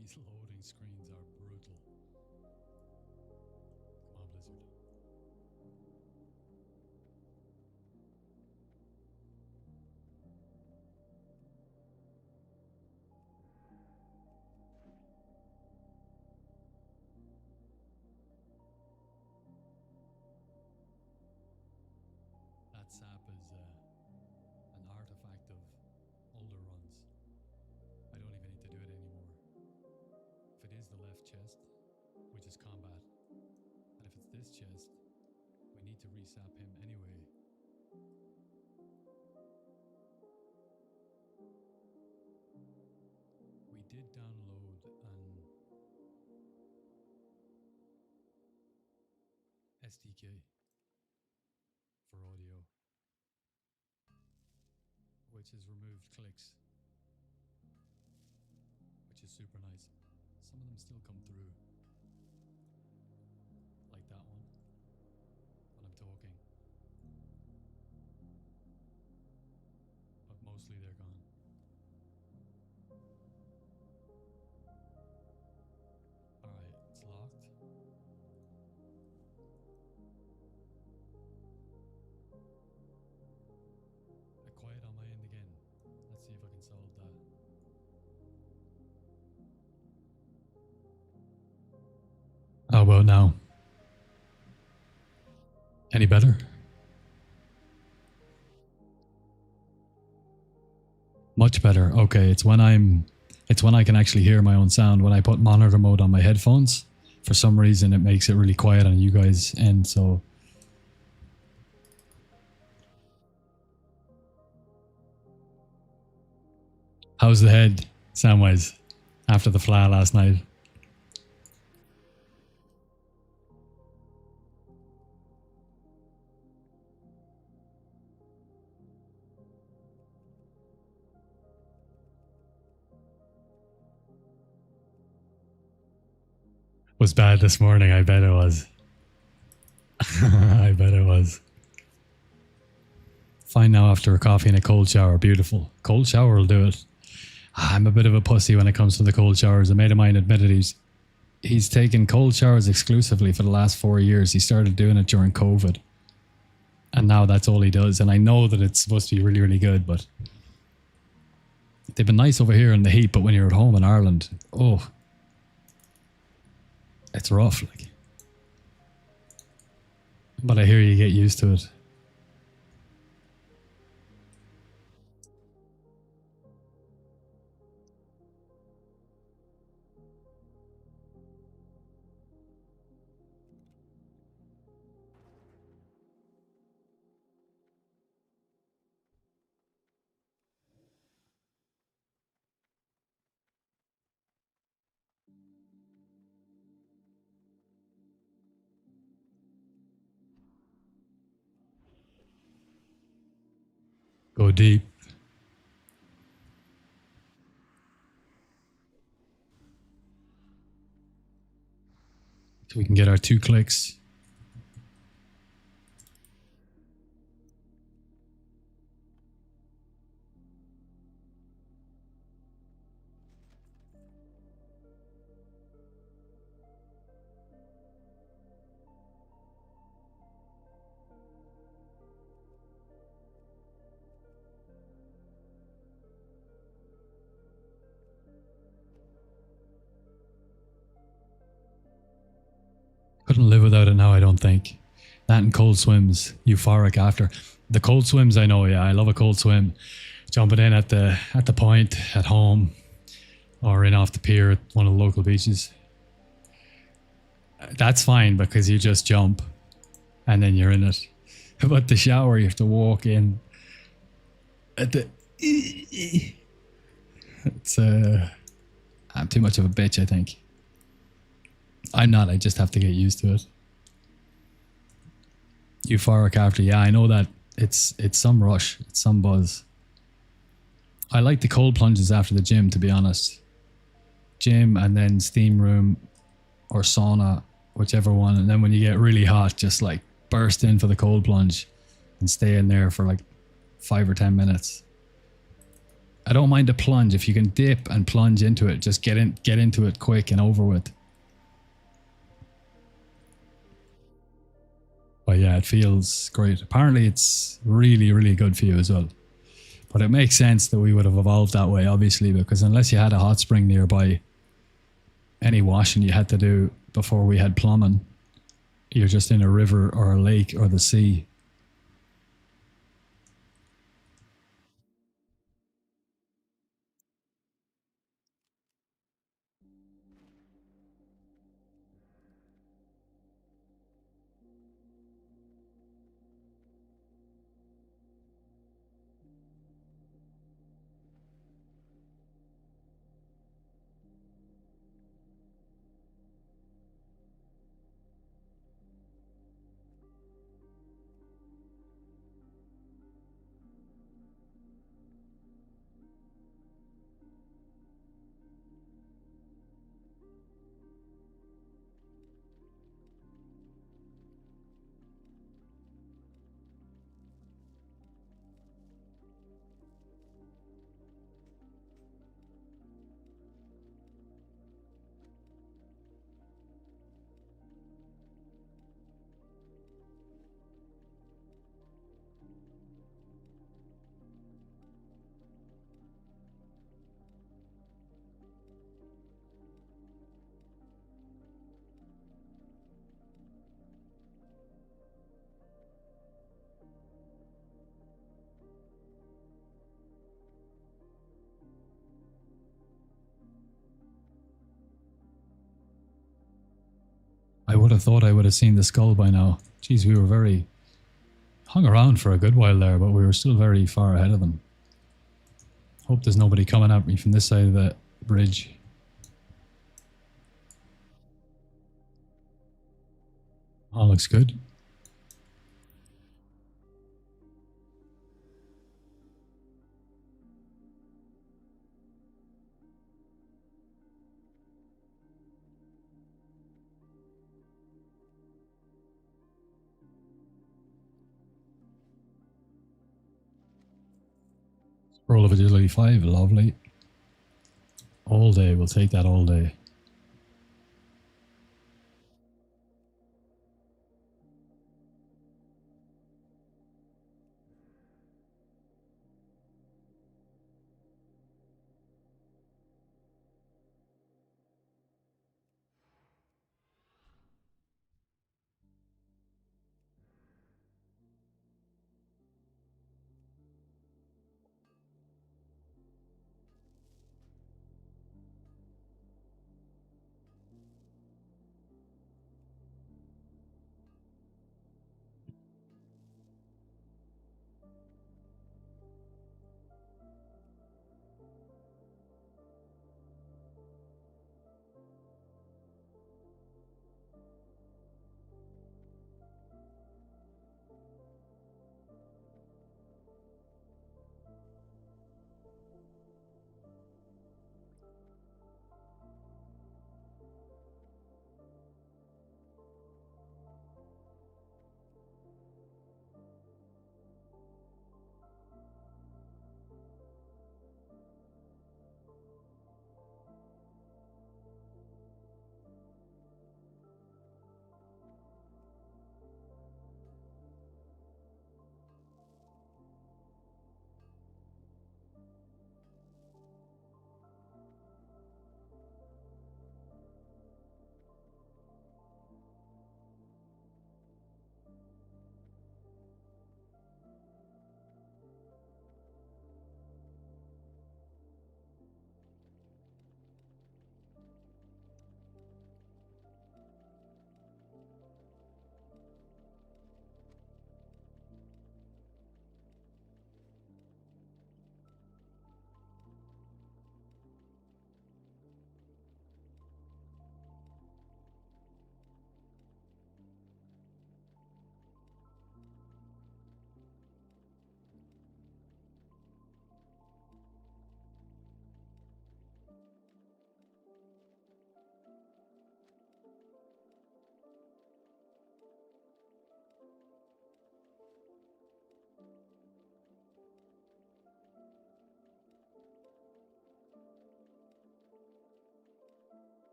These loading screens are brutal. Come on, Blizzard. That sap is an artifact of older runs. I don't even need to do it anymore. If it is the left chest, which is combat, and if it's this chest, we need to resap him anyway. We did download an SDK for audio, which has removed clicks, which is super nice. Some of them still come through, like that one, when I'm talking, but mostly they're gone. Alright, it's locked. Quiet on my end again. Let's see if I can solve that. How about now? Any better? Much better. Okay, it's when I can actually hear my own sound. When I put monitor mode on my headphones, for some reason it makes it really quiet on you guys' end, so how's the head, Samwise, after the fla last night? Was bad this morning, I bet it was. I bet it was. Fine now after a coffee and a cold shower, beautiful. Cold shower will do it. I'm a bit of a pussy when it comes to the cold showers. A mate of mine admitted he's taken cold showers exclusively for the last 4 years. He started doing it during COVID. And now that's all he does. And I know that it's supposed to be really, really good, but they've been nice over here in the heat, but when you're at home in Ireland, oh, it's rough, like. But I hear you get used to it. Go deep. So we can get our 2 clicks. Couldn't live without it now, I don't think. That and cold swims, euphoric after. The cold swims, I know, yeah, I love a cold swim. Jumping in at the point, at home, or in off the pier at one of the local beaches. That's fine because you just jump and then you're in it. But the shower, you have to walk in at the... It's I'm too much of a bitch, I think. I'm not, I just have to get used to it. Euphoric after, yeah, I know that it's some rush, it's some buzz. I like the cold plunges after the gym, to be honest. Gym and then steam room or sauna, whichever one. And then when you get really hot, just like burst in for the cold plunge and stay in there for like 5 or 10 minutes. I don't mind a plunge. If you can dip and plunge into it, just get into it quick and over with. But yeah, it feels great. Apparently it's really, really good for you as well. But it makes sense that we would have evolved that way, obviously, because unless you had a hot spring nearby, any washing you had to do before we had plumbing, you're just in a river or a lake or the sea. I would have thought I would have seen the skull by now. Geez, we were very hung around for a good while there, but we were still very far ahead of them. Hope there's nobody coming at me from this side of the bridge. All looks good. Roll of agility 5, lovely. All day, we'll take that all day.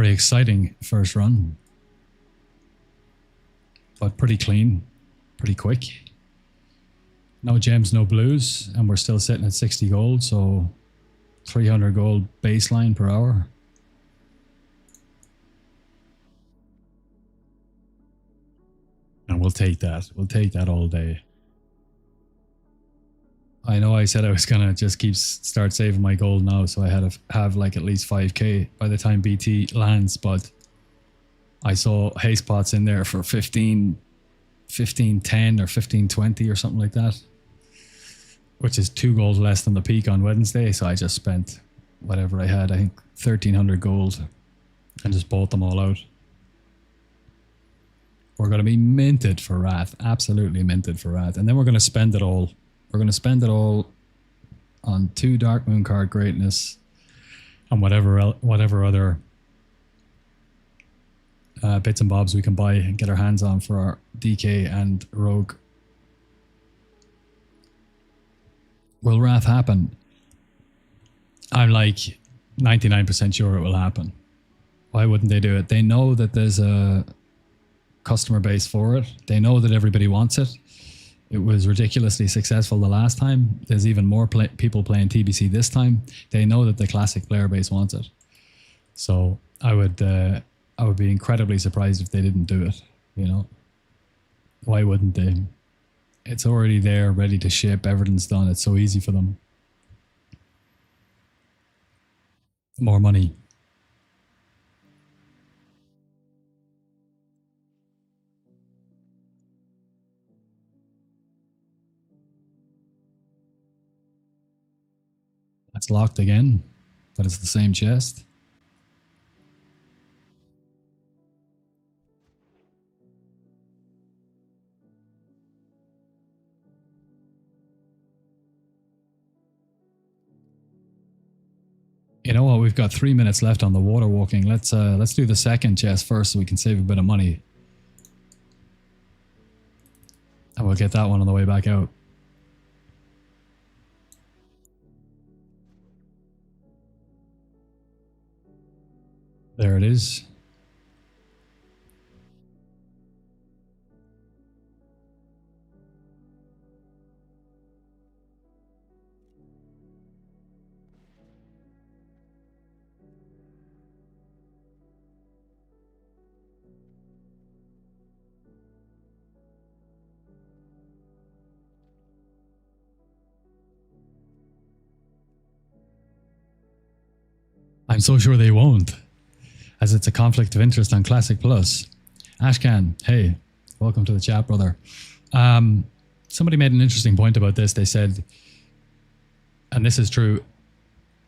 very exciting first run, but pretty clean, pretty quick. No gems, no blues, and we're still sitting at 60 gold, so 300 gold baseline per hour. And we'll take that. We'll take that all day. I know I said I was going to just start saving my gold now, so I had to have like at least 5k by the time BT lands, but I saw haste pots in there for 15.10 or 15.20 or something like that, which is 2 gold less than the peak on Wednesday. So I just spent whatever I had, I think 1300 gold, and just bought them all out. We're going to be minted for Wrath, absolutely minted for Wrath, and then we're going to spend it all. We're going to spend it all on 2 Dark Moon card greatness and whatever other bits and bobs we can buy and get our hands on for our DK and Rogue. Will Wrath happen? I'm like 99% sure it will happen. Why wouldn't they do it? They know that there's a customer base for it. They know that everybody wants it. It was ridiculously successful the last time. There's even more people playing TBC this time. They know that the classic player base wants it. So I would be incredibly surprised if they didn't do it. You know, why wouldn't they? It's already there, ready to ship. Everything's done. It's so easy for them. More money. It's locked again, but it's the same chest. You know what? We've got 3 minutes left on the water walking. Let's do the second chest first so we can save a bit of money. And we'll get that one on the way back out. There it is. I'm so sure they won't, as it's a conflict of interest on Classic Plus. Ashcan, hey, welcome to the chat, brother. Somebody made an interesting point about this. They said, and this is true,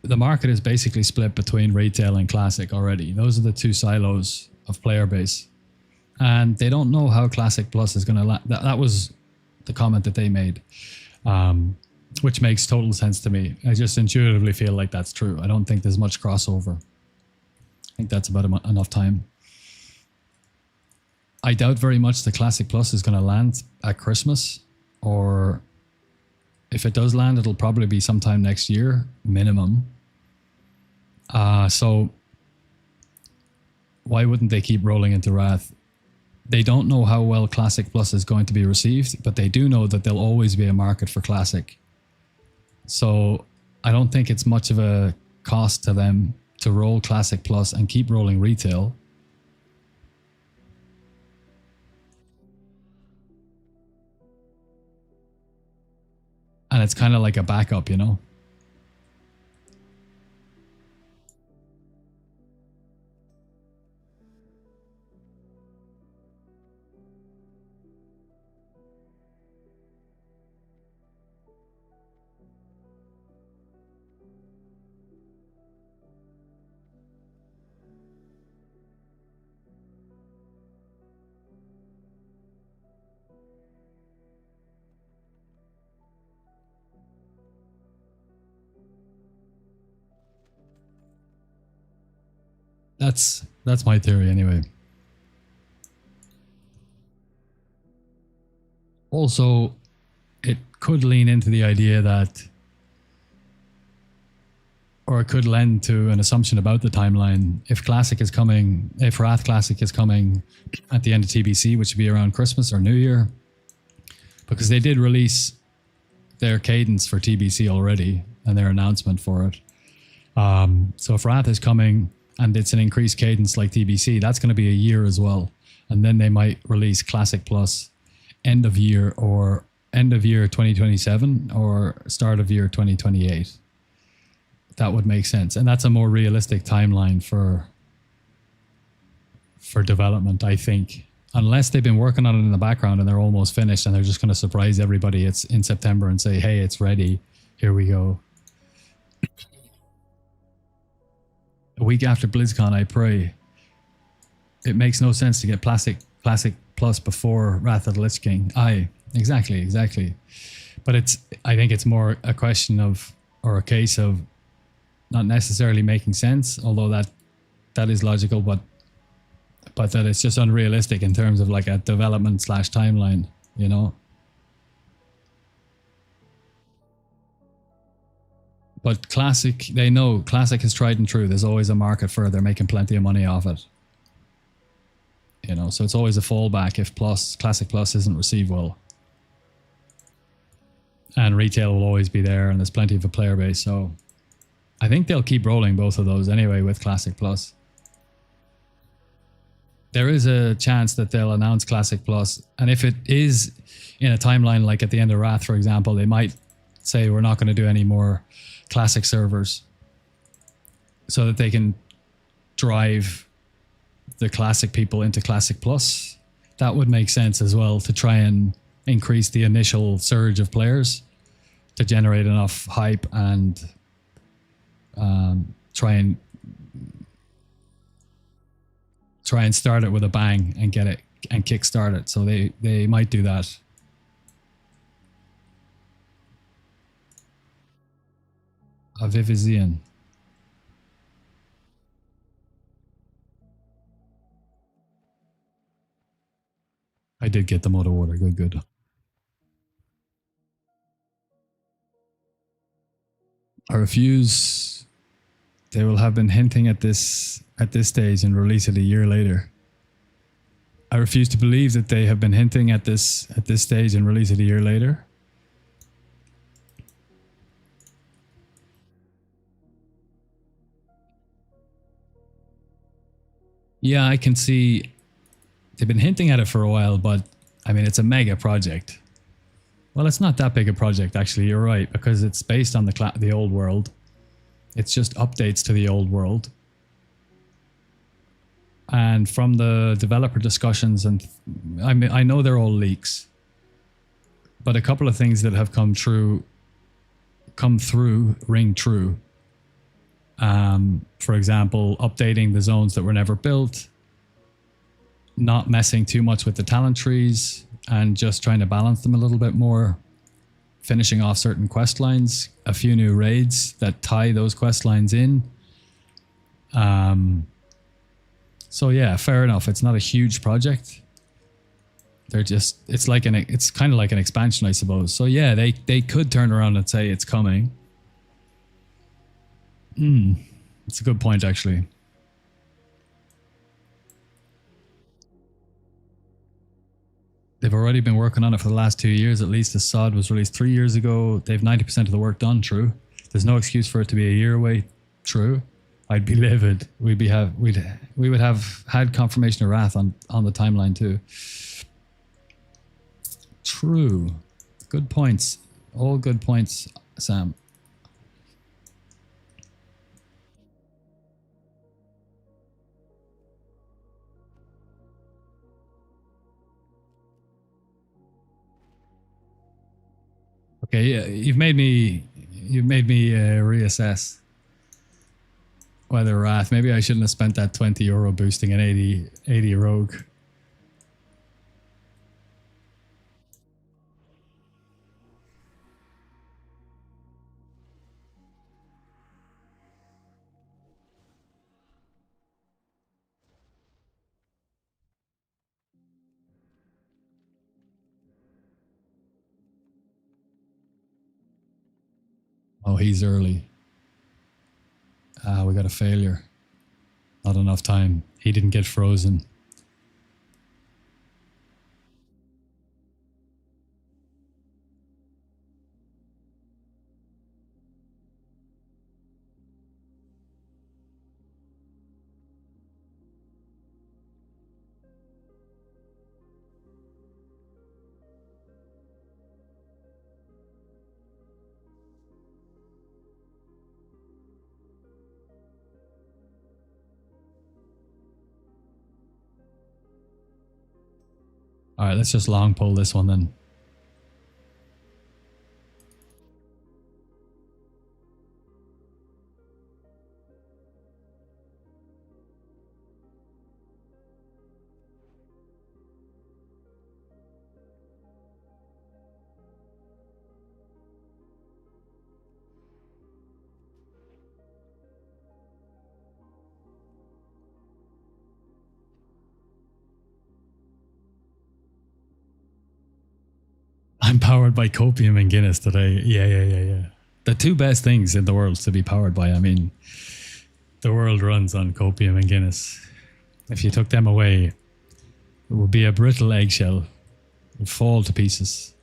the market is basically split between retail and classic already. Those are the 2 silos of player base. And they don't know how Classic Plus is going to... That was the comment that they made, which makes total sense to me. I just intuitively feel like that's true. I don't think there's much crossover. I think that's about enough time. I doubt very much the Classic Plus is going to land at Christmas, or if it does land, it'll probably be sometime next year, minimum. So why wouldn't they keep rolling into Wrath? They don't know how well Classic Plus is going to be received, but they do know that there'll always be a market for Classic. So I don't think it's much of a cost to them to roll Classic Plus and keep rolling retail. And it's kind of like a backup, you know? That's my theory anyway. Also, it could lean into the idea that or it could lend to an assumption about the timeline. If Wrath Classic is coming at the end of TBC, which would be around Christmas or New Year, because they did release their cadence for TBC already and their announcement for it. So if Wrath is coming and it's an increased cadence like TBC, that's going to be a year as well. And then they might release Classic Plus end of year 2027 or start of year 2028. That would make sense. And that's a more realistic timeline for development, I think. Unless they've been working on it in the background and they're almost finished and they're just going to surprise everybody it's in September and say, hey, it's ready. Here we go. A week after BlizzCon, I pray. It makes no sense to get Classic Plus before Wrath of the Lich King. Aye, exactly. But I think it's more a question of, or a case of, not necessarily making sense, although that is logical, but that it's just unrealistic in terms of like a development / timeline, you know? But Classic, they know Classic is tried and true. There's always a market for it. They're making plenty of money off it. You know, so it's always a fallback if Classic Plus isn't received well. And retail will always be there and there's plenty of a player base, so I think they'll keep rolling both of those anyway with Classic Plus. There is a chance that they'll announce Classic Plus, and if it is in a timeline like at the end of Wrath, for example, they might say we're not going to do any more Classic servers so that they can drive the Classic people into Classic Plus. That would make sense as well, to try and increase the initial surge of players to generate enough hype and try and start it with a bang and get it and kickstart it. So they might do that. Avivizian. I did get them out of order. Good. I refuse. They will have been hinting at this stage and release it a year later. I refuse to believe that they have been hinting at this stage and release it a year later. Yeah, I can see they've been hinting at it for a while, but I mean, it's a mega project. Well, it's not that big a project, actually. You're right, because it's based on the old world. It's just updates to the old world. And from the developer discussions, and I know they're all leaks, but a couple of things that have come through ring true. For example, updating the zones that were never built, not messing too much with the talent trees, and just trying to balance them a little bit more, finishing off certain quest lines, a few new raids that tie those quest lines in. So yeah, fair enough. It's not a huge project. It's kind of like an expansion, I suppose. So yeah, they could turn around and say it's coming. It's a good point, actually. They've already been working on it for the last 2 years at least. The SOD was released 3 years ago. They have 90% of the work done. True. There's no excuse for it to be a year away. True. I'd be livid. We would have had confirmation of Wrath on the timeline too. True. Good points. All good points, Sam. Okay, yeah, you've made me reassess whether Wrath. Maybe I shouldn't have spent that €20 boosting an 80 rogue. Oh, he's early. We got a failure. Not enough time. He didn't get frozen. All right, let's just long pull this one then. I'm powered by copium and Guinness today. Yeah. The two best things in the world to be powered by. I mean, the world runs on copium and Guinness. If you took them away, it would be a brittle eggshell. It would fall to pieces.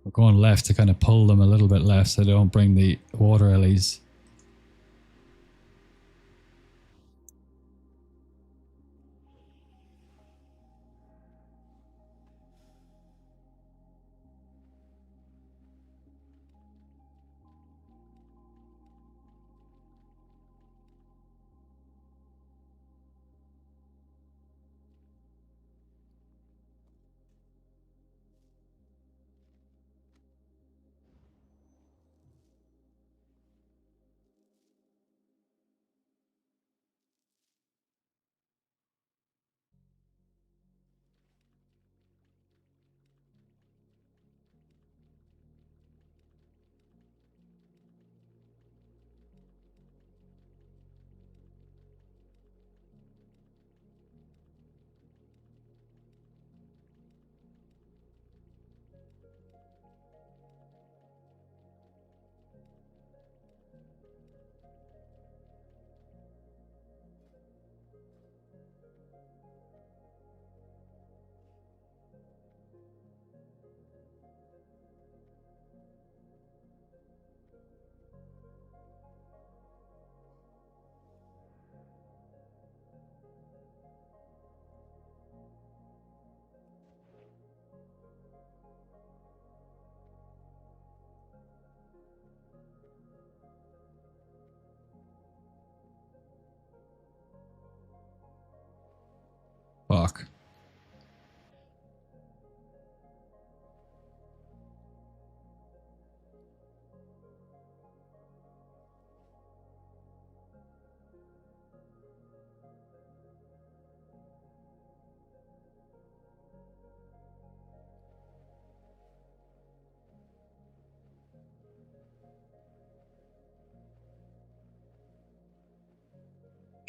We're going left to kind of pull them a little bit left so they don't bring the water lilies. Fuck.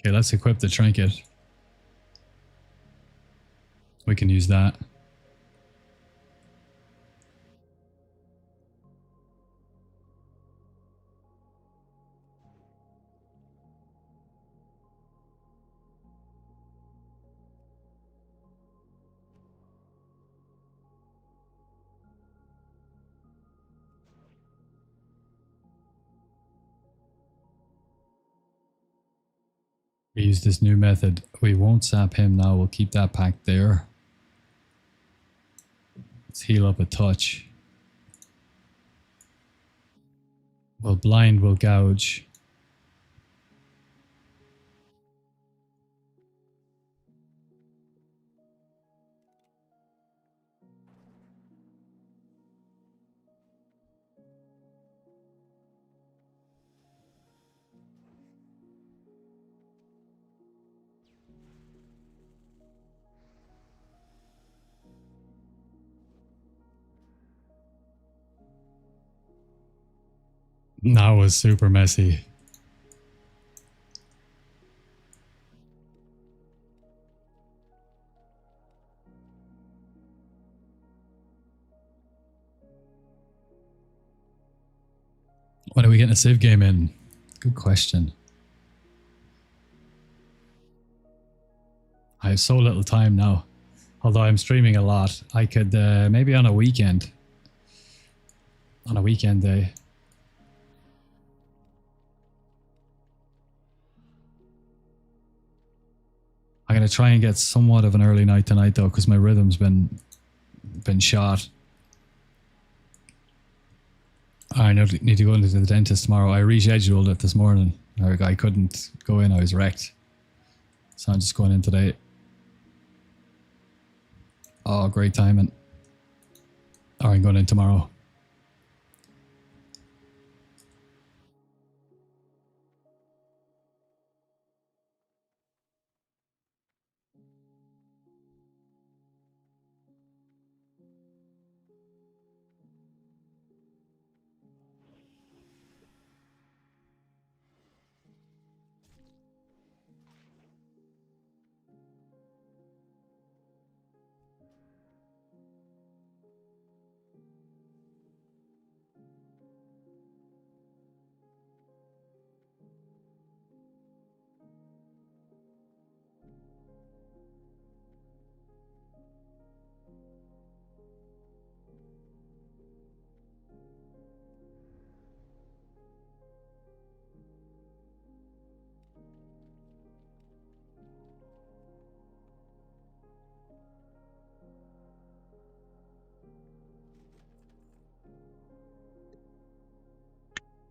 Okay, let's equip the trinket. We can use that. We use this new method. We won't sap him now. We'll keep that pack there. Let's heal up a touch. We'll blind, we'll gouge. That was super messy. When are we getting a Civ game in? Good question. I have so little time now. Although I'm streaming a lot, I could maybe on a weekend. On a weekend day. I'm gonna try and get somewhat of an early night tonight though, because my rhythm's been shot. I need to go into the dentist tomorrow. I rescheduled it this morning. I couldn't go in. I was wrecked. So I'm just going in today. Oh, great timing. Or I'm going in tomorrow.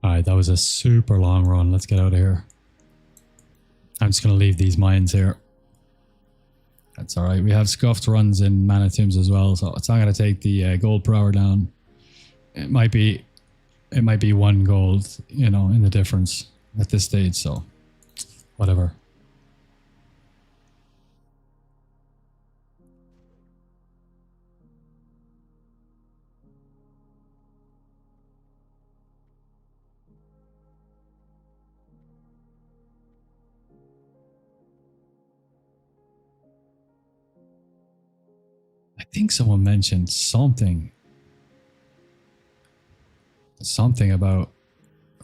Alright, that was a super long run. Let's get out of here. I'm just going to leave these mines here. That's alright. We have scuffed runs in Mana Tombs as well, so it's not going to take the gold per hour down. It might be 1 gold, you know, in the difference at this stage, so whatever. I think someone mentioned something about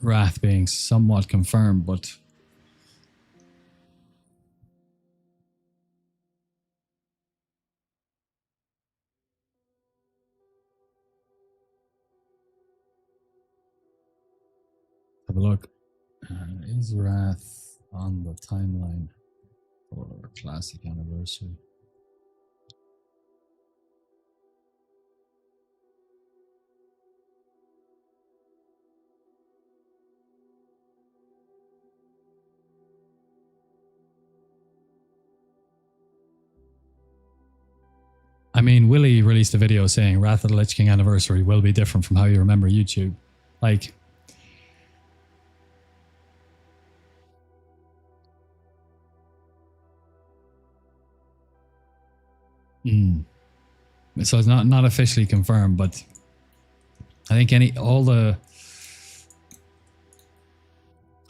Wrath being somewhat confirmed, but have a look. Is Wrath on the timeline for Classic Anniversary? I mean, Willie released a video saying Wrath of the Lich King Anniversary will be different from how you remember YouTube. Like, so it's not officially confirmed, but I think I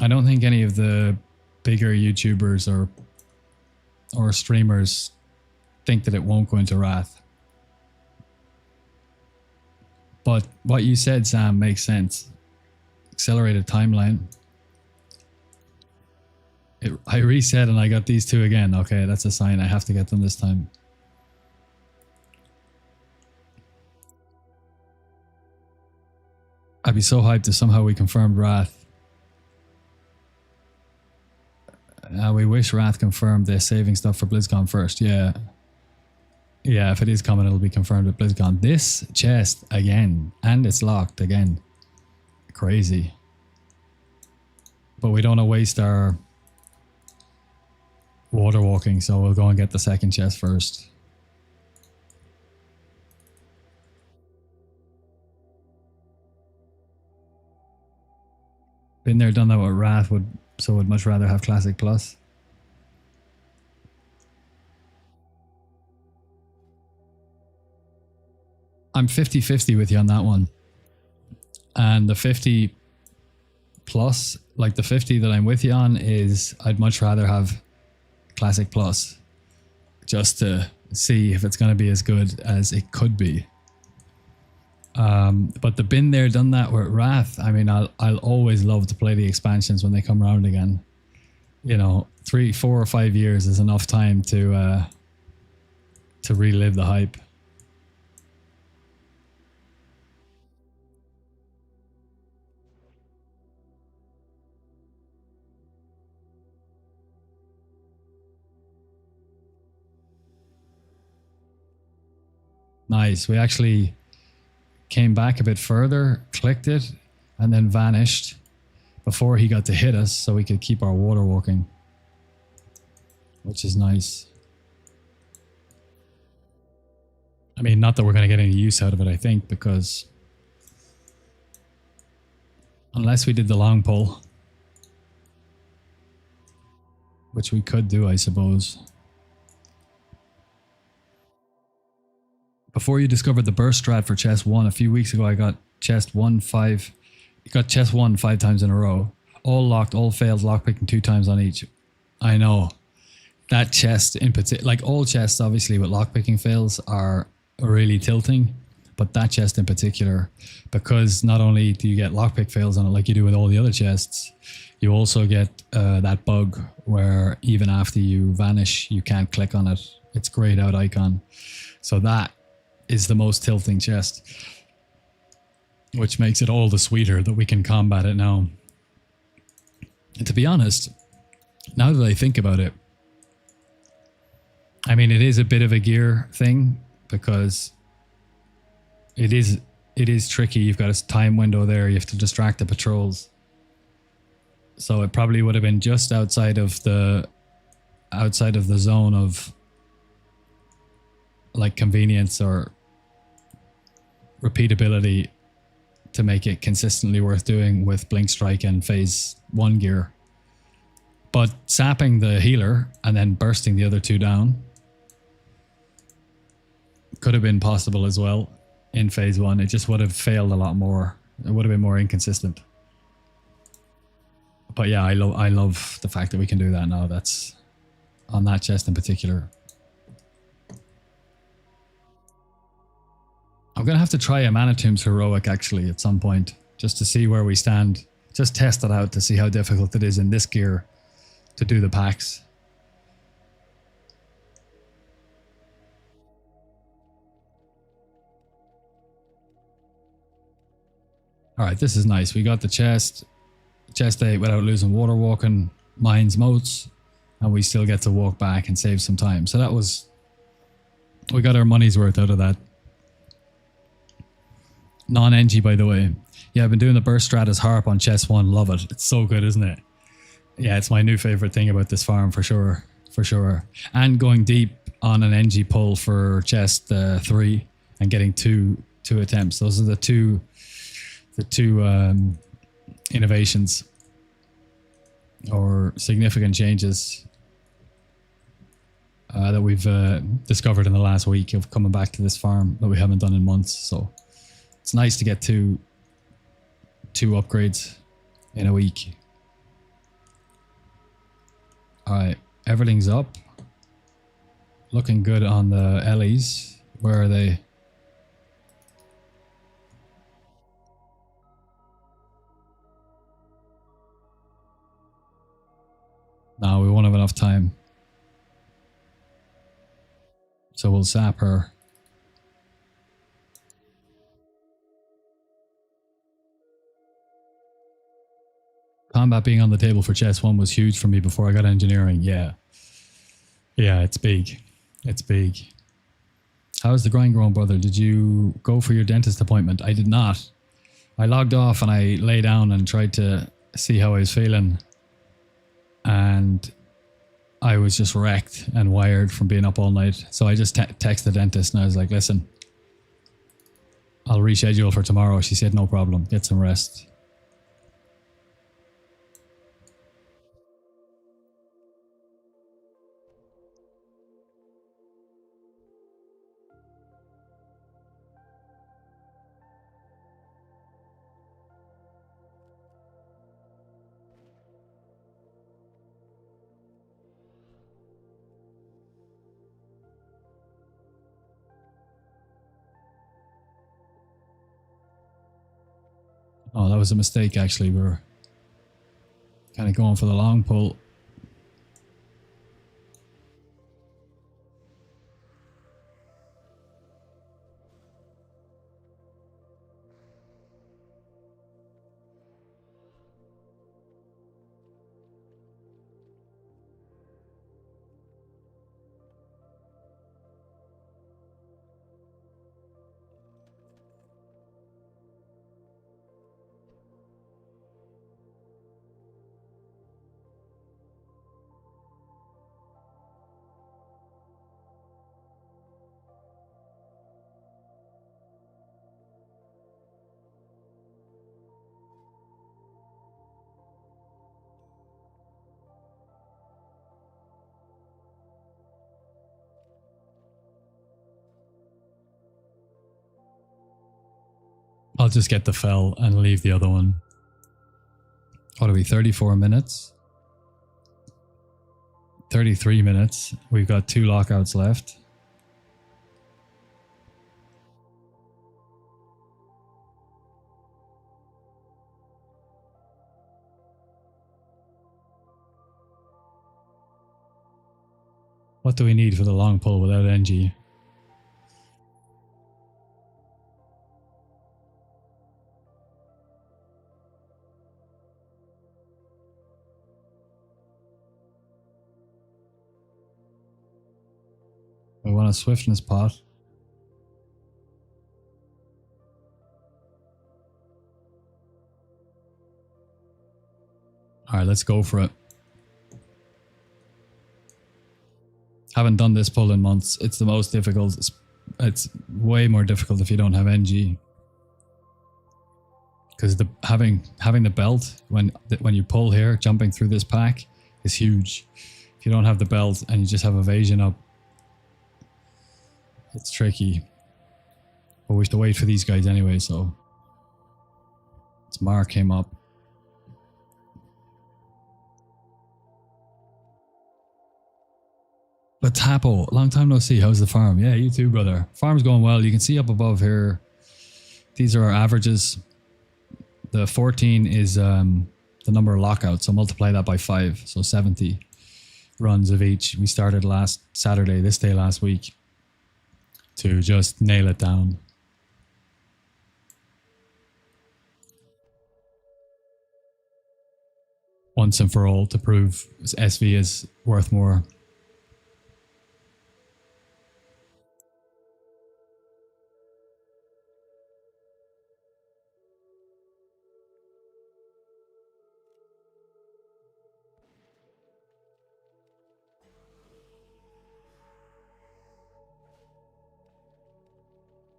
don't think any of the bigger YouTubers or streamers think that it won't go into Wrath. But what you said, Sam, makes sense. Accelerated timeline. I reset and I got these two again. Okay, that's a sign. I have to get them this time. I'd be so hyped if somehow we confirmed Wrath. We wish Wrath confirmed they're saving stuff for BlizzCon first. Yeah. Yeah, if it is coming, it'll be confirmed at BlizzCon. This chest again, and it's locked again. Crazy. But we don't want to waste our water walking, so we'll go and get the second chest first. Been there, done that with Wrath, so would much rather have Classic Plus. I'm 50-50 with you on that one. And the 50 Plus, like the 50 that I'm with you on is I'd much rather have Classic Plus just to see if it's going to be as good as it could be. But the been there, done that with Wrath. I mean, I'll always love to play the expansions when they come around again. You know, 3, 4, or 5 years is enough time to relive the hype. Nice. We actually came back a bit further, clicked it, and then vanished before he got to hit us so we could keep our water walking, which is nice. I mean, not that we're going to get any use out of it, I think, because unless we did the long pull, which we could do, I suppose. Before you discovered the burst strat for chest 1, a few weeks ago I got chest 1 5 times in a row. All locked, all failed, lockpicking 2 times on each. I know. That chest in particular, like all chests obviously with lockpicking fails are really tilting, but that chest in particular, because not only do you get lockpick fails on it like you do with all the other chests, you also get that bug where even after you vanish, you can't click on it. It's grayed out icon. So that is the most tilting chest, which makes it all the sweeter that we can combat it now. And to be honest, now that I think about it, I mean, it is a bit of a gear thing because it is tricky. You've got a time window there. You have to distract the patrols. So it probably would have been just outside of the zone of like convenience or repeatability to make it consistently worth doing with Blink Strike and Phase 1 gear. But sapping the healer and then bursting the other 2 down could have been possible as well in Phase 1. It just would have failed a lot more. It would have been more inconsistent. But yeah, I love the fact that we can do that now. That's on that chest in particular. I'm going to have to try a Manitomb's Heroic actually at some point, just to see where we stand. Just test it out to see how difficult it is in this gear to do the packs. Alright, this is nice. We got the chest 8 without losing water walking, mines moats, and we still get to walk back and save some time. So that was... we got our money's worth out of that. Non-NG, by the way. Yeah, I've been doing the burst strat as harp on chest 1. Love it. It's so good, isn't it? Yeah, it's my new favorite thing about this farm for sure. For sure. And going deep on an NG pull for chest 3 and getting two attempts. Those are the two innovations or significant changes that we've discovered in the last week of coming back to this farm that we haven't done in months. So it's nice to get two upgrades in a week. Alright, everything's up. Looking good on the Ellies. Where are they? No, we won't have enough time. So we'll zap her. Combat being on the table for chest 1 was huge for me before I got engineering. Yeah. Yeah, it's big. It's big. How's the grind going, brother? Did you go for your dentist appointment? I did not. I logged off and I lay down and tried to see how I was feeling. And I was just wrecked and wired from being up all night. So I just texted the dentist and I was like, listen, I'll reschedule for tomorrow. She said, no problem. Get some rest. was a mistake actually. We were kind of going for the long pull. I'll just get the fell and leave the other one. What are we, 34 minutes? 33 minutes. We've got 2 lockouts left. What do we need for the long pull without NG? We want a swiftness pot. All right, let's go for it. Haven't done this pull in months. It's the most difficult. It's way more difficult if you don't have NG. Because having the belt when you pull here, jumping through this pack is huge. If you don't have the belt and you just have evasion up, it's tricky. But we have to wait for these guys anyway, so it's Mark came up. But Tapo, long time no see. How's the farm? Yeah, you too, brother. Farm's going well. You can see up above here. These are our averages. The 14 is the number of lockouts, so multiply that by 5, so 70 runs of each. We started last Saturday, this day last week, to just nail it down. Once and for all to prove SV is worth more.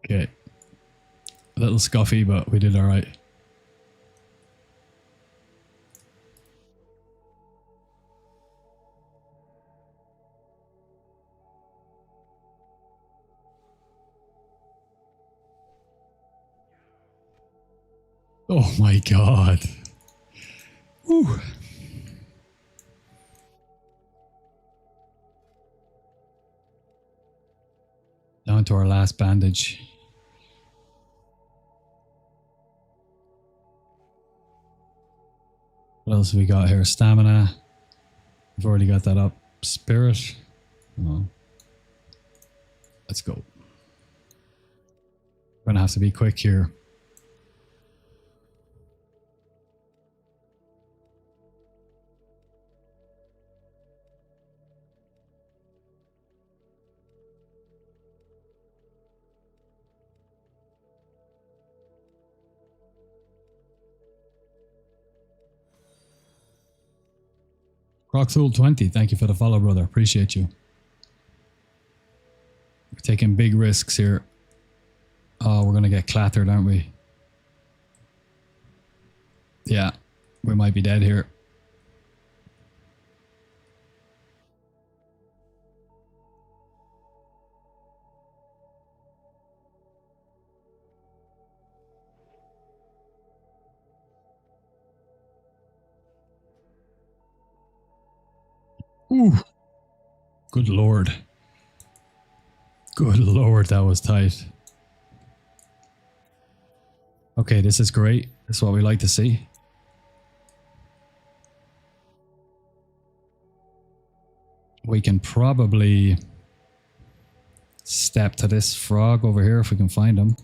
Okay. A little scuffy, but we did all right. Oh my God. Whew. Down to our last bandage. What else have we got here? Stamina. We've already got that up. Spirit. Oh. Let's go. We're gonna have to be quick here. Rockthul20, thank you for the follow, brother. Appreciate you. We're taking big risks here. Oh, we're going to get clattered, aren't we? Yeah, we might be dead here. Ooh. Good Lord. Good Lord, that was tight. Okay, this is great. This is what we like to see. We can probably step to this frog over here if we can find him.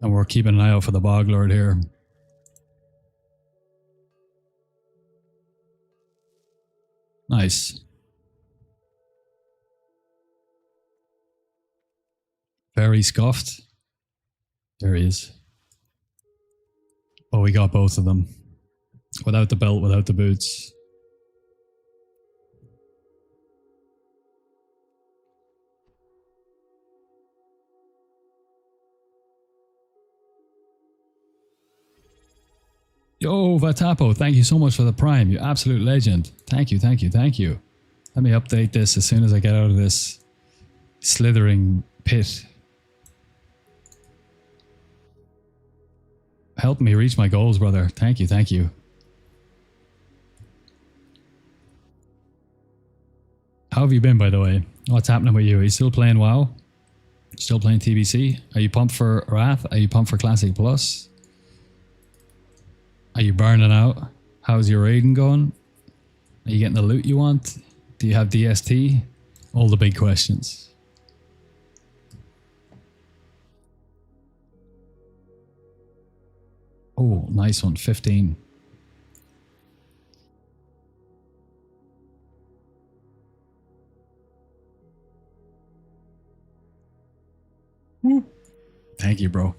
And we're keeping an eye out for the bog lord here. Nice. Very scuffed. There he is. Oh, we got both of them. Without the belt, without the boots. Yo, Vatapo, thank you so much for the prime. You absolute legend. Thank you, thank you, thank you. Let me update this as soon as I get out of this slithering pit. Help me reach my goals, brother. Thank you, thank you. How have you been, by the way? What's happening with you? Are you still playing WoW? Still playing TBC? Are you pumped for Wrath? Are you pumped for Classic Plus? Are you burning out? How's your raiding going? Are you getting the loot you want? Do you have DST? All the big questions. Oh, nice one. 15. Thank you, bro.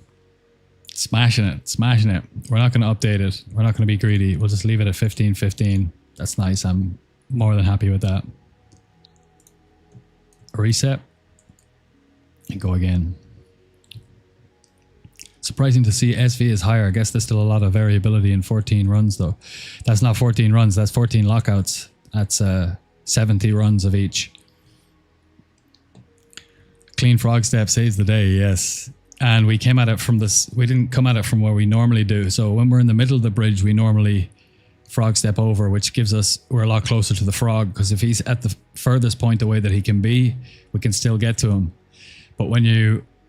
Smashing it, smashing it. We're not going to update it. We're not going to be greedy. We'll just leave it at 15-15. That's nice. I'm more than happy with that. Reset. And go again. Surprising to see SV is higher. I guess there's still a lot of variability in 14 runs though. That's not 14 runs, that's 14 lockouts. That's 70 runs of each. Clean frog step saves the day, yes. And we came at it from this, we didn't come at it from where we normally do. So when we're in the middle of the bridge, we normally frog step over, which gives us, we're a lot closer to the frog, because if he's at the furthest point away that he can be, we can still get to him. But when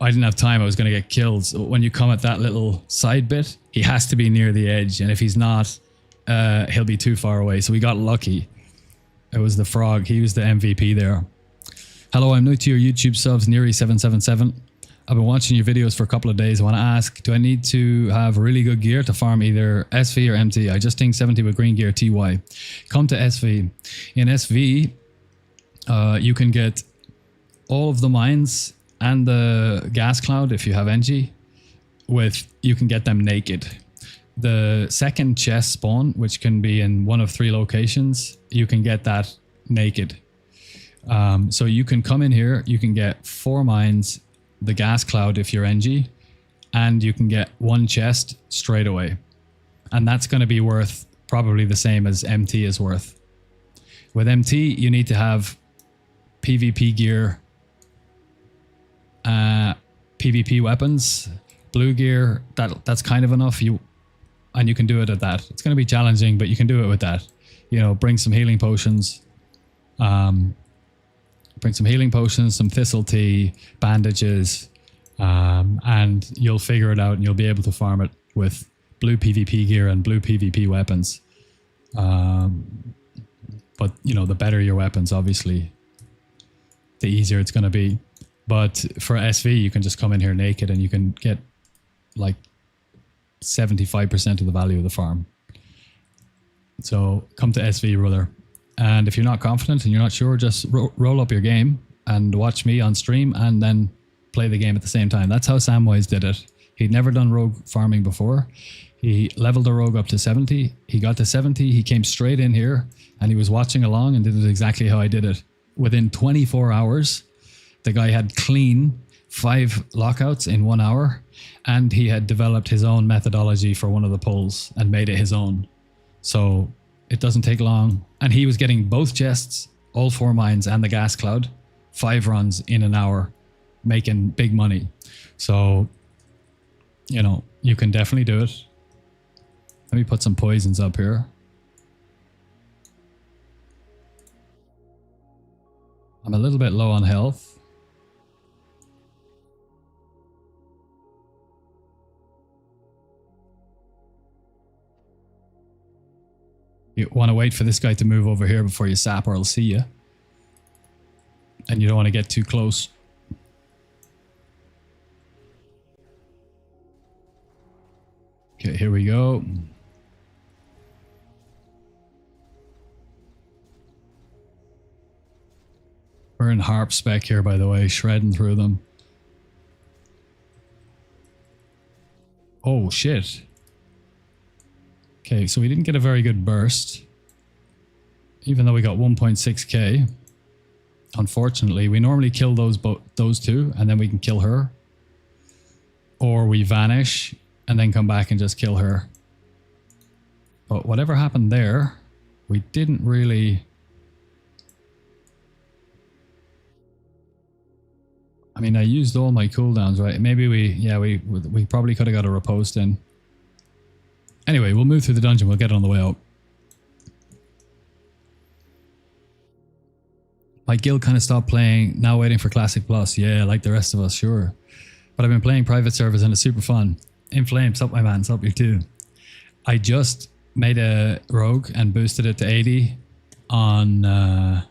I didn't have time, I was going to get killed. So when you come at that little side bit, he has to be near the edge. And if he's not, he'll be too far away. So we got lucky. It was the frog. He was the MVP there. Hello, I'm new to your YouTube subs, Neri777. I've been watching your videos for a couple of days. I want to ask, do I need to have really good gear to farm either SV or MT? I just think 70 with green gear TY. Come to SV. In SV, you can get all of the mines and the gas cloud if you have NG. You can get them naked. The second chest spawn, which can be in one of 3 locations, you can get that naked. So you can come in here, you can get 4 mines, the gas cloud if you're NG, and you can get 1 chest straight away. And that's going to be worth probably the same as MT is worth. With MT, you need to have PvP gear, PvP weapons, blue gear. That's kind of enough. And you can do it at that. It's going to be challenging, but you can do it with that. You know, bring some healing potions. Bring some healing potions, some thistle tea, bandages, and you'll figure it out and you'll be able to farm it with blue PvP gear and blue PvP weapons. But, you know, the better your weapons, obviously, the easier it's going to be. But for SV, you can just come in here naked and you can get like 75% of the value of the farm. So come to SV, brother. And if you're not confident and you're not sure, just roll up your game and watch me on stream and then play the game at the same time. That's how Samwise did it. He'd never done rogue farming before. He leveled a rogue up to 70. He got to 70. He came straight in here and he was watching along and did it exactly how I did it. Within 24 hours, the guy had clean 5 lockouts in 1 hour, and he had developed his own methodology for one of the pulls and made it his own. So it doesn't take long. And he was getting both chests, all 4 mines and the gas cloud, 5 runs in an hour, making big money. So, you know, you can definitely do it. Let me put some poisons up here. I'm a little bit low on health. You want to wait for this guy to move over here before you sap or he'll see you. And you don't want to get too close. Okay, here we go. We're in harp spec here, by the way, shredding through them. Oh, shit. Okay, so we didn't get a very good burst. Even though we got 1.6k. Unfortunately, we normally kill those two, and then we can kill her. Or we vanish, and then come back and just kill her. But whatever happened there, we didn't really... I mean, I used all my cooldowns, right? Maybe we probably could have got a riposte in. Anyway, we'll move through the dungeon. We'll get it on the way out. My guild kind of stopped playing. Now waiting for Classic Plus. Yeah, like the rest of us, sure. But I've been playing private servers and it's super fun. In Flames, up my man, up you too. I just made a rogue and boosted it to 80 on...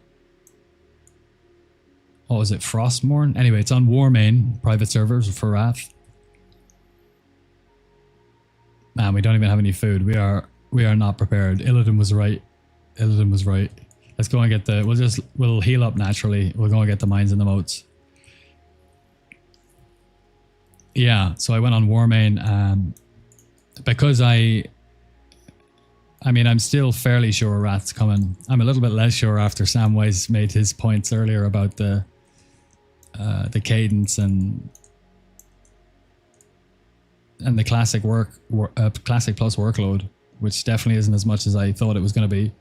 what was it? Frostmourne? Anyway, it's on Warmain, private servers for Wrath. Man, we don't even have any food. We are not prepared. Illidan was right. Illidan was right. Let's go and get the... We'll heal up naturally. We'll go and get the mines and the moats. Yeah, so I went on Warmain because I mean, I'm still fairly sure Wrath's coming. I'm a little bit less sure after Samwise made his points earlier about the cadence and the classic classic plus workload, which definitely isn't as much as I thought it was going to be.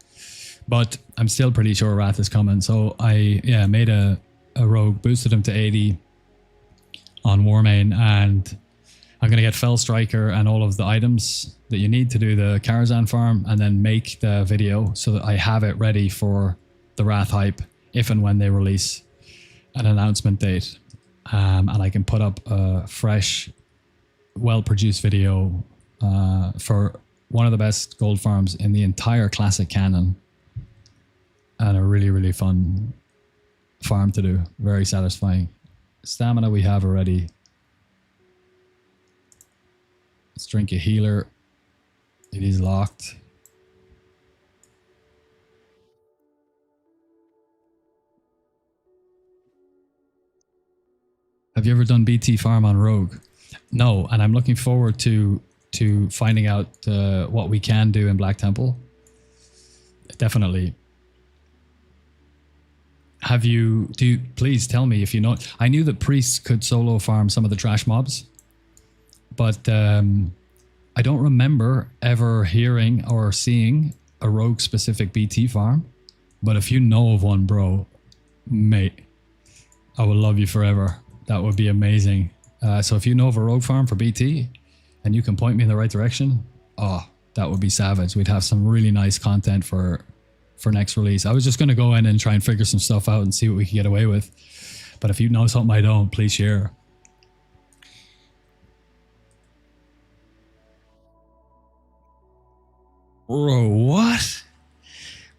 But I'm still pretty sure Wrath is coming. So I made a rogue, boosted him to 80 on Warmain, and I'm going to get Fell Striker and all of the items that you need to do the Karazhan farm, and then make the video so that I have it ready for the Wrath hype if and when they release an announcement date. And I can put up a fresh, well-produced video for one of the best gold farms in the entire classic canon. And a really, really fun farm to do. Very satisfying. Stamina we have already. Let's drink a healer. It is locked. Have you ever done BT farm on Rogue? No, and I'm looking forward to finding out what we can do in Black Temple. Definitely. Please tell me if you know. I knew that priests could solo farm some of the trash mobs, but I don't remember ever hearing or seeing a rogue specific BT farm. But if you know of one, bro, mate, I will love you forever. That would be amazing. So if you know of a rogue farm for BT and you can point me in the right direction, oh, that would be savage. We'd have some really nice content for next release. I was just going to go in and try and figure some stuff out and see what we could get away with. But if you know something I don't, please share. Bro, what?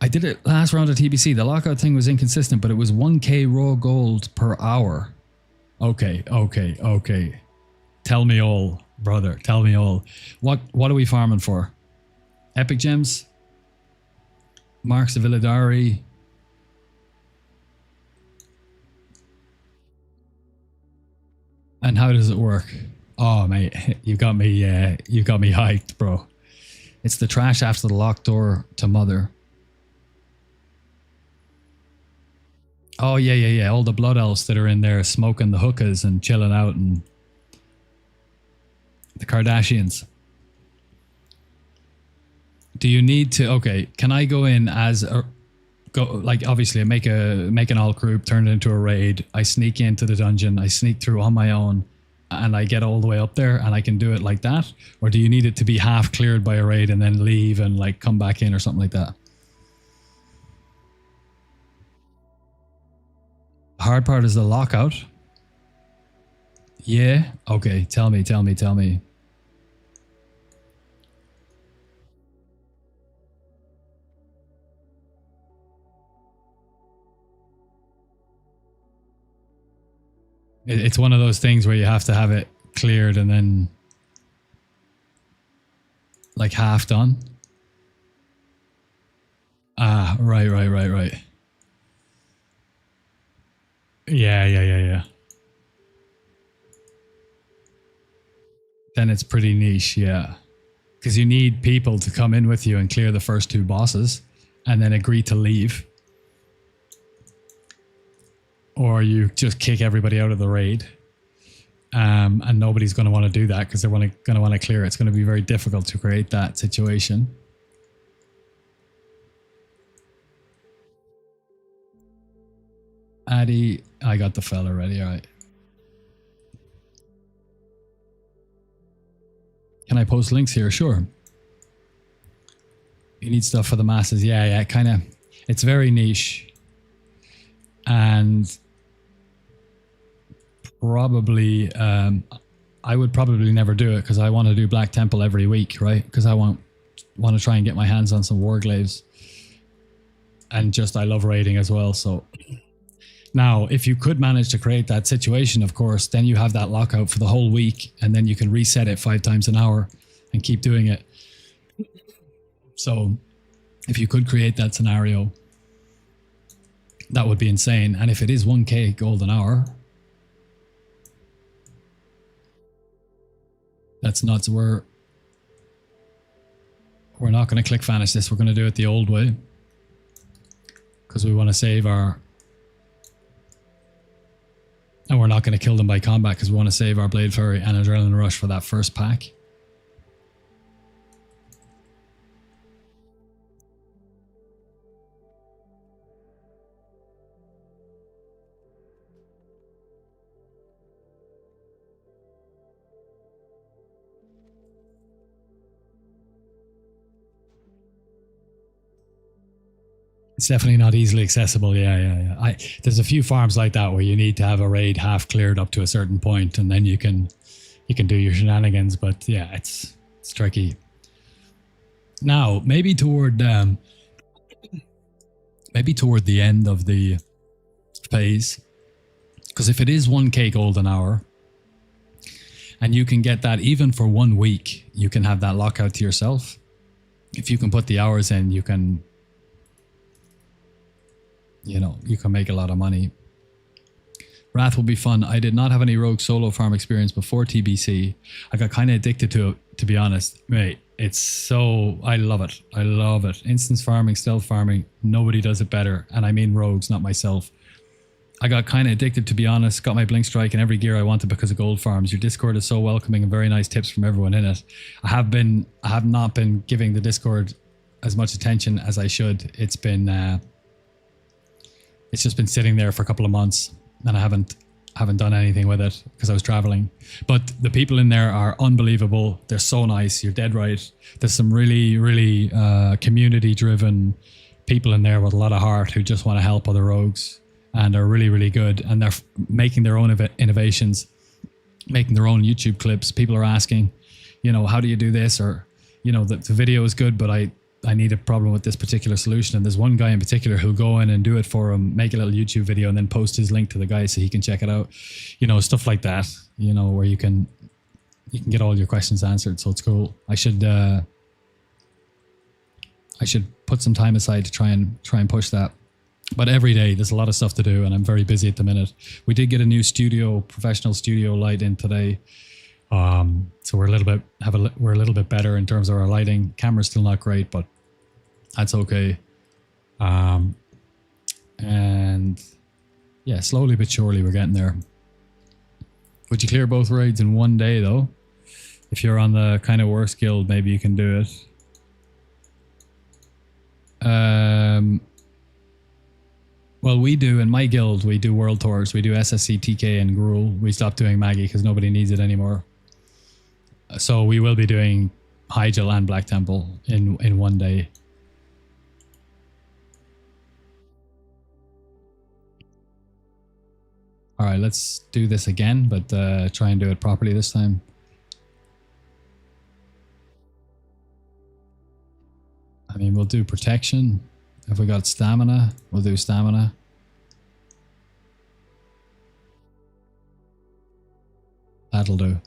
I did it last round of TBC. The lockout thing was inconsistent, but it was 1k raw gold per hour. Okay. Tell me all, brother. Tell me all. What are we farming for? Epic gems? Marks of Illidari. And how does it work? Oh, mate, you got me hyped, bro. It's the trash after the locked door to Mother. Oh, yeah. All the blood elves that are in there smoking the hookahs and chilling out, and the Kardashians. Do you need to... Okay, can I go in as a... Like, obviously, I make an all group, turn it into a raid. I sneak into the dungeon. I sneak through on my own, and I get all the way up there, and I can do it like that? Or do you need it to be half cleared by a raid and then leave and, like, come back in or something like that? hard part is the lockout. Yeah. Okay. Tell me. It's one of those things where you have to have it cleared and then like half done. Ah, right. Yeah. Then it's pretty niche, yeah. Because you need people to come in with you and clear the first two bosses and then agree to leave. Or you just kick everybody out of the raid. And nobody's going to want to do that because they're going to want to clear it. It's going to be very difficult to create that situation. Addy, I got the fella ready, all right. Can I post links here? Sure. You need stuff for the masses. Yeah, kind of. It's very niche. And probably, I would probably never do it because I want to do Black Temple every week, right? Because I want to try and get my hands on some Warglaives. And just, I love raiding as well, so... Now, if you could manage to create that situation, of course, then you have that lockout for the whole week and then you can reset it 5 times an hour and keep doing it. So if you could create that scenario, that would be insane. And if it is 1k gold an hour, that's nuts. We're not going to click vanish this. We're going to do it the old way because we want to save our... And we're not going to kill them by combat because we want to save our Blade Fury and Adrenaline Rush for that first pack. It's definitely not easily accessible. Yeah. There's a few farms like that where you need to have a raid half cleared up to a certain point, and then you can do your shenanigans. But yeah, it's tricky. Now, maybe toward the end of the phase, because if it is 1k gold an hour, and you can get that even for 1 week, you can have that lockout to yourself. If you can put the hours in, you can. You can make a lot of money. Wrath will be fun. I did not have any rogue solo farm experience before TBC. I got kind of addicted to it, to be honest. Mate, it's so... I love it. Instance farming, stealth farming, nobody does it better. And I mean rogues, not myself. I got kind of addicted, to be honest. Got my blink strike and every gear I wanted because of gold farms. Your Discord is so welcoming and very nice tips from everyone in it. I have not been giving the Discord as much attention as I should. It's been... It's just been sitting there for a couple of months and I haven't done anything with it because I was traveling. But the people in there are unbelievable. They're so nice. You're dead right. There's some really, really community driven people in there with a lot of heart who just want to help other rogues and are really, really good. And they're making their own innovations, making their own YouTube clips. People are asking, how do you do this? Or, the video is good, but I need a problem with this particular solution. And there's one guy in particular who'll go in and do it for him, make a little YouTube video and then post his link to the guy so he can check it out. Stuff like that, where you can get all your questions answered. So it's cool. I should put some time aside to try and push that. But every day there's a lot of stuff to do and I'm very busy at the minute. We did get a new professional studio light in today. So we're a little bit better in terms of our lighting. Camera's still not great, but that's okay. And yeah, slowly but surely we're getting there. Would you clear both raids in 1 day though? If you're on the kind of worst guild, maybe you can do it. Well, we do in my guild, we do world tours. We do SSC, TK and Gruul. We stopped doing Maggie because nobody needs it anymore. So we will be doing Hyjal and Black Temple in 1 day. All right, let's do this again, but try and do it properly this time. I mean, we'll do protection. If we got stamina, we'll do stamina. That'll do.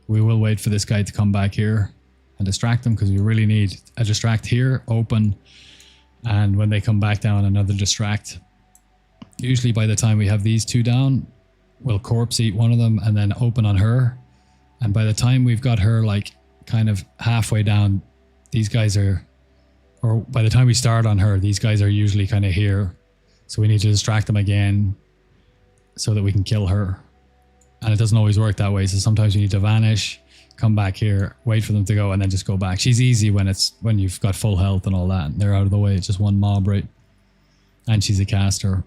We will wait for this guy to come back here and distract them because we really need a distract here, open, and when they come back down, another distract. Usually by the time we have these two down, we'll corpse eat one of them and then open on her. And by the time we've got her like kind of halfway down, these guys are, or by the time we start on her, these guys are usually kind of here. So we need to distract them again so that we can kill her. And it doesn't always work that way. So sometimes you need to vanish, come back here, wait for them to go, and then just go back. She's easy when you've got full health and all that. And they're out of the way. It's just one mob, right? And she's a caster.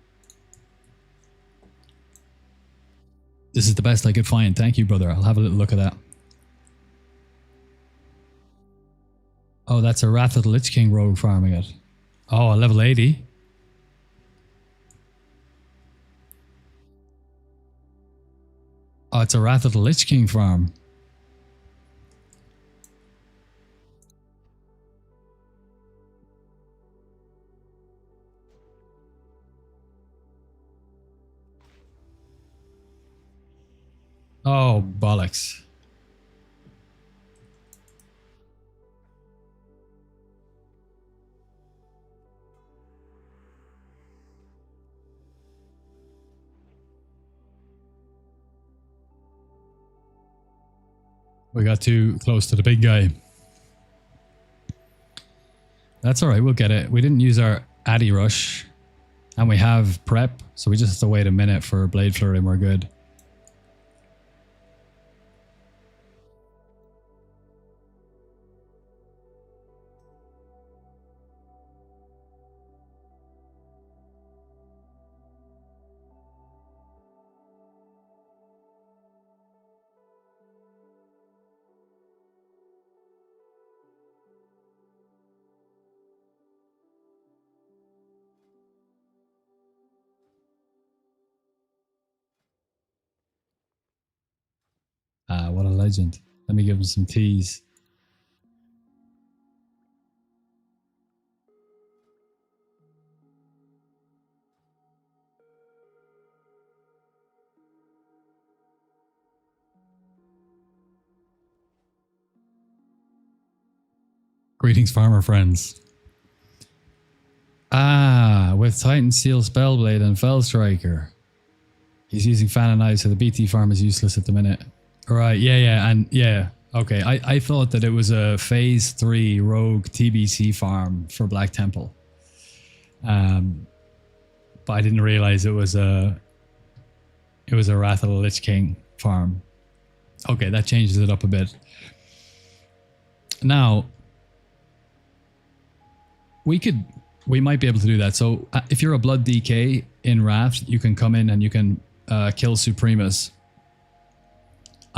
This is the best I could find. Thank you, brother. I'll have a little look at that. Oh, that's a Wrath of the Lich King rogue farming it. Oh, a level 80. Oh, it's a Wrath of the Lich King farm. Oh, bollocks. We got too close to the big guy. That's all right, we'll get it. We didn't use our Addy Rush. And we have prep, so we just have to wait a minute for Blade Flurry and we're good. Ah, what a legend. Let me give him some teas. Greetings, farmer friends. Ah, with Titan Seal Spellblade and Fell Striker. He's using Fan and Knives, so the BT farm is useless at the minute. Right, yeah. Okay, I thought that it was a Phase 3 Rogue TBC farm for Black Temple. But I didn't realize it was a Wrath of the Lich King farm. Okay, that changes it up a bit. Now, we might be able to do that. So if you're a Blood DK in Wrath, you can come in and you can kill Supremus.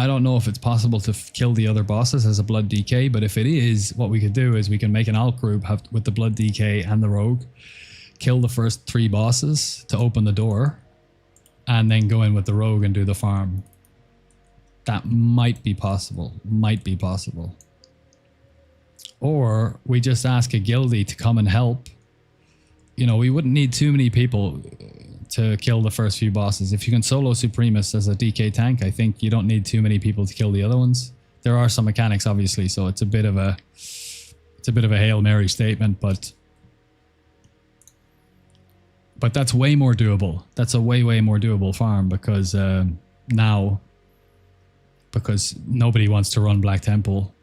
I don't know if it's possible to kill the other bosses as a Blood DK, but if it is, what we could do is we can make an alt group with the Blood DK and the Rogue, kill the first 3 bosses to open the door, and then go in with the Rogue and do the farm. That might be possible. Might be possible. Or we just ask a guildie to come and help. You know, we wouldn't need too many people to kill the first few bosses. If you can solo Supremus as a DK tank, I think you don't need too many people to kill the other ones. There are some mechanics, obviously, so it's a bit of a Hail Mary statement, but that's way more doable. That's a way more doable farm because because nobody wants to run Black Temple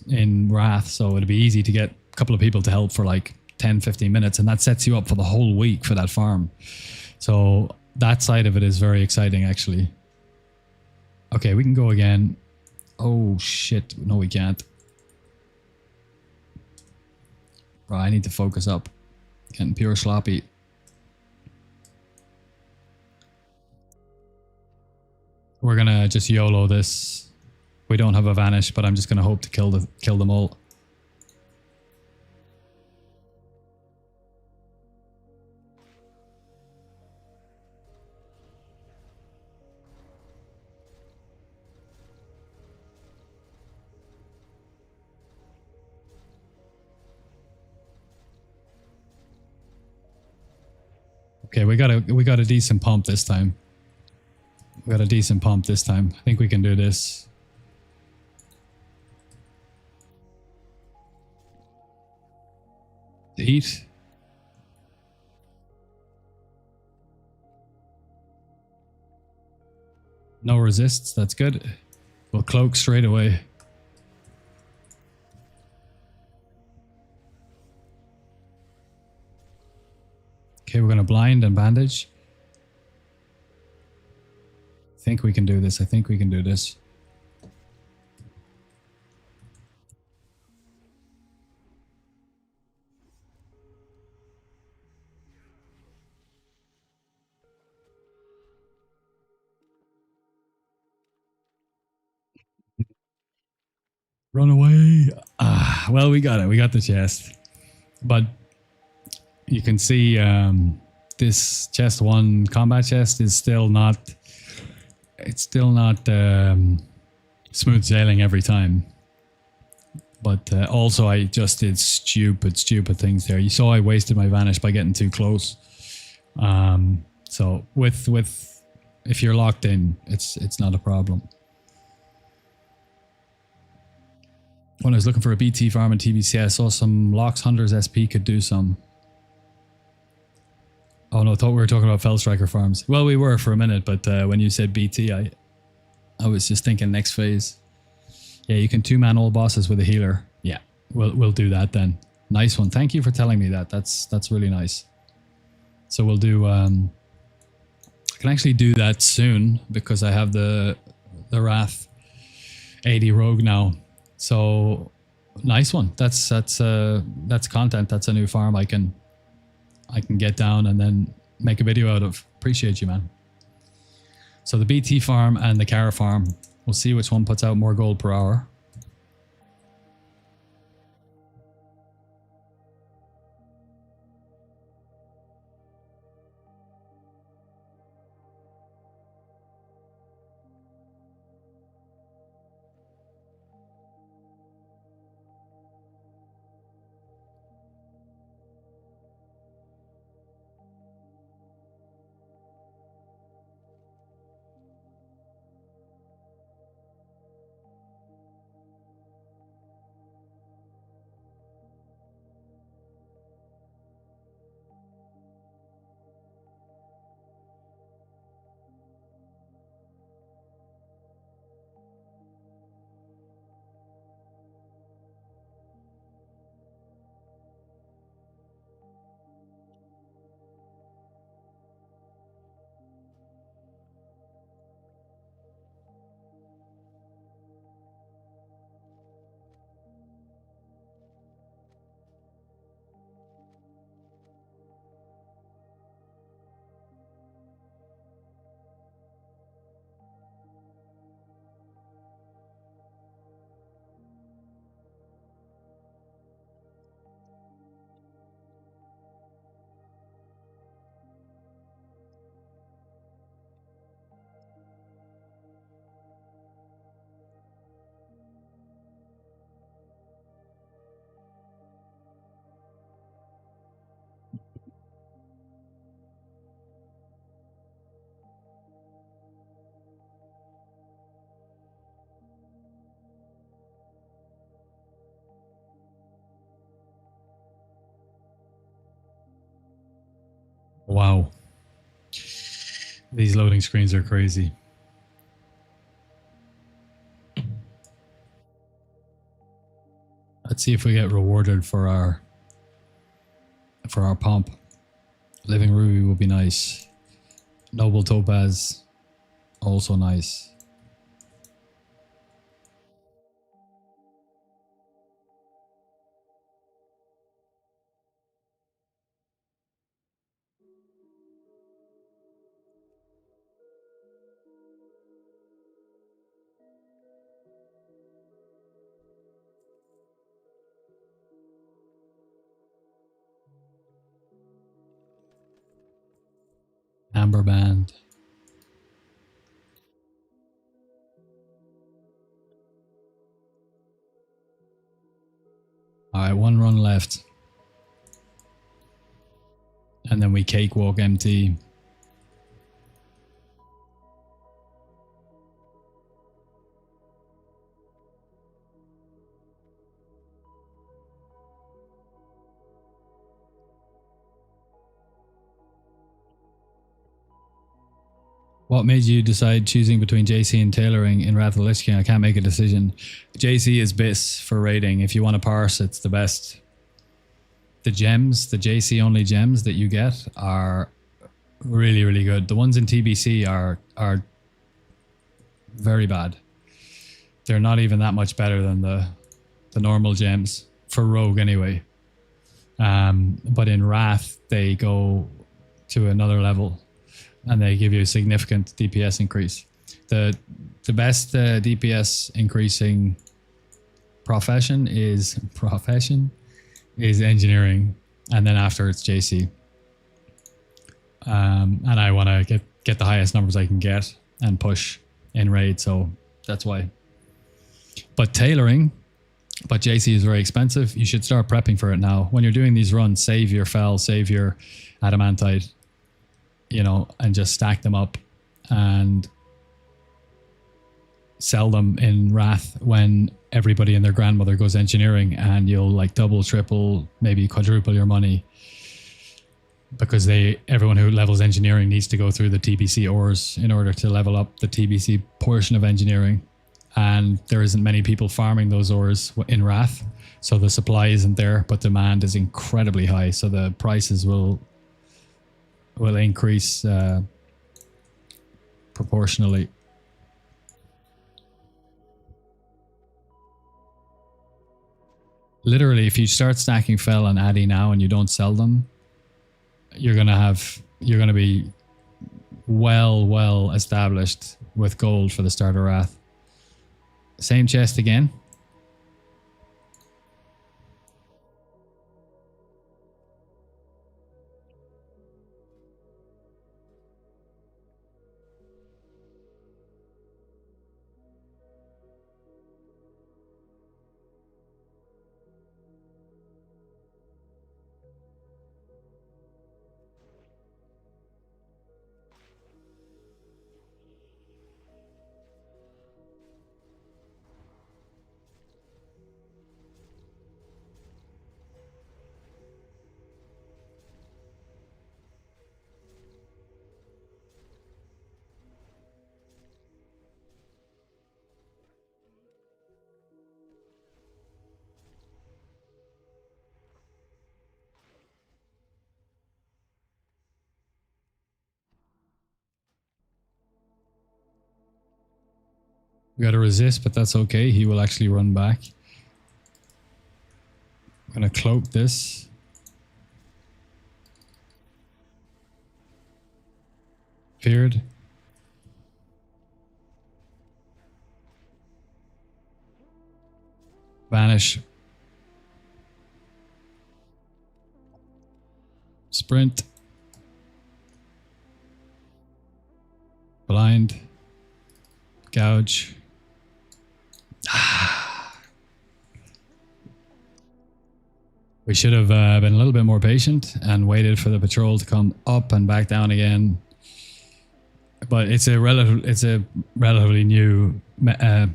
in Wrath, so it'd be easy to get a couple of people to help for like 10-15 minutes, and that sets you up for the whole week for that farm. So that side of it is very exciting, actually. Okay, we can go again. Oh shit, no we can't. Right, I need to focus up. Getting pure sloppy. We're gonna just YOLO this. We don't have a vanish, but I'm just gonna hope to kill them all. Okay, we got a decent pump this time. We got a decent pump this time. I think we can do this. Eat. No resists, that's good. We'll cloak straight away. Okay, we're gonna blind and bandage. I think we can do this. I think we can do this. Run away. Ah, well, we got it. We got the chest. But you can see this chest 1 combat chest is still not... It's still not smooth sailing every time. But also I just did stupid things there. You saw I wasted my vanish by getting too close. So with if you're locked in, it's not a problem. When I was looking for a BT farm in TBC, I saw some Locks Hunters SP could do some. Oh no, I thought we were talking about Fellstriker farms. Well, we were for a minute, but when you said BT, I was just thinking next phase. Yeah, you can 2-man all bosses with a healer. Yeah, we'll do that then. Nice one. Thank you for telling me that. That's really nice. So we'll do. I can actually do that soon because I have the Wrath 80 Rogue now. So nice one. That's content. That's a new farm I can get down and then make a video out of. Appreciate you, man. So the BT farm and the Kara farm. We'll see which one puts out more gold per hour. Wow. These loading screens are crazy. Let's see if we get rewarded for our pump. Living Ruby will be nice. Noble Topaz, also nice. Amber Band. Alright, 1 run left. and then we cakewalk MT. What made you decide choosing between JC and tailoring in Wrath of the Lich King? I can't make a decision. JC is BIS for raiding. If you want to parse, it's the best. The gems, the JC only gems that you get are really, really good. The ones in TBC are very bad. They're not even that much better than the normal gems, for Rogue anyway. But in Wrath, they go to another level. And they give you a significant DPS increase. The best DPS increasing profession is engineering, and then after it's JC. And I want to get the highest numbers I can get and push in raid, so that's why. But tailoring, but JC is very expensive. You should start prepping for it now. When you're doing these runs, save your fel, save your adamantite, you know, and just stack them up and sell them in Wrath when everybody and their grandmother goes engineering, and you'll like double, triple, maybe quadruple your money, because everyone who levels engineering needs to go through the TBC ores in order to level up the TBC portion of engineering, and there isn't many people farming those ores in Wrath, so the supply isn't there, but demand is incredibly high, so the prices will increase proportionally. Literally, if you start stacking fel and addy now and you don't sell them, you're gonna be well established with gold for the start of Wrath. Same chest again. We got to resist, but that's okay. He will actually run back. I'm going to cloak this. Feared. Vanish. Sprint. Blind. Gouge. We should have been a little bit more patient and waited for the patrol to come up and back down again. But it's a relatively new meta.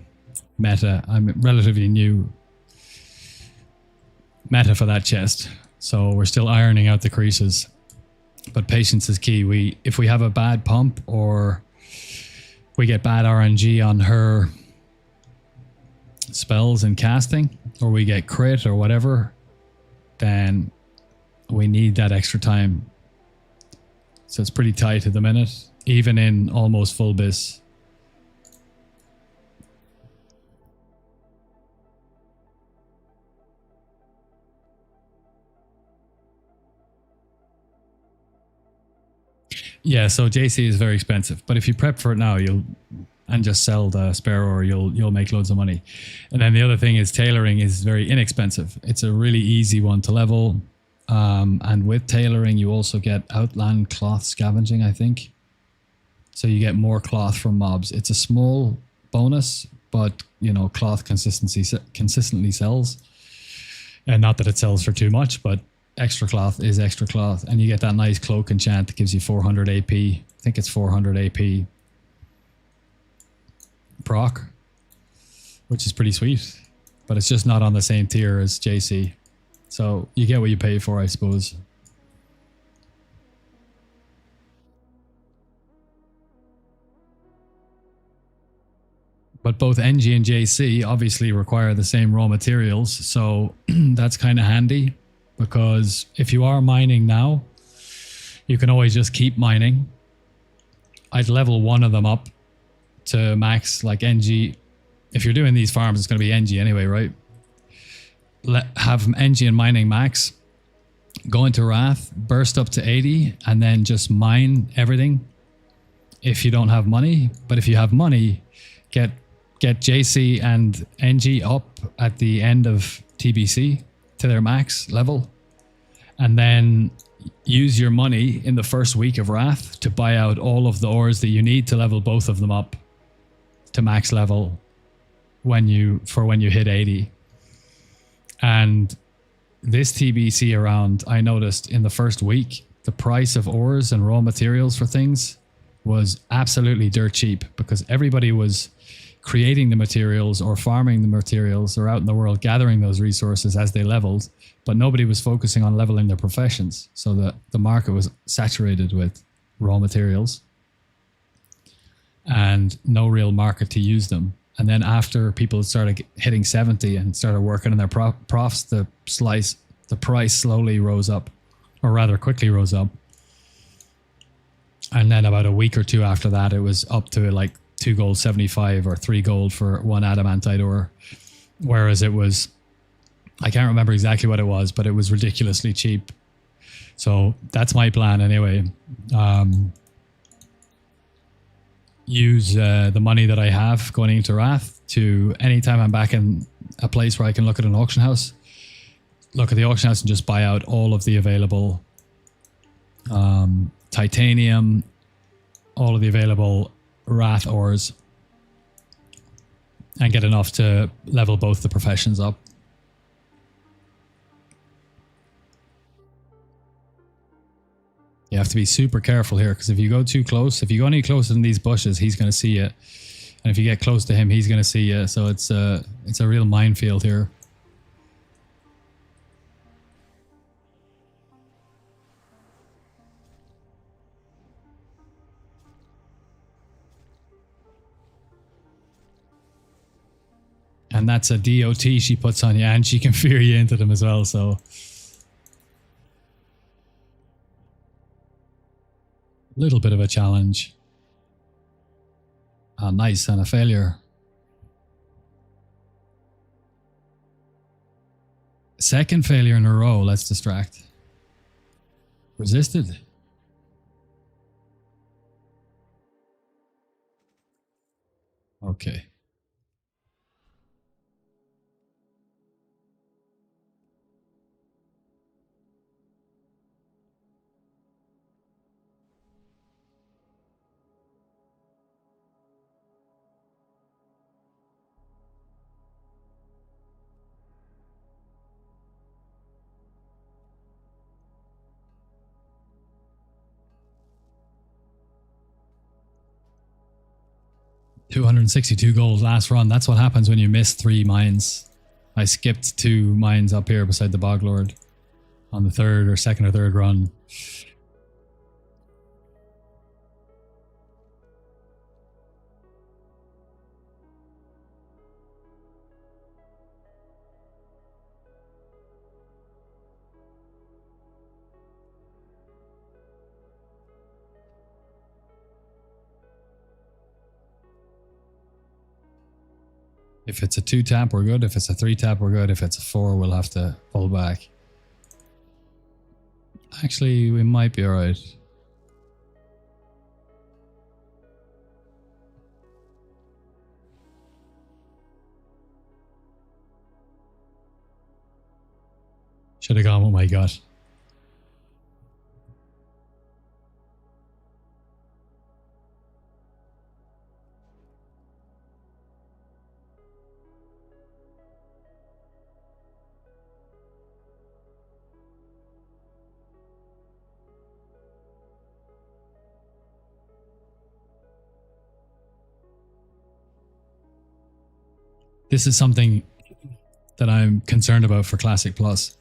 I'm relatively new meta for that chest. So we're still ironing out the creases. But patience is key. If we have a bad pump or we get bad RNG on her spells and casting, or we get crit or whatever, then we need that extra time. So it's pretty tight at the minute, even in almost full BIS. Yeah, so JC is very expensive, but if you prep for it now, and just sell the spare ore, you'll make loads of money. And then the other thing is tailoring is very inexpensive. It's a really easy one to level. And with tailoring, you also get outland cloth scavenging, I think. So you get more cloth from mobs. It's a small bonus, but you know, cloth consistently sells. And not that it sells for too much, but extra cloth is extra cloth, and you get that nice cloak enchant that gives you 400 AP. I think it's 400 AP proc, which is pretty sweet, but it's just not on the same tier as JC. So you get what you pay for, I suppose. But both NG and JC obviously require the same raw materials, so that's kind of handy, because if you are mining now, you can always just keep mining. I'd level one of them up to max, like NG. If you're doing these farms, it's going to be NG anyway, right? Have NG and mining max, go into Wrath, burst up to 80, and then just mine everything if you don't have money. But if you have money, get JC and NG up at the end of TBC to their max level, and then use your money in the first week of Wrath to buy out all of the ores that you need to level both of them up to max level when you hit 80. And this TBC around, I noticed in the first week, the price of ores and raw materials for things was absolutely dirt cheap, because everybody was creating the materials or farming the materials or out in the world gathering those resources as they leveled, but nobody was focusing on leveling their professions. So the market was saturated with raw materials and no real market to use them. And then after people started hitting 70 and started working on their profs, the price slowly rose up, or rather quickly rose up. And then about a week or two after that, it was up to like 2 gold 75 or 3 gold for 1 adamantite ore. Whereas it was, I can't remember exactly what it was, but it was ridiculously cheap. So that's my plan anyway. Use the money that I have going into Wrath to, anytime I'm back in a place where I can look at an auction house, look at the auction house and just buy out all of the available titanium, all of the available Wrath ores, and get enough to level both the professions up. You have to be super careful here, because if you go too close, if you go any closer than these bushes, he's going to see you. And if you get close to him, he's going to see you. So it's a real minefield here. And that's a DOT she puts on you, and she can fear you into them as well, so. A little bit of a challenge. Ah, nice, and a failure. Second failure in a row, let's distract. Resisted. Okay. $262 gold last run. That's what happens when you miss 3 mines. I skipped 2 mines up here beside the Bog Lord on the second or third run. If it's a 2-tap, we're good. If it's a 3-tap, we're good. If it's a 4, we'll have to pull back. Actually, we might be alright. Should have gone with my gut. This is something that I'm concerned about for Classic Plus.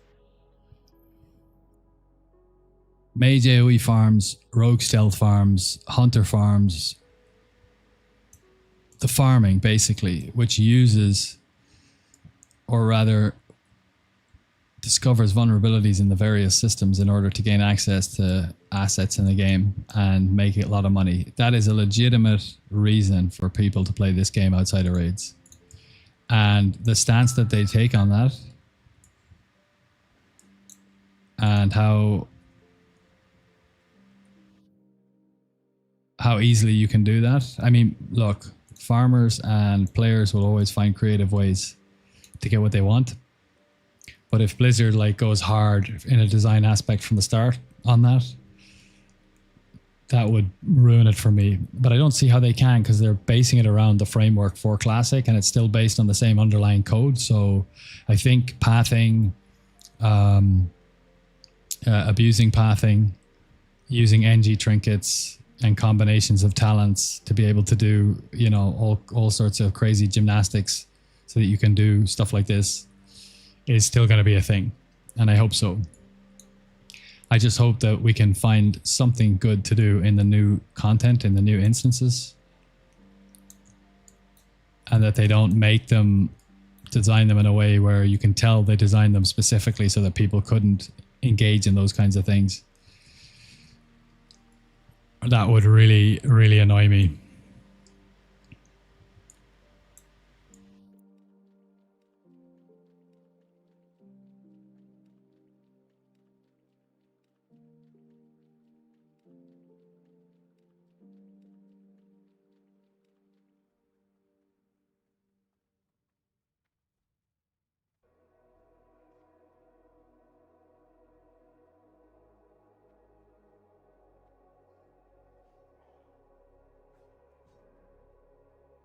Mage AoE farms, Rogue Stealth farms, Hunter farms, the farming basically, which uses, or rather discovers vulnerabilities in the various systems in order to gain access to assets in the game and make a lot of money. That is a legitimate reason for people to play this game outside of raids. And the stance that they take on that and how easily you can do that. I mean, look, farmers and players will always find creative ways to get what they want. But if Blizzard like goes hard in a design aspect from the start on that, that would ruin it for me. But I don't see how they can, because they're basing it around the framework for Classic and it's still based on the same underlying code. So I think pathing, abusing pathing, using NG trinkets and combinations of talents to be able to do, you know, all sorts of crazy gymnastics so that you can do stuff like this is still going to be a thing. And I hope so. I just hope that we can find something good to do in the new content, in the new instances, and that they don't make them, design them in a way where you can tell they designed them specifically so that people couldn't engage in those kinds of things. That would really, really annoy me.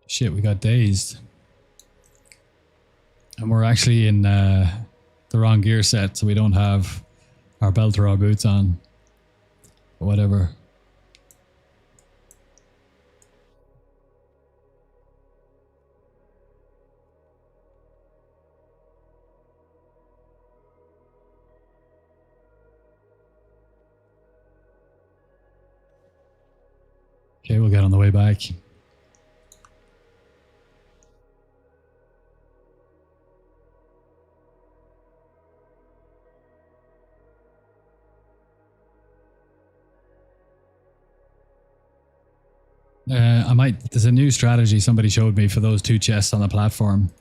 Shit, we got dazed. And we're actually in the wrong gear set, so we don't have our Beltorog boots on. But whatever. Okay, we'll get on the way back. There's a new strategy somebody showed me for those two chests on the platform.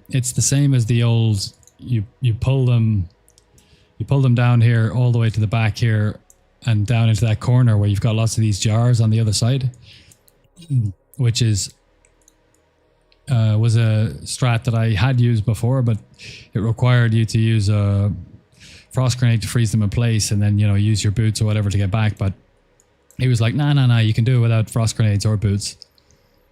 It's the same as the old, you pull them down here all the way to the back here and down into that corner where you've got lots of these jars on the other side, which is was a strat that I had used before, but it required you to use a frost grenade to freeze them in place and then, you know, use your boots or whatever to get back. But he was like, nah, you can do it without frost grenades or boots.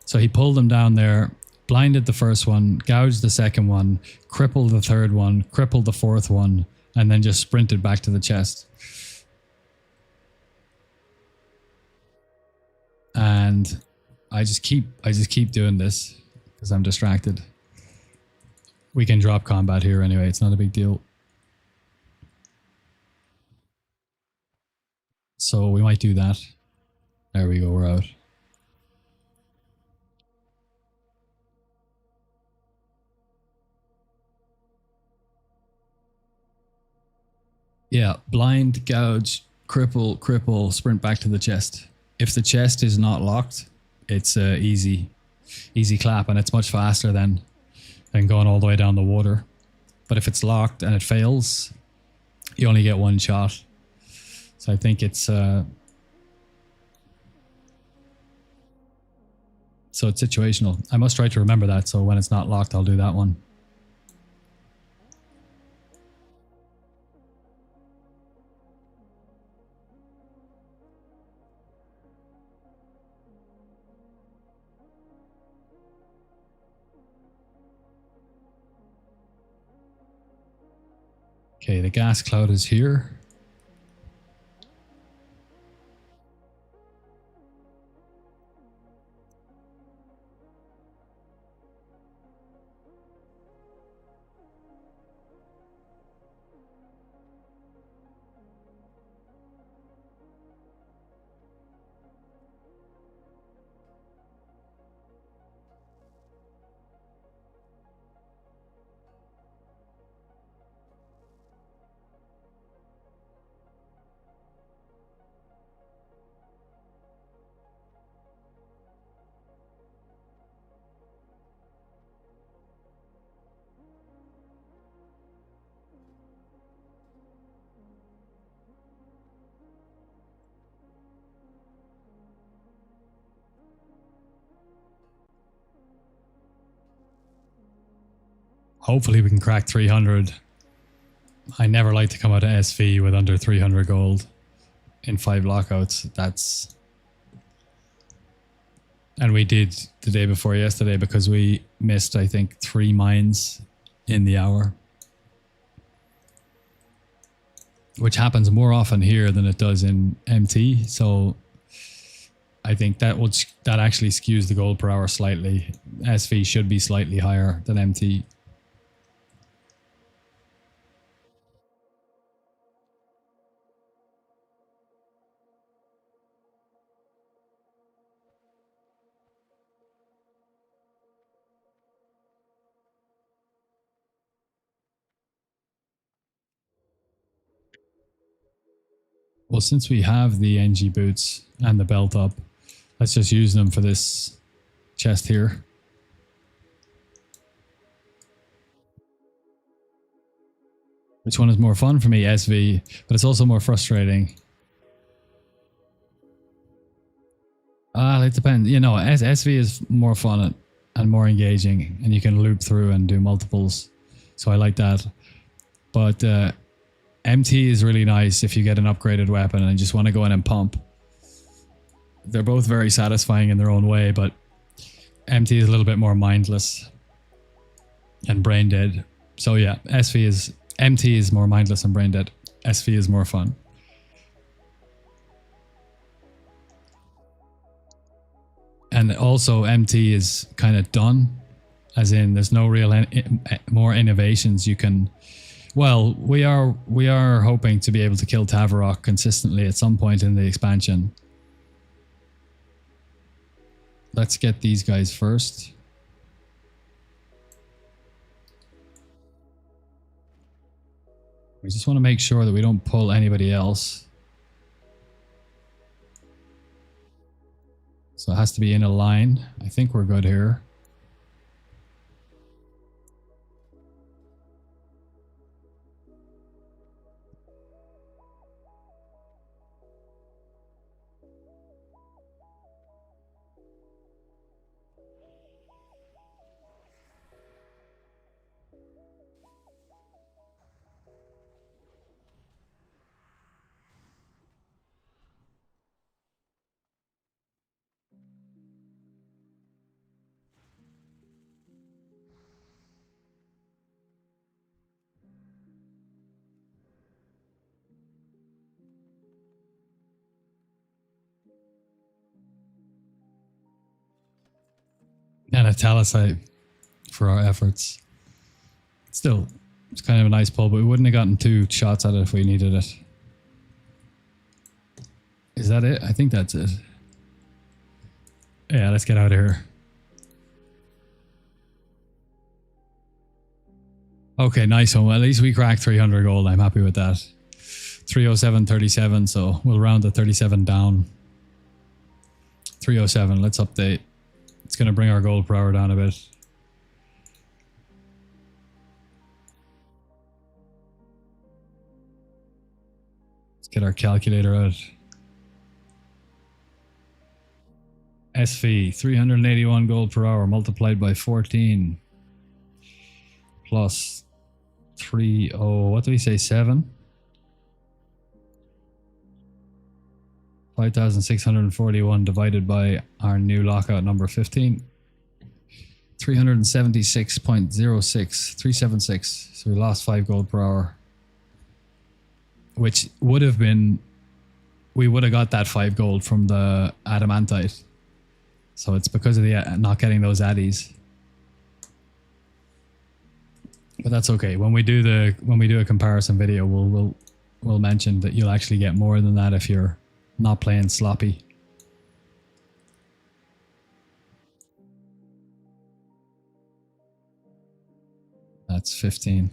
So he pulled them down there, blinded the first one, gouged the second one, crippled the third one, crippled the fourth one, and then just sprinted back to the chest. And I just keep doing this because I'm distracted. We can drop combat here anyway, it's not a big deal. So we might do that. There we go, we're out. Yeah, blind, gouge, cripple, sprint back to the chest. If the chest is not locked, it's easy clap, and it's much faster than going all the way down the water. But if it's locked and it fails, you only get one shot. So I think it's so it's situational. I must try to remember that, so when it's not locked, I'll do that one. Okay, the gas cloud is here. Hopefully we can crack 300. I never like to come out of SV with under 300 gold in 5 lockouts. That's... And we did the day before yesterday because we missed, I think, 3 mines in the hour. Which happens more often here than it does in MT. So I think that actually skews the gold per hour slightly. SV should be slightly higher than MT. Well, since we have the NG boots and the belt up, let's just use them for this chest here. Which one is more fun for me? SV, but it's also more frustrating. It depends. You know, SV is more fun and more engaging, and you can loop through and do multiples. So I like that. But MT is really nice if you get an upgraded weapon and just want to go in and pump. They're both very satisfying in their own way, but MT is a little bit more mindless and brain dead. So yeah, MT is more mindless and brain dead. SV is more fun. And also MT is kind of done, as in there's no real more innovations you can... Well, we are hoping to be able to kill Tavarok consistently at some point in the expansion. Let's get these guys first. We just want to make sure that we don't pull anybody else. So it has to be in a line. I think we're good here. And a Talisite for our efforts. Still, it's kind of a nice pull, but we wouldn't have gotten 2 shots at it if we needed it. Is that it? I think that's it. Yeah, let's get out of here. Okay, nice one. Well, at least we cracked 300 gold. I'm happy with that. 307.37, so we'll round the 37 down. 307, let's update. It's going to bring our gold per hour down a bit. Let's get our calculator out. SV, 381 gold per hour multiplied by 14 plus what do we say, 7? 5,641 divided by our new lockout number 15. 376.06, 376. So we lost 5 gold per hour. Which would have been, we would have got that 5 gold from the adamantite. So it's because of the not getting those addies. But that's okay. When we do a comparison video, we'll mention that you'll actually get more than that if you're not playing sloppy. That's 15.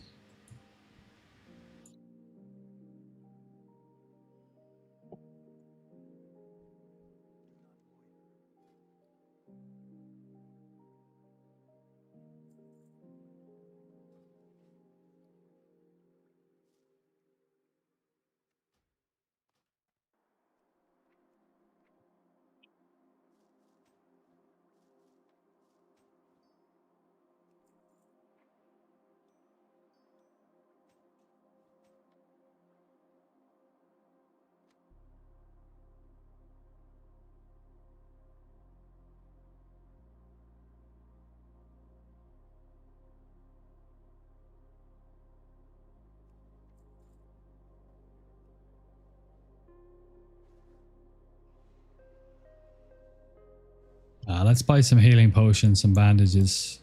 let's buy some healing potions, some bandages.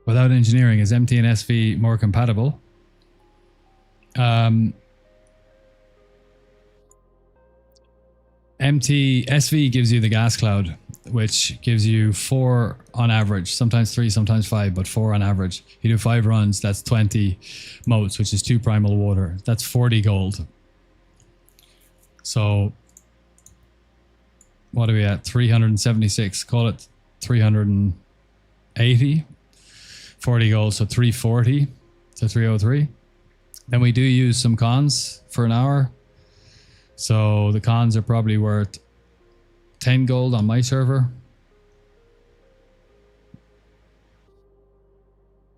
Without engineering, is MT and SV more compatible? MT SV gives you the gas cloud, which gives you 4 on average, sometimes 3, sometimes 5, but 4 on average. You do 5 runs, that's 20 motes, which is 2 primal water. That's 40 gold. So what are we at? 376. Call it 380. 40 gold, so 340 to 303. Then we do use some cons for an hour. So the cons are probably worth 10 gold on my server.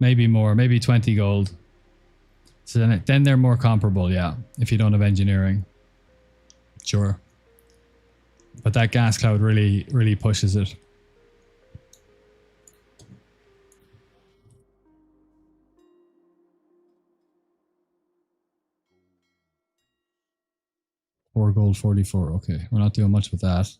Maybe more, maybe 20 gold. So then they're more comparable, yeah, if you don't have engineering. Sure. But that gas cloud really pushes it. Four gold, 44. Okay, we're not doing much with that.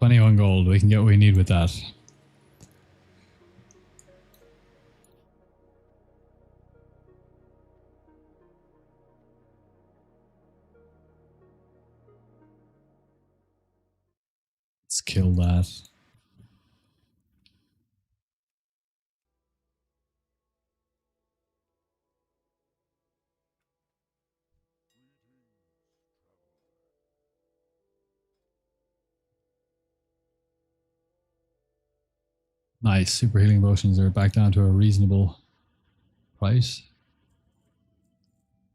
$21 gold. We can get what we need with that. Let's kill that. Nice. Super healing potions are back down to a reasonable price.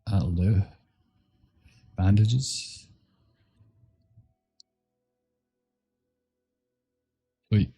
That'll do. Bandages. Sweet.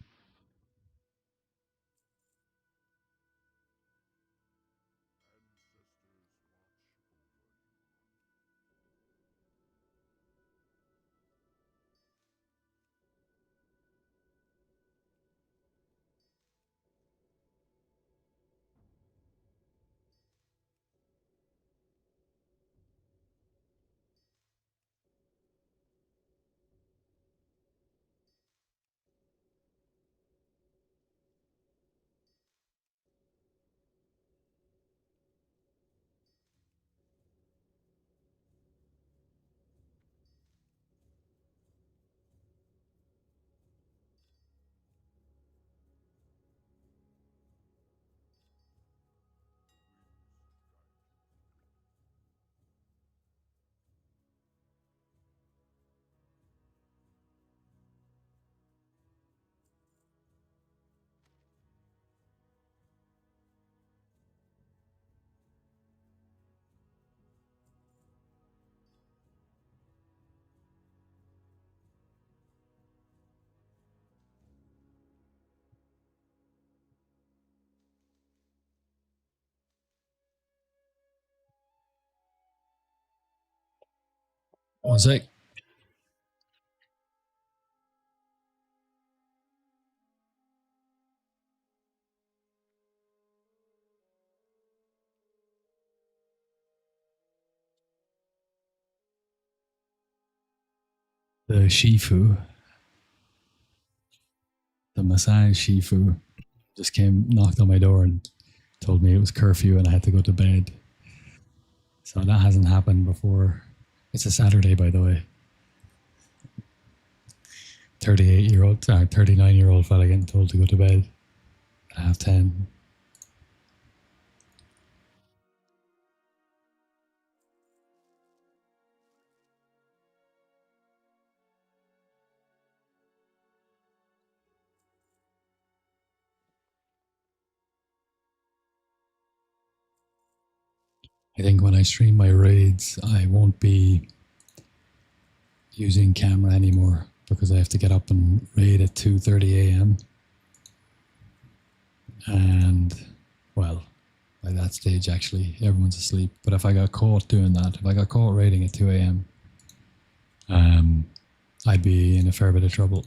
One sec. The Shifu, the massage Shifu, just came, knocked on my door and told me it was curfew and I had to go to bed. So that hasn't happened before. It's a Saturday, by the way. 38-year-old, 39-year-old fella getting told to go to bed at 10:30. I think when I stream my raids, I won't be using camera anymore because I have to get up and raid at 2:30 a.m. And, well, by that stage, actually, everyone's asleep. But if I got caught doing that, if I got caught raiding at 2 a.m., I'd be in a fair bit of trouble.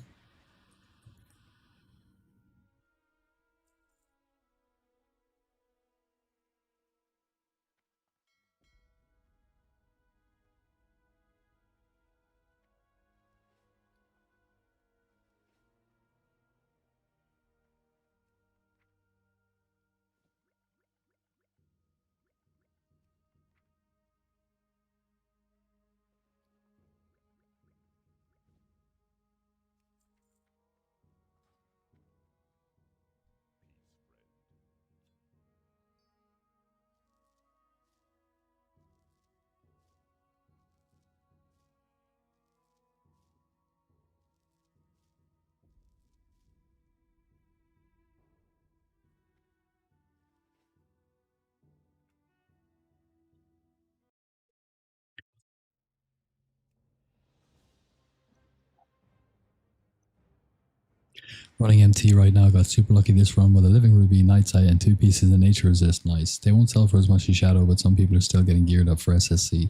Running MT right now, got super lucky this run with a Living Ruby, Night Sight, and 2 pieces of Nature Resist. Nice. They won't sell for as much as Shadow, but some people are still getting geared up for SSC.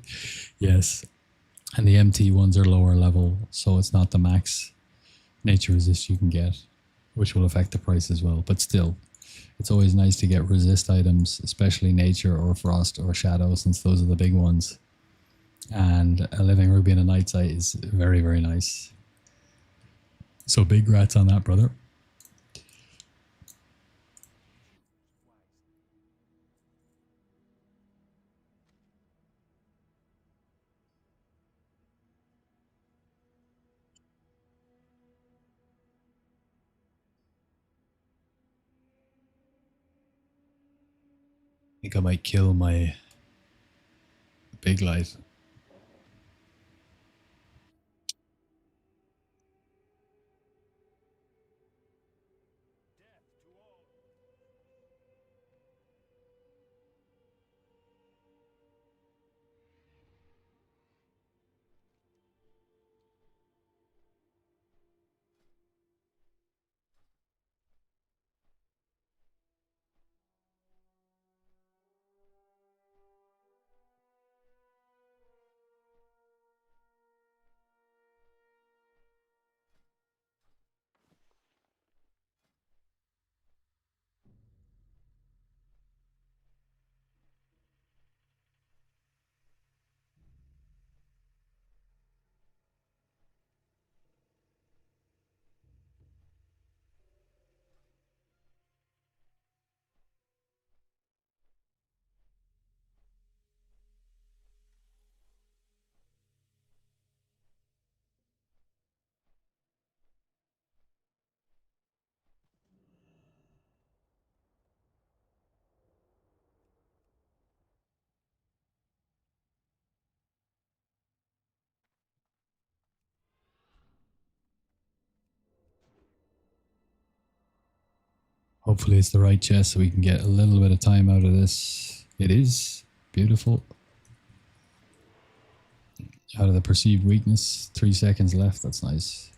Yes. And the MT ones are lower level, so it's not the max Nature Resist you can get, which will affect the price as well. But still, it's always nice to get resist items, especially Nature or Frost or Shadow, since those are the big ones. And a Living Ruby and a Night Sight is very, very nice. So big grats on that, brother. I think I might kill my big light. Hopefully it's the right chest so we can get a little bit of time out of this. It is beautiful. Out of the perceived weakness. 3 seconds left. That's nice.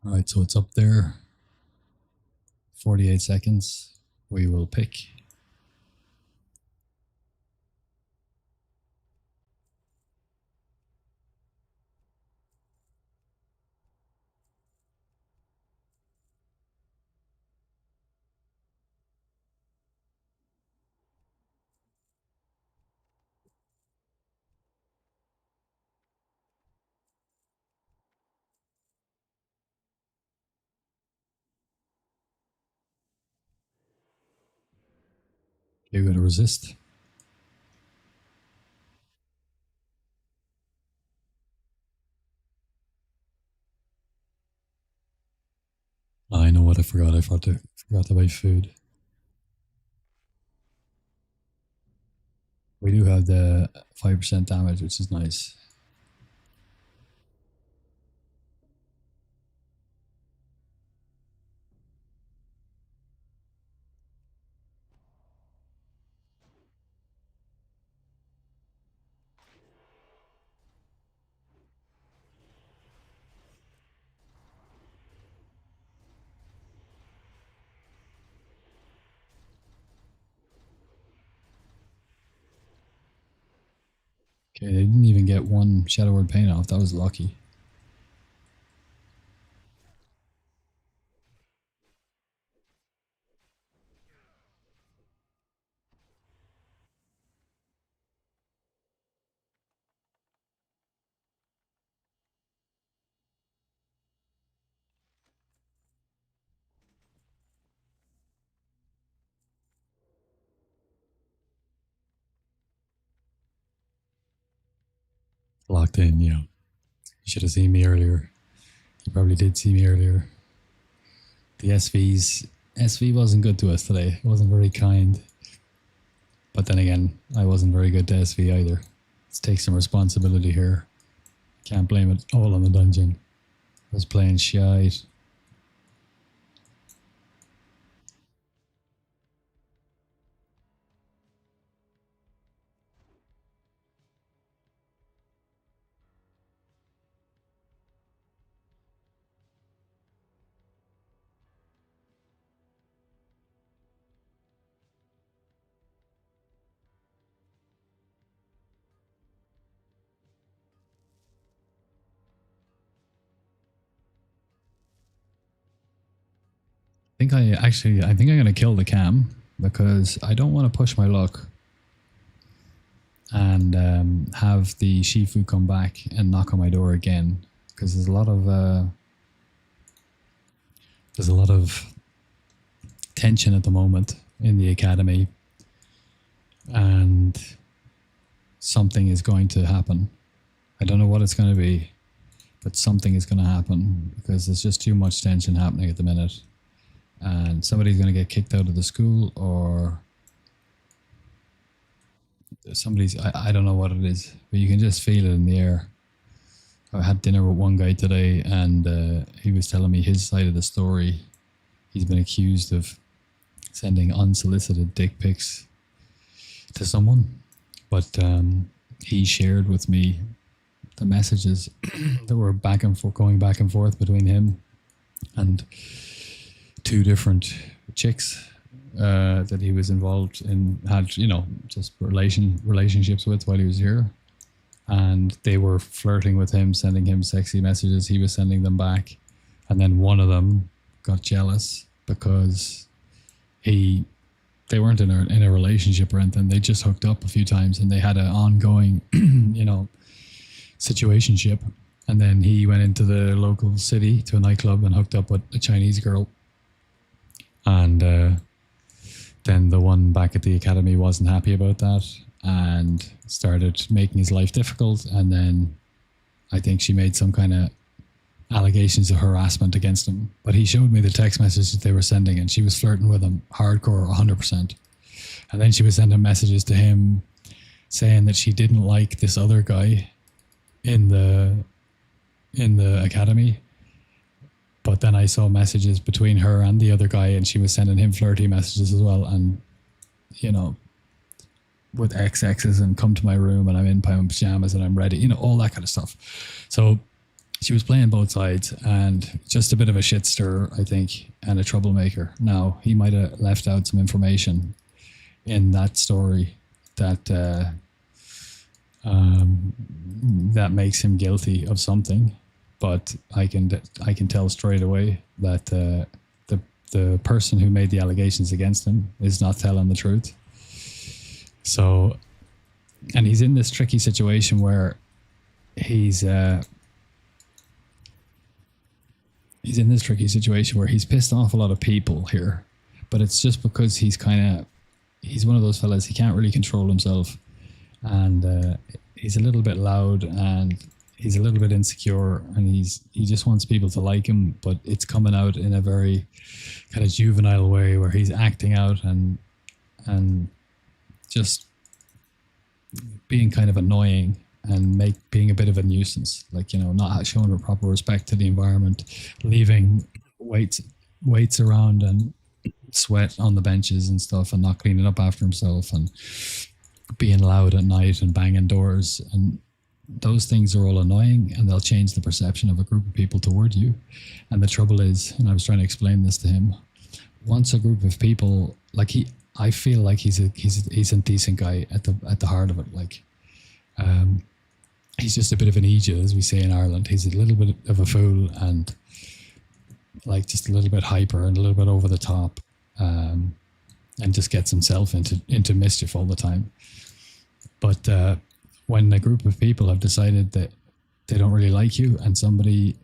All right, so it's up there. 48 seconds. We will pick. You're going to resist. I know what I forgot. I forgot to buy food. We do have the 5% damage, which is nice. Okay, they didn't even get one Shadow Word Pain off. That was lucky. Locked in, yeah. You should have seen me earlier. You probably did see me earlier. The SV wasn't good to us today. It wasn't very kind. But then again, I wasn't very good to SV either. Let's take some responsibility here. Can't blame it all on the dungeon. I was playing shite. I think I'm going to kill the cam because I don't want to push my luck and have the Shifu come back and knock on my door again, because there's a lot of tension at the moment in the academy, and something is going to happen. I don't know what it's going to be, but something is going to happen because there's just too much tension happening at the minute. And somebody's going to get kicked out of the school, or I don't know what it is, but you can just feel it in the air. I had dinner with one guy today, and he was telling me his side of the story. He's been accused of sending unsolicited dick pics to someone, but he shared with me the messages that were going back and forth between him and two different chicks that he was involved in, had, just relationships with while he was here. And they were flirting with him, sending him sexy messages. He was sending them back. And then one of them got jealous because they weren't in a relationship or anything. They just hooked up a few times and they had an ongoing, situationship. And then he went into the local city to a nightclub and hooked up with a Chinese girl. And then the one back at the academy wasn't happy about that and started making his life difficult. And then I think she made some kind of allegations of harassment against him. But he showed me the text messages they were sending, and she was flirting with him hardcore, 100%. And then she was sending messages to him saying that she didn't like this other guy in the academy. But then I saw messages between her and the other guy, and she was sending him flirty messages as well. And, with XXs and come to my room and I'm in my pajamas and I'm ready, all that kind of stuff. So she was playing both sides and just a bit of a shit stirrer, I think, and a troublemaker. Now, he might have left out some information in that story that that makes him guilty of something, but I can tell straight away that the person who made the allegations against him is not telling the truth. So, and he's in this tricky situation where he's in this tricky situation where he's pissed off a lot of people here, but it's just because he's one of those fellas, he can't really control himself, and he's a little bit loud, and he's a little bit insecure, and he just wants people to like him, but it's coming out in a very kind of juvenile way where he's acting out and just being kind of annoying and being a bit of a nuisance, like, not showing a proper respect to the environment, leaving weights around and sweat on the benches and stuff, and not cleaning up after himself, and being loud at night and banging doors. And those things are all annoying, and they'll change the perception of a group of people toward you. And the trouble is, and I was trying to explain this to him, once a group of people, like, I feel like he's a decent guy at the heart of it. Like, he's just a bit of an idiot, as we say in Ireland. He's a little bit of a fool, and like just a little bit hyper and a little bit over the top, and just gets himself into mischief all the time. But when a group of people have decided that they don't really like you, and somebody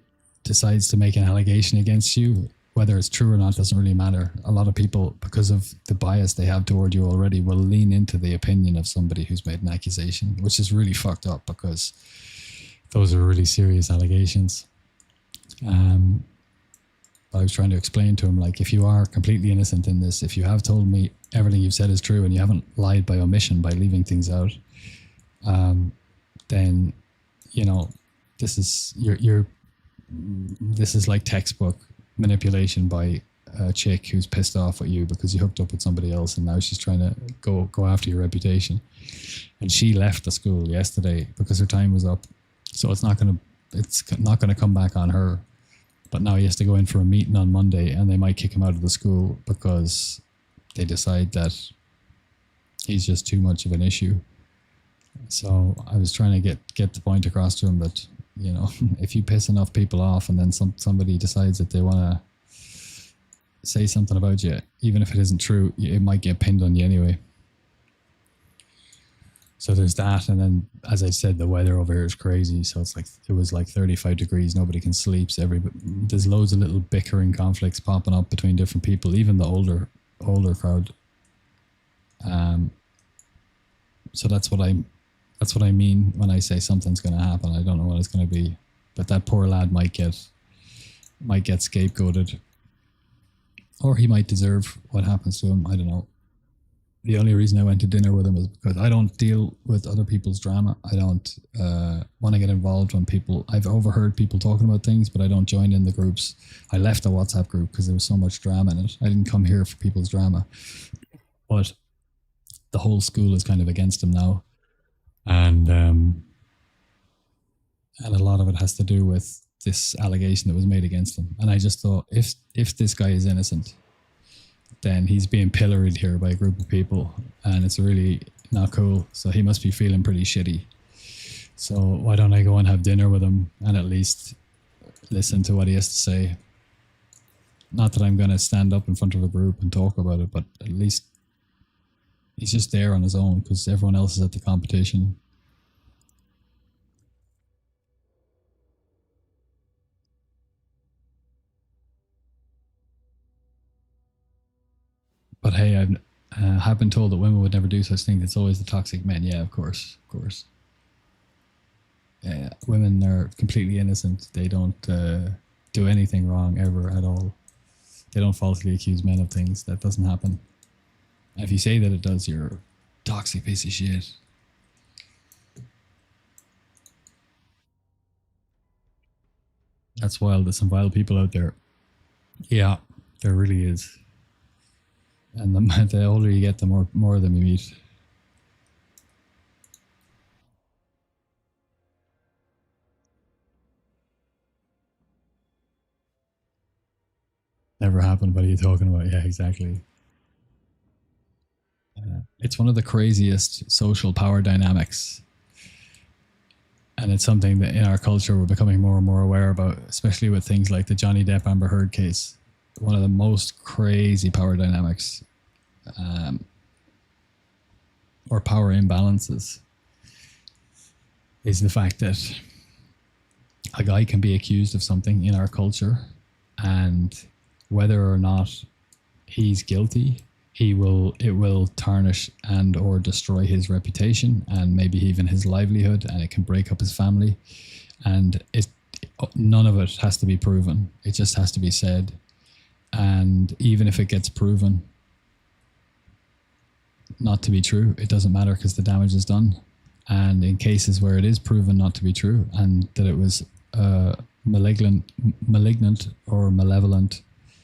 decides to make an allegation against you, whether it's true or not doesn't really matter. A lot of people, because of the bias they have toward you already, will lean into the opinion of somebody who's made an accusation, which is really fucked up, because those are really serious allegations. I was trying to explain to him, like, if you are completely innocent in this, if you have told me everything you've said is true, and you haven't lied by omission by leaving things out, then, this is this is like textbook manipulation by a chick who's pissed off at you because you hooked up with somebody else, and now she's trying to go after your reputation. And she left the school yesterday because her time was up, so it's not gonna come back on her. But now he has to go in for a meeting on Monday, and they might kick him out of the school because they decide that he's just too much of an issue. So I was trying to get the point across to him that, if you piss enough people off, and then somebody decides that they want to say something about you, even if it isn't true, it might get pinned on you anyway. So there's that. And then, as I said, the weather over here is crazy. So it was like 35 degrees. Nobody can sleep. So there's loads of little bickering conflicts popping up between different people, even the older crowd. So that's what I mean when I say something's going to happen. I don't know what it's going to be, but that poor lad might get scapegoated, or he might deserve what happens to him. I don't know. The only reason I went to dinner with him is because I don't deal with other people's drama. I don't want to get involved when I've overheard people talking about things, but I don't join in the groups. I left the WhatsApp group because there was so much drama in it. I didn't come here for people's drama. But the whole school is kind of against him now. And a lot of it has to do with this allegation that was made against him. And I just thought, if this guy is innocent, then he's being pilloried here by a group of people, and it's really not cool. So he must be feeling pretty shitty. So why don't I go and have dinner with him and at least listen to what he has to say? Not that I'm going to stand up in front of a group and talk about it, but at least he's just there on his own because everyone else is at the competition. But hey, I have been told that women would never do such things. It's always the toxic men. Yeah, of course. Yeah, women are completely innocent. They don't do anything wrong ever at all. They don't falsely accuse men of things. That doesn't happen. And if you say that it does, you're a toxic piece of shit. That's wild. There's some vile people out there. Yeah, there really is. And the older you get, the more of them you meet. Never happened. What are you talking about? Yeah, exactly. It's one of the craziest social power dynamics, and it's something that in our culture we're becoming more and more aware about, especially with things like the Johnny Depp Amber Heard case. One of the most crazy power dynamics, um, or power imbalances, is the fact that a guy can be accused of something in our culture, and whether or not he's guilty, he will it will tarnish and or destroy his reputation and maybe even his livelihood, and it can break up his family. And it none of it has to be proven. It just has to be said. And even if it gets proven not to be true, it doesn't matter because the damage is done. And in cases where it is proven not to be true and that it was a malignant or malevolent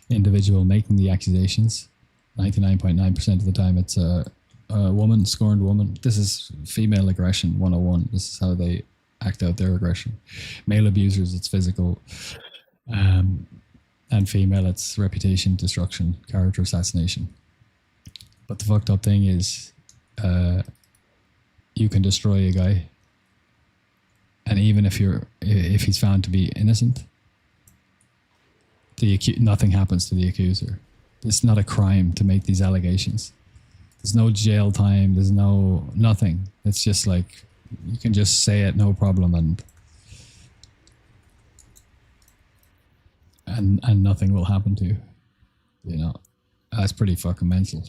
individual making the accusations, 99.9% of the time it's a woman, scorned woman. This is female aggression 101. This is how they act out their aggression. Male abusers, it's physical. Um, and female, it's reputation destruction, character assassination. But the fucked up thing is, uh, you can destroy a guy, and even if he's found to be innocent, nothing happens to the accuser. It's not a crime to make these allegations. There's no jail time. There's no nothing. It's just like you can just say it, no problem, and nothing will happen to you. You know, that's pretty fucking mental.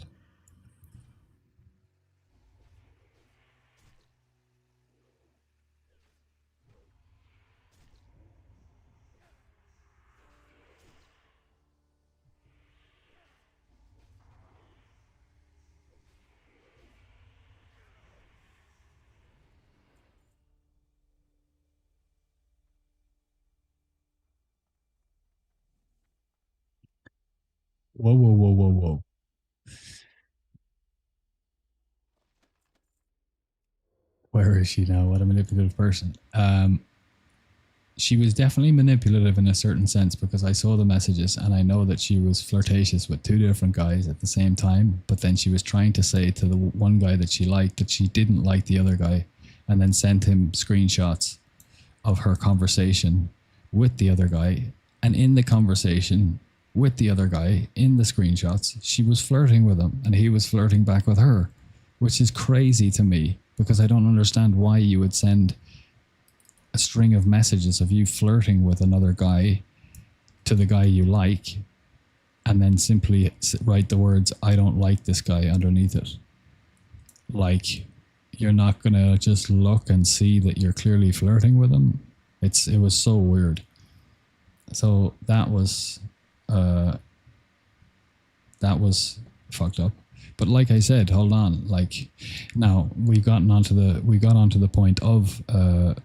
Whoa, whoa, whoa, whoa, whoa. Where is she now? What a manipulative person. She was definitely manipulative in a certain sense because I saw the messages and I know that she was flirtatious with two different guys at the same time. But then she was trying to say to the one guy that she liked that she didn't like the other guy, and then sent him screenshots of her conversation with the other guy. And in the conversation with the other guy, in the screenshots, she was flirting with him and he was flirting back with her, which is crazy to me because I don't understand why you would send a string of messages of you flirting with another guy to the guy you like and then simply write the words "I don't like this guy" underneath it. Like, you're not gonna just look and see that you're clearly flirting with him. It was so weird. So uh that was fucked up. But like I said, hold on. Like, now we got onto the point of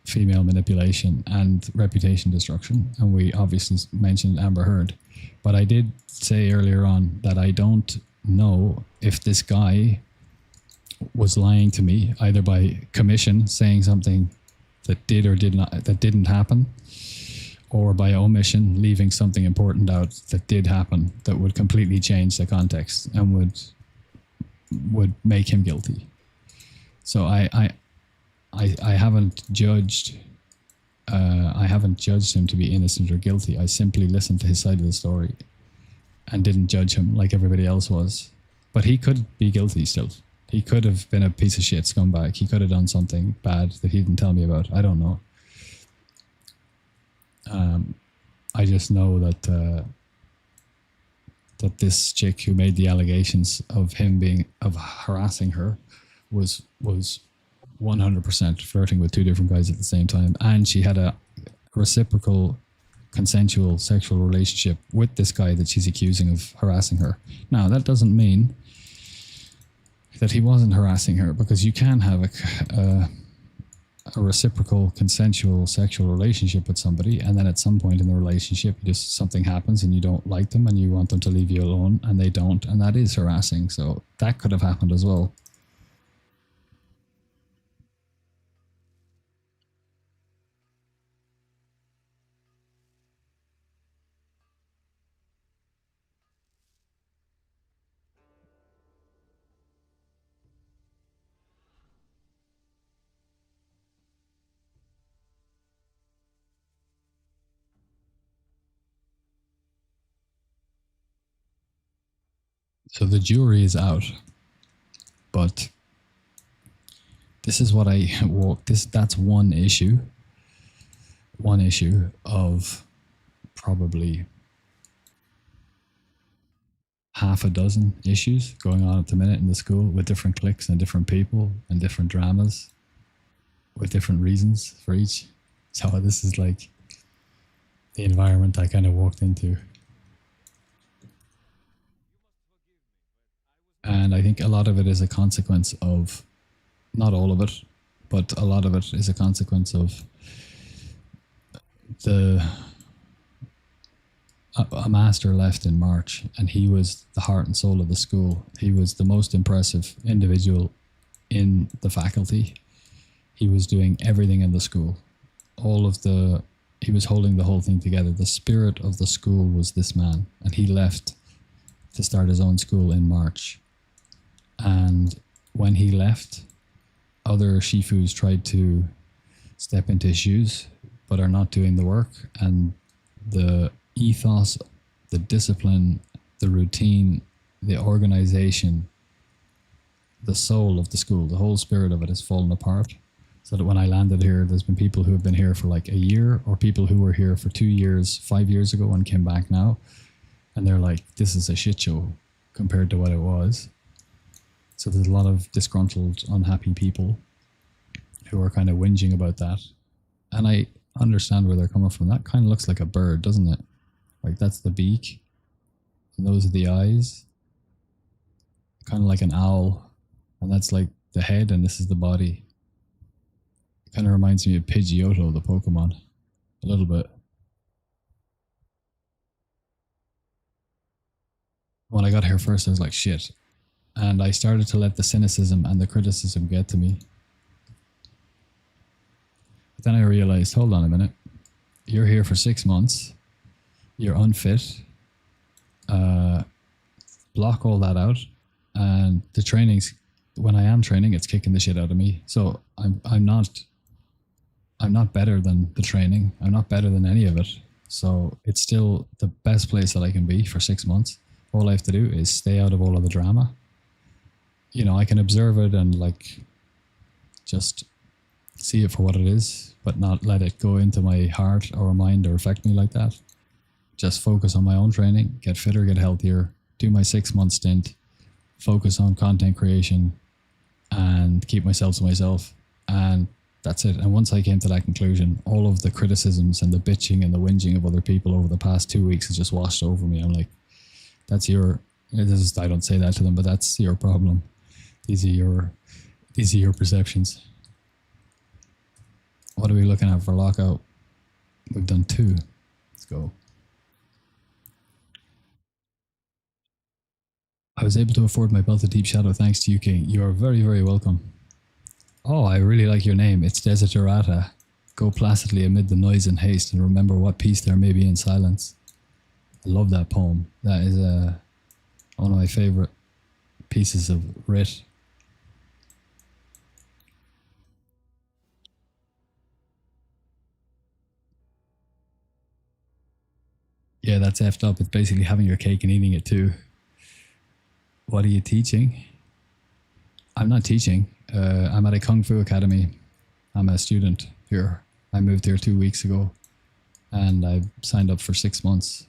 female manipulation and reputation destruction, and we obviously mentioned Amber Heard. But I did say earlier on that I don't know if this guy was lying to me either by commission, saying something that did or did not that didn't happen, or by omission, leaving something important out that did happen that would completely change the context and would make him guilty. So I haven't judged. I haven't judged him to be innocent or guilty. I simply listened to his side of the story and didn't judge him like everybody else was. But he could be guilty still. He could have been a piece of shit scumbag. He could have done something bad that he didn't tell me about. I don't know. I just know that this chick who made the allegations of him being of harassing her was 100% flirting with two different guys at the same time, and she had a reciprocal consensual sexual relationship with this guy that she's accusing of harassing her. Now, that doesn't mean that he wasn't harassing her, because you can have a reciprocal consensual sexual relationship with somebody, and then at some point in the relationship just something happens and you don't like them and you want them to leave you alone and they don't, and that is harassing. So that could have happened as well. So the jury is out, but this is what I walk. That's one issue of probably half a dozen issues going on at the minute in the school with different cliques and different people and different dramas with different reasons for each. So this is like the environment I kind of walked into. And I think a lot of it is a consequence of, not all of it, but a lot of it is a consequence of the a master left in March, and he was the heart and soul of the school. He was the most impressive individual in the faculty. He was doing everything in the school. He was holding the whole thing together. The spirit of the school was this man, and he left to start his own school in March. And when he left, other Shifus tried to step into his shoes, but are not doing the work. And the ethos, the discipline, the routine, the organization, the soul of the school, the whole spirit of it has fallen apart. So that when I landed here, there's been people who have been here for like a year, or people who were here for 2 years, 5 years ago and came back now. And they're like, this is a shit show compared to what it was. So there's a lot of disgruntled, unhappy people who are kind of whinging about that. And I understand where they're coming from. That kind of looks like a bird, doesn't it? Like that's the beak, and those are the eyes. Kind of like an owl, and that's like the head, and this is the body. It kind of reminds me of Pidgeotto, the Pokemon, a little bit. When I got here first, I was like, shit. And I started to let the cynicism and the criticism get to me. But then I realized, hold on a minute. You're here for 6 months. You're unfit. Block all that out. And the trainings, when I am training, it's kicking the shit out of me. So I'm not better than the training. I'm not better than any of it. So it's still the best place that I can be for 6 months. All I have to do is stay out of all of the drama. You know, I can observe it and like just see it for what it is, but not let it go into my heart or mind or affect me like that. Just focus on my own training, get fitter, get healthier, do my 6 month stint, focus on content creation and keep myself to myself. And that's it. And once I came to that conclusion, all of the criticisms and the bitching and the whinging of other people over the past 2 weeks has just washed over me. I'm like, that's your, I don't say that to them, but that's your problem. These are your perceptions. What are we looking at for lockout? We've done 2. Let's go. I was able to afford my belt of Deep Shadow thanks to you, King. You are very, very welcome. Oh, I really like your name. It's Desiderata. Go placidly amid the noise and haste and remember what peace there may be in silence. I love that poem. That is one of my favorite pieces of writ. Yeah, that's effed up. It's basically having your cake and eating it too. What are you teaching? I'm not teaching. I'm at a Kung Fu Academy. I'm a student here. I moved here 2 weeks ago and I signed up for 6 months.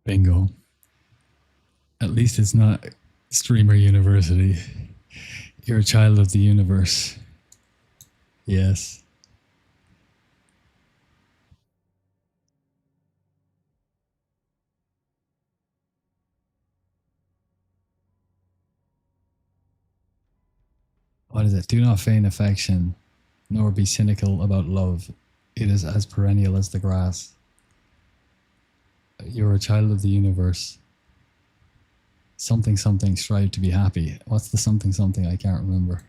Bingo. At least it's not Streamer University. You're a child of the universe. Yes. What is it? Do not feign affection, nor be cynical about love. It is as perennial as the grass. You're a child of the universe. Something, something, strive to be happy. What's the something, something? I can't remember.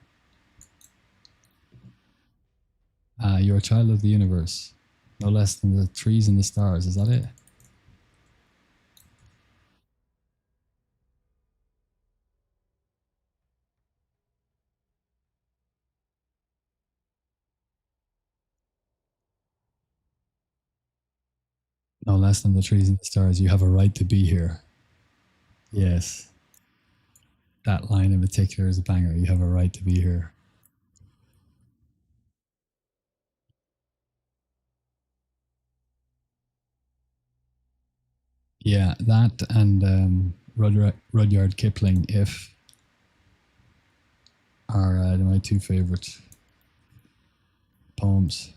You're a child of the universe. No less than the trees and the stars. Is that it? No less than the trees and the stars. You have a right to be here. Yes. That line in particular is a banger. You have a right to be here. Yeah, that and Rudyard Kipling, If, are my two favorite poems.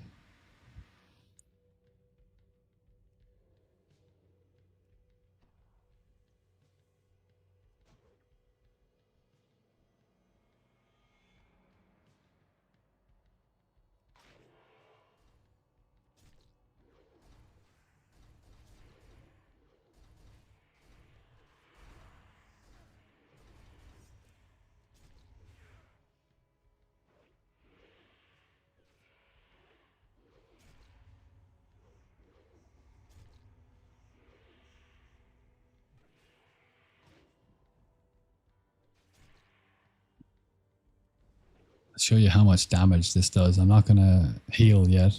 I'll show you how much damage this does. I'm not going to heal yet.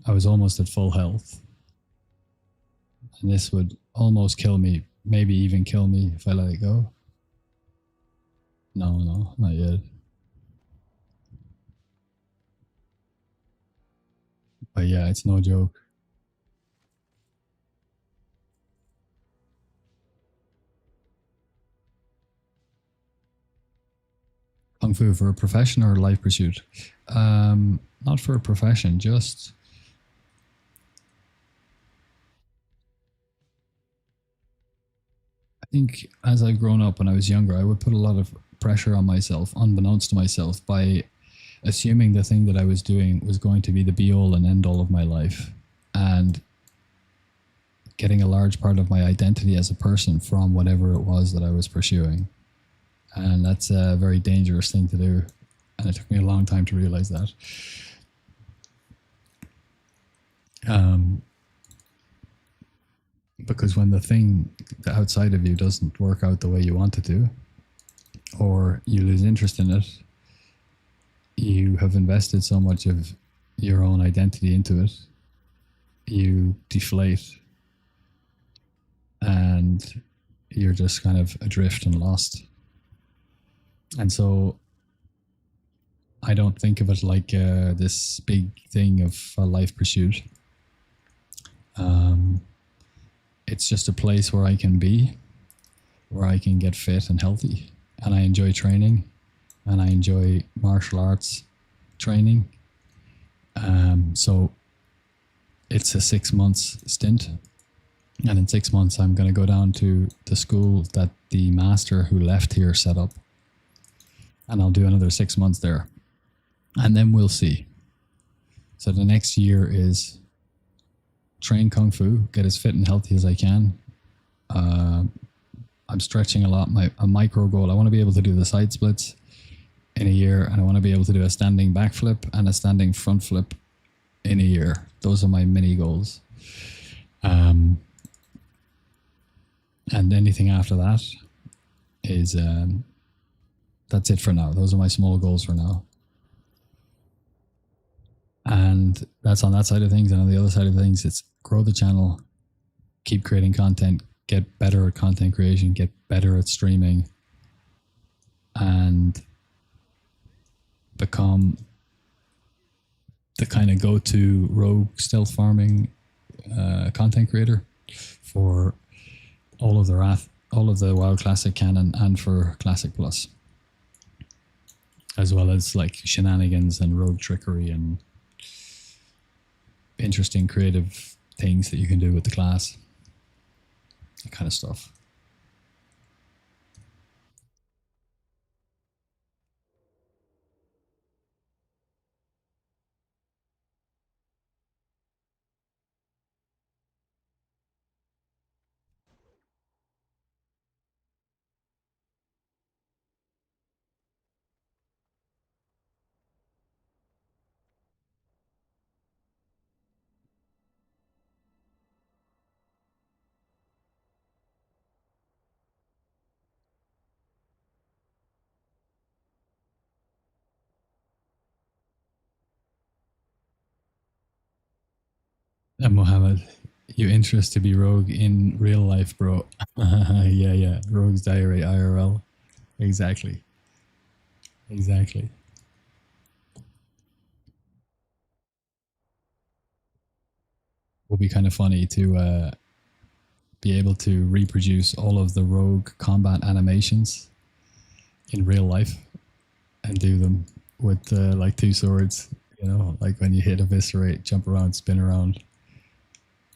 I was almost at full health. And this would almost kill me, maybe even kill me if I let it go. No, not yet. But yeah, it's no joke. Kung Fu for a profession or a life pursuit? Not for a profession, just I think as I've grown up when I was younger, I would put a lot of pressure on myself, unbeknownst to myself, by assuming the thing that I was doing was going to be the be all and end all of my life. And getting a large part of my identity as a person from whatever it was that I was pursuing. And that's a very dangerous thing to do. And it took me a long time to realize that. Because when the thing outside of you doesn't work out the way you want it to, or you lose interest in it, you have invested so much of your own identity into it, you deflate and you're just kind of adrift and lost. And so I don't think of it like this big thing of a life pursuit. It's just a place where I can be, where I can get fit and healthy. And I enjoy training, and I enjoy martial arts training. So it's a 6 months stint. And in 6 months, I'm going to go down to the school that the master who left here set up. And I'll do another 6 months there. And then we'll see. So the next year is train Kung Fu, get as fit and healthy as I can. I'm stretching a lot. A micro goal, I want to be able to do the side splits in a year, and I want to be able to do a standing back flip and a standing front flip in a year. Those are my mini goals. And anything after that is that's it for now. Those are my small goals for now. And that's on that side of things. And on the other side of things, it's grow the channel, keep creating content, get better at content creation, get better at streaming, and become the kind of go-to rogue stealth farming content creator for all of the WoW Classic canon and for Classic Plus, as well as like shenanigans and rogue trickery and interesting creative things that you can do with the class, that kind of stuff. And Mohammed, you interest to be rogue in real life, bro. Yeah, yeah. Rogue's Diary IRL. Exactly. Exactly. Will be kind of funny to be able to reproduce all of the rogue combat animations in real life and do them with like two swords. You know, like when you hit eviscerate, jump around, spin around.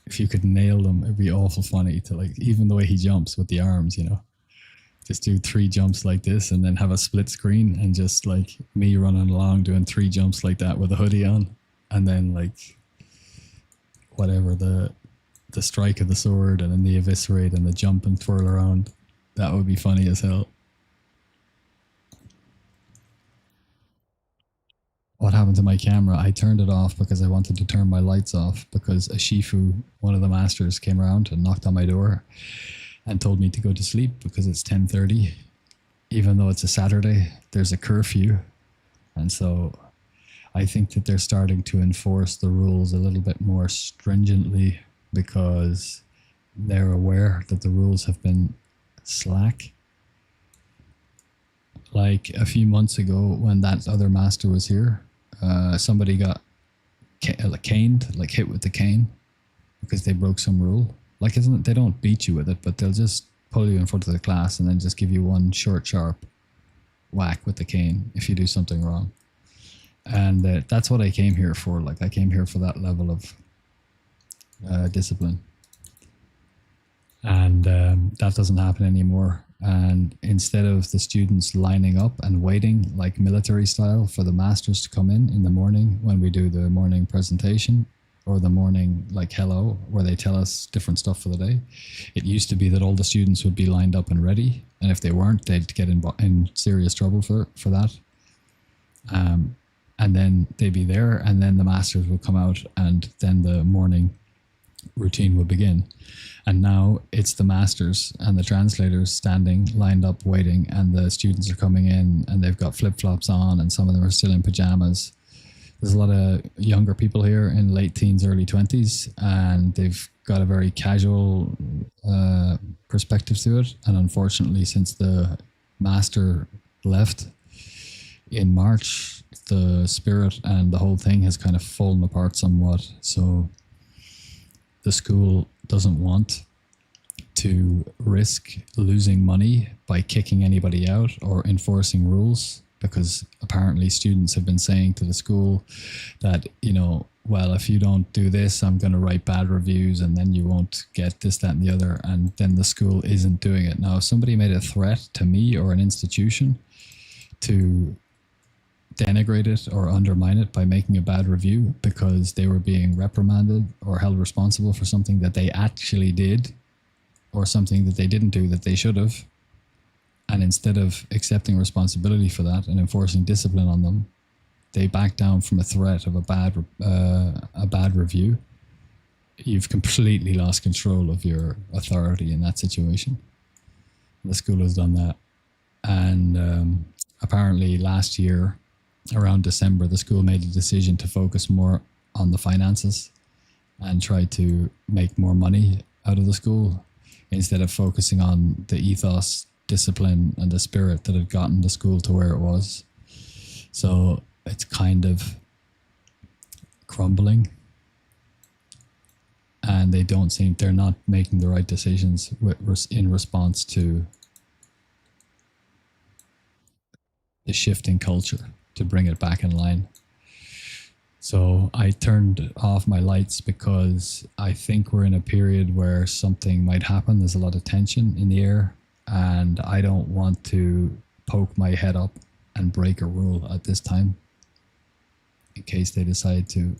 If you could nail them, it'd be awful funny to like even the way he jumps with the arms. You know, just do three jumps like this and then have a split screen and just like me running along doing three jumps like that with a hoodie on, and then like whatever the strike of the sword and then the eviscerate and the jump and twirl around. That would be funny as hell. What happened to my camera? I turned it off because I wanted to turn my lights off because a Shifu, one of the masters, came around and knocked on my door and told me to go to sleep because it's 10:30. Even though it's a Saturday, there's a curfew. And so I think that they're starting to enforce the rules a little bit more stringently because they're aware that the rules have been slack. Like a few months ago, when that other master was here, somebody got caned, like hit with the cane because they broke some rule. Like, isn't it? They don't beat you with it, but they'll just pull you in front of the class and then just give you one short, sharp whack with the cane if you do something wrong. And that's what I came here for. Like, I came here for that level of discipline, and that doesn't happen anymore. And instead of the students lining up and waiting like military style for the masters to come in the morning when we do the morning presentation or the morning like hello where they tell us different stuff for the day, it used to be that all the students would be lined up and ready, and if they weren't, they'd get in serious trouble for that. And then they'd be there, and then the masters would come out, and then the morning routine would begin. And now it's the masters and the translators standing lined up waiting, and the students are coming in and they've got flip flops on, and some of them are still in pajamas. There's a lot of younger people here in late teens, early 20s, and they've got a very casual perspective to it. And unfortunately, since the master left in March, the spirit and the whole thing has kind of fallen apart somewhat. So the school doesn't want to risk losing money by kicking anybody out or enforcing rules, because apparently students have been saying to the school that, you know, well, if you don't do this, I'm going to write bad reviews and then you won't get this, that, and the other. And then the school isn't doing it. Now, if somebody made a threat to me or an institution to denigrate it or undermine it by making a bad review because they were being reprimanded or held responsible for something that they actually did or something that they didn't do that they should have, and instead of accepting responsibility for that and enforcing discipline on them, they back down from a threat of a bad review, you've completely lost control of your authority in that situation. The school has done that. And apparently last year, around December, the school made a decision to focus more on the finances and try to make more money out of the school instead of focusing on the ethos, discipline, and the spirit that had gotten the school to where it was. So it's kind of crumbling, and they're not making the right decisions in response to the shifting culture to bring it back in line. So I turned off my lights because I think we're in a period where something might happen. There's a lot of tension in the air, and I don't want to poke my head up and break a rule at this time in case they decide to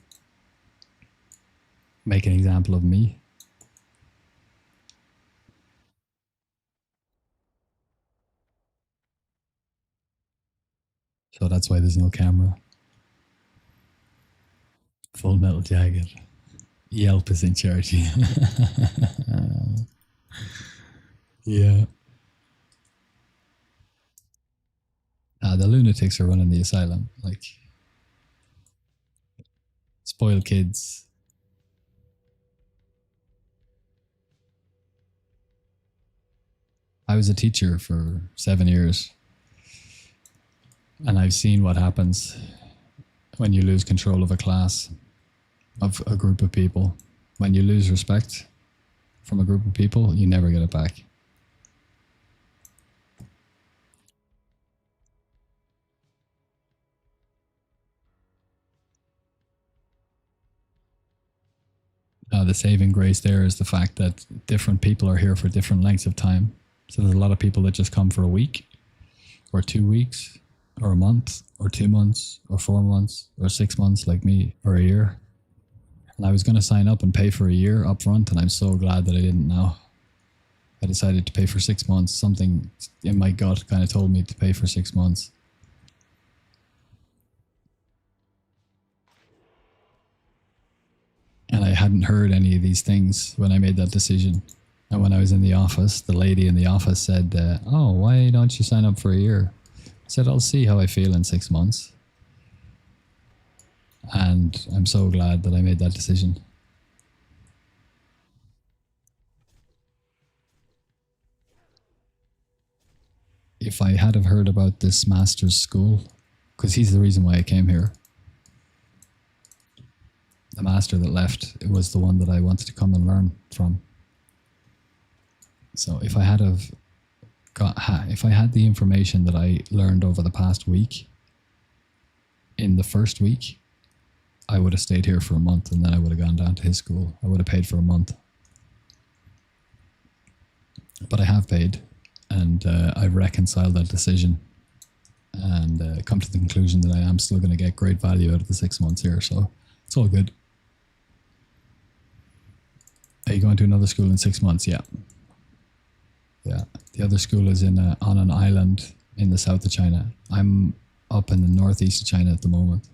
make an example of me. So that's why there's no camera. Full Metal Jacket. Yelp is in charge. Yeah. The lunatics are running the asylum. Like, spoiled kids. I was a teacher for 7 years, and I've seen what happens when you lose control of a class, of a group of people. When you lose respect from a group of people, you never get it back. The saving grace there is the fact that different people are here for different lengths of time. So there's a lot of people that just come for a week, or 2 weeks, or a month, or 2 months, or 4 months, or 6 months like me, or a year. And I was going to sign up and pay for a year up front, and I'm so glad that I didn't now. I decided to pay for 6 months. Something in my gut kind of told me to pay for 6 months. And I hadn't heard any of these things when I made that decision. And when I was in the office, the lady in the office said, oh, why don't you sign up for a year? I said, I'll see how I feel in 6 months. And I'm so glad that I made that decision. If I had have heard about this master's school, because he's the reason why I came here, the master that left, it was the one that I wanted to come and learn from. So if I had the information that I learned over the past week, in the first week, I would have stayed here for a month, and then I would have gone down to his school. I would have paid for a month. But I have paid, and I've reconciled that decision, and come to the conclusion that I am still going to get great value out of the 6 months here. So it's all good. Are you going to another school in 6 months? Yeah. Yeah. The other school is on an island in the south of China. I'm up in the northeast of China at the moment.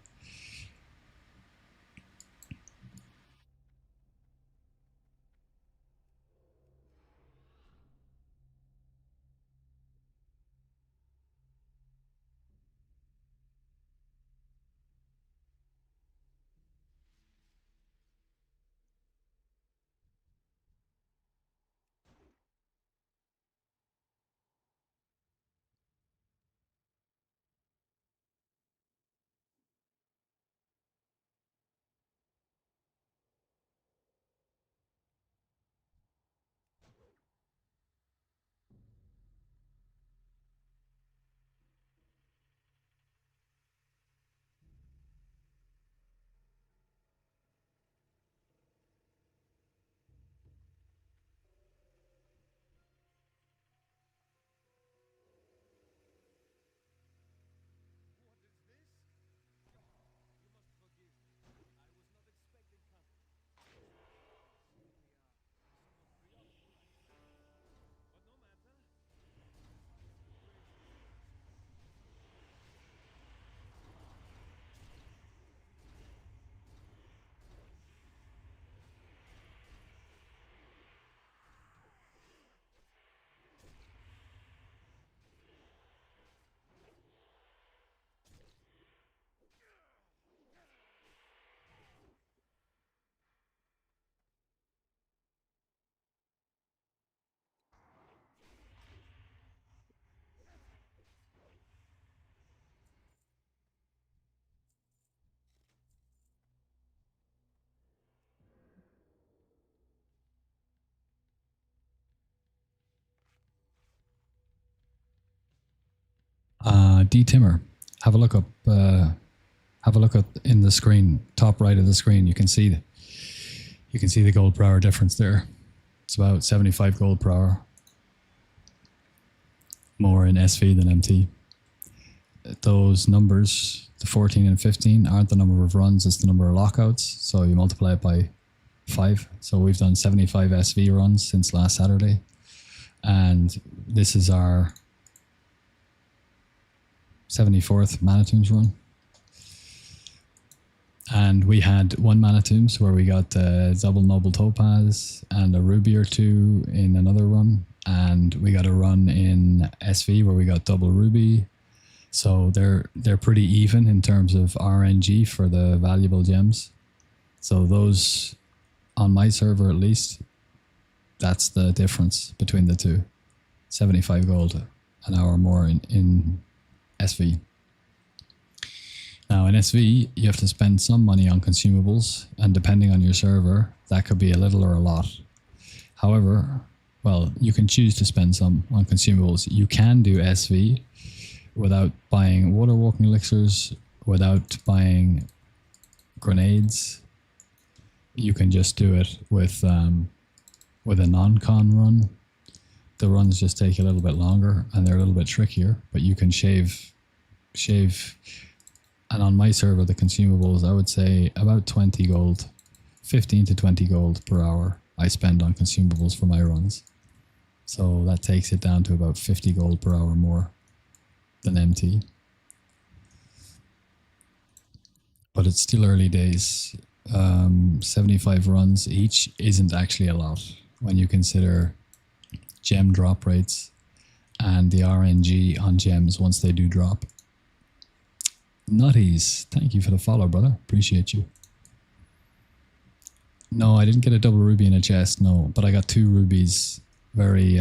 D-Timmer, have a look up. Have a look at in the screen, top right of the screen. You can see the gold per hour difference there. It's about 75 gold per hour, more in SV than MT. Those numbers, the 14 and 15, aren't the number of runs; it's the number of lockouts. So you multiply it by 5. So we've done 75 SV runs since last Saturday, and this is our 74th Manitoons run. And we had one Manitoons where we got double Noble Topaz and a Ruby or two in another run. And we got a run in SV where we got double Ruby. So they're pretty even in terms of RNG for the valuable gems. So those, on my server at least, that's the difference between the two. 75 gold an hour more in SV. Now in SV, you have to spend some money on consumables, and depending on your server, that could be a little or a lot. However, well, you can choose to spend some on consumables. You can do SV without buying water walking elixirs, without buying grenades. You can just do it with a non-con run. The runs just take a little bit longer and they're a little bit trickier, but you can shave. And on my server, the consumables, I would say about 20 gold, 15 to 20 gold per hour I spend on consumables for my runs. So that takes it down to about 50 gold per hour more than MT. But it's still early days. 75 runs each isn't actually a lot when you consider gem drop rates and the RNG on gems once they do drop. Nutties, thank you for the follow, brother. Appreciate you. No, I didn't get a double ruby in a chest, no, but I got 2 rubies very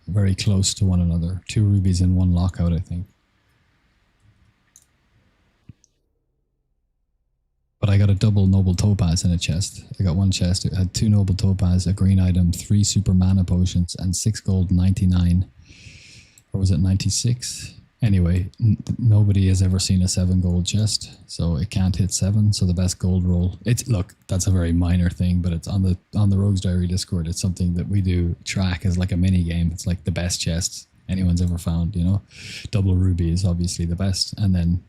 very close to one another. 2 rubies in one lockout, I think. But I got a double noble topaz in a chest. I got one chest. It had 2 noble topaz, a green item, 3 super mana potions, and 6 gold 99. Or was it 96? Anyway, nobody has ever seen a 7 gold chest, so it can't hit 7. So the best gold roll. Look, that's a very minor thing, but it's on the Rogues Diary Discord. It's something that we do track as like a mini game. It's like the best chest anyone's ever found. You know, double ruby is obviously the best, and then.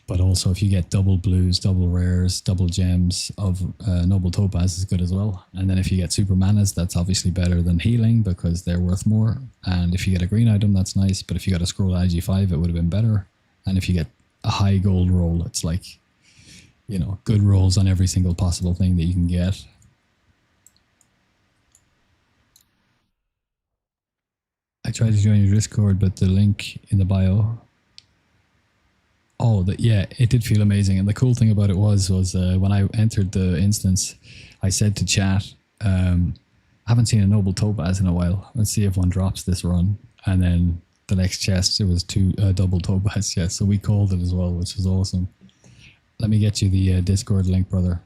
But also, if you get double blues, double rares, double gems of noble topaz is good as well. And then if you get super manas, that's obviously better than healing because they're worth more. And if you get a green item, that's nice. But if you got a scroll IG5, it would have been better. And if you get a high gold roll, it's like, you know, good rolls on every single possible thing that you can get. I tried to join your Discord, but the link in the bio. Oh, yeah, it did feel amazing. And the cool thing about it was when I entered the instance, I said to chat, I haven't seen a noble topaz in a while. Let's see if one drops this run. And then the next chest, it was 2 double topaz chests. So we called it as well, which was awesome. Let me get you the Discord link, brother.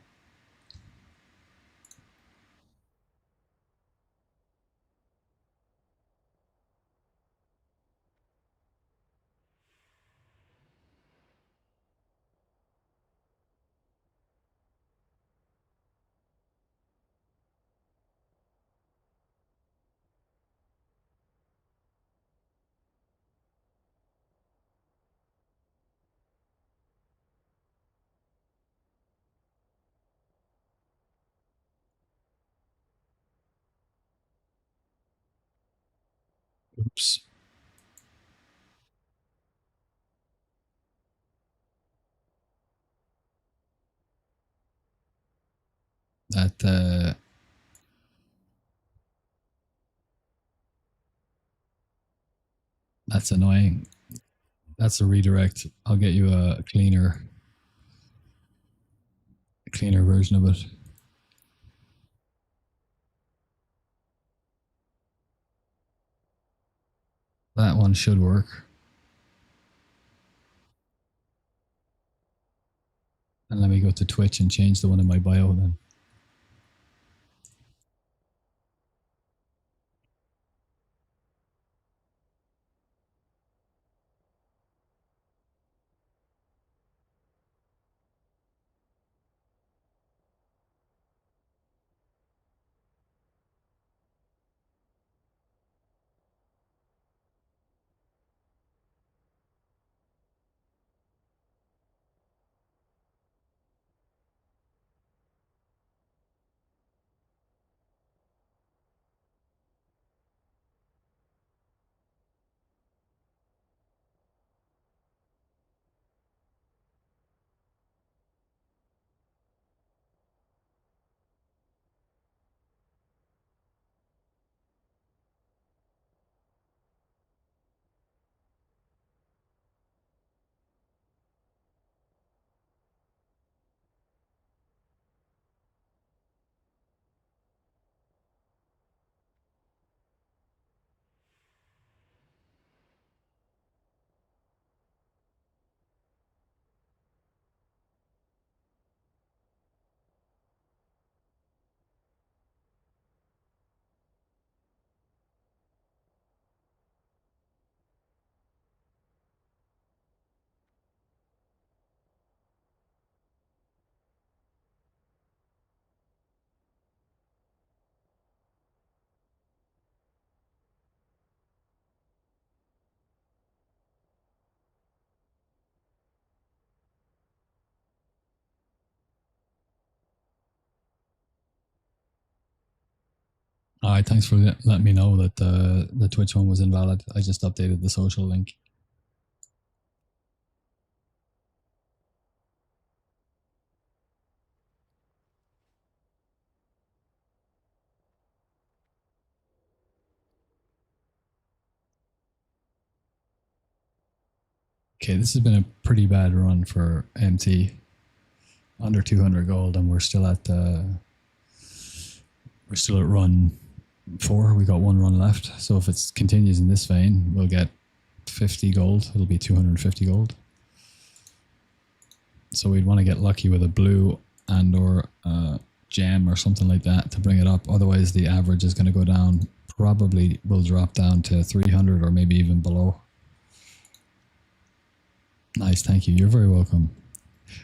Oops. That's annoying. That's a redirect. I'll get you a cleaner version of it. That one should work. And let me go to Twitch and change the one in my bio then. All right, thanks for letting me know that the Twitch one was invalid. I just updated the social link. Okay, this has been a pretty bad run for MT. Under 200 gold, and we're still at run 4. We got one run left. So if it continues in this vein, we'll get 50 gold. It'll be 250 gold. So we'd want to get lucky with a blue and or gem or something like that to bring it up. Otherwise, the average is going to go down. Probably will drop down to 300 or maybe even below. Nice, thank you. You're very welcome.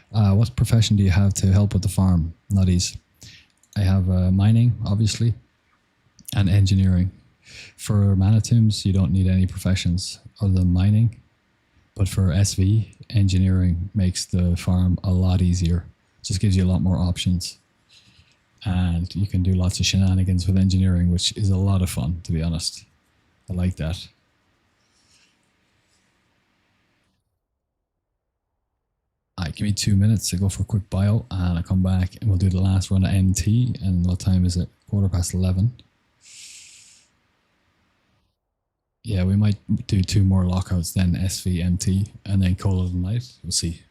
What profession do you have to help with the farm, Nutties? I have mining, obviously, and engineering. For Manitoums, you don't need any professions other than mining. But for SV, engineering makes the farm a lot easier. Just gives you a lot more options. And you can do lots of shenanigans with engineering, which is a lot of fun, to be honest. I like that. All right, give me 2 minutes to go for a quick bio, and I'll come back and we'll do the last run of MT. And what time is it? 11:15. Yeah, we might do 2 more lockouts, then SVMT, and then call it a night. We'll see.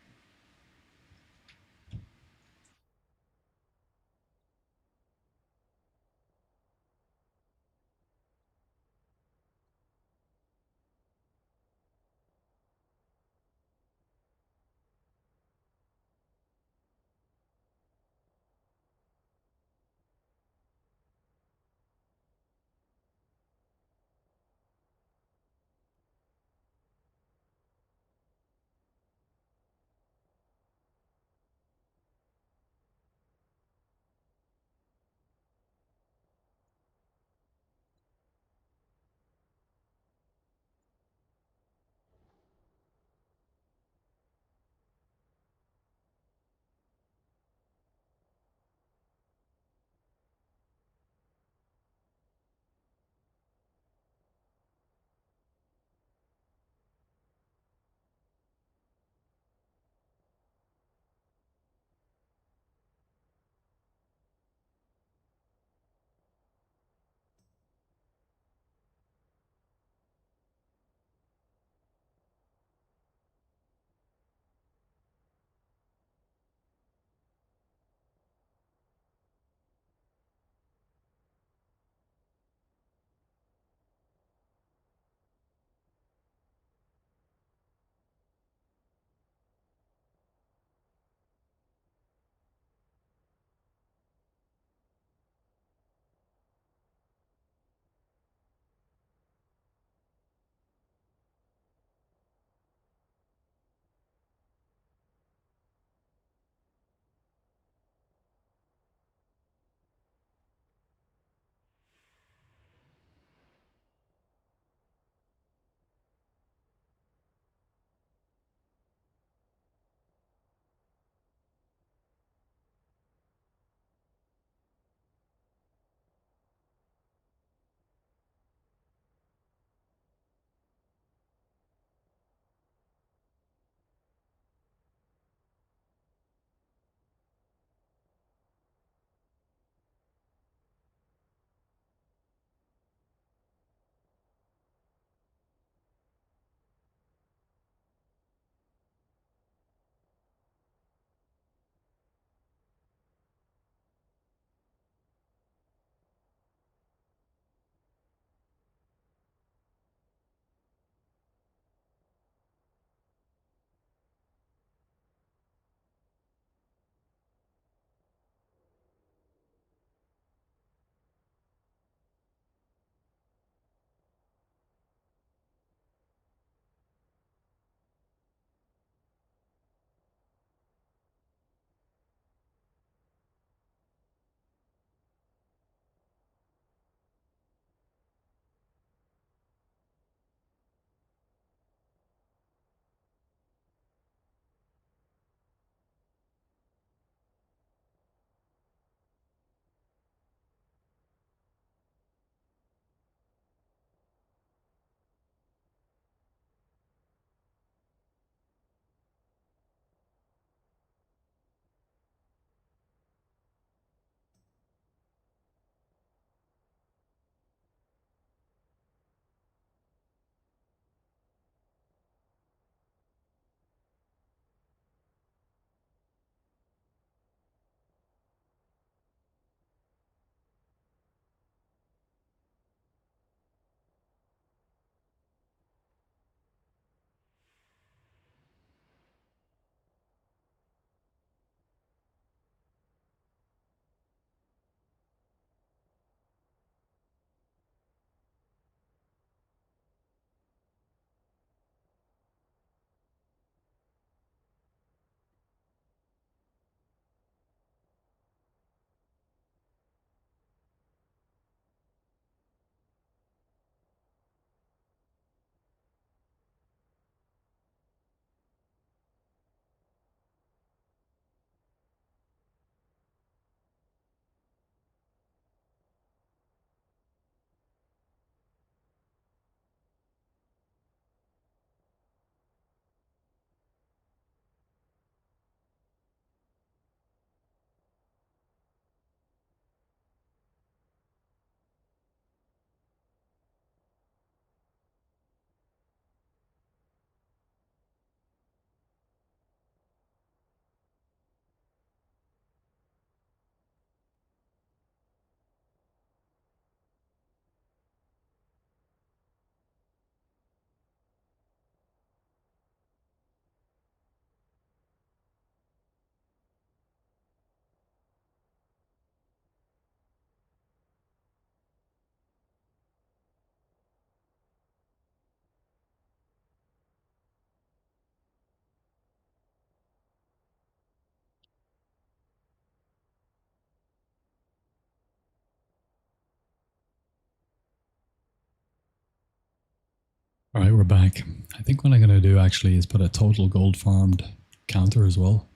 All right, we're back. I think what I'm going to do actually is put a total gold farmed counter as well.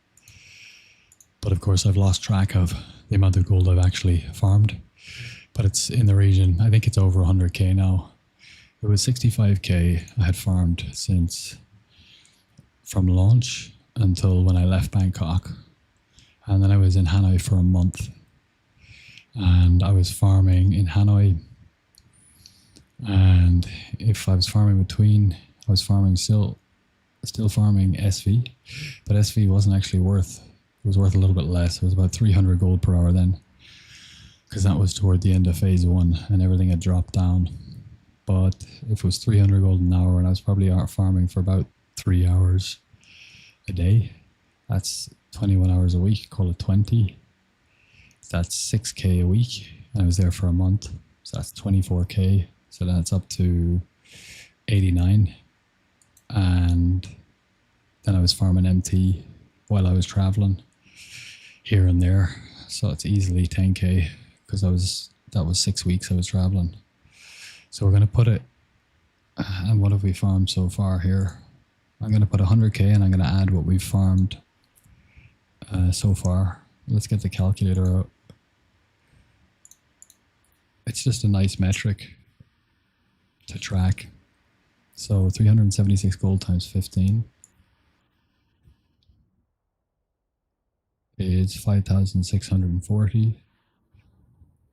But of course, I've lost track of the amount of gold I've actually farmed. But it's in the region. I think it's over 100k now. It was 65k I had farmed since from launch until when I left Bangkok. And then I was in Hanoi for a month. And I was farming in Hanoi. And if I was farming between, I was farming still farming SV, but SV wasn't actually worth. It was worth a little bit less. It was about 300 gold per hour then, because that was toward the end of phase one, and everything had dropped down. But if it was 300 gold an hour, and I was probably out farming for about 3 hours a day, that's 21 hours a week. Call it 20. That's 6k a week, and I was there for a month, so that's 24k. So that's up to 89. And then I was farming MT while I was traveling here and there. So it's easily 10k because that was 6 weeks I was traveling. So we're going to put it, and what have we farmed so far here? I'm going to put 100k and I'm going to add what we've farmed so far. Let's get the calculator out. It's just a nice metric to track. So 376 gold times 15 is 5,640,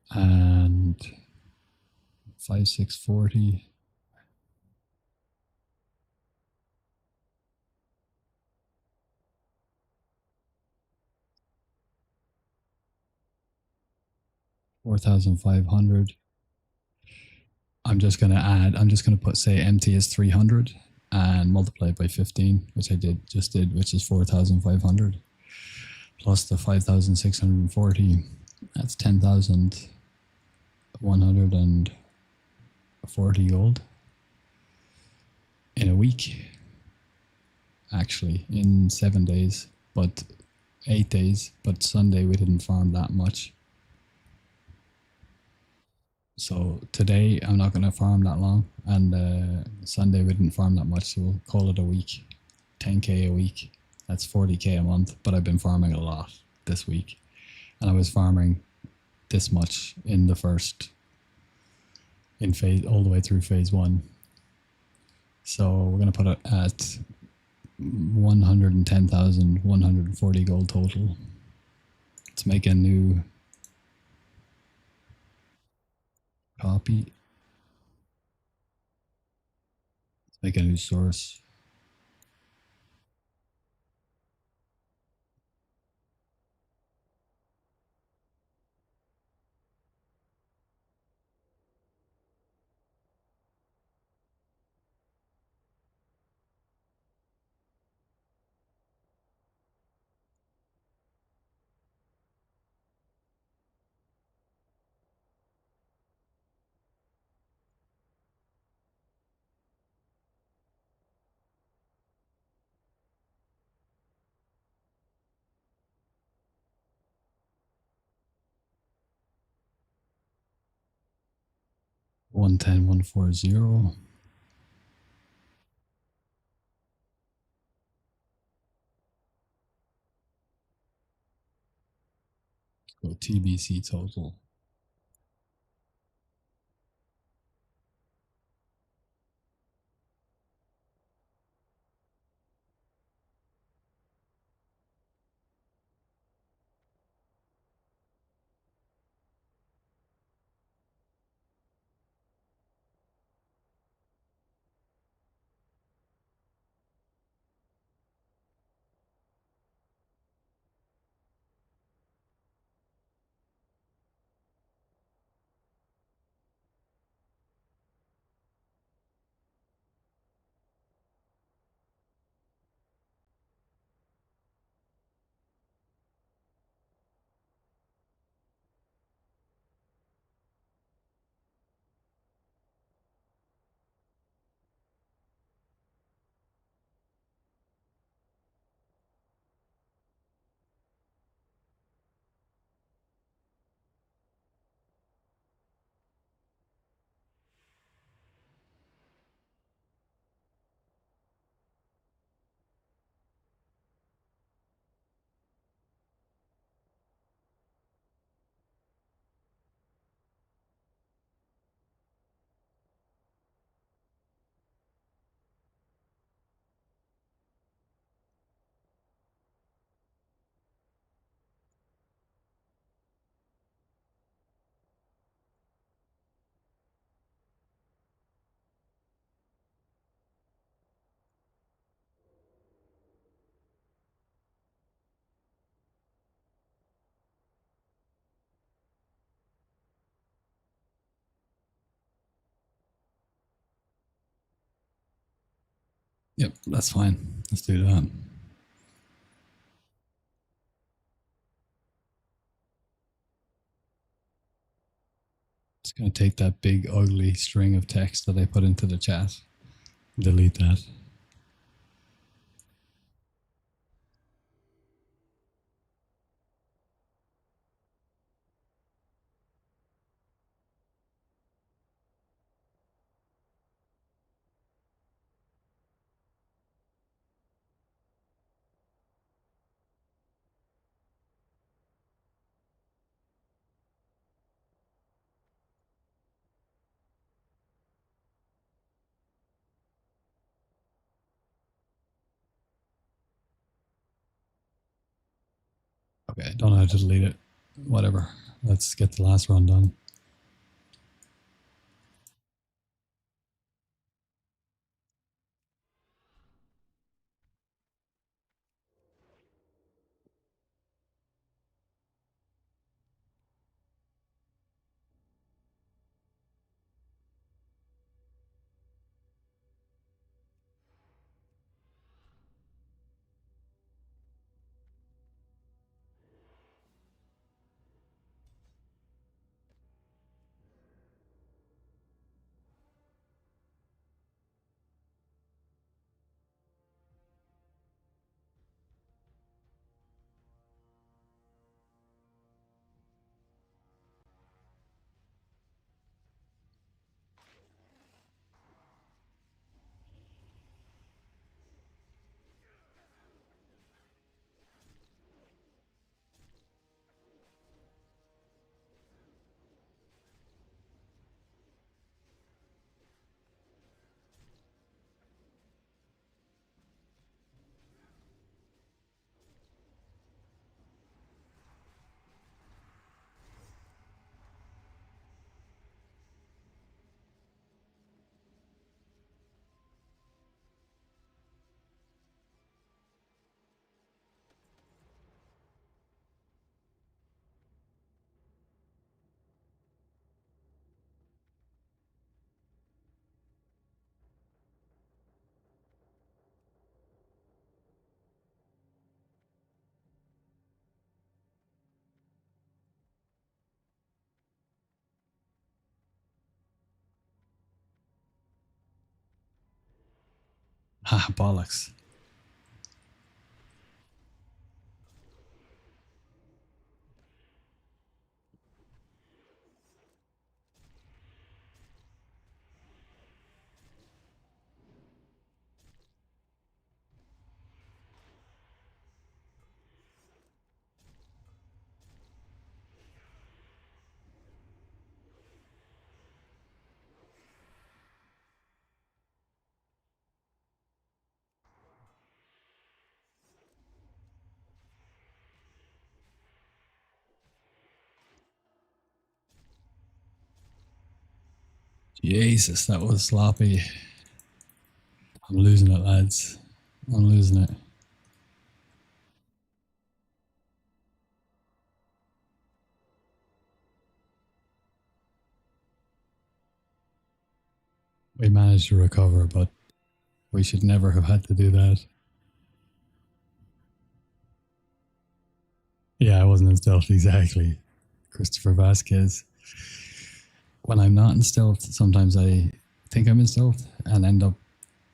and 5,640 4,500. I'm just going to put, say, empty is 300 and multiply it by 15, which I just did, which is 4,500 plus the 5,640. That's 10,140 gold in a week, actually, in 7 days, but 8 days. But Sunday we didn't farm that much. So today I'm not going to farm that long, and Sunday we didn't farm that much, so we'll call it a week. 10k a week. That's 40k a month, but I've been farming a lot this week, and I was farming this much in the first in phase all the way through phase one. So we're going to put it at 110,140 gold total. Let's make a new copy. Let's make a new source. One ten one four zero. Go TBC total. Yep, that's fine. Let's do that. Just going to take that big ugly string of text that I put into the chat. Delete that. Okay, I don't know how to delete it. Whatever. Let's get the last run done. Ah, bollocks. Jesus, that was sloppy. I'm losing it, lads. I'm losing it. We managed to recover, but we should never have had to do that. Yeah, I wasn't in stealth exactly. Christopher Vasquez. When I'm not in stealth, sometimes I think I'm in stealth and end up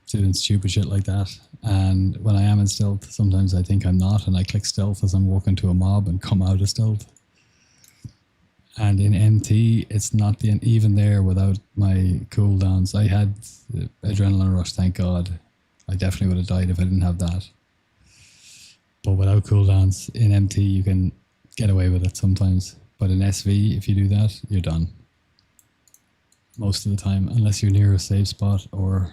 doing stupid shit like that. And when I am in stealth, sometimes I think I'm not, and I click stealth as I'm walking to a mob and come out of stealth. And in MT, it's not the even there without my cooldowns. I had adrenaline rush, thank God. I definitely would have died if I didn't have that. But without cooldowns in MT, you can get away with it sometimes. But in SV, if you do that, you're done. Most of the time, unless you're near a safe spot or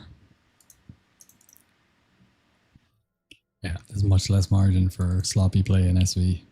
yeah, there's much less margin for sloppy play in SV.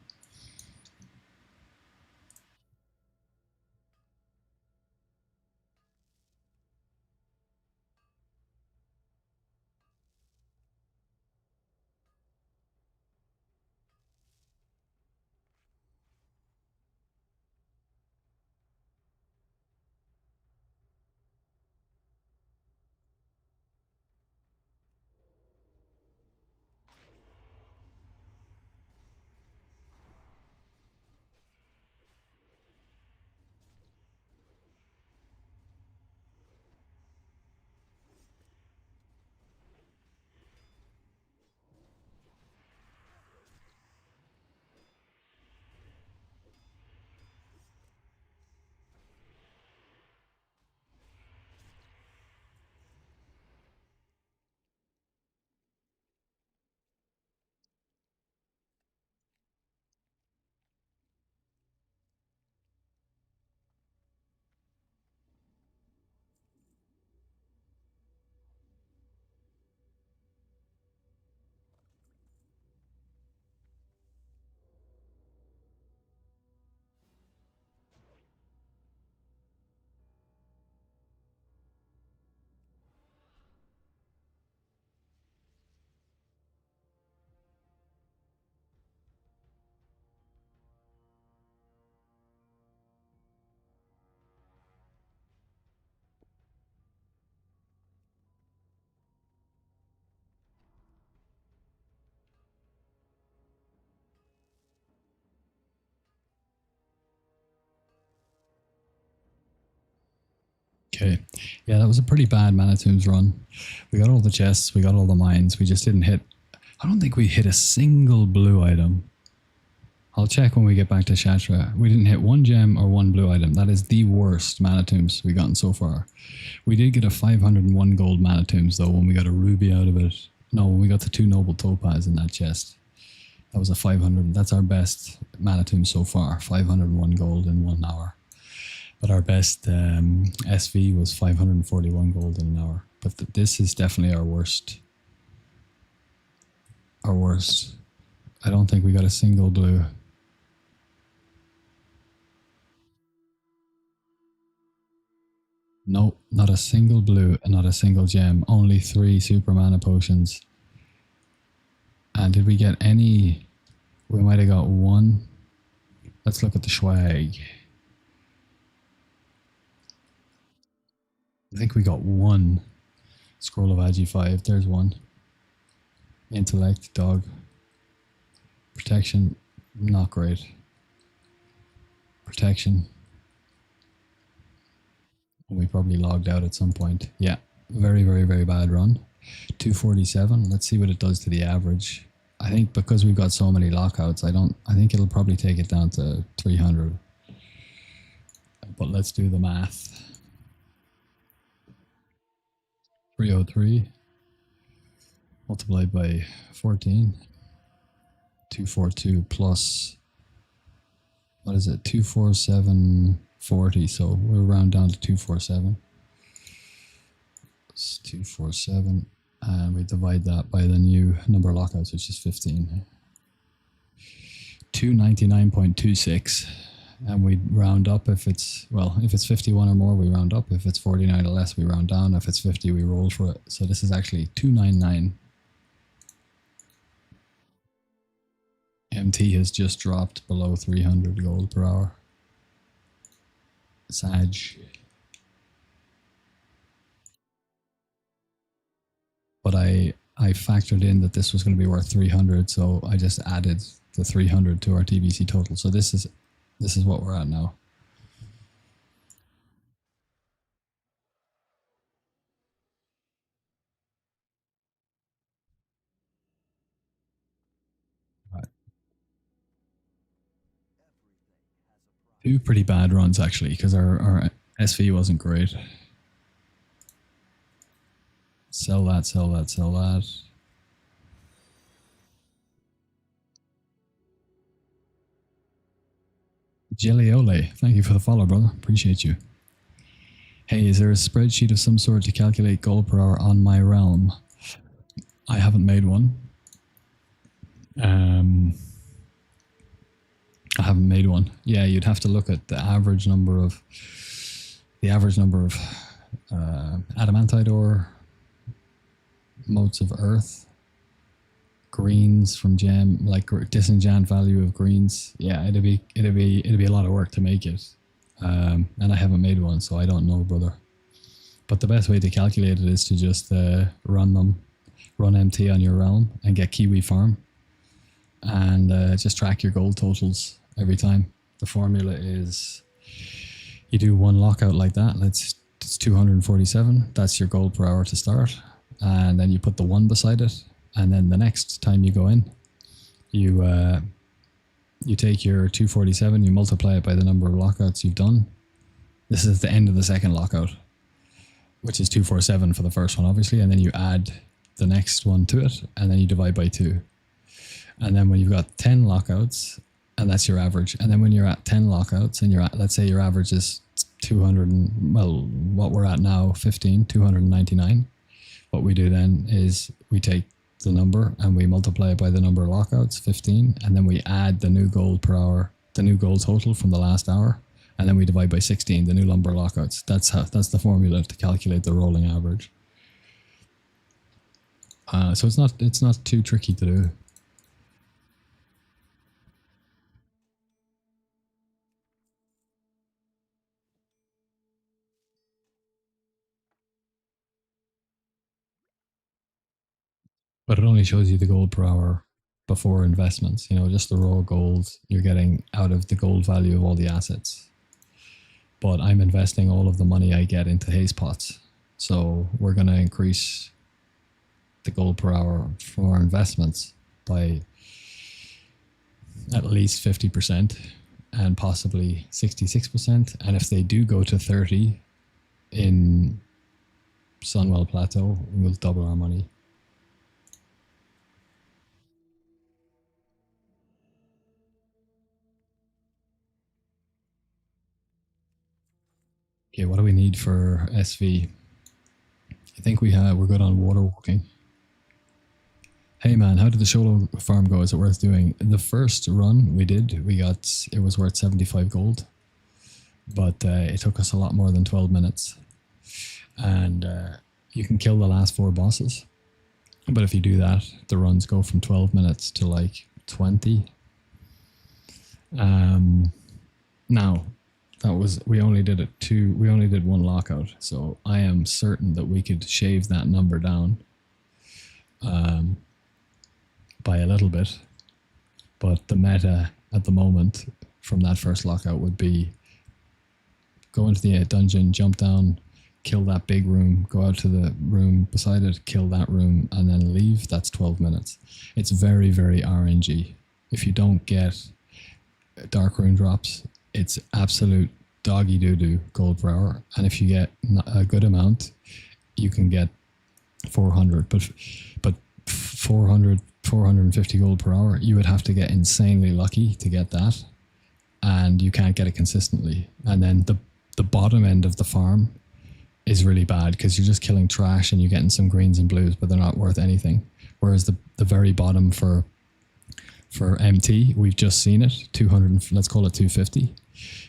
Okay. Yeah, that was a pretty bad Manitoons run. We got all the chests, we got all the mines. We just didn't hit. I don't think we hit a single blue item. I'll check when we get back to Shatra. We didn't hit one gem or one blue item. That is the worst Manitoons we've gotten so far. We did get a 501 gold Manitoons though when we got a ruby out of it. No, when we got the 2 noble topaz in that chest. That was a 500. That's our best Manitoon so far. 501 gold in 1 hour. But our best SV was 541 gold in an hour. But this is definitely our worst. Our worst. I don't think we got a single blue. Nope, not a single blue and not a single gem. Only 3 super mana potions. And did we get any? We might have got 1. Let's look at the swag. I think we got 1. Scroll of Agi 5. There's 1. Intellect, dog. Protection, not great. Protection. We probably logged out at some point. Yeah, very, very, very bad run. 247. Let's see what it does to the average. I think because we've got so many lockouts, I think it'll probably take it down to 300. But let's do the math. 303 multiplied by 14. 242 plus, what is it? 24740. So we'll round down to 247. It's 247. And we divide that by the new number of lockouts, which is 15. 299.26. And we round up if it's, well, if it's 51 or more, we round up. If it's 49 or less, we round down. If it's 50, we roll for it. So this is actually 299. MT has just dropped below 300 gold per hour. Sag. But I factored in that this was going to be worth 300, so I just added the 300 to our TBC total. So this is what we're at now. Right. 2 pretty bad runs actually, because our SV wasn't great. Sell that, sell that, sell that. Jelliole, thank you for the follow, brother. Appreciate you. Hey, is there a spreadsheet of some sort to calculate gold per hour on my realm? I haven't made one. I haven't made one. Yeah, you'd have to look at the average number of adamantite ore, motes of earth, greens from gem, like disenchant value of greens. Yeah, it'd be a lot of work to make it. And I haven't made one, so I don't know, brother. But the best way to calculate it is to just run MT on your realm and get Kiwi farm, and just track your gold totals every time. The formula is you do 1 lockout like that. It's 247. That's your gold per hour to start, and then you put the 1 beside it, and then the next time you go in, you take your 247, you multiply it by the number of lockouts you've done. This is the end of the second lockout, which is 247 for the first one, obviously, and then you add the next one to it, and then you divide by 2. And then when you've got 10 lockouts, and that's your average, and then when you're at 10 lockouts, and you're at, let's say your average is 200, well, what we're at now, 299. What we do then is we take the number and we multiply it by the number of lockouts, 15, and then we add the new gold per hour, the new gold total from the last hour, and then we divide by 16, the new number of lockouts. That's the formula to calculate the rolling average. So it's not too tricky to do. But it only shows you the gold per hour before investments, just the raw gold you're getting out of the gold value of all the assets. but I'm investing all of the money I get into haze pots. So we're going to increase the gold per hour from our investments by at least 50% and possibly 66%. And if they do go to 30 in Sunwell Plateau, we'll double our money. Okay, what do we need for SV? I think we're good on water walking. Hey man, how did the solo farm go? Is it worth doing? The first run we did, it was worth 75 gold, but it took us a lot more than 12 minutes. And you can kill the last 4 bosses, but if you do that, the runs go from 12 minutes to like 20. Now, we only did one lockout, so I am certain that we could shave that number down by a little bit. But the meta at the moment from that first lockout would be go into the dungeon, jump down, kill that big room, go out to the room beside it, kill that room, and then leave. That's 12 minutes. It's very, very RNG. If you don't get dark rune drops, it's absolute doggy doo-doo gold per hour. And if you get a good amount, you can get 400. But 450 gold per hour, you would have to get insanely lucky to get that. And you can't get it consistently. And then the bottom end of the farm is really bad because you're just killing trash and you're getting some greens and blues, but they're not worth anything. Whereas the very bottom for MT, we've just seen it, 200, let's call it 250.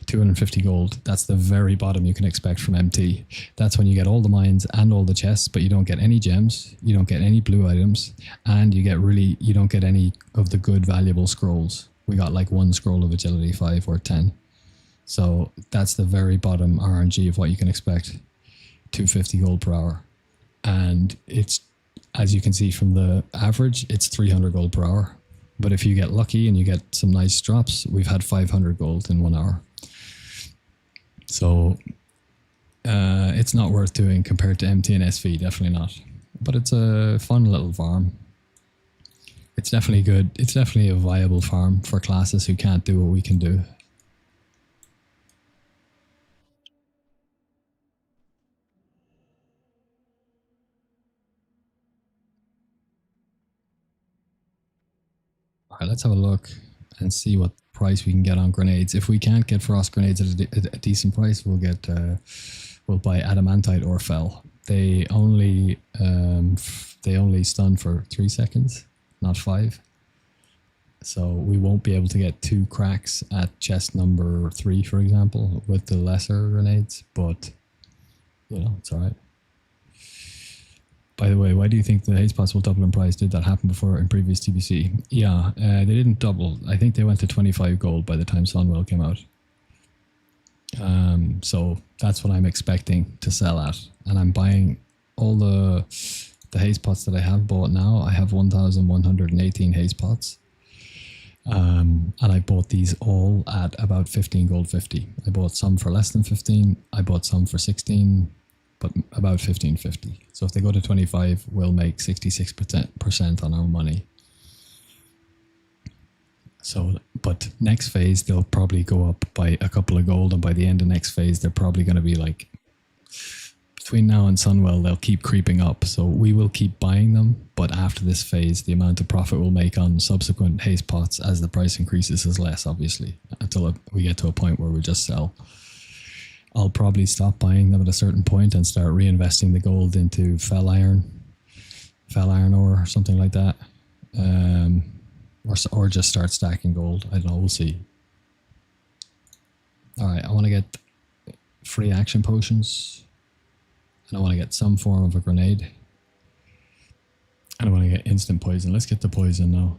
250 gold. That's the very bottom you can expect from MT. That's when you get all the mines and all the chests, but you don't get any gems, you don't get any blue items, and you don't get any of the good valuable scrolls. We got like 1 scroll of agility 5 or 10. So that's the very bottom RNG of what you can expect. 250 gold per hour. And it's, as you can see from the average, it's 300 gold per hour. But if you get lucky and you get some nice drops, we've had 500 gold in 1 hour. So it's not worth doing compared to MT and SV, definitely not. But it's a fun little farm. It's definitely good. It's definitely a viable farm for classes who can't do what we can do. All right, let's have a look and see what price we can get on grenades. If we can't get frost grenades at a decent price, we'll buy adamantite or fel. They only stun for 3 seconds, not 5. So we won't be able to get 2 cracks at chest number 3, for example, with the lesser grenades. But it's all right. By the way, why do you think the haze pots will double in price? Did that happen before in previous TBC? Yeah, they didn't double. I think they went to 25 gold by the time Sunwell came out. So that's what I'm expecting to sell at. And I'm buying all the haze pots that I have bought now. I have 1,118 haze pots. And I bought these all at about 15 gold 50. I bought some for less than 15. I bought some for 16. But about 15.50. So if they go to 25, we'll make 66% on our money. So, but next phase, they'll probably go up by a couple of gold, and by the end of next phase, they're probably going to be like, between now and Sunwell, they'll keep creeping up. So we will keep buying them, but after this phase, the amount of profit we'll make on subsequent haze pots as the price increases is less, obviously, until we get to a point where we just sell. I'll probably stop buying them at a certain point and start reinvesting the gold into fel iron ore or something like that, or just start stacking gold. I don't know. We'll see. All right, I want to get free action potions, and I want to get some form of a grenade, and I want to get instant poison. Let's get the poison now.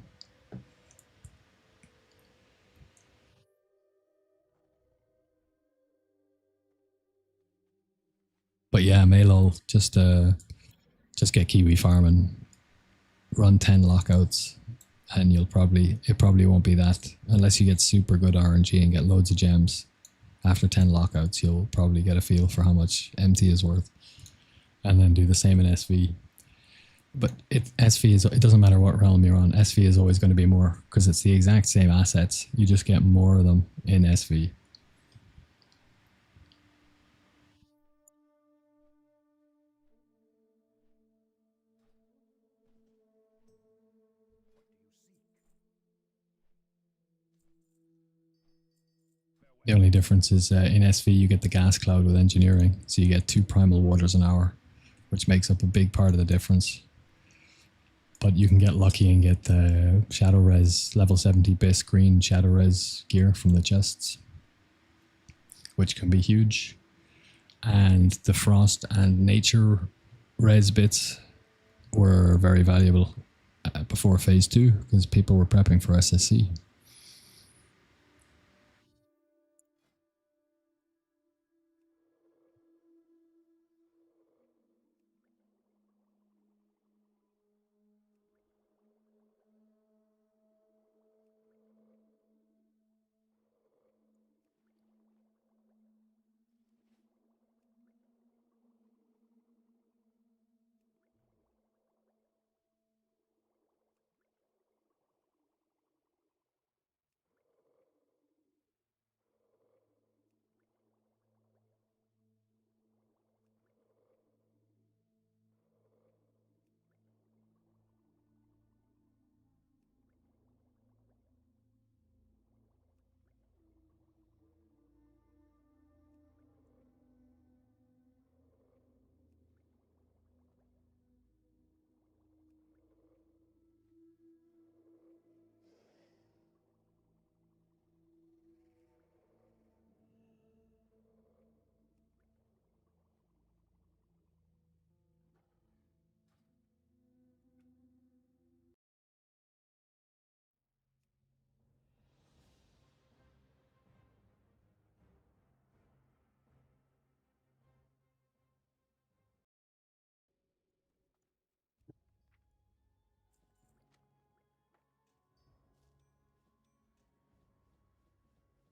But yeah, Maylol, just get Kiwi farming, run 10 lockouts, and it probably won't be that, unless you get super good RNG and get loads of gems After 10 lockouts, you'll probably get a feel for how much MT is worth, and then do the same in SV. But SV is, it doesn't matter what realm you're on. SV is always going to be more because it's the exact same assets. You just get more of them in SV. The only difference is in SV you get the gas cloud with engineering, so you get 2 primal waters an hour, which makes up a big part of the difference. But you can get lucky and get the Shadow Res level 70 base green Shadow Res gear from the chests, which can be huge. And the Frost and Nature Res bits were very valuable before Phase 2 because people were prepping for SSC.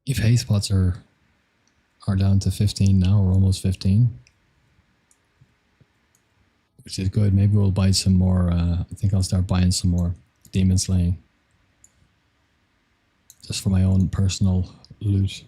If hay spots are down to 15 now, or almost 15, which is good. Maybe we'll buy some more. I think I'll start buying some more demon slaying, just for my own personal loot.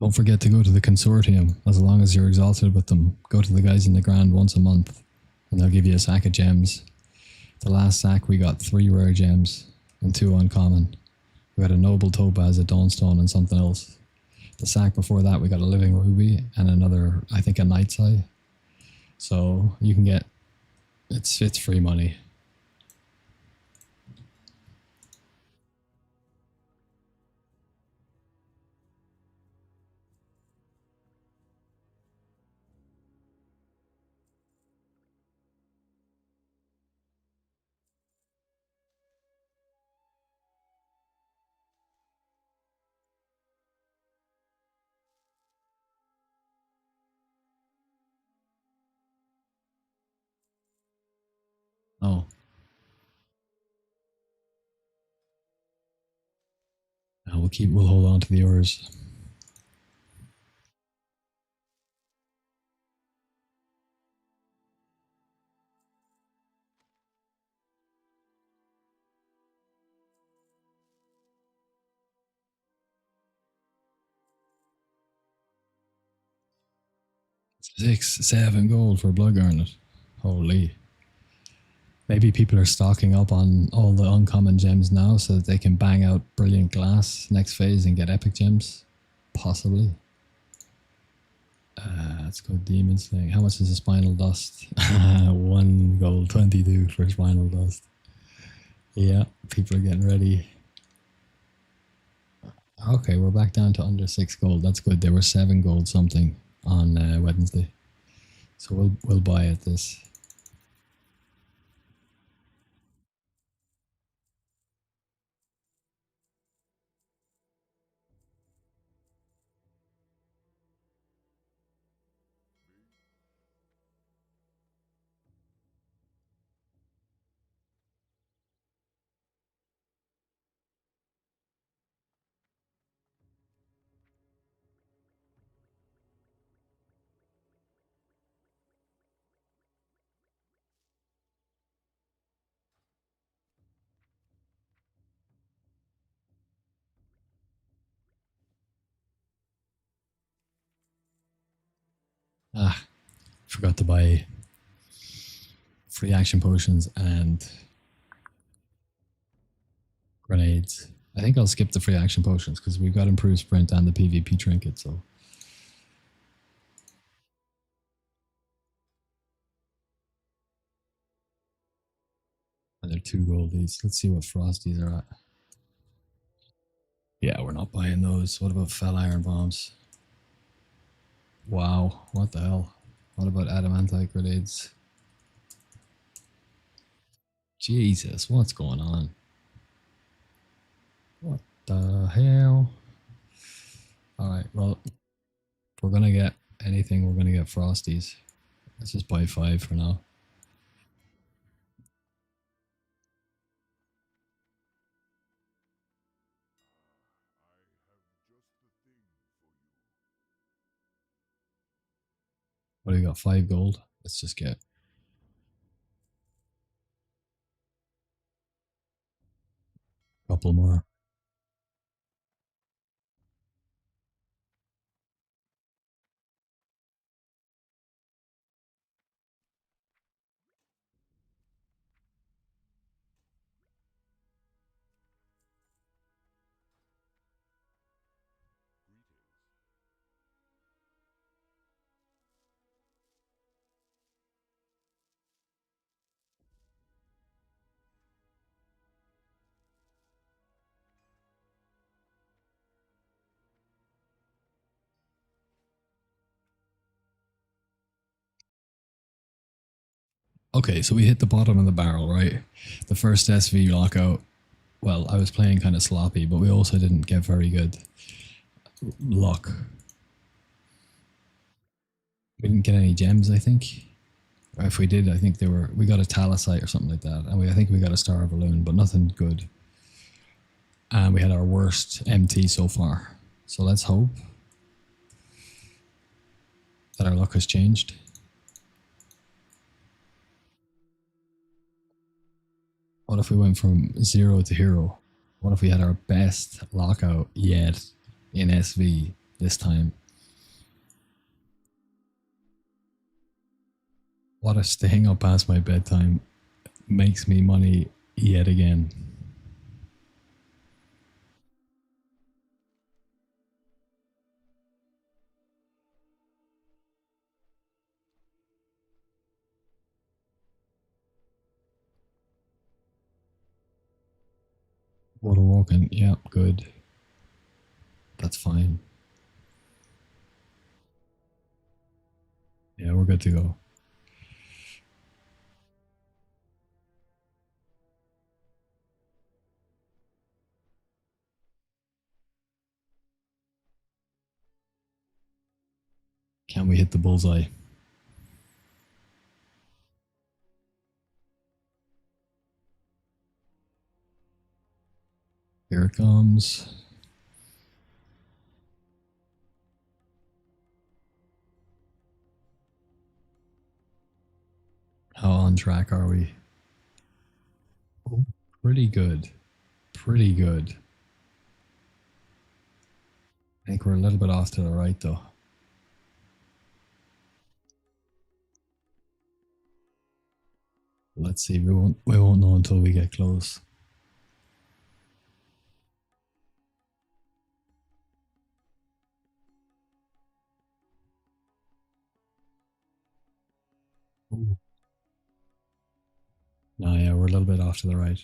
Don't forget to go to the consortium. As long as you're exalted with them, go to the guys in the Grand once a month, and they'll give you a sack of gems. The last sack we got 3 rare gems and 2 uncommon. We got a noble topaz, a dawnstone, and something else. The sack before that we got a living ruby and another, I think, a night's eye. So you can get, it's free money. Oh, we'll hold on to the ores. Six, 7 gold for a blood garnet. Holy. Maybe people are stocking up on all the uncommon gems now so that they can bang out brilliant glass next phase and get epic gems. Possibly. Let's go demon slaying. How much is a spinal dust? 1 gold, 22 for spinal dust. Yeah, people are getting ready. Okay, we're back down to under 6 gold. That's good. There were 7 gold something on Wednesday, so we'll buy at this. Ah, forgot to buy free action potions and grenades. I think I'll skip the free action potions because we've got improved sprint and the PvP trinket. So and they're 2 goldies. Let's see what frosties are at. Yeah, we're not buying those. What about fell iron bombs? Wow, what the hell? What about adamantite grenades? Jesus, what's going on? What the hell? All right, well, if we're gonna get anything, we're gonna get frosties. Let's just buy 5 for now. What do you got? 5 gold. Let's just get a couple more. Okay, so we hit the bottom of the barrel, right? The first SV lockout. Well, I was playing kind of sloppy, but we also didn't get very good luck. We didn't get any gems, I think. Or if we did, I think we got a talosite or something like that, and I think we got a star balloon, but nothing good. And we had our worst MT so far. So let's hope that our luck has changed. What if we went from 0 to hero? What if we had our best lockout yet in SV this time? What if staying up past my bedtime makes me money yet again? Water walking, yeah, good. That's fine. Yeah, we're good to go. Can we hit the bullseye? Here it comes. How on track are we? Oh, pretty good. Pretty good. I think we're a little bit off to the right though. Let's see. We won't know until we get close. Ooh. No, yeah, we're a little bit off to the right.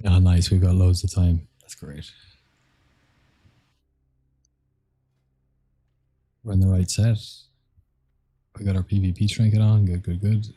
Ah, nice. We've got loads of time. That's great. We're in the right set. We got our PvP trinket on. Good, good, good.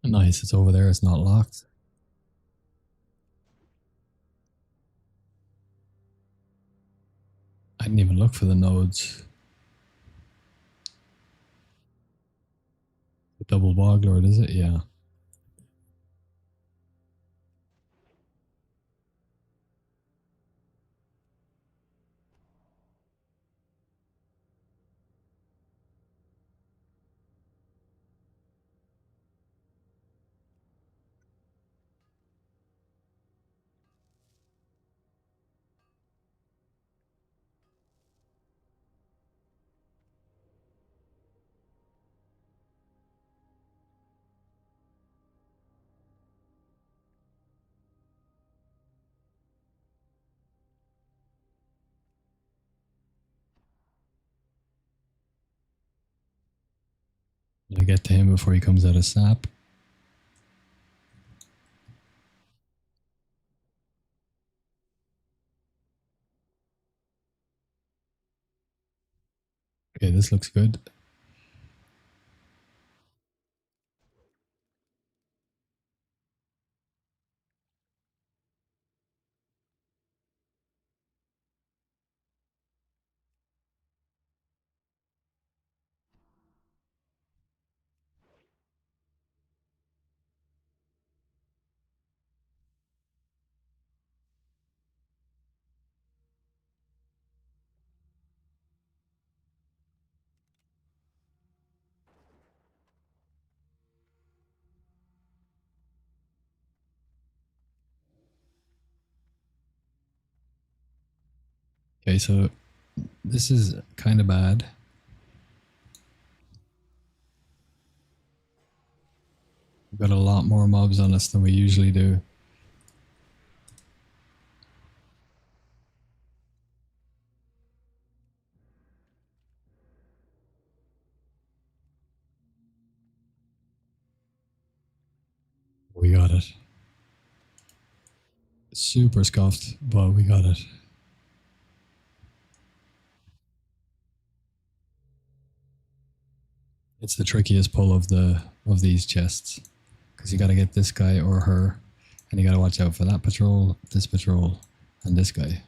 Nice. It's over there. It's not locked. I didn't even look for the nodes. The double bog lord, is it? Yeah. I get to him before he comes out of sap. Okay, this looks good. Okay, so this is kind of bad. We've got a lot more mobs on us than we usually do. We got it. Super scuffed, but we got it. It's the trickiest pull of these chests because you got to get this guy or her, and you got to watch out for that patrol, this patrol, and this guy.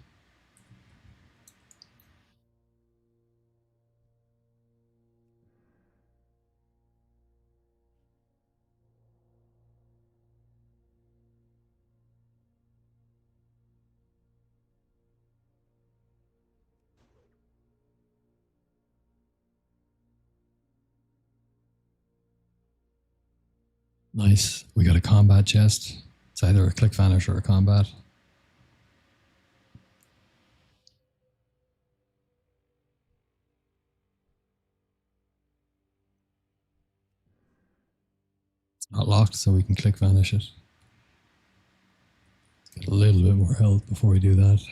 Nice. We got a combat chest. It's either a click vanish or a combat. It's not locked, so we can click vanish it. Get a little bit more health before we do that.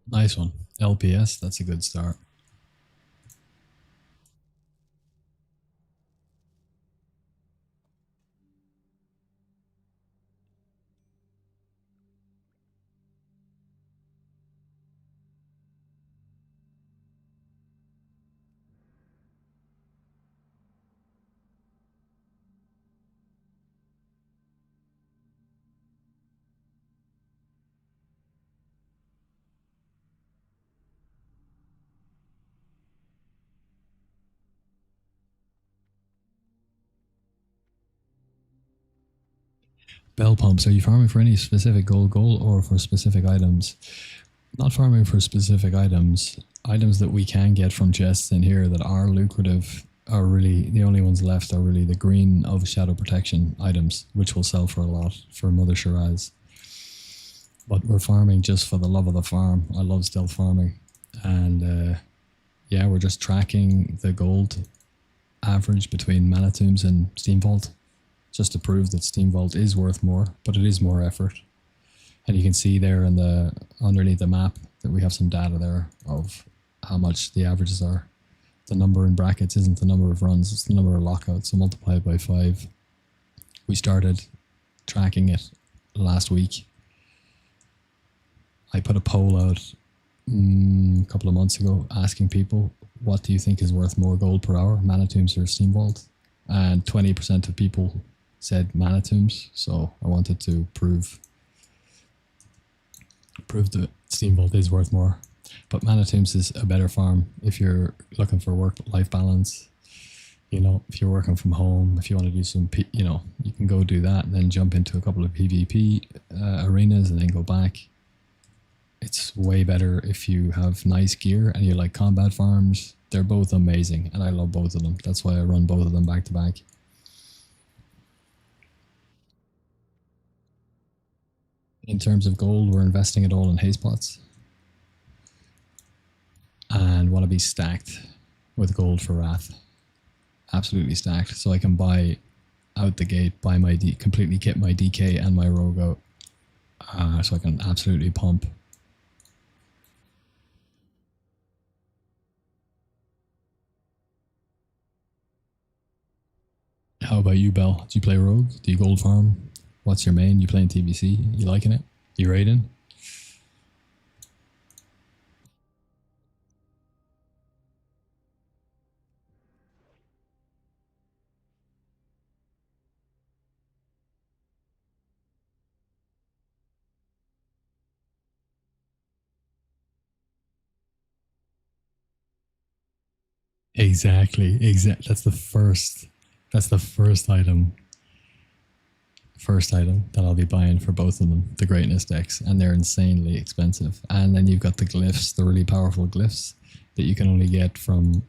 Nice one. LPS, that's a good start. Bell pumps. Are you farming for any specific goal or for specific items? Not farming for specific items. Items that we can get from chests in here that are lucrative are really the only ones left are really the green of shadow protection items, which will sell for a lot for Mother Shiraz. But we're farming just for the love of the farm. I love stealth farming. And yeah, we're just tracking the gold average between Mana Tombs and Steamvault, just to prove that Steamvault is worth more, but it is more effort. And you can see there in the underneath the map that we have some data there of how much the averages are. The number in brackets isn't the number of runs, it's the number of lockouts, so multiply it by 5. We started tracking it last week. I put a poll out a couple of months ago asking people, what do you think is worth more gold per hour, Mana Tombs or Steamvault? And 20% of people said Mana Tombs, so I wanted to prove that Steamvault is worth more. But Mana Tombs is a better farm if you're looking for work-life balance. You know, if you're working from home, if you want to do some, you can go do that and then jump into a couple of PvP arenas and then go back. It's way better if you have nice gear and you like combat farms. They're both amazing and I love both of them. That's why I run both of them back to back. In terms of gold, we're investing it all in haze pots and want to be stacked with gold for Wrath. Absolutely stacked. So I can buy out the gate, buy my completely kit my DK and my rogue out. So I can absolutely pump. How about you, Bell? Do you play rogue? Do you gold farm? What's your main? You playing TBC? You liking it? You raiding? Exactly. That's the first. That's the first item. First item that I'll be buying for both of them, the greatness decks, and they're insanely expensive. And then you've got the glyphs, the really powerful glyphs that you can only get from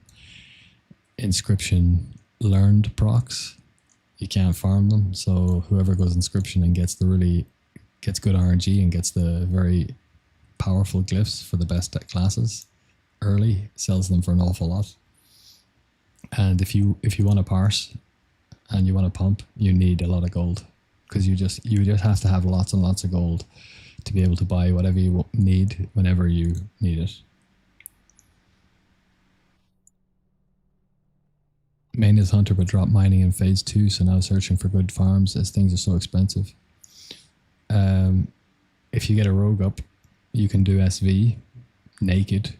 inscription learned procs. You can't farm them, so whoever goes inscription and gets gets good RNG and gets the very powerful glyphs for the best classes early sells them for an awful lot. And if you want to parse and you want to pump, you need a lot of gold, because you just have to have lots and lots of gold to be able to buy whatever you need whenever you need it. Main is hunter but dropped mining in phase 2, so now searching for good farms as things are so expensive. If you get a rogue up, you can do SV naked.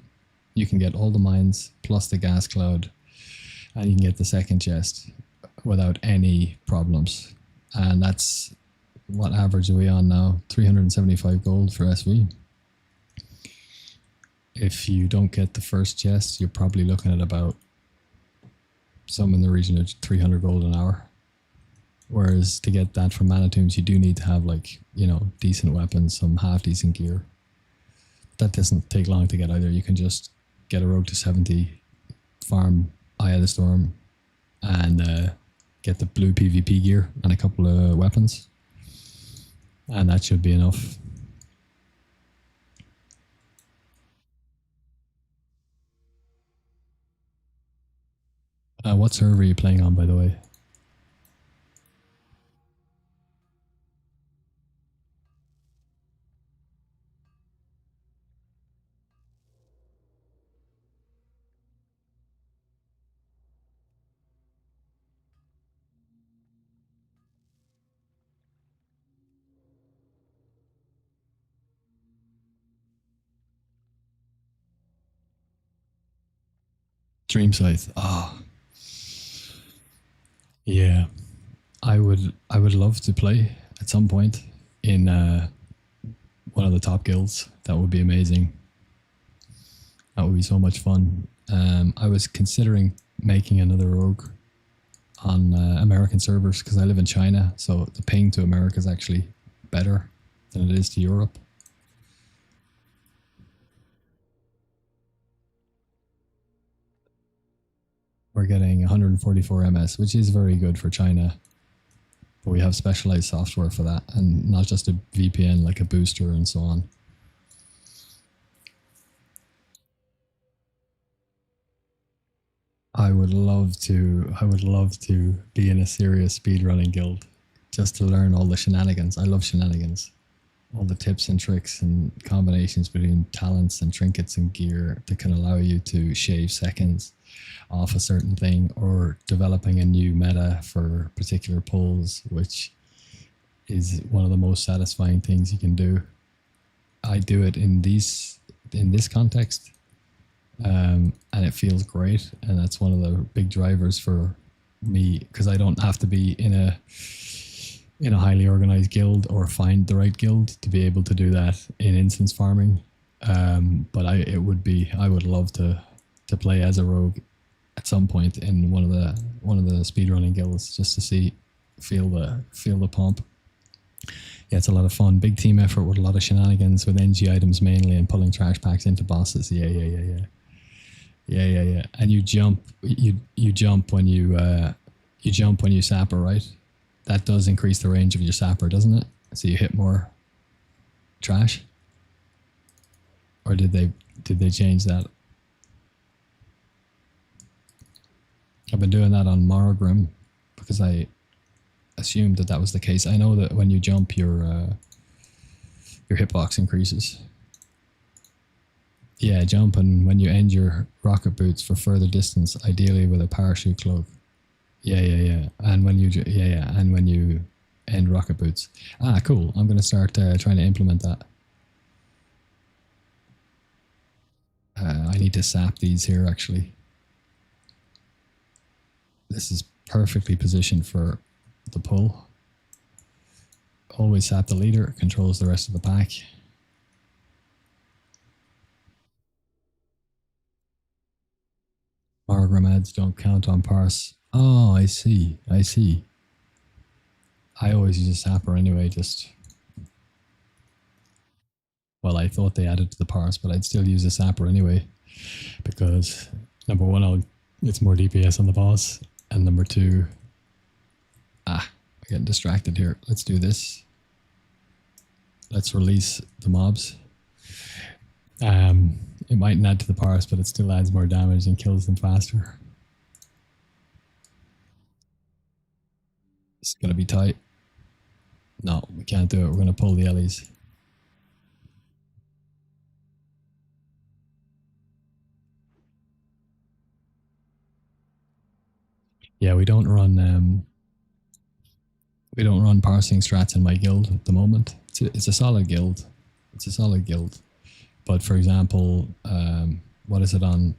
You can get all the mines plus the gas cloud, and you can get the second chest without any problems. And that's what average are we on now? 375 gold for SV. If you don't get the first chest, you're probably looking at about some in the region of 300 gold an hour. Whereas to get that from Mana Tombs, you do need to have decent weapons, some half decent gear. That doesn't take long to get either. You can just get a rogue to 70, farm Eye of the Storm, and get the blue PvP gear and a couple of weapons. And that should be enough. What server are you playing on, by the way? Dream Scythe. Oh. Yeah. I would love to play at some point in one of the top guilds. That would be amazing. That would be so much fun. I was considering making another rogue on American servers because I live in China, so the ping to America is actually better than it is to Europe. We're getting 144 ms, which is very good for China. But we have specialized software for that, and not just a VPN like a booster and so on. I would love to be in a serious speedrunning guild just to learn all the shenanigans. I love shenanigans. All the tips and tricks and combinations between talents and trinkets and gear that can allow you to shave seconds off a certain thing, or developing a new meta for particular pulls, which is one of the most satisfying things you can do. I do it in this context, and it feels great, and that's one of the big drivers for me, because I don't have to be in a highly organized guild or find the right guild to be able to do that in instance farming. But I would love to play as a rogue at some point in one of the speedrunning guilds, just to feel the pump. Yeah, it's a lot of fun. Big team effort with a lot of shenanigans with NG items mainly, and pulling trash packs into bosses. Yeah. And you jump when you jump when you sapper, right? That does increase the range of your sapper, doesn't it? So you hit more trash. Or did they change that? I've been doing that on Morgrim because I assumed that was the case. I know that when you jump, your hitbox increases. Yeah, jump, and when you end your rocket boots for further distance, ideally with a parachute cloak. Yeah. And when you end rocket boots. Ah, cool. I'm going to start trying to implement that. I need to sap these here, actually. This is perfectly positioned for the pull. Always sap the leader, controls the rest of the pack. Morgrim ads don't count on parse. Oh, I see. I always use a sapper anyway, well, I thought they added to the parse, but I'd still use a sapper anyway, because number one, it's more DPS on the boss, and number two, I'm getting distracted here. Let's do this. Let's release the mobs. It mightn't add to the parse, but it still adds more damage and kills them faster. It's going to be tight. No, we can't do it. We're going to pull the Ellies. Yeah, we don't run parsing strats in my guild at the moment. It's a solid guild. But for example, what is it on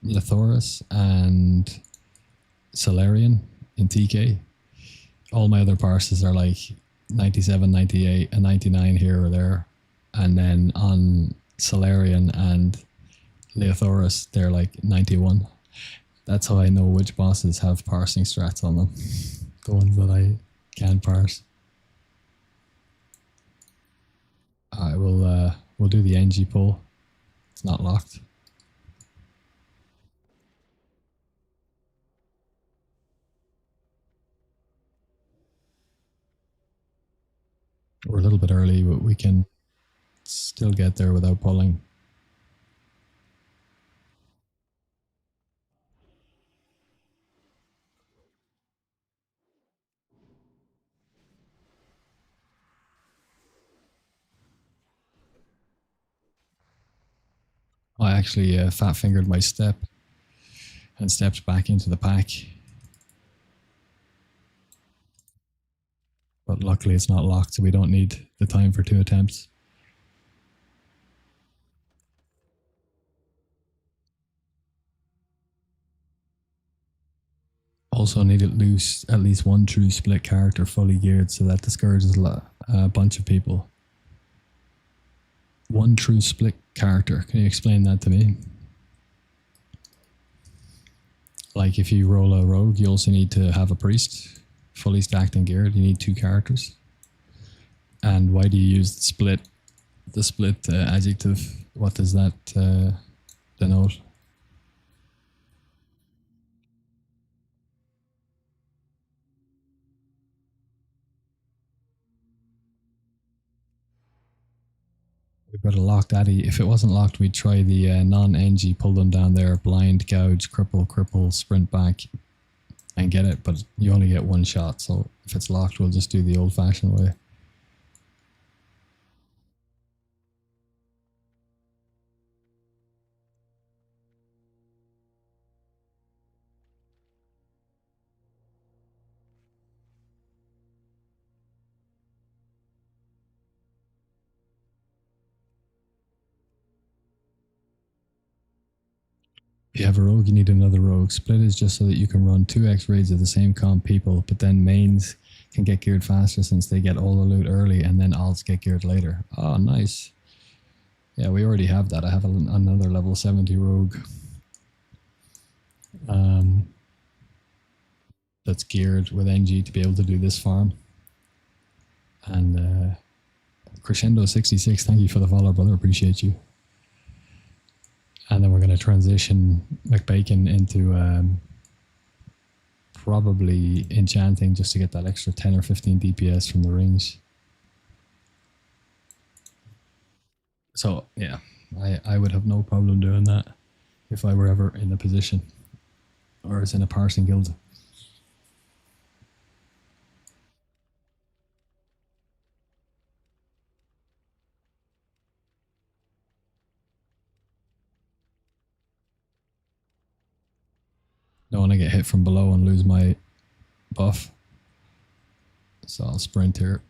Lithoris and Solarian in TK? All my other parses are like 97, 98, and 99 here or there. And then on Solarian and Leothoris, they're like 91. That's how I know which bosses have parsing strats on them. The ones that I can parse. Alright, we'll do the NG pull. It's not locked. We're a little bit early, but we can still get there without pulling. I actually fat fingered my step and stepped back into the pack. But luckily it's not locked, so we don't need the time for 2 attempts. Also need at least one true split character fully geared, so that discourages a bunch of people. One true split character. Can you explain that to me? Like if you roll a rogue, you also need to have a priest fully stacked and geared. You need two characters. And why do you use the split? The split adjective. What does that denote? We better lock that. If it wasn't locked, we'd try the non-NG, pull them down there, blind, gouge, cripple, sprint back, and get it. But you only get one shot, so if it's locked, we'll just do the old-fashioned way. If you have a rogue, you need another rogue. Split is just so that you can run 2x raids of the same comp people, but then mains can get geared faster since they get all the loot early and then alts get geared later. Oh, nice. Yeah, we already have that. I have another level 70 rogue that's geared with NG to be able to do this farm. And Crescendo66, thank you for the follow, brother. Appreciate you. And then we're going to transition McBacon into probably enchanting just to get that extra 10 or 15 DPS from the rings. So, yeah, I would have no problem doing that if I were ever in a position or as in a parsing guild. Don't want to get hit from below and lose my buff. So I'll sprint here.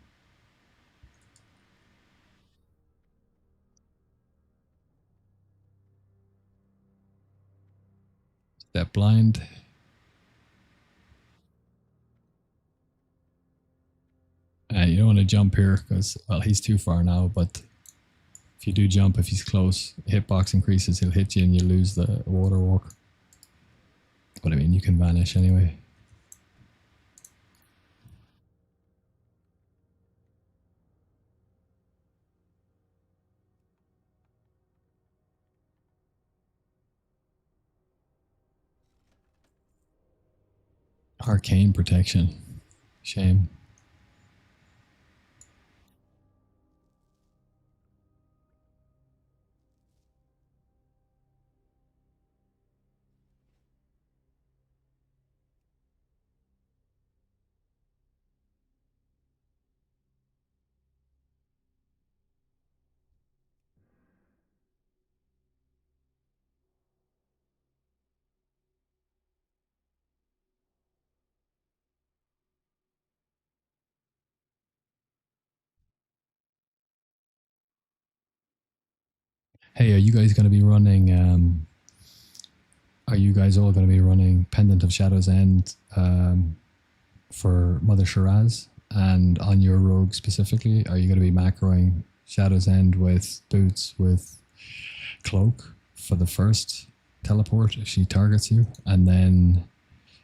Step blind. And you don't want to jump here because, well, he's too far now, but if you do jump, if he's close, hitbox increases, he'll hit you and you lose the water walk. But I mean, you can vanish anyway. Arcane protection. Shame. Hey, are you guys going to be running? Are you guys all going to be running Pendant of Shadow's End for Mother Shiraz? And on your rogue specifically, are you going to be macroing Shadow's End with boots with cloak for the first teleport if she targets you, and then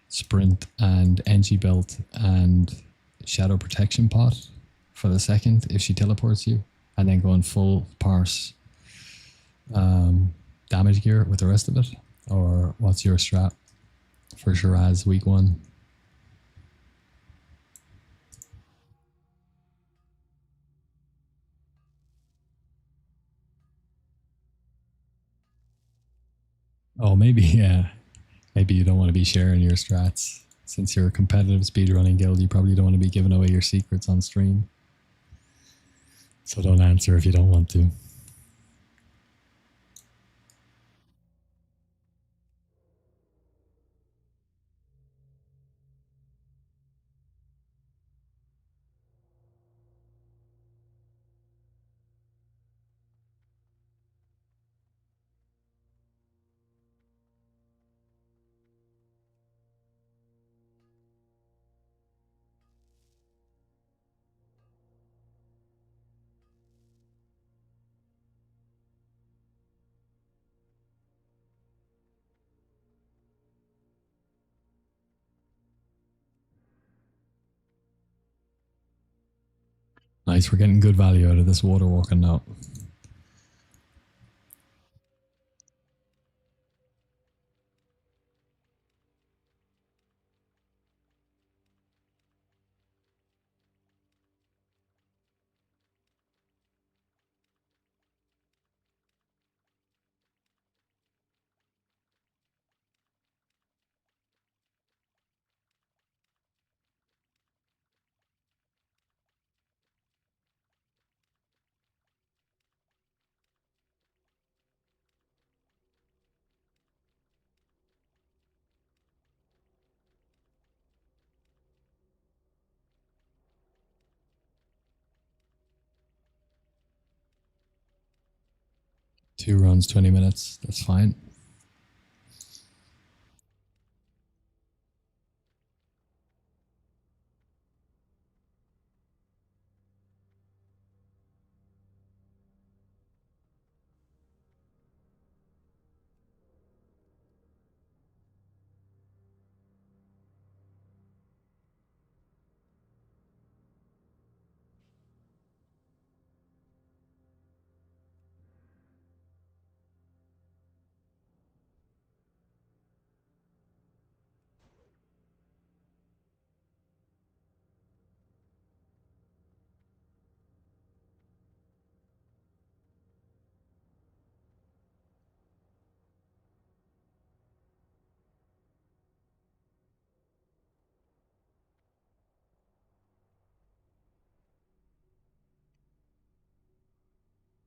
sprint and NG belt and shadow protection pot for the second if she teleports you, and then going full parse damage gear with the rest of it? Or what's your strat for Shiraz week 1? Oh, maybe, yeah. Maybe you don't want to be sharing your strats. Since you're a competitive speedrunning guild, you probably don't want to be giving away your secrets on stream. So don't answer if you don't want to. Nice, we're getting good value out of this water walking now. Two runs, 20 minutes. That's fine.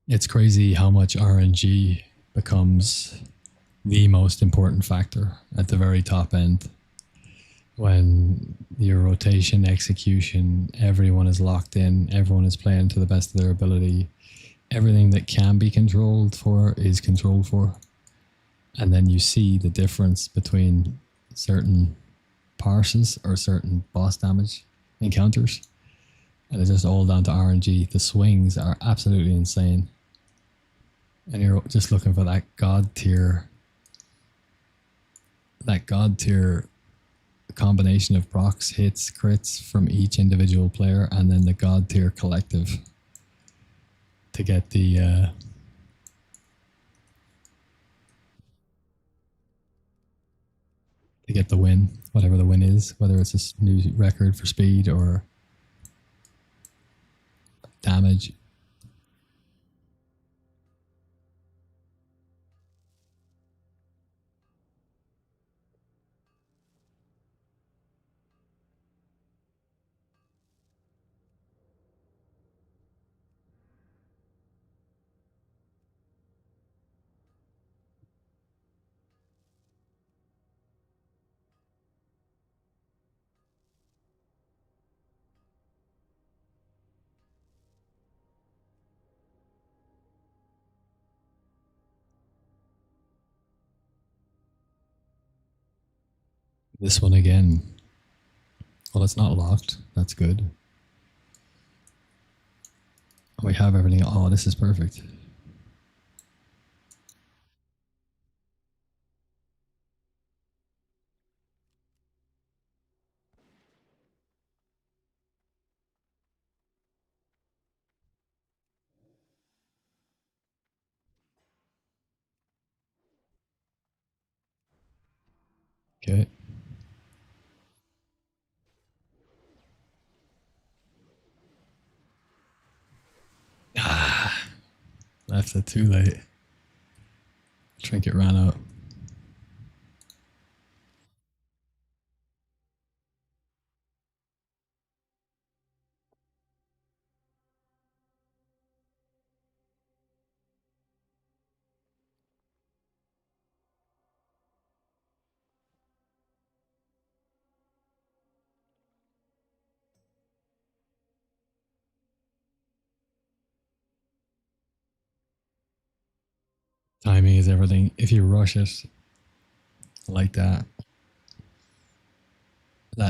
It's crazy how much RNG becomes the most important factor at the very top end. When your rotation, execution, everyone is locked in, everyone is playing to the best of their ability. Everything that can be controlled for is controlled for. And then you see the difference between certain parses or certain boss damage encounters. And it's just all down to RNG. The swings are absolutely insane. And you're just looking for that god tier combination of procs, hits, crits from each individual player, and then the god tier collective to get the win, whatever the win is, whether it's a new record for speed or damage. This one again. Well, it's not locked. That's good. We have everything. Oh, this is perfect. Okay. Left it too late. Trinket ran out. Timing is everything. If you rush it like that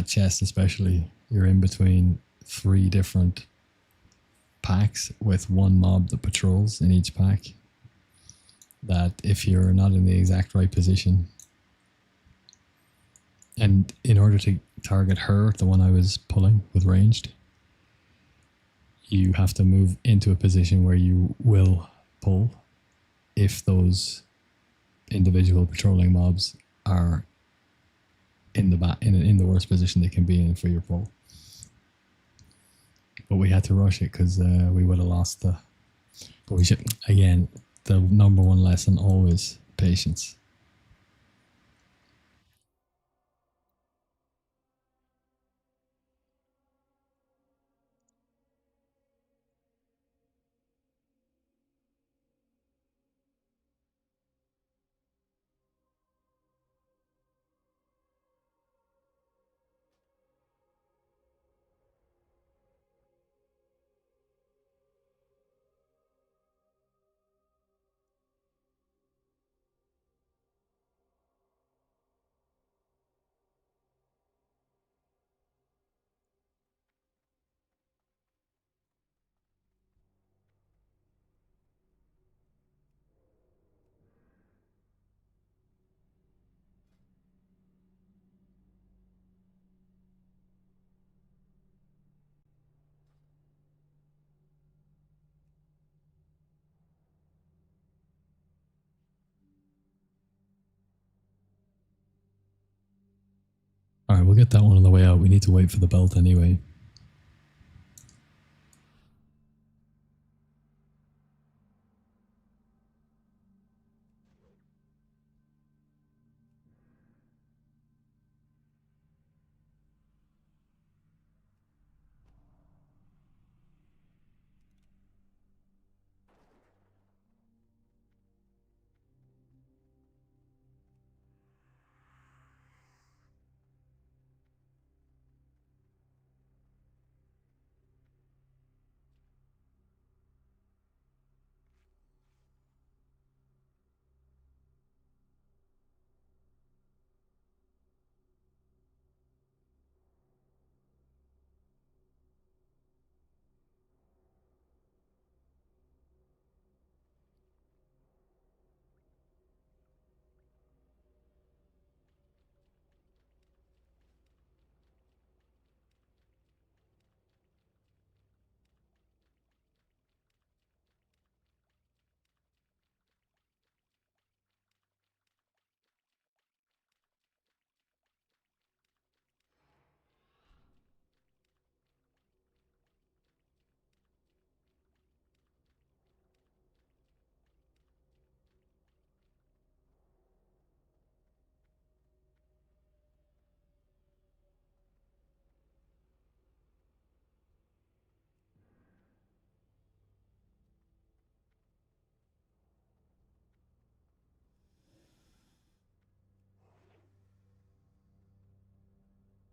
chest especially, you're in between 3 different packs with one mob that patrols in each pack. That if you're not in the exact right position, and in order to target her, the one I was pulling with ranged, you have to move into a position where you will pull if those individual patrolling mobs are in the in the worst position they can be in for your pull. But we had to rush it because we would have lost the. But we should, again, the number one lesson always patience. All right, we'll get that one on the way out. We need to wait for the belt anyway.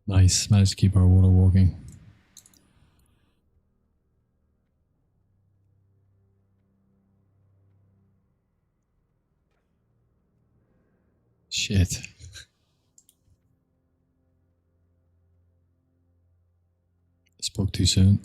Nice, managed to keep our water walking. Shit. Spoke too soon.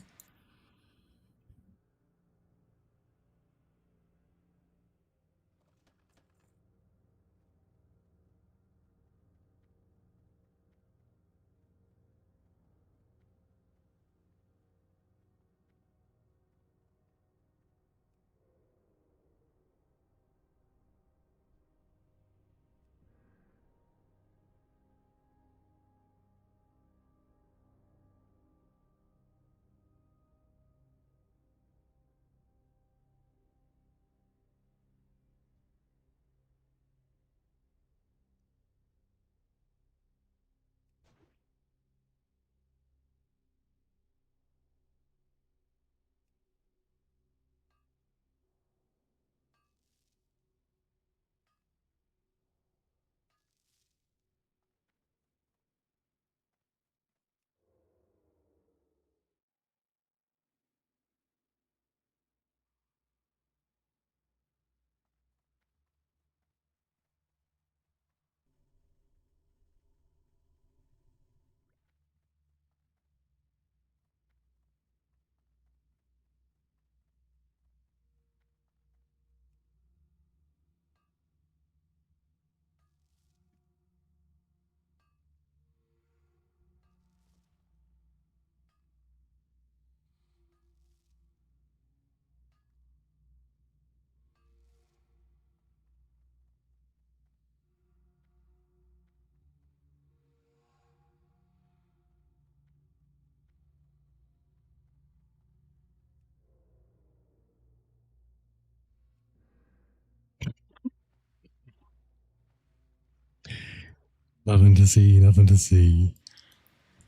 Nothing to see, nothing to see.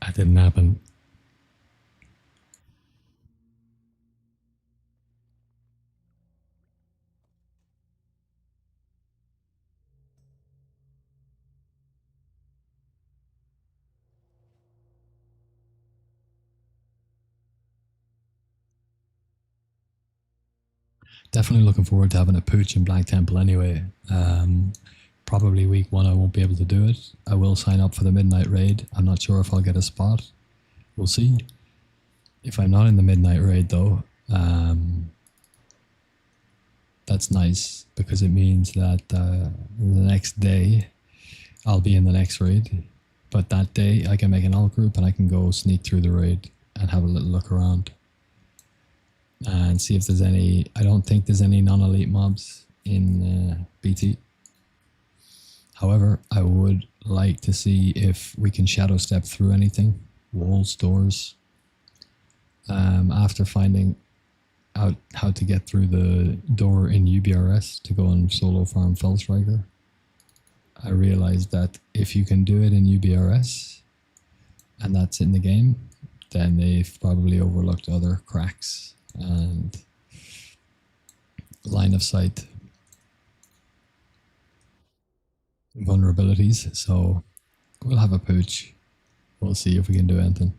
That didn't happen. Definitely looking forward to having a pooch in Black Temple anyway. Probably week one I won't be able to do it. I will sign up for the midnight raid. I'm not sure if I'll get a spot. We'll see. If I'm not in the midnight raid though, that's nice because it means that the next day I'll be in the next raid. But that day I can make an alt group and I can go sneak through the raid and have a little look around and see if there's any. I don't think there's any non-elite mobs in BT. However, I would like to see if we can shadow step through anything, walls, doors. After finding out how to get through the door in UBRS to go and solo farm Fellstriker, I realized that if you can do it in UBRS and that's in the game, then they've probably overlooked other cracks and line of sight vulnerabilities. So we'll have a pooch. We'll see if we can do anything.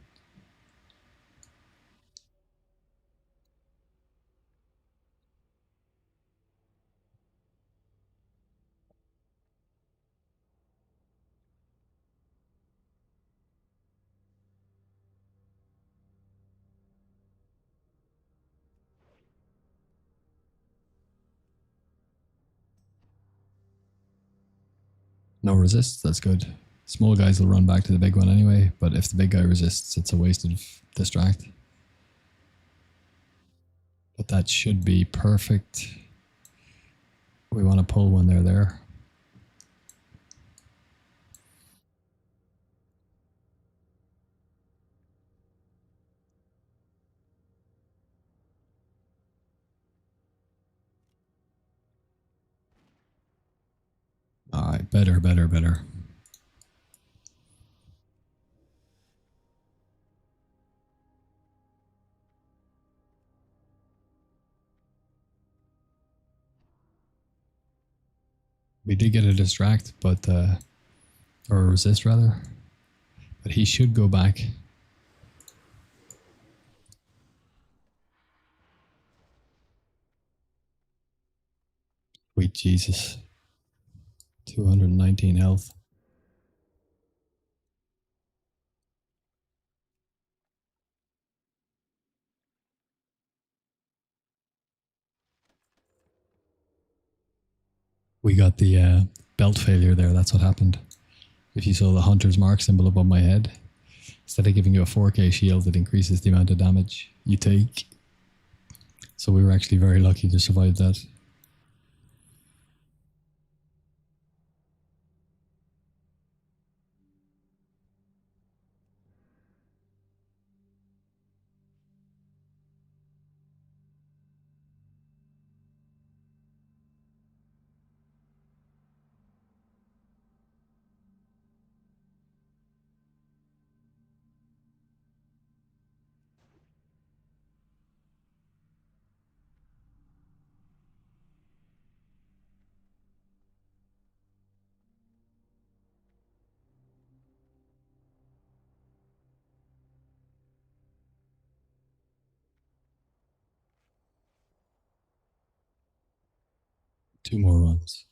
No resists, that's good. Small guys will run back to the big one anyway, but if the big guy resists, it's a wasted distract. But that should be perfect. We want to pull when they're there. All right, better, better, better. We did get a distract, but or a resist rather. But he should go back. Sweet Jesus. 219 health. We got the belt failure there. That's what happened. If you saw the hunter's mark symbol above my head, instead of giving you a 4k shield, it increases the amount of damage you take. So we were actually very lucky to survive that. Two more runs.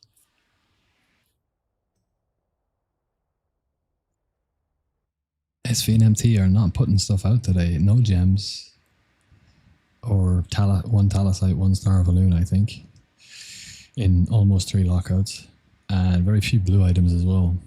SV and MT are not putting stuff out today. No gems. Or one Talasite, one Star of Loon, I think. In almost 3 lockouts. And very few blue items as well.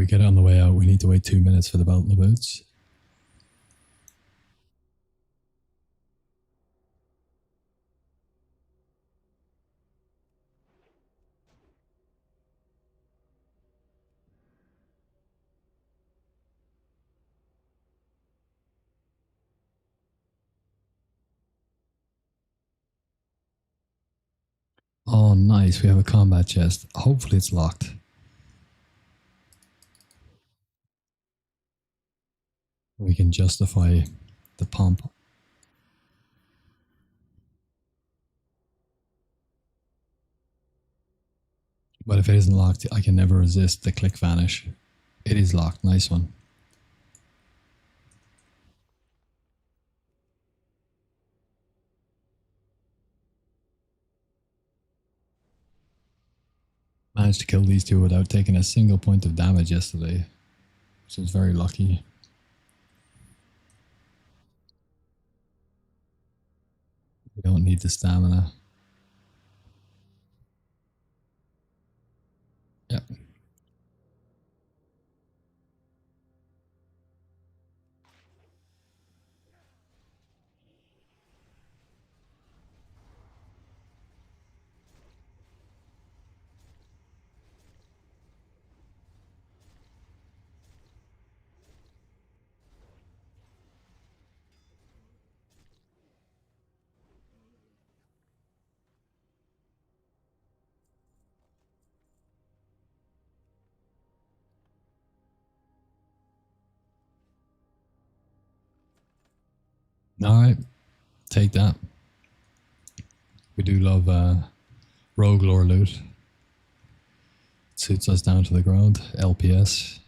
get it on the way out. We need to wait 2 minutes for the belt and the boots. Oh, nice. We have a combat chest. Hopefully it's locked. We can justify the pump. But if it isn't locked, I can never resist the click vanish. It is locked. Nice one. Managed to kill these two without taking a single point of damage yesterday, which is very lucky. We don't need the stamina. Yep. All right, take that. We do love rogue lore loot. Suits us down to the ground. LPS.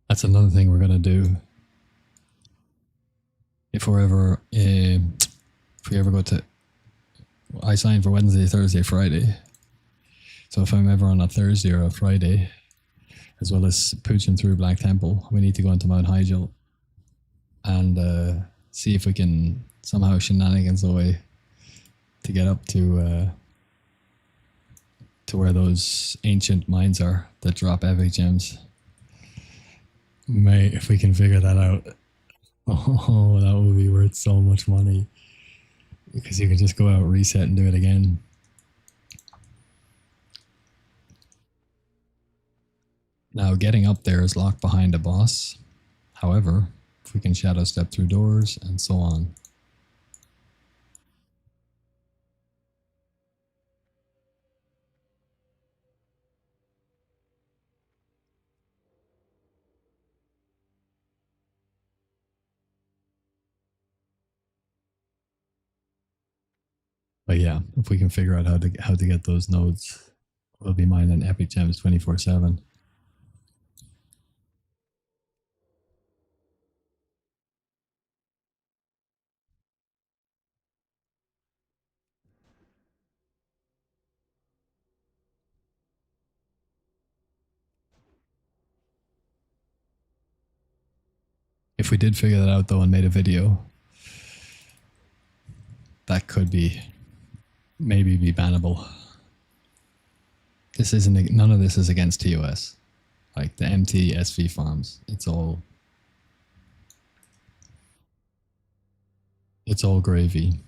That's another thing we're gonna do. If we're ever, if we ever go to, I signed for Wednesday, Thursday, Friday. So if I'm ever on a Thursday or a Friday, as well as pooching through Black Temple, we need to go into Mount Hyjal and see if we can somehow shenanigans away to get up to where those ancient mines are that drop epic gems. Mate, if we can figure that out, oh, that would be worth so much money. Because you can just go out, reset, and do it again. Now, getting up there is locked behind a boss. However, if we can shadow step through doors and so on. But yeah, if we can figure out how to get those nodes, we'll be mining epic gems 24/7. If we did figure that out though and made a video, that could be maybe be bannable. This isn't, none of this is against TOS. Like the MT SV farms, it's all It's all gravy.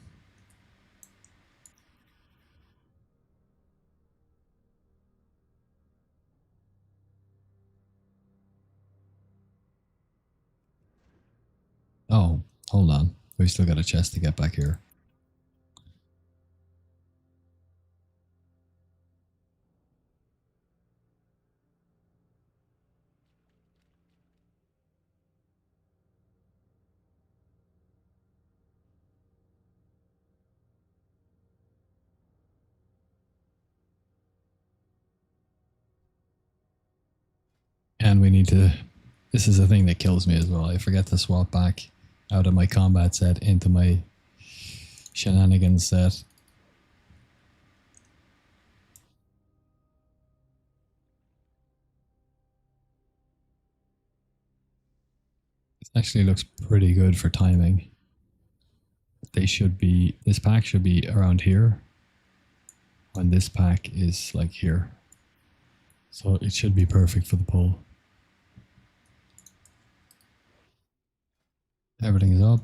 Oh, hold on. We still got a chest to get back here. And we need to... This is the thing that kills me as well. I forget to swap back out of my combat set into my shenanigans set. It actually looks pretty good for timing. They should be... This pack should be around here. And this pack is like here. So it should be perfect for the pull. Everything is up.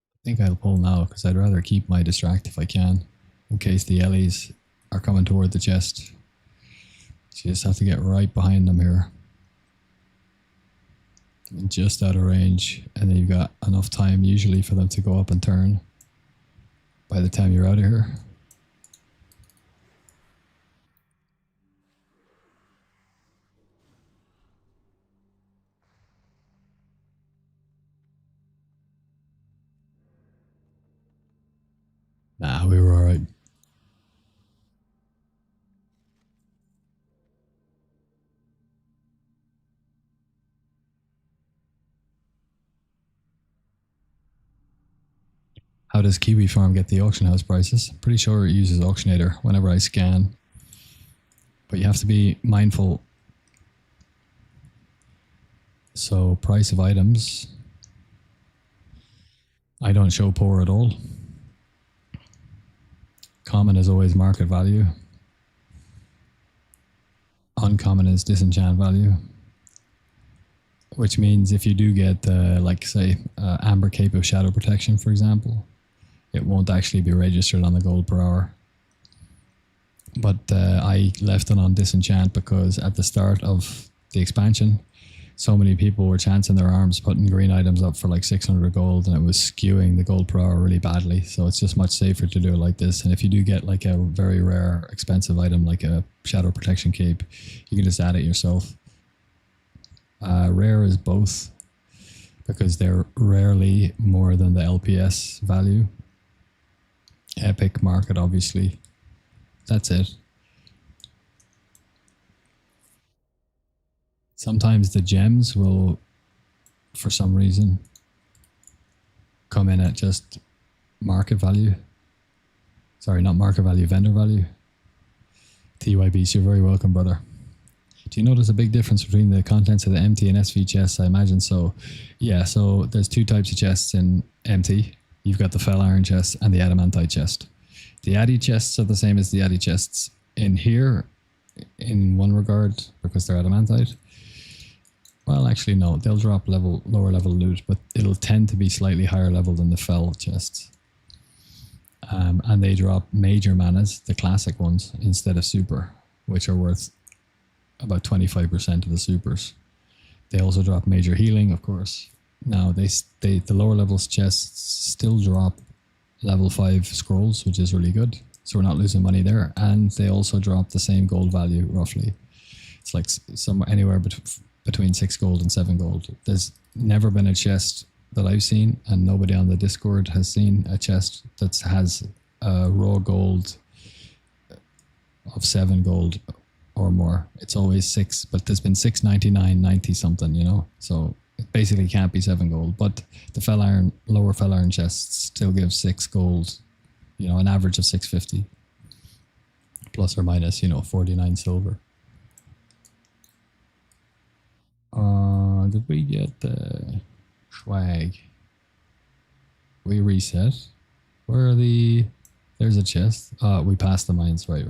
I think I'll pull now because I'd rather keep my distract if I can, in case the Ellies are coming toward the chest. So you just have to get right behind them here. And just out of range, and then you've got enough time usually for them to go up and turn by the time you're out of here. Nah, we were alright. How does Kiwi Farm get the auction house prices? Pretty sure it uses Auctionator whenever I scan. But you have to be mindful. So price of items. I don't show poor at all. Common is always market value. Uncommon is disenchant value. Which means if you do get, like say, Amber Cape of Shadow Protection, for example, it won't actually be registered on the gold per hour. But I left it on disenchant because at the start of the expansion, so many people were chancing their arms, putting green items up for like 600 gold, and it was skewing the gold per hour really badly. So it's just much safer to do it like this. And if you do get like a very rare, expensive item like a Shadow Protection Cape, you can just add it yourself. Rare is both, because they're rarely more than the LPS value. Epic market, obviously. That's it. Sometimes the gems will, for some reason, come in at just market value. Sorry, not market value, vendor value. TYBs, you're very welcome, brother. Do you notice a big difference between the contents of the MT and SV chests? I imagine so. Yeah, so there's two types of chests in MT. You've got the Fel Iron chest and the Adamantite chest. The Addy chests are the same as the Addy chests in here, in one regard, because they're Adamantite. Well, actually, no. They'll drop lower level loot, but it'll tend to be slightly higher level than the Fel chests. And they drop major manas, the classic ones, instead of super, which are worth about 25% of the supers. They also drop major healing, of course. Now, the lower levels chests still drop level 5 scrolls, which is really good. So we're not losing money there. And they also drop the same gold value, roughly. It's like somewhere anywhere between 6 gold and 7 gold. There's never been a chest that I've seen, and nobody on the Discord has seen a chest that has raw gold of 7 gold or more. It's always 6, but there's been 6.99, 90 something, you know? So it basically can't be 7 gold, but the Fel Iron, lower Fel Iron chests still give 6 gold, you know, an average of 650. Plus or minus, you know, 49 silver. Did we get the swag? We reset. Where are the... There's a chest. We passed the mines. Right.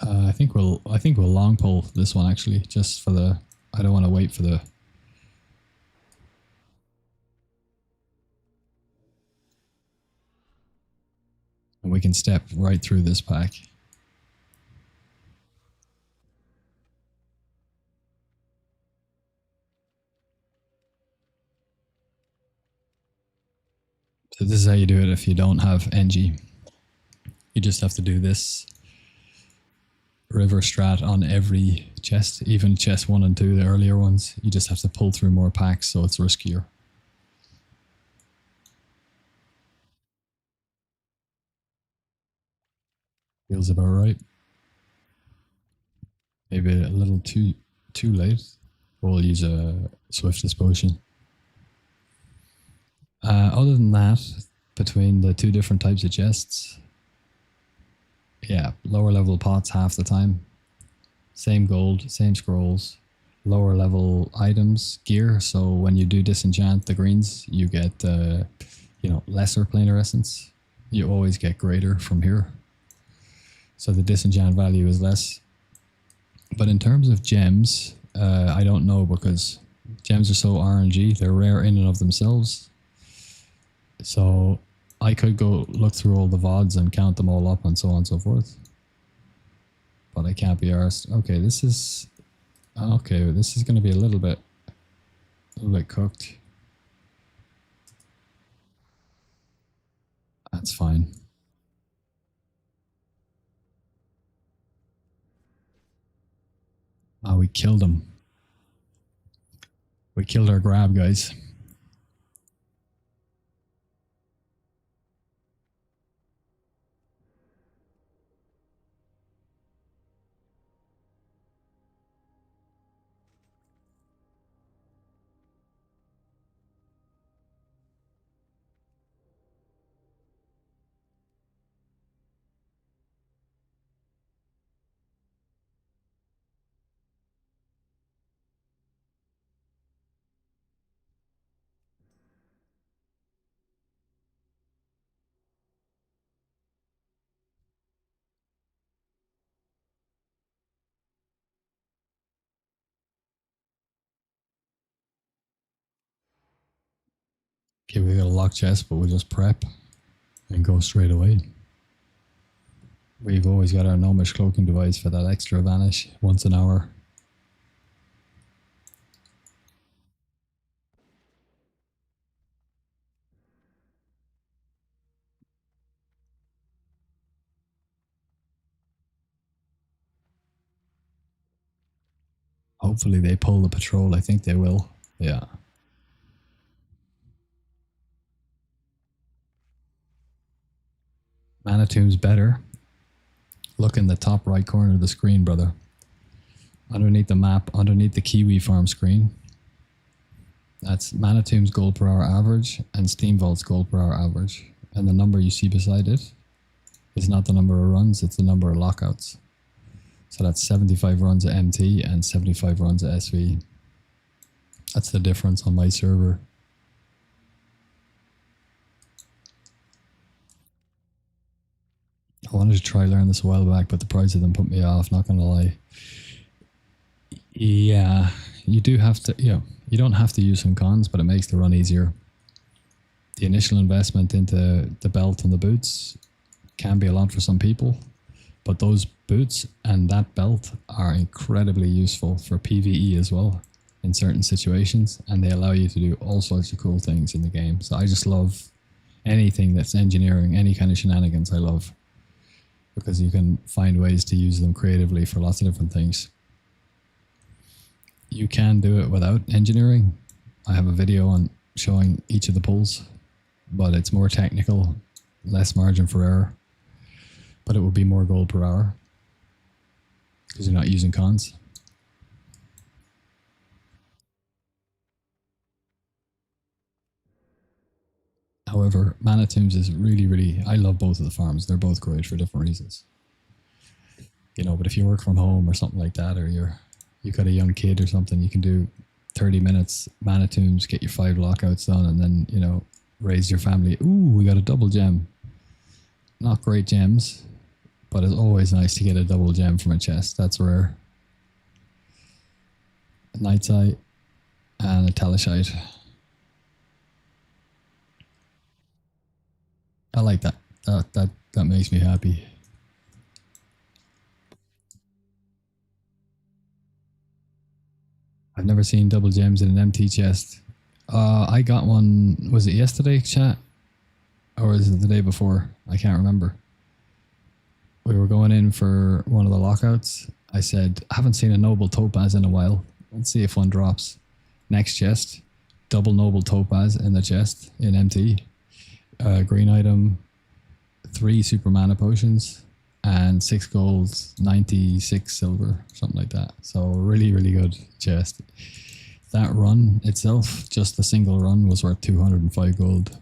I think we'll long pull this one actually, just for the. I don't want to wait for the. And we can step right through this pack. So this is how you do it if you don't have NG. You just have to do this river strat on every chest, even chest 1 and 2, the earlier ones. You just have to pull through more packs, so it's riskier. Feels about right. Maybe a little too late. We'll use a Swiftness potion. Other than that, between the two different types of chests, yeah, lower level pots half the time. Same gold, same scrolls. Lower level items, gear. So when you do disenchant the greens, you get lesser planar essence. You always get greater from here. So the disenchant value is less. But in terms of gems, I don't know, because gems are so RNG. They're rare in and of themselves. So I could go look through all the VODs and count them all up and so on and so forth. But I can't be arsed. Okay, this is going to be a little bit cooked. That's fine. Oh, we killed him. We killed our grab, guys. Okay, we got a lock chest, but we'll just prep and go straight away. We've always got our gnomish cloaking device for that extra vanish once an hour. Hopefully they pull the patrol. I think they will. Yeah. Mana Tomb's better. Look in the top right corner of the screen, brother. Underneath the map, underneath the Kiwi farm screen. That's Mana Tomb's gold per hour average and Steamvault's gold per hour average. And the number you see beside it is not the number of runs, it's the number of lockouts. So that's 75 runs at MT and 75 runs at SV. That's the difference on my server. I wanted to try learn this a while back, but the price of them put me off, not gonna lie. Yeah, you do have to, you don't have to use some cons, but it makes the run easier. The initial investment into the belt and the boots can be a lot for some people, but those boots and that belt are incredibly useful for PvE as well in certain situations, and they allow you to do all sorts of cool things in the game. So I just love anything that's engineering, any kind of shenanigans I love, because you can find ways to use them creatively for lots of different things. You can do it without engineering. I have a video on showing each of the pulls, but it's more technical, less margin for error, but it will be more gold per hour because you're not using cons. However, Mana Tombs is really, I love both of the farms. They're both great for different reasons. But if you work from home or something like that, or you got a young kid or something, you can do 30 minutes Mana Tombs, get your 5 lockouts done, and then, raise your family. Ooh, we got a double gem. Not great gems, but it's always nice to get a double gem from a chest. That's rare. A Night's Eye and a Teleshite. I like that. That makes me happy. I've never seen double gems in an empty chest. I got one, was it yesterday, chat? Or was it the day before? I can't remember. We were going in for one of the lockouts. I said, I haven't seen a noble topaz in a while. Let's see if one drops. Next chest, double noble topaz in the chest in MT. Green item, 3 super mana potions, and 6 gold, 96 silver, something like that. So really, really good chest. That run itself, just the single run, was worth 205 gold.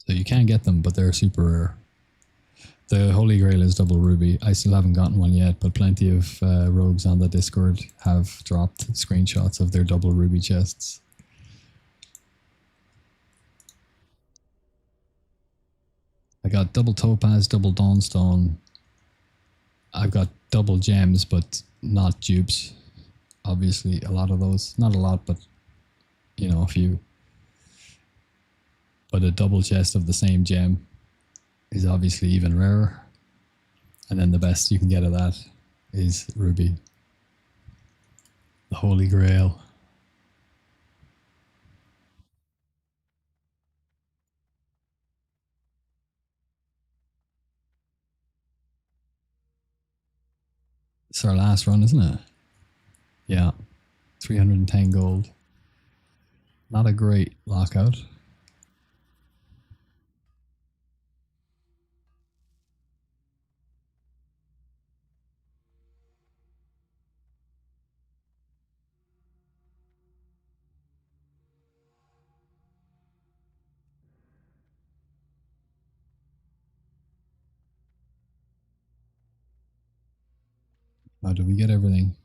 So you can get them, but they're super rare. The Holy Grail is double ruby. I still haven't gotten one yet, but plenty of rogues on the Discord have dropped screenshots of their double ruby chests. I got double topaz, double dawnstone. I've got double gems, but not dupes. Obviously, a lot of those. Not a lot, but you know, a few. But a double chest of the same gem is obviously even rarer. And then the best you can get of that is ruby. The Holy Grail. It's our last run, isn't it? Yeah. 310 gold. Not a great lockout. How do we get everything?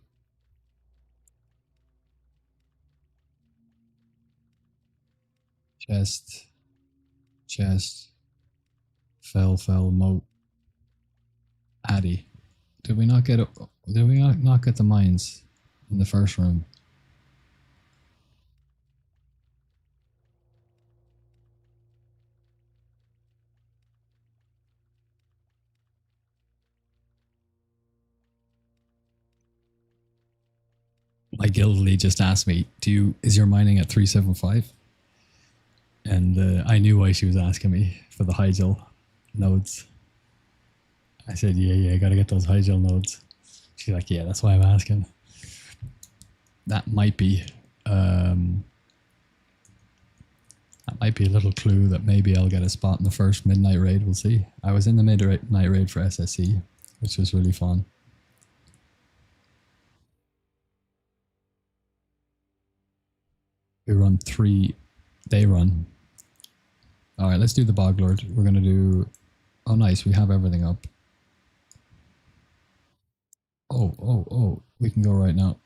Chest. Chest. Fell, moat. Addy. Did we not get it? Did we not get the mines in the first room? My guild lead just asked me, is your mining at 375? And I knew why she was asking me for the Hygel nodes. I said, yeah, I gotta get those Hygel nodes. She's like, yeah, that's why I'm asking. That might be a little clue that maybe I'll get a spot in the first midnight raid. We'll see. I was in the midnight raid for SSC, which was really fun. We run 3. They run. All right, let's do the Boglord. We're gonna do. Oh, nice. We have everything up. Oh. We can go right now.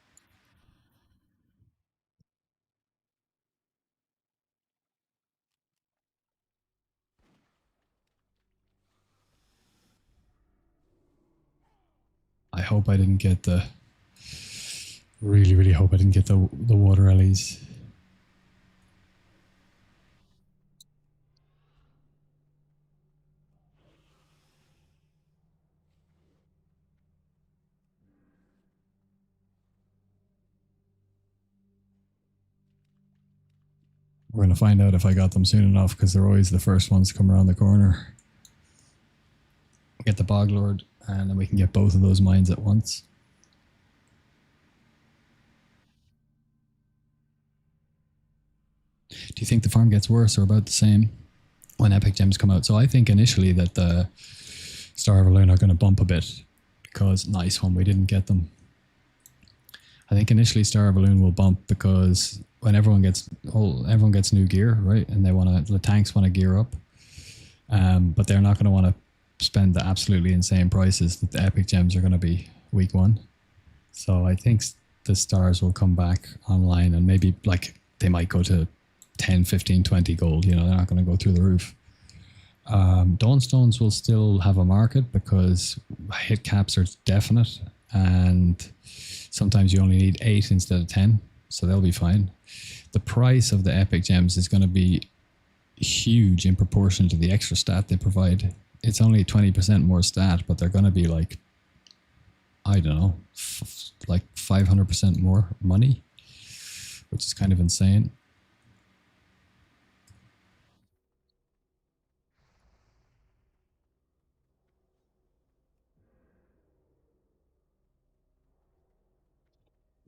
I hope I didn't get the. Really hope I didn't get the water alleys. We're going to find out if I got them soon enough, because they're always the first ones to come around the corner. Get the Boglord, and then we can get both of those mines at once. Do you think the farm gets worse or about the same when epic gems come out? So I think initially that the Star of Elune are going to bump a bit, because nice one, we didn't get them. I think initially Star of Elune will bump because when everyone gets new gear, right? And the tanks want to gear up, but they're not going to want to spend the absolutely insane prices that the epic gems are going to be week 1. So I think the stars will come back online, and maybe like they might go to 10, 15, 20 gold. You know, they're not going to go through the roof. Dawnstones will still have a market because hit caps are definite, and sometimes you only need 8 instead of 10, so they'll be fine. The price of the epic gems is going to be huge in proportion to the extra stat they provide. It's only 20% more stat, but they're going to be like, I don't know, like 500% more money, which is kind of insane.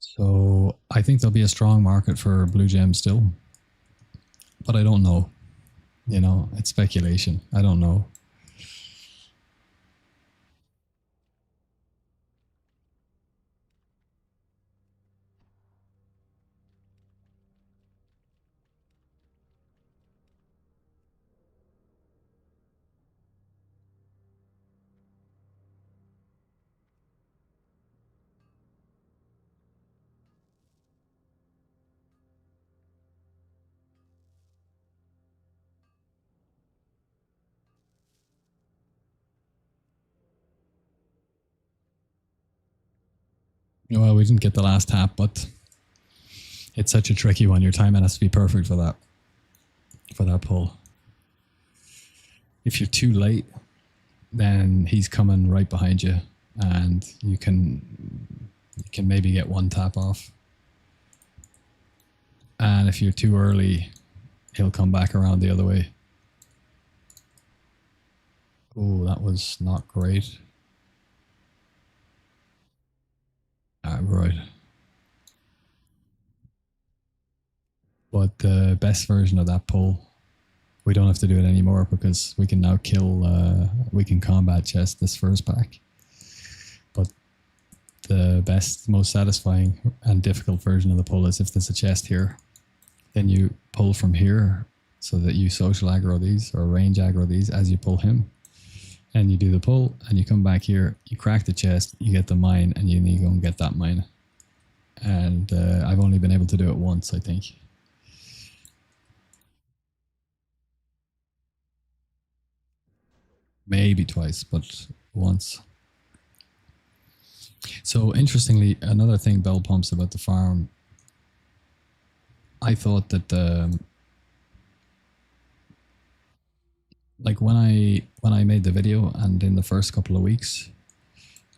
So I think there'll be a strong market for blue gems still, but I don't know. You know, it's speculation. I don't know. Well, we didn't get the last tap, but it's such a tricky one. Your timing has to be perfect for that pull. If you're too late, then he's coming right behind you, and you can maybe get one tap off. And if you're too early, he'll come back around the other way. Oh, that was not great. Right. But the best version of that pull, we don't have to do it anymore because we can now we can combat chest this first pack. But the best, most satisfying and difficult version of the pull is if there's a chest here, then you pull from here so that you social aggro these or range aggro these as you pull him. And you do the pull and you come back here, you crack the chest, you get the mine, and you need to go and get that mine. And I've only been able to do it once, I think. Maybe twice, but once. So interestingly, another thing Bell pumps about the farm, I thought that like when I made the video and in the first couple of weeks,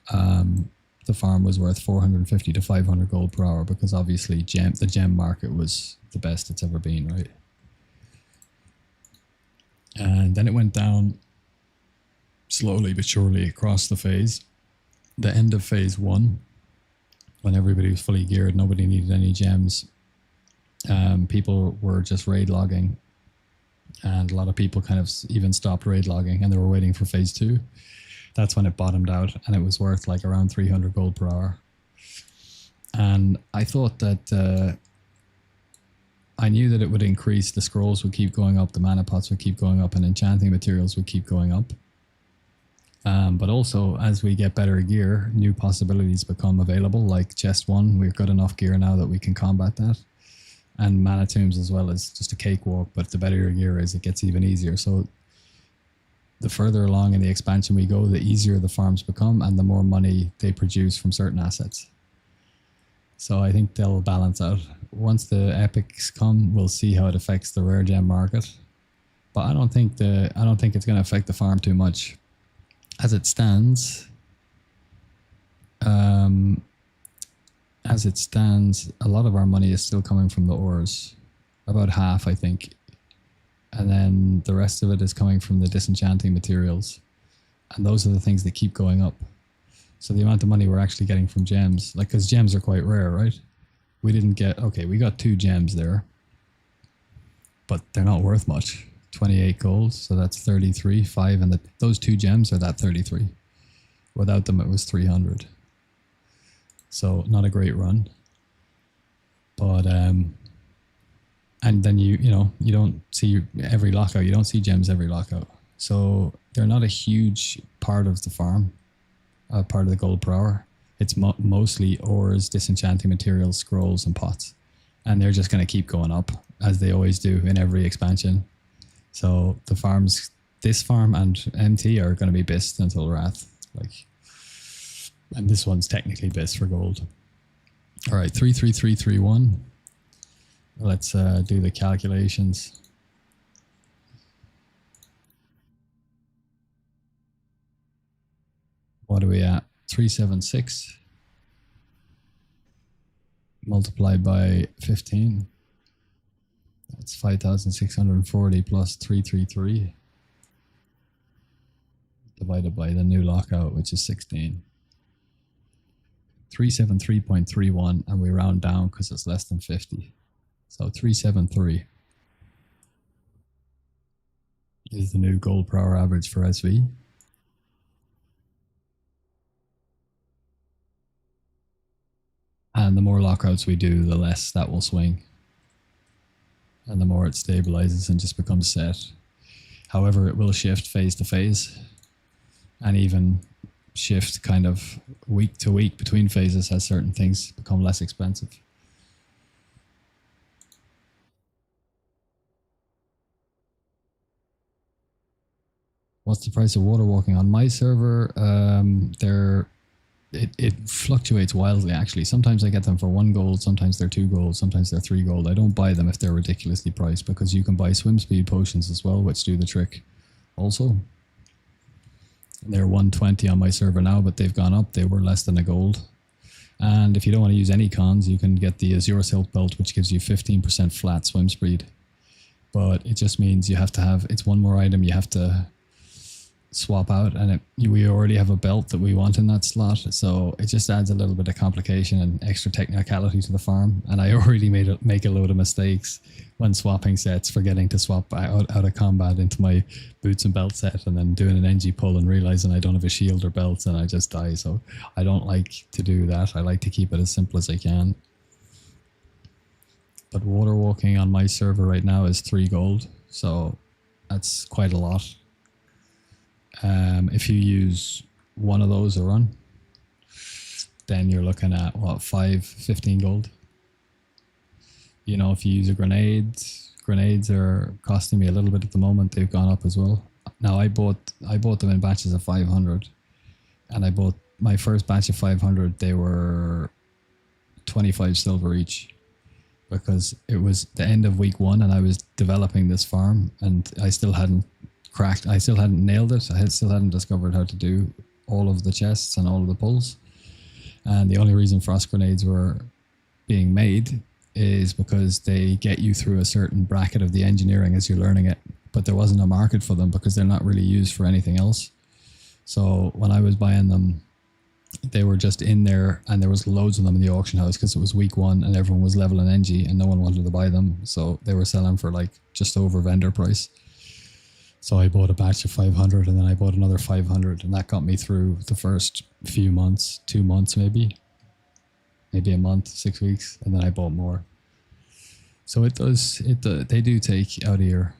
the farm was worth 450 to 500 gold per hour because obviously the gem market was the best it's ever been, right? And then it went down slowly but surely across the phase. The end of phase 1, when everybody was fully geared, nobody needed any gems. People were just raid logging, and a lot of people kind of even stopped raid logging and they were waiting for phase 2. That's when it bottomed out and it was worth like around 300 gold per hour. And I thought that I knew that it would increase, the scrolls would keep going up, the mana pots would keep going up, and enchanting materials would keep going up. But also, as we get better gear, new possibilities become available, like chest 1, we've got enough gear now that we can combat that. And mana tombs as well as just a cakewalk, but the better your gear is, it gets even easier. So the further along in the expansion we go, the easier the farms become and the more money they produce from certain assets. So I think they'll balance out. Once the epics come, we'll see how it affects the rare gem market. But I don't think it's going to affect the farm too much. As it stands, a lot of our money is still coming from the ores. About half, I think. And then the rest of it is coming from the disenchanting materials. And those are the things that keep going up. So the amount of money we're actually getting from gems, like, because gems are quite rare, right? We didn't get, okay, we got 2 gems there, but they're not worth much. 28 gold, so that's 33, 5, and those 2 gems are that 33. Without them, it was 300. So not a great run. But, and then you don't see every lockout, you don't see gems every lockout. So they're not a huge part of the farm. Part of the gold per hour. It's mostly ores, disenchanting materials, scrolls, and pots. And they're just going to keep going up. as they always do in every expansion. So the farms, this farm and MT are going to be BIST until Wrath. Like, and this one's technically BIST for gold. All right, 33331. Let's do the calculations. What are we at? 376 multiplied by 15. That's 5,640 plus 333 divided by the new lockout, which is 16. 373.31, and we round down because it's less than 50. So 373 is the new gold per hour average for SV. And the more lockouts we do, the less that will swing. And the more it stabilizes and just becomes set. However, it will shift phase to phase and even shift kind of week to week between phases as certain things become less expensive. What's the price of water walking on my server? It fluctuates wildly, actually. Sometimes I get them for 1 gold, sometimes they're 2 gold, sometimes they're 3 gold. I don't buy them if they're ridiculously priced, because you can buy swim speed potions as well, which do the trick also. They're 120 on my server now, but they've gone up. They were less than a gold. And if you don't want to use any cons, you can get the Azure Silk Belt, which gives you 15% flat swim speed. But it just means you have to have, it's one more item you have to swap out, and we already have a belt that we want in that slot, so it just adds a little bit of complication and extra technicality to the farm. And I already make a load of mistakes when swapping sets, forgetting to swap out of combat into my boots and belt set, and then doing an NG pull and realizing I don't have a shield or belt and I just die. So I don't like to do that. I like to keep it as simple as I can. But water walking on my server right now is 3 gold, so that's quite a lot. If you use one of those a run, then you're looking at what, 15 gold. You know, if you use a grenades are costing me a little bit at the moment. They've gone up as well. Now I bought them in batches of 500, and I bought my first batch of 500. They were 25 silver each, because it was the end of week 1 and I was developing this farm, and I still hadn't nailed it. I still hadn't discovered how to do all of the chests and all of the pulls. And the only reason frost grenades were being made is because they get you through a certain bracket of the engineering as you're learning it. But there wasn't a market for them because they're not really used for anything else. So when I was buying them, they were just in there, and there was loads of them in the auction house because it was week 1 and everyone was leveling NG and no one wanted to buy them. So they were selling for like just over vendor price. So I bought a batch of 500, and then I bought another 500, and that got me through the first few months, 2 months maybe a month, 6 weeks, and then I bought more. So they do take out of your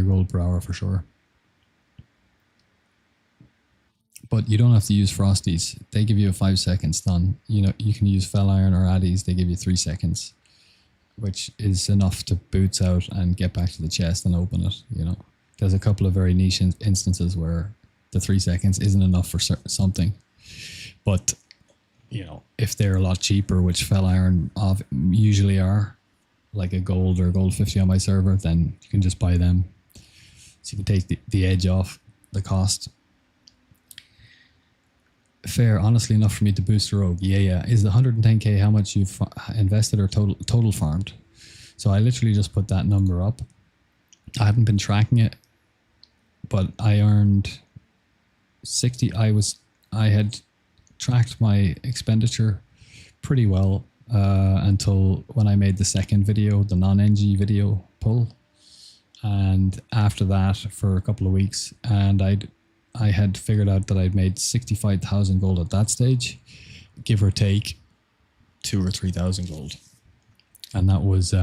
gold per hour for sure. But you don't have to use frosties. They give you a 5-second stun. You know, you can use fell iron or addies. They give you 3 seconds, which is enough to boots out and get back to the chest and open it, you know. There's a couple of very niche instances where the 3 seconds isn't enough for something. But, you know, if they're a lot cheaper, which fell iron usually are, like a gold or gold 50 on my server, then you can just buy them. So you can take the edge off the cost. Fair, honestly enough for me to boost a rogue. Yeah. Is the 110k how much you've invested or total farmed? So I literally just put that number up. I haven't been tracking it, but I earned 60. I had tracked my expenditure pretty well until when I made the second video, the non-NG video pull. And after that for a couple of weeks, and I had figured out that I'd made 65,000 gold at that stage, give or take 2,000 or 3,000 gold. And that was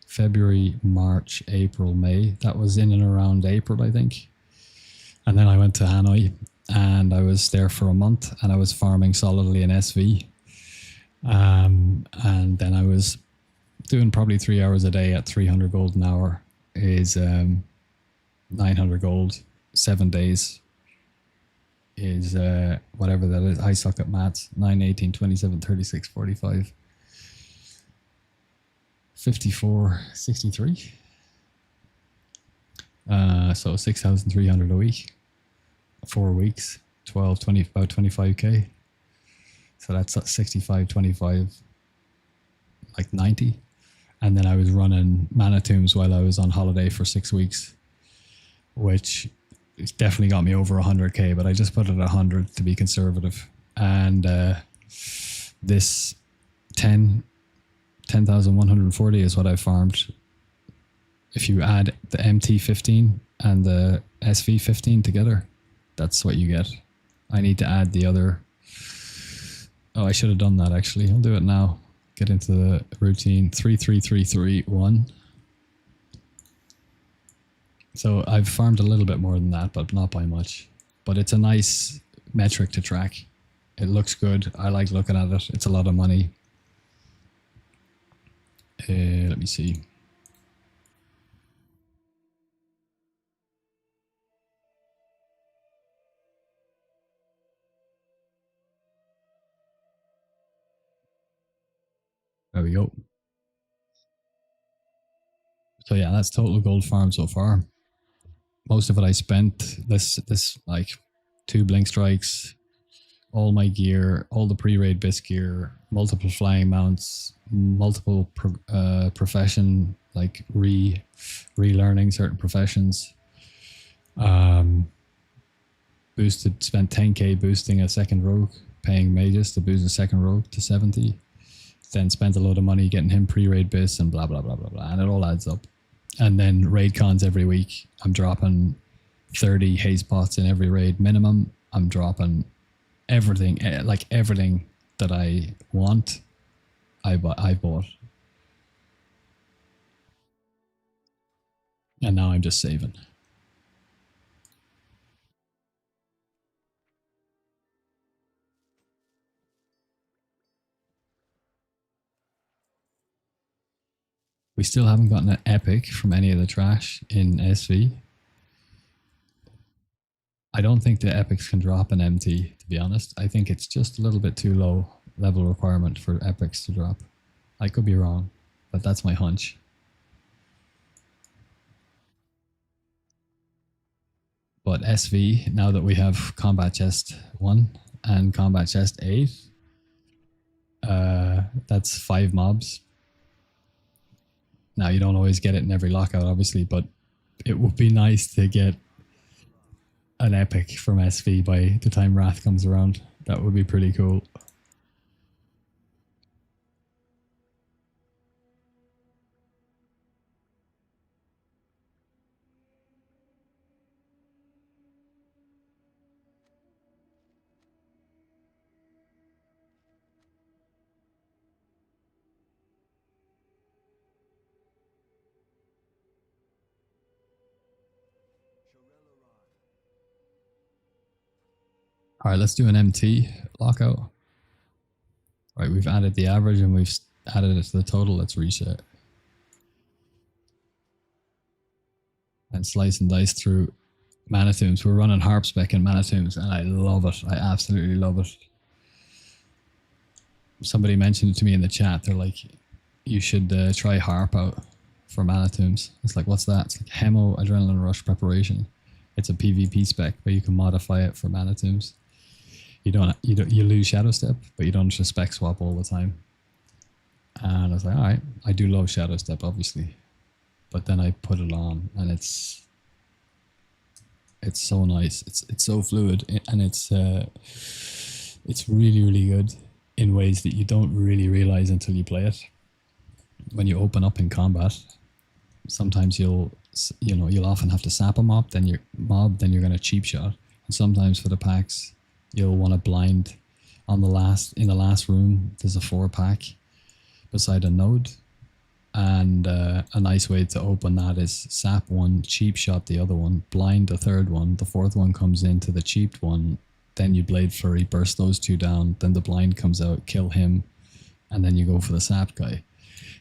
February, March, April, May. That was in and around April, I think. And then I went to Hanoi, and I was there for a month, and I was farming solidly in SV. And then I was doing probably 3 hours a day at 300 gold an hour is 900 gold. 7 days is whatever that is. I suck at maths. 9, 18, 27, 36, 45, 54, 63. So 6,300 a week. 4 weeks. 12, 20, about 25k. So that's 65, 25, like 90. And then I was running Mana Tombs while I was on holiday for 6 weeks, which definitely got me over 100k, but I just put it at 100 to be conservative. And this 10,140 is what I farmed. If you add the MT15 and the SV15 together, that's what you get. I need to add the other. Oh, I should have done that actually. I'll do it now. Get into the routine. 33331. So I've farmed a little bit more than that, but not by much. But it's a nice metric to track. It looks good. I like looking at it. It's a lot of money. Let me see. There we go. So yeah, that's total gold farm so far. Most of it I spent this like 2 blink strikes, all my gear, all the pre-raid bisc gear, multiple flying mounts, multiple profession, like relearning certain professions. Spent 10k boosting a second rogue, paying mages to boost a second rogue to 70. Then spent a load of money getting him pre-raid bis and blah, blah, blah, blah, blah. And it all adds up. And then raid cons every week. I'm dropping 30 haze pots in every raid minimum. I'm dropping everything, like everything that I want, I bought. And now I'm just saving. We still haven't gotten an epic from any of the trash in SV. I don't think the epics can drop an MT, to be honest. I think it's just a little bit too low level requirement for epics to drop. I could be wrong, but that's my hunch. But SV, now that we have Combat Chest 1 and Combat Chest 8, that's 5 mobs. Now, you don't always get it in every lockout, obviously, but it would be nice to get an epic from SV by the time Wrath comes around. That would be pretty cool. All right, let's do an MT lockout. All right, we've added the average and we've added it to the total. Let's reset. And slice and dice through Mana Tombs. We're running Harp Spec in Mana Tombs and I love it. I absolutely love it. Somebody mentioned it to me in the chat. They're like, you should try Harp out for Mana Tombs. It's like, what's that? It's like Hemo Adrenaline Rush Preparation. It's a PvP spec, but you can modify it for Mana Tombs. You lose Shadow Step, but you don't just spec swap all the time. And I was like, all right, I do love Shadow Step, obviously, but then I put it on, and it's so nice. It's so fluid, and it's really, really good in ways that you don't really realize until you play it. When you open up in combat, sometimes you'll often have to sap a mob, then you're going to cheap shot, and sometimes for the packs you'll want to blind in the last room. There's a 4-pack beside a node, and a nice way to open that is sap one, cheap shot the other one, blind the third one, the fourth one comes into the cheaped one, then you blade flurry, burst those 2 down, then the blind comes out, kill him, and then you go for the sap guy.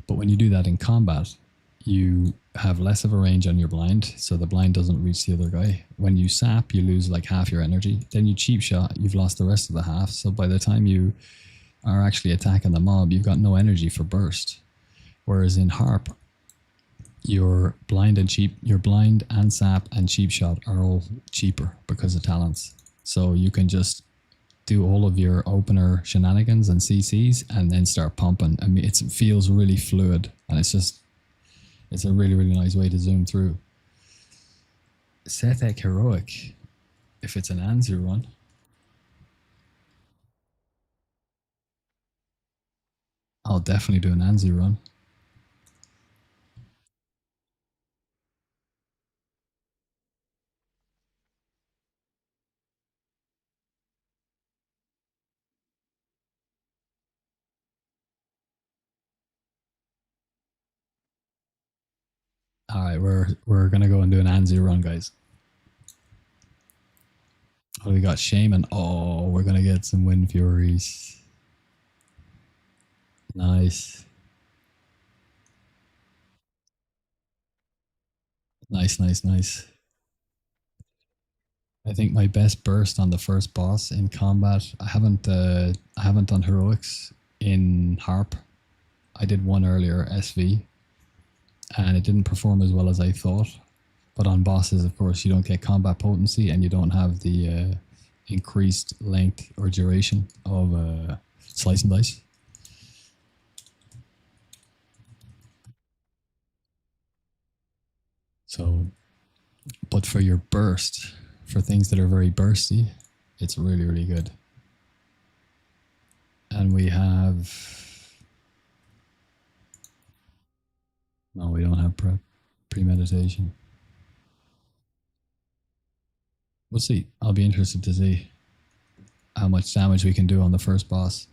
But when you do that in combat, you have less of a range on your blind, so the blind doesn't reach the other guy. When you sap, you lose like half your energy. Then you cheap shot, you've lost the rest of the half. So by the time you are actually attacking the mob, you've got no energy for burst. Whereas in harp, your blind and sap and cheap shot are all cheaper because of talents. So you can just do all of your opener shenanigans and CCs and then start pumping. I mean, it feels really fluid, and it's a really, really nice way to zoom through. Sethek Heroic, if it's an Anzu run. I'll definitely do an Anzu run. All right, we're gonna go and do an Anzu run, guys. Oh, we got Shaman. Oh, we're gonna get some Wind Furies. Nice. Nice, nice, nice. I think my best burst on the first boss in combat. I haven't done heroics in harp. I did one earlier, SV, and it didn't perform as well as I thought. But on bosses, of course, you don't get combat potency, and you don't have the increased length or duration of slice and dice. So, but for your burst, for things that are very bursty, it's really, really good. And we have... No, we don't have premeditation. We'll see. I'll be interested to see how much damage we can do on the first boss.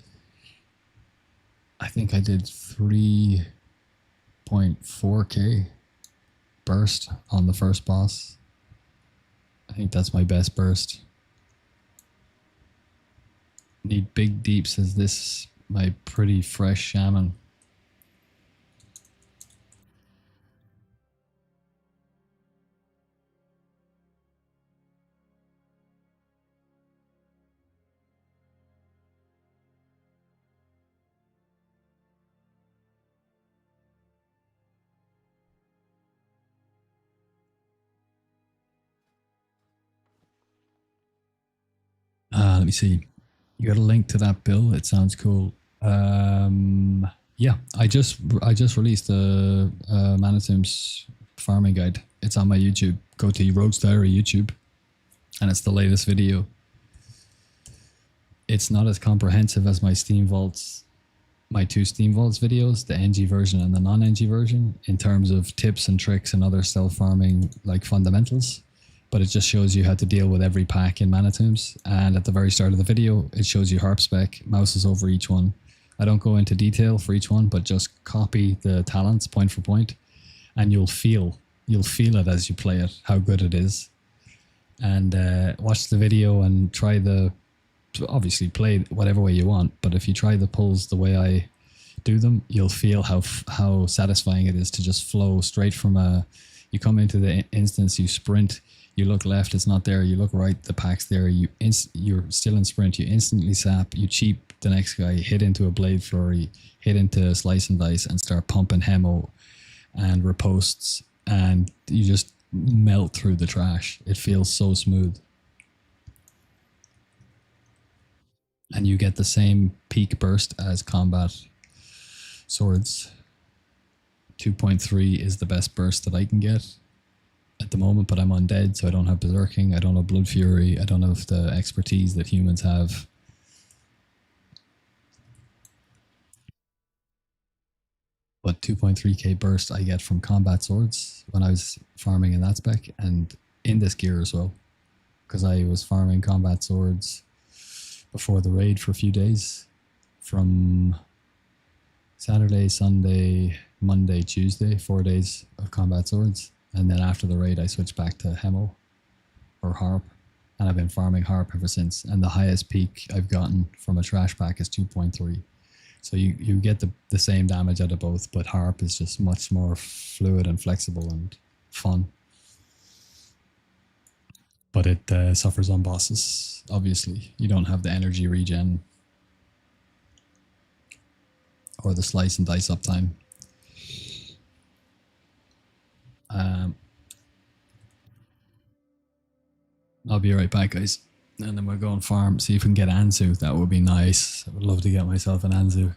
I think I did 3.4k burst on the first boss. I think that's my best burst. Need big deeps as this, my pretty fresh shaman. Let me see. You got a link to that bill? It sounds cool. Yeah, I just released a Manitoum's farming guide. It's on my YouTube. Go to Rogue's Diary YouTube, and it's the latest video. It's not as comprehensive as my Steamvaults, my two Steamvaults videos, the NG version and the non-NG version, in terms of tips and tricks and other stealth farming like fundamentals. But it just shows you how to deal with every pack in Manitoum's. And at the very start of the video, it shows you harp spec, mouses over each one. I don't go into detail for each one, but just copy the talents point for point, and you'll feel it as you play it, how good it is. And watch the video and try obviously play whatever way you want, but if you try the pulls the way I do them, you'll feel how satisfying it is to just flow straight from you come into the instance, you sprint, you look left, it's not there, you look right, the pack's there, you're still in sprint, you instantly sap, you cheap the next guy, hit into a blade flurry, hit into slice and dice, and start pumping hemo and riposts, and you just melt through the trash. It feels so smooth. And you get the same peak burst as combat swords. 2.3 is the best burst that I can get at the moment, but I'm undead, so I don't have berserking, I don't have blood fury, I don't have the expertise that humans have. But 2.3k burst I get from combat swords when I was farming in that spec, and in this gear as well, because I was farming combat swords before the raid for a few days, from Saturday, Sunday, Monday, Tuesday, 4 days of combat swords. And then after the raid, I switched back to hemo or harp, and I've been farming harp ever since. And the highest peak I've gotten from a trash pack is 2.3. So you get the same damage out of both, but harp is just much more fluid and flexible and fun. But it suffers on bosses. Obviously, you don't have the energy regen or the slice and dice uptime. Um, I'll be right back, guys. And then we'll go and farm, see if we can get Anzu. That would be nice. I would love to get myself an Anzu.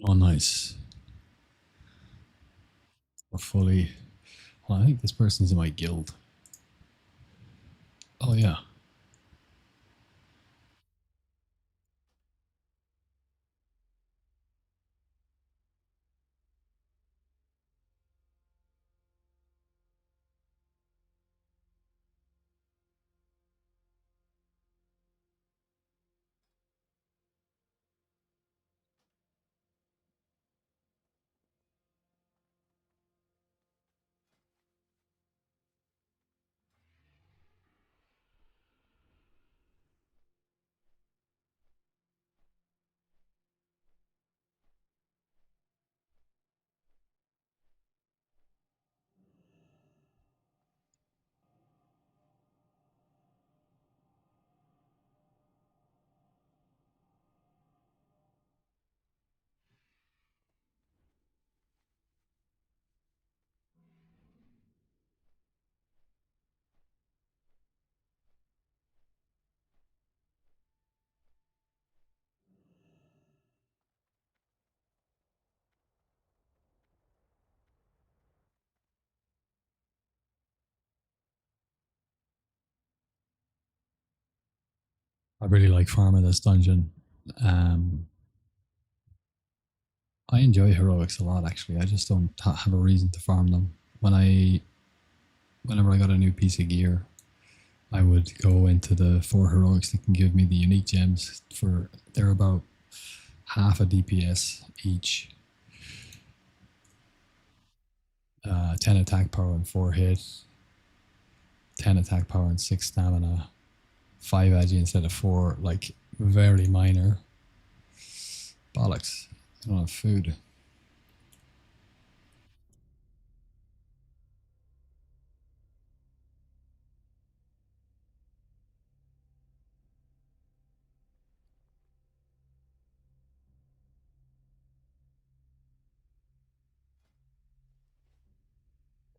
Oh, nice. Fully. Well, I think this person's in my guild. Oh, yeah. I really like farming this dungeon. Um, I enjoy heroics a lot. Actually, I just don't have a reason to farm them. Whenever I got a new piece of gear, I would go into the four heroics that can give me the unique gems. For they're about half a DPS each, 10 attack power and 4 hit, 10 attack power and 6 stamina, 5 agi instead of 4. Like very minor. Bollocks! I don't have food.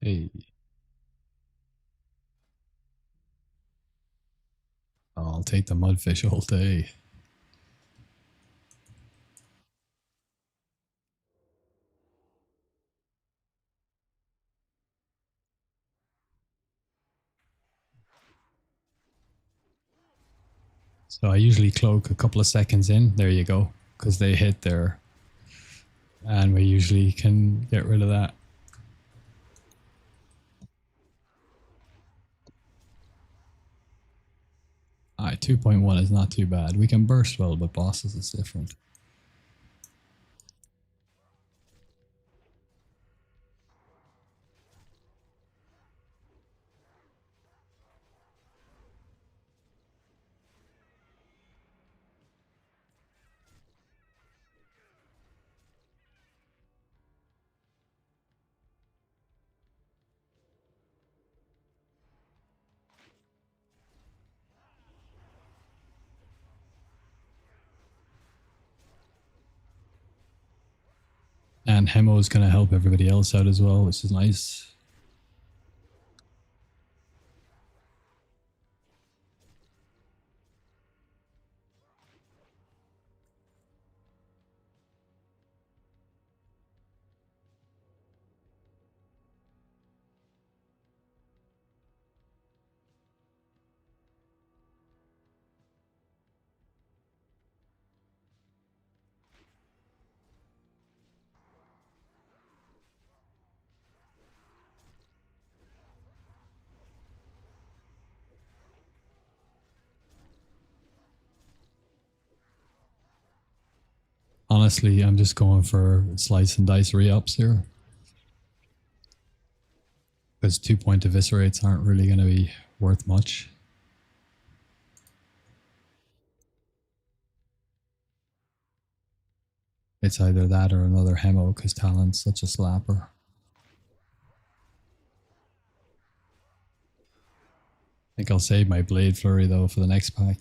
Hey, I'll take the mudfish all day. So I usually cloak a couple of seconds in. There you go, because they hit there, and we usually can get rid of that. 2.1 is not too bad. We can burst well, but bosses is different. And Hemo is going to help everybody else out as well, which is nice. Honestly, I'm just going for slice and dice re-ups here. Because 2-point eviscerates aren't really going to be worth much. It's either that or another Hemo, because Talon's such a slapper. I think I'll save my Blade Flurry though for the next pack.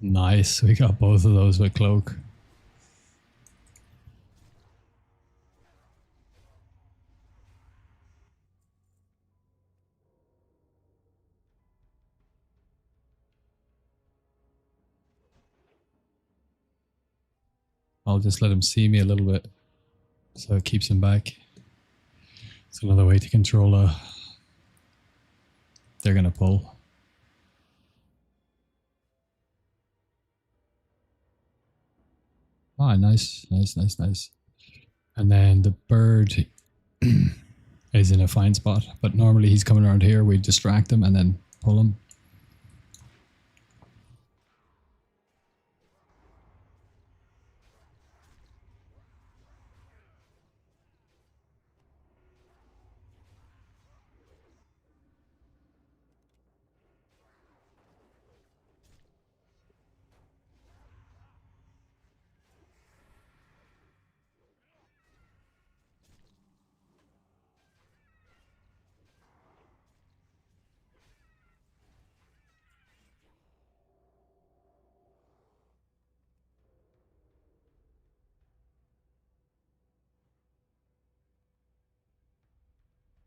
Nice, we got both of those with Cloak. I'll just let him see me a little bit, so it keeps him back. It's another way to control they're going to pull. Ah, nice, nice, nice, nice. And then the bird is in a fine spot, but normally he's coming around here. We distract him and then pull him.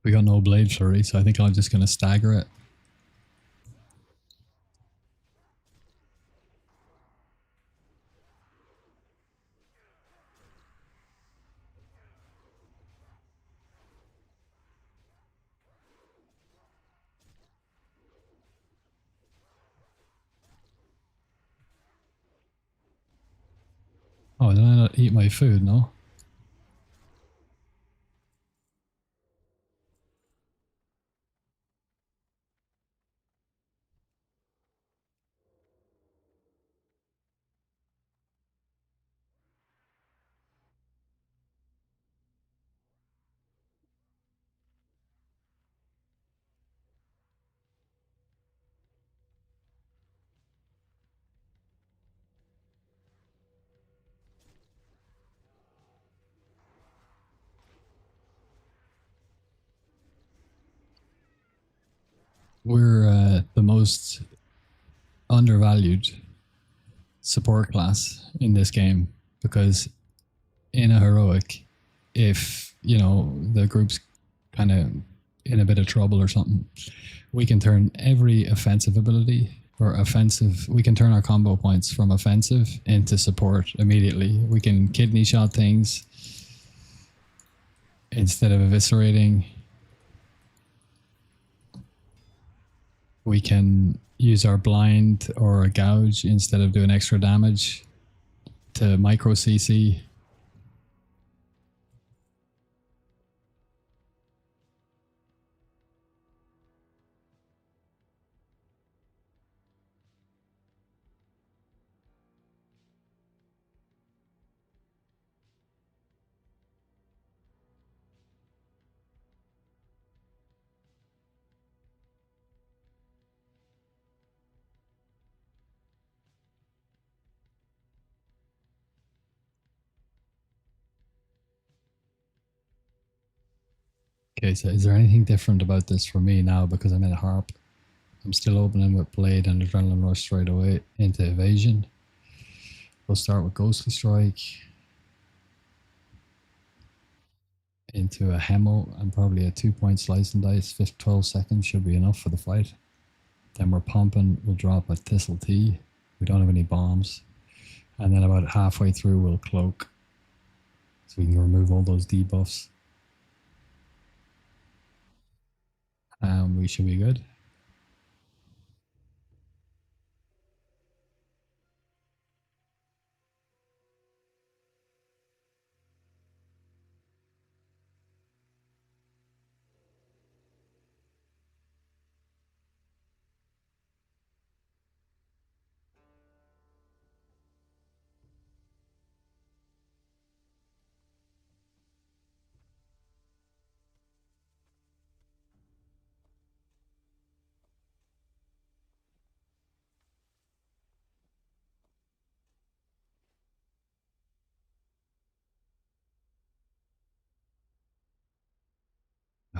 We got no blade flurry, so I think I'm just going to stagger it. Oh, did I not eat my food? No. We're the most undervalued support class in this game because in a heroic, if the group's kind of in a bit of trouble or something, we can turn every offensive ability or offensive. We can turn our combo points from offensive into support immediately. We can kidney shot things instead of eviscerating. We can use our blind or a gouge instead of doing extra damage to micro CC. Okay, so is there anything different about this for me now because I'm in a harp? I'm still opening with blade and adrenaline rush straight away into evasion. We'll start with ghostly strike into a hemo and probably a 2-point slice and dice. 12 seconds should be enough for the fight. Then we're pumping. We'll drop a thistle tea. We don't have any bombs. And then about halfway through, we'll cloak so we can remove all those debuffs. And we should be good.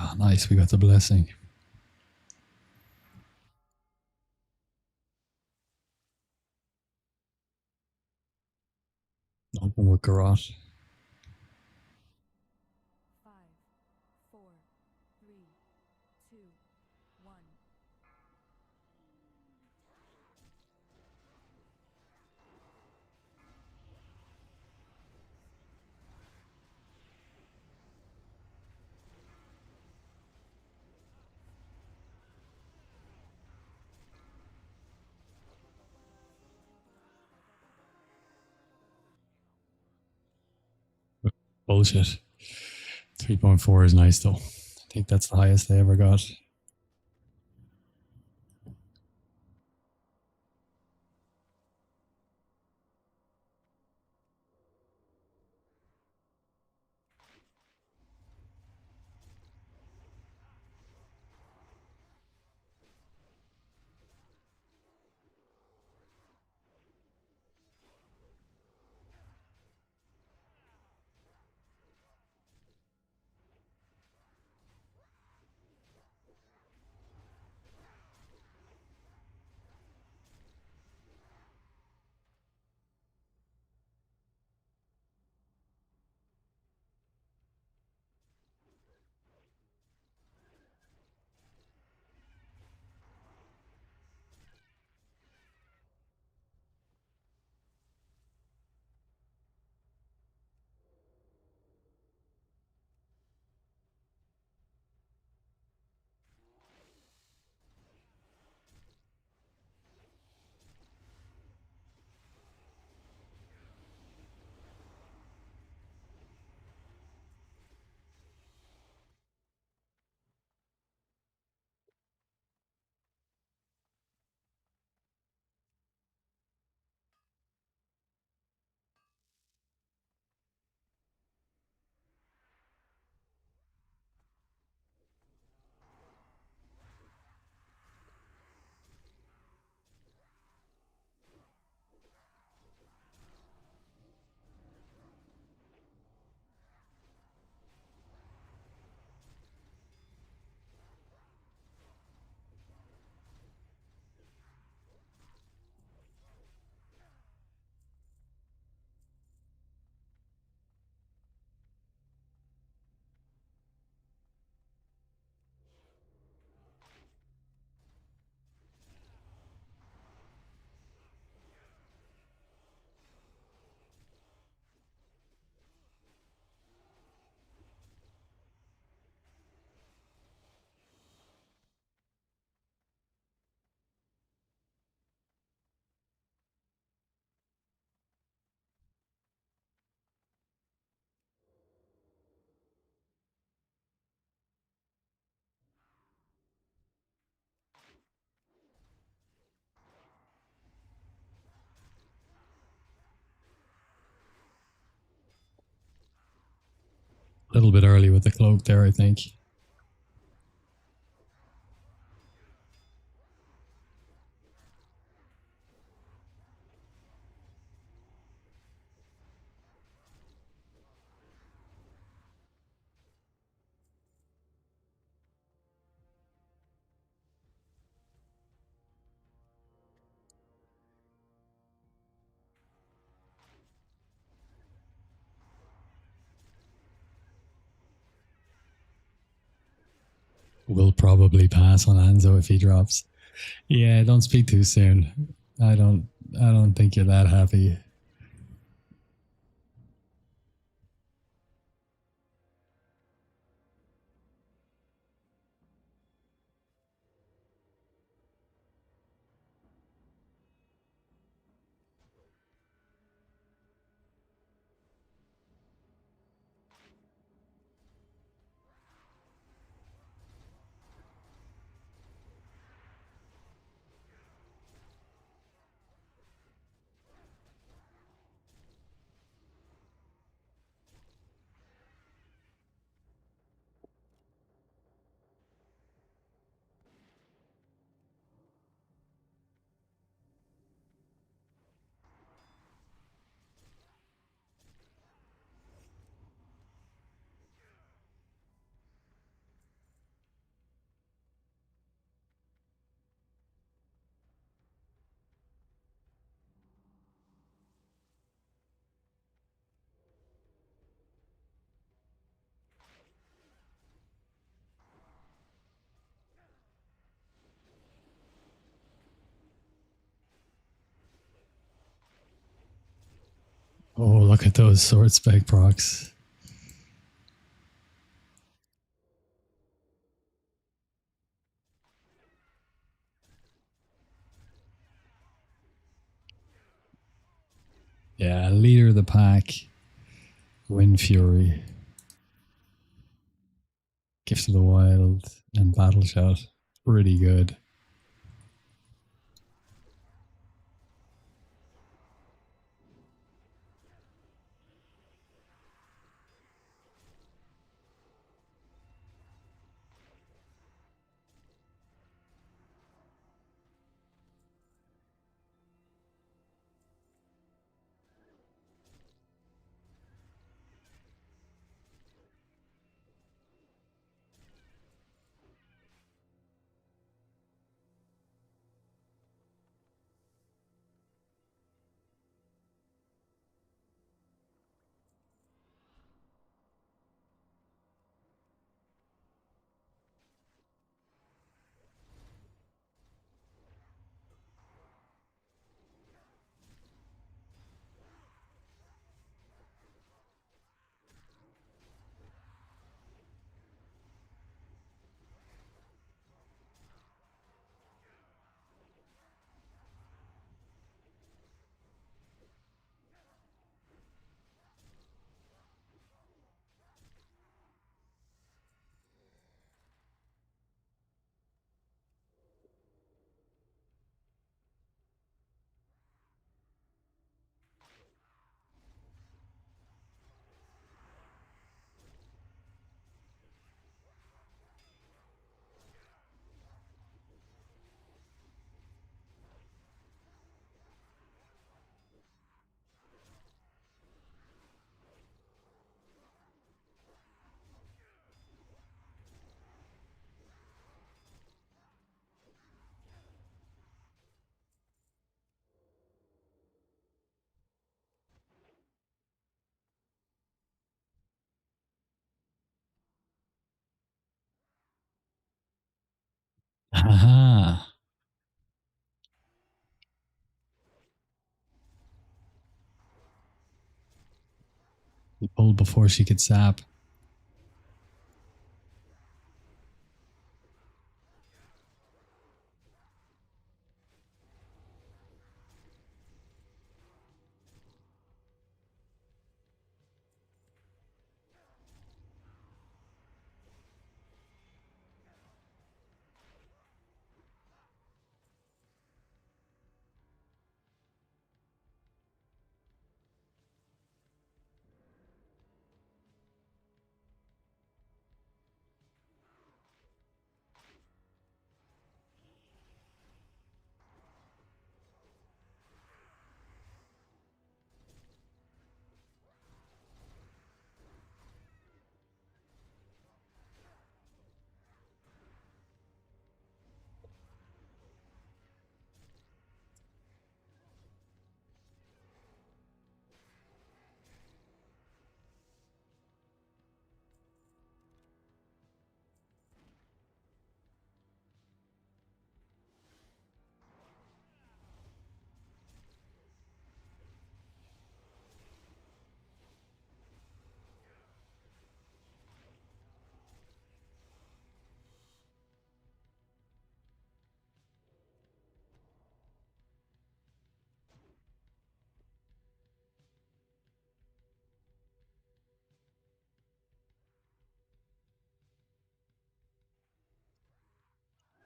Oh, nice. We got the blessing. Open with garrote. 5, 4, 3, 2, 1. Bullshit. 3.4 is nice though. I think that's the highest they ever got. little bit early with the cloak there, I think. We'll probably pass on Anzo if he drops. Yeah, don't speak too soon. I don't I don't think you're that happy. Oh, look at those sword spec procs. Yeah, leader of the pack, Wind Fury, Gift of the Wild, and Battle Shot. Pretty good. Aha. He pulled before she could sap.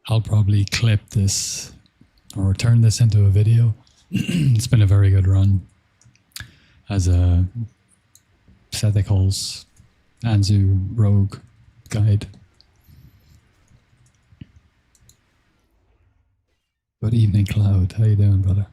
I'll probably clip this or turn this into a video. It's been a very good run as a Sethicals Anzu Rogue guide. Good evening, Cloud. How you doing, brother?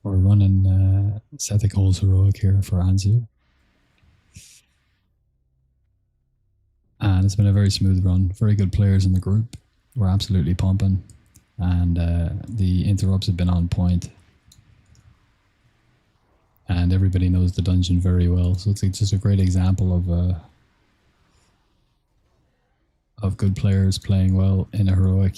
We're running Sethicals Heroic here for Anzu. And it's been a very smooth run. Very good players in the group. We're absolutely pumping. And the interrupts have been on point. And everybody knows the dungeon very well. So it's just a great example of good players playing well in a heroic.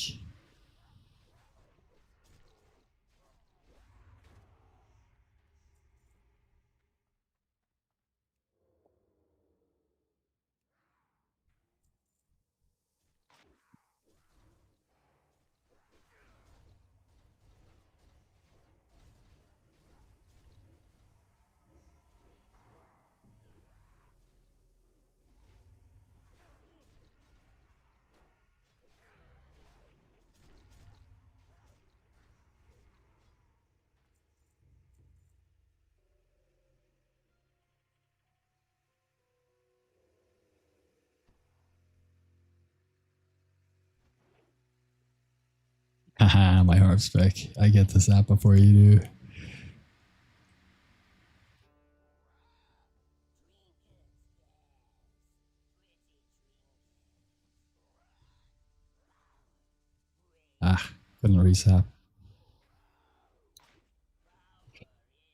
Haha, my harp spec. I get the sap before you do. Couldn't resap.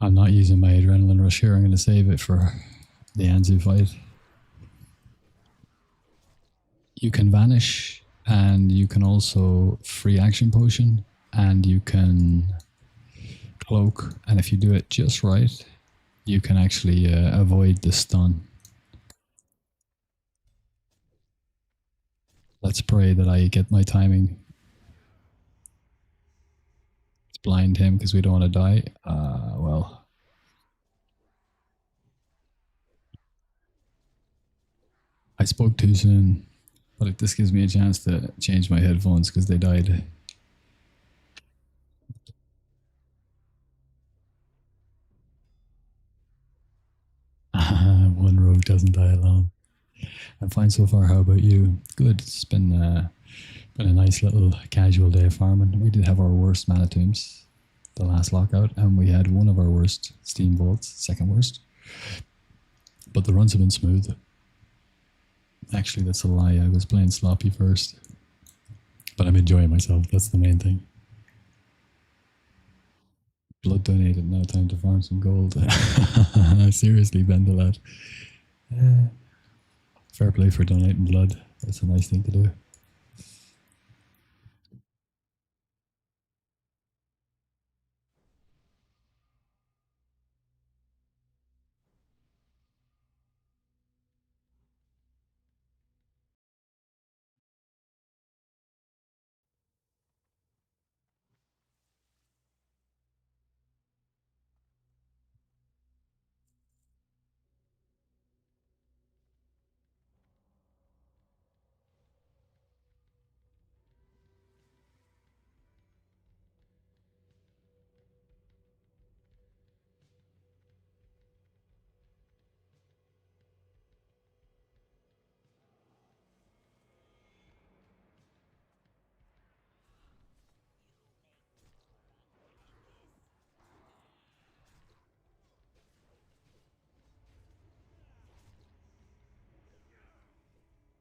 I'm not using my adrenaline rush here. I'm going to save it for the Anzu fight. You can vanish, and you can also free action potion, and you can cloak. And if you do it just right, you can actually avoid the stun. Let's pray that I get my timing. Let's blind him because we don't want to die. Well. I spoke too soon, but this gives me a chance to change my headphones because they died. One rogue doesn't die alone. I'm fine so far. How about you? Good. It's been a nice little casual day of farming. We did have our worst mana tombs the last lockout, and we had one of our worst Steamvaults, second worst. But the runs have been smooth. Actually, that's a lie. I was playing sloppy first, but I'm enjoying myself. That's the main thing. Blood donated. Now time to farm some gold. Seriously, Bendelat. Fair play for donating blood. That's a nice thing to do.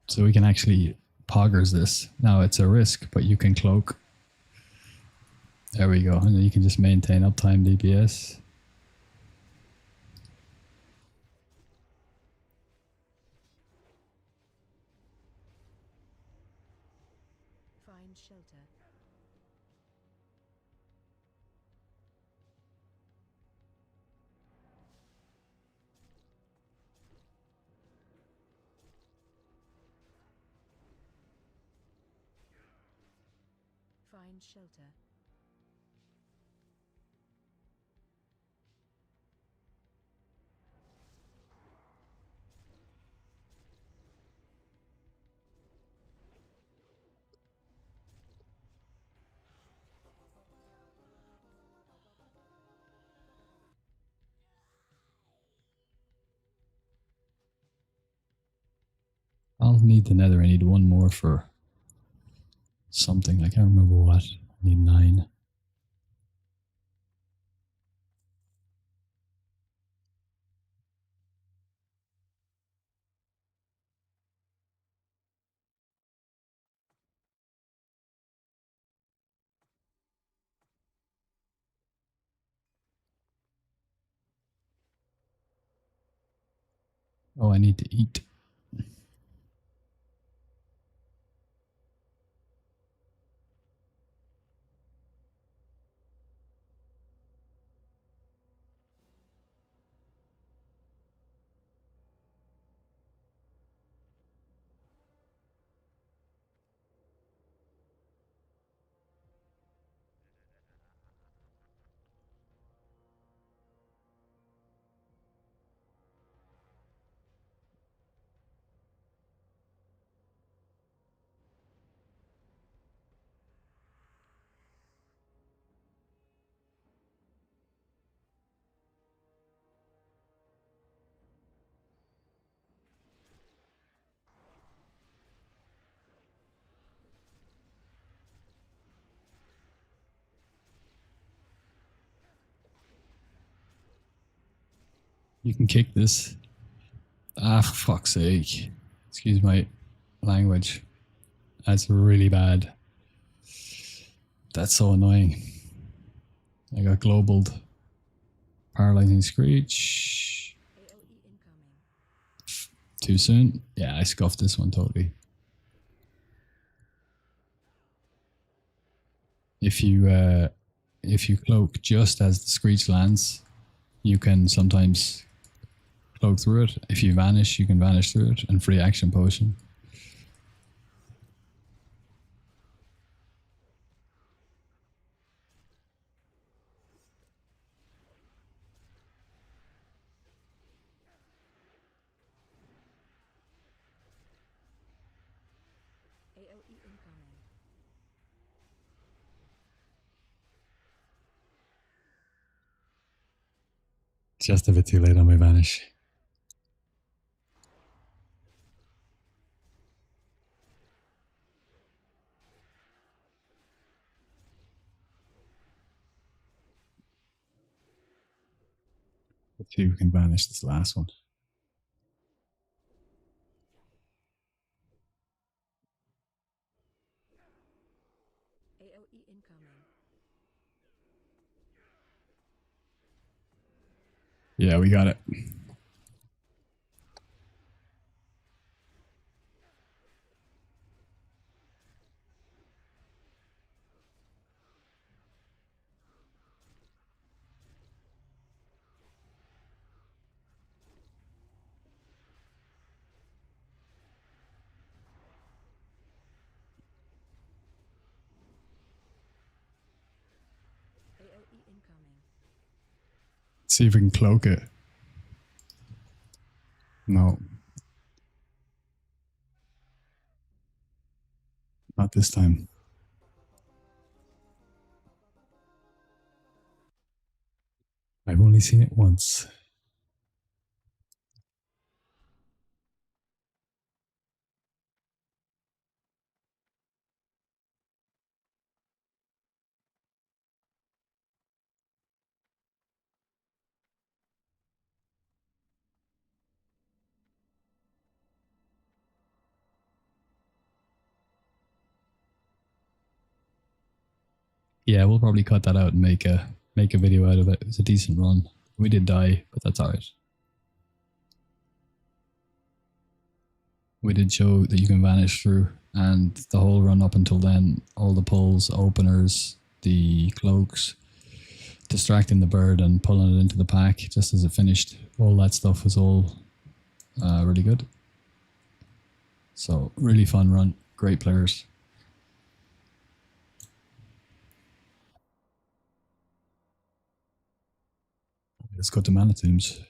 So we can actually poggers this. Now it's a risk, but you can cloak. There we go. And then you can just maintain uptime DPS. Find shelter. Find shelter. I'll need the nether. I need one more for something. I can't remember what. I need 9. Oh, I need to eat. You can kick this. Ah, for fuck's sake. Excuse my language. That's really bad. That's so annoying. I got globaled. Paralyzing Screech. AOE incoming. Too soon? Yeah, I scuffed this one totally. If you cloak just as the Screech lands, you can sometimes cloak through it. If you vanish, you can vanish through it, and free action potion. AOE incoming. Just a bit too late on my vanish. Let's see if we can vanish this last one. AOE incoming. Yeah, we got it. AOE incoming. Let's see if we can cloak it. No. Not this time. I've only seen it once. Yeah, we'll probably cut that out and make a video out of it. It was a decent run. We did die, but that's alright. We did show that you can vanish through, and the whole run up until then, all the pulls, openers, the cloaks, distracting the bird and pulling it into the pack just as it finished, all that stuff was all really good. So really fun run, great players. Let's go to mana tombs.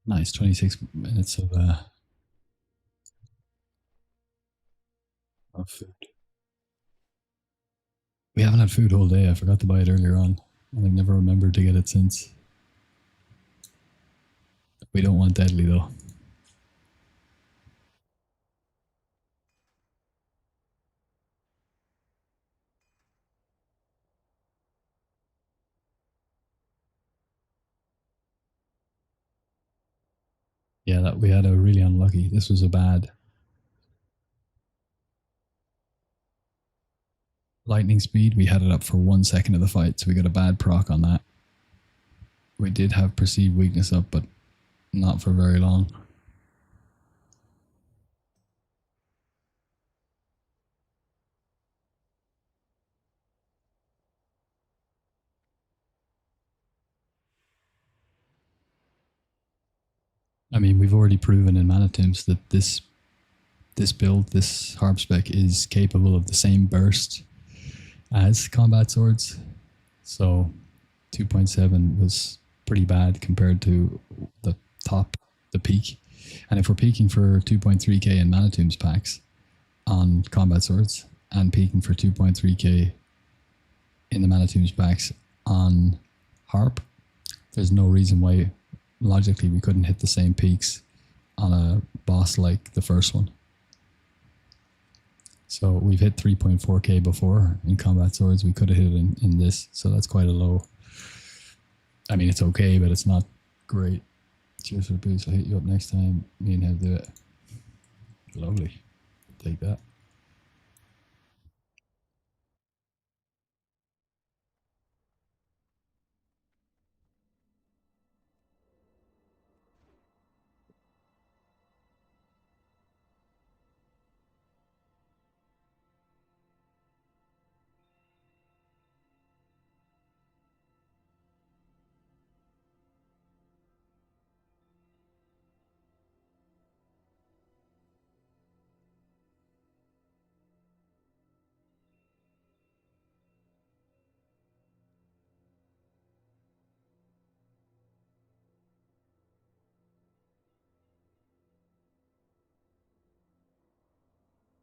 Nice, 26 minutes of food. We haven't had food all day. I forgot to buy it earlier on, and I've never remembered to get it since. We don't want deadly though. Yeah, that we had a really unlucky. This was a bad lightning speed. We had it up for 1 second of the fight, so we got a bad proc on that. We did have perceived weakness up, but not for very long. I mean, we've already proven in Mana Tombs that this build, this harp spec, is capable of the same burst as combat swords. So 2.7 was pretty bad compared to the top, the peak. And if we're peaking for 2.3k in Mana Tombs packs on combat swords and peaking for 2.3k in the Mana Tombs packs on harp, there's no reason why logically we couldn't hit the same peaks on a boss like the first one. So we've hit 3.4k before in combat swords. We could have hit it in this, so that's quite a low. I mean, it's okay, but it's not great. Cheers for the boost. I'll hit you up next time. Me and Hev do it. Lovely. Take that.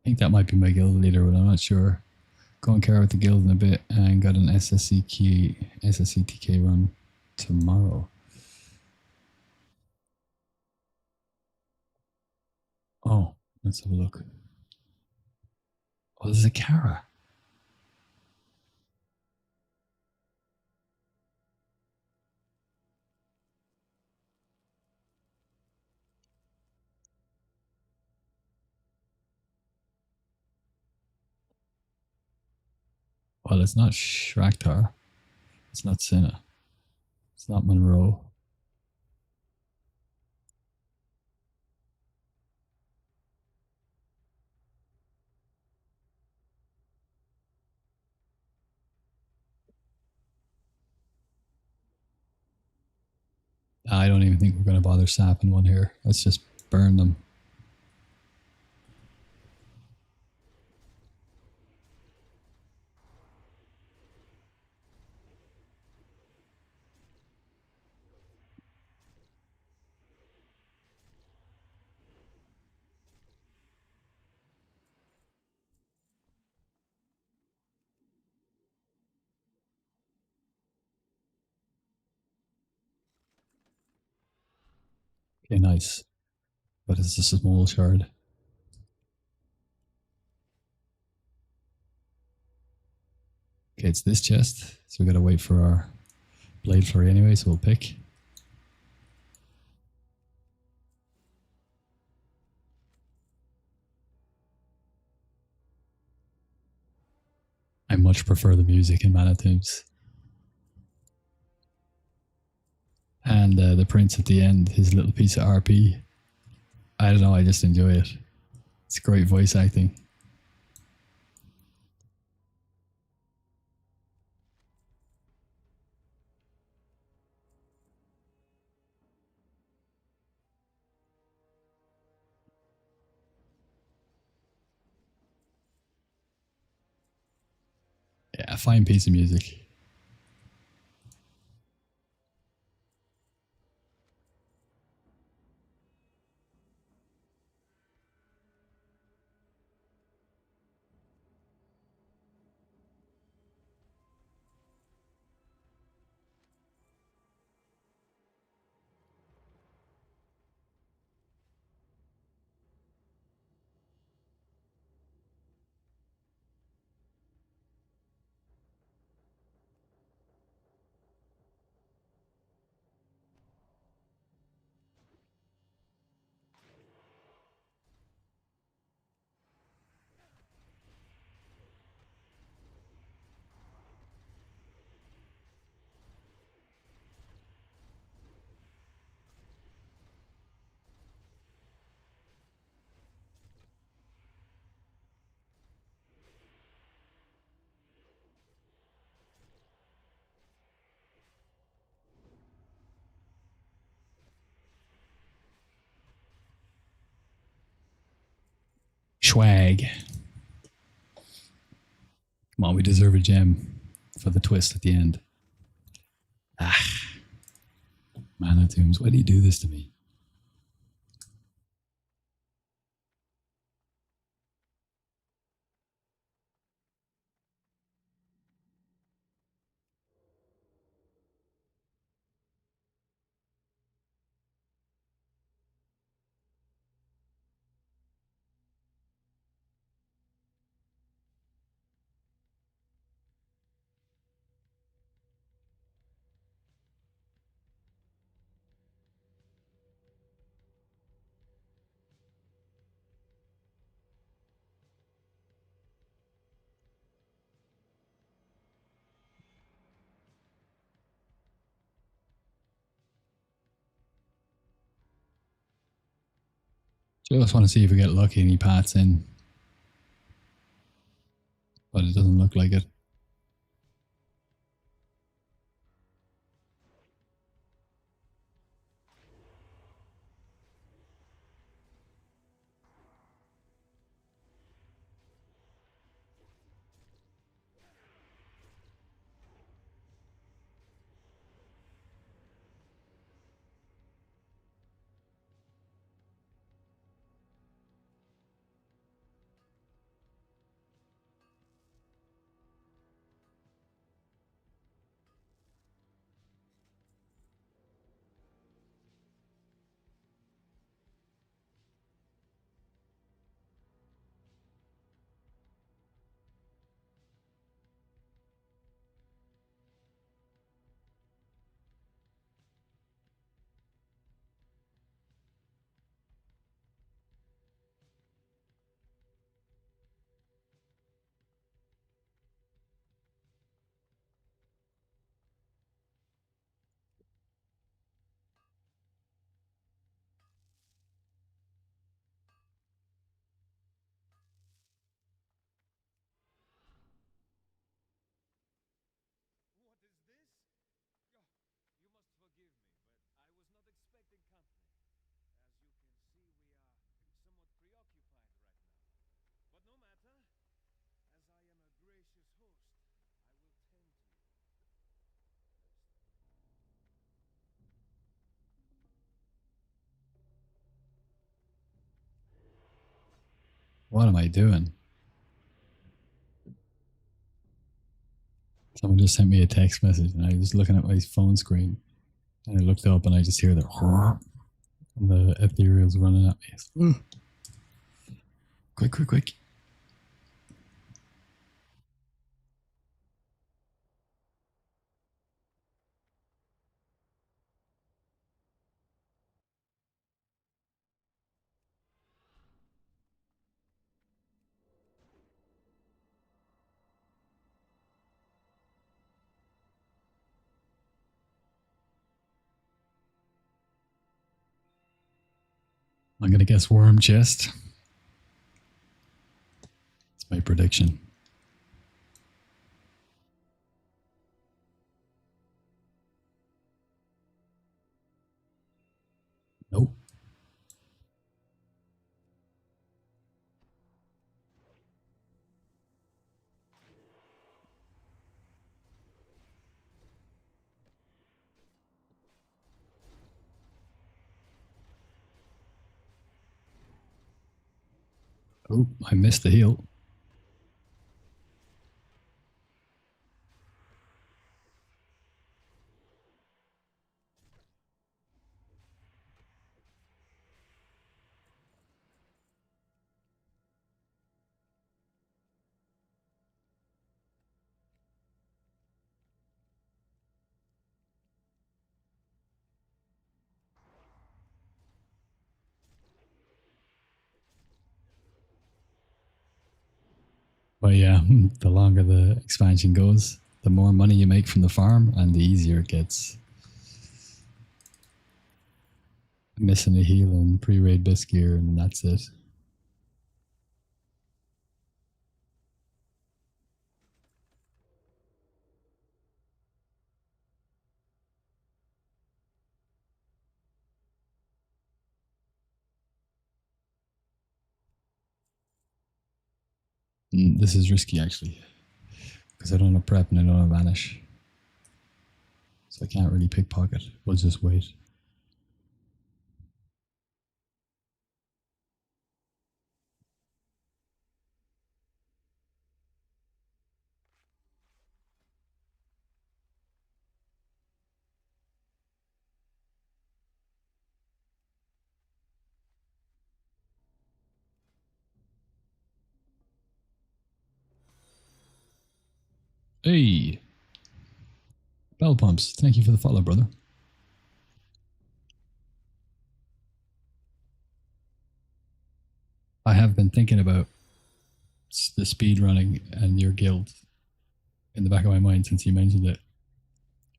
I think that might be my guild leader, but I'm not sure. Go and carry out the guild in a bit and got an SSCTK run tomorrow. Oh, let's have a look. Oh, there's a Kara. Well, it's not Shraktar. It's not Senna. It's not Monroe. I don't even think we're going to bother sapping one here. Let's just burn them. Okay, nice. But it's just a small shard. Okay, it's this chest. So we got to wait for our blade flurry anyway, so we'll pick. I much prefer the music in Mana Tombs. And the prince at the end, his little piece of RP. I don't know, I just enjoy it. It's great voice acting. A fine piece of music. Swag. Come on, we deserve a gem for the twist at the end. Ah, Mana Tombs, why do you do this to me? Just want to see if we get lucky and he pats in. But it doesn't look like it. What is this? Oh, you must forgive me, but I was not expecting company. As you can see, we are somewhat preoccupied right now. But no matter. As I am a gracious host, I will tend to you. What am I doing? Someone just sent me a text message and I was looking at my phone screen and I looked up and I just hear the and the ethereal's running at me. Quick, quick, quick. I'm going to guess worm chest. It's my prediction. Nope. Oh, I missed the heal. But yeah, the longer the expansion goes, the more money you make from the farm and the easier it gets. Missing a heal and pre-raid bisc gear and that's it. This is risky actually, because I don't have prep and I don't have vanish. So I can't really pickpocket. We'll just wait. Hey! Bell pumps. Thank you for the follow, brother. I have been thinking about the speed running and your guild in the back of my mind since you mentioned it.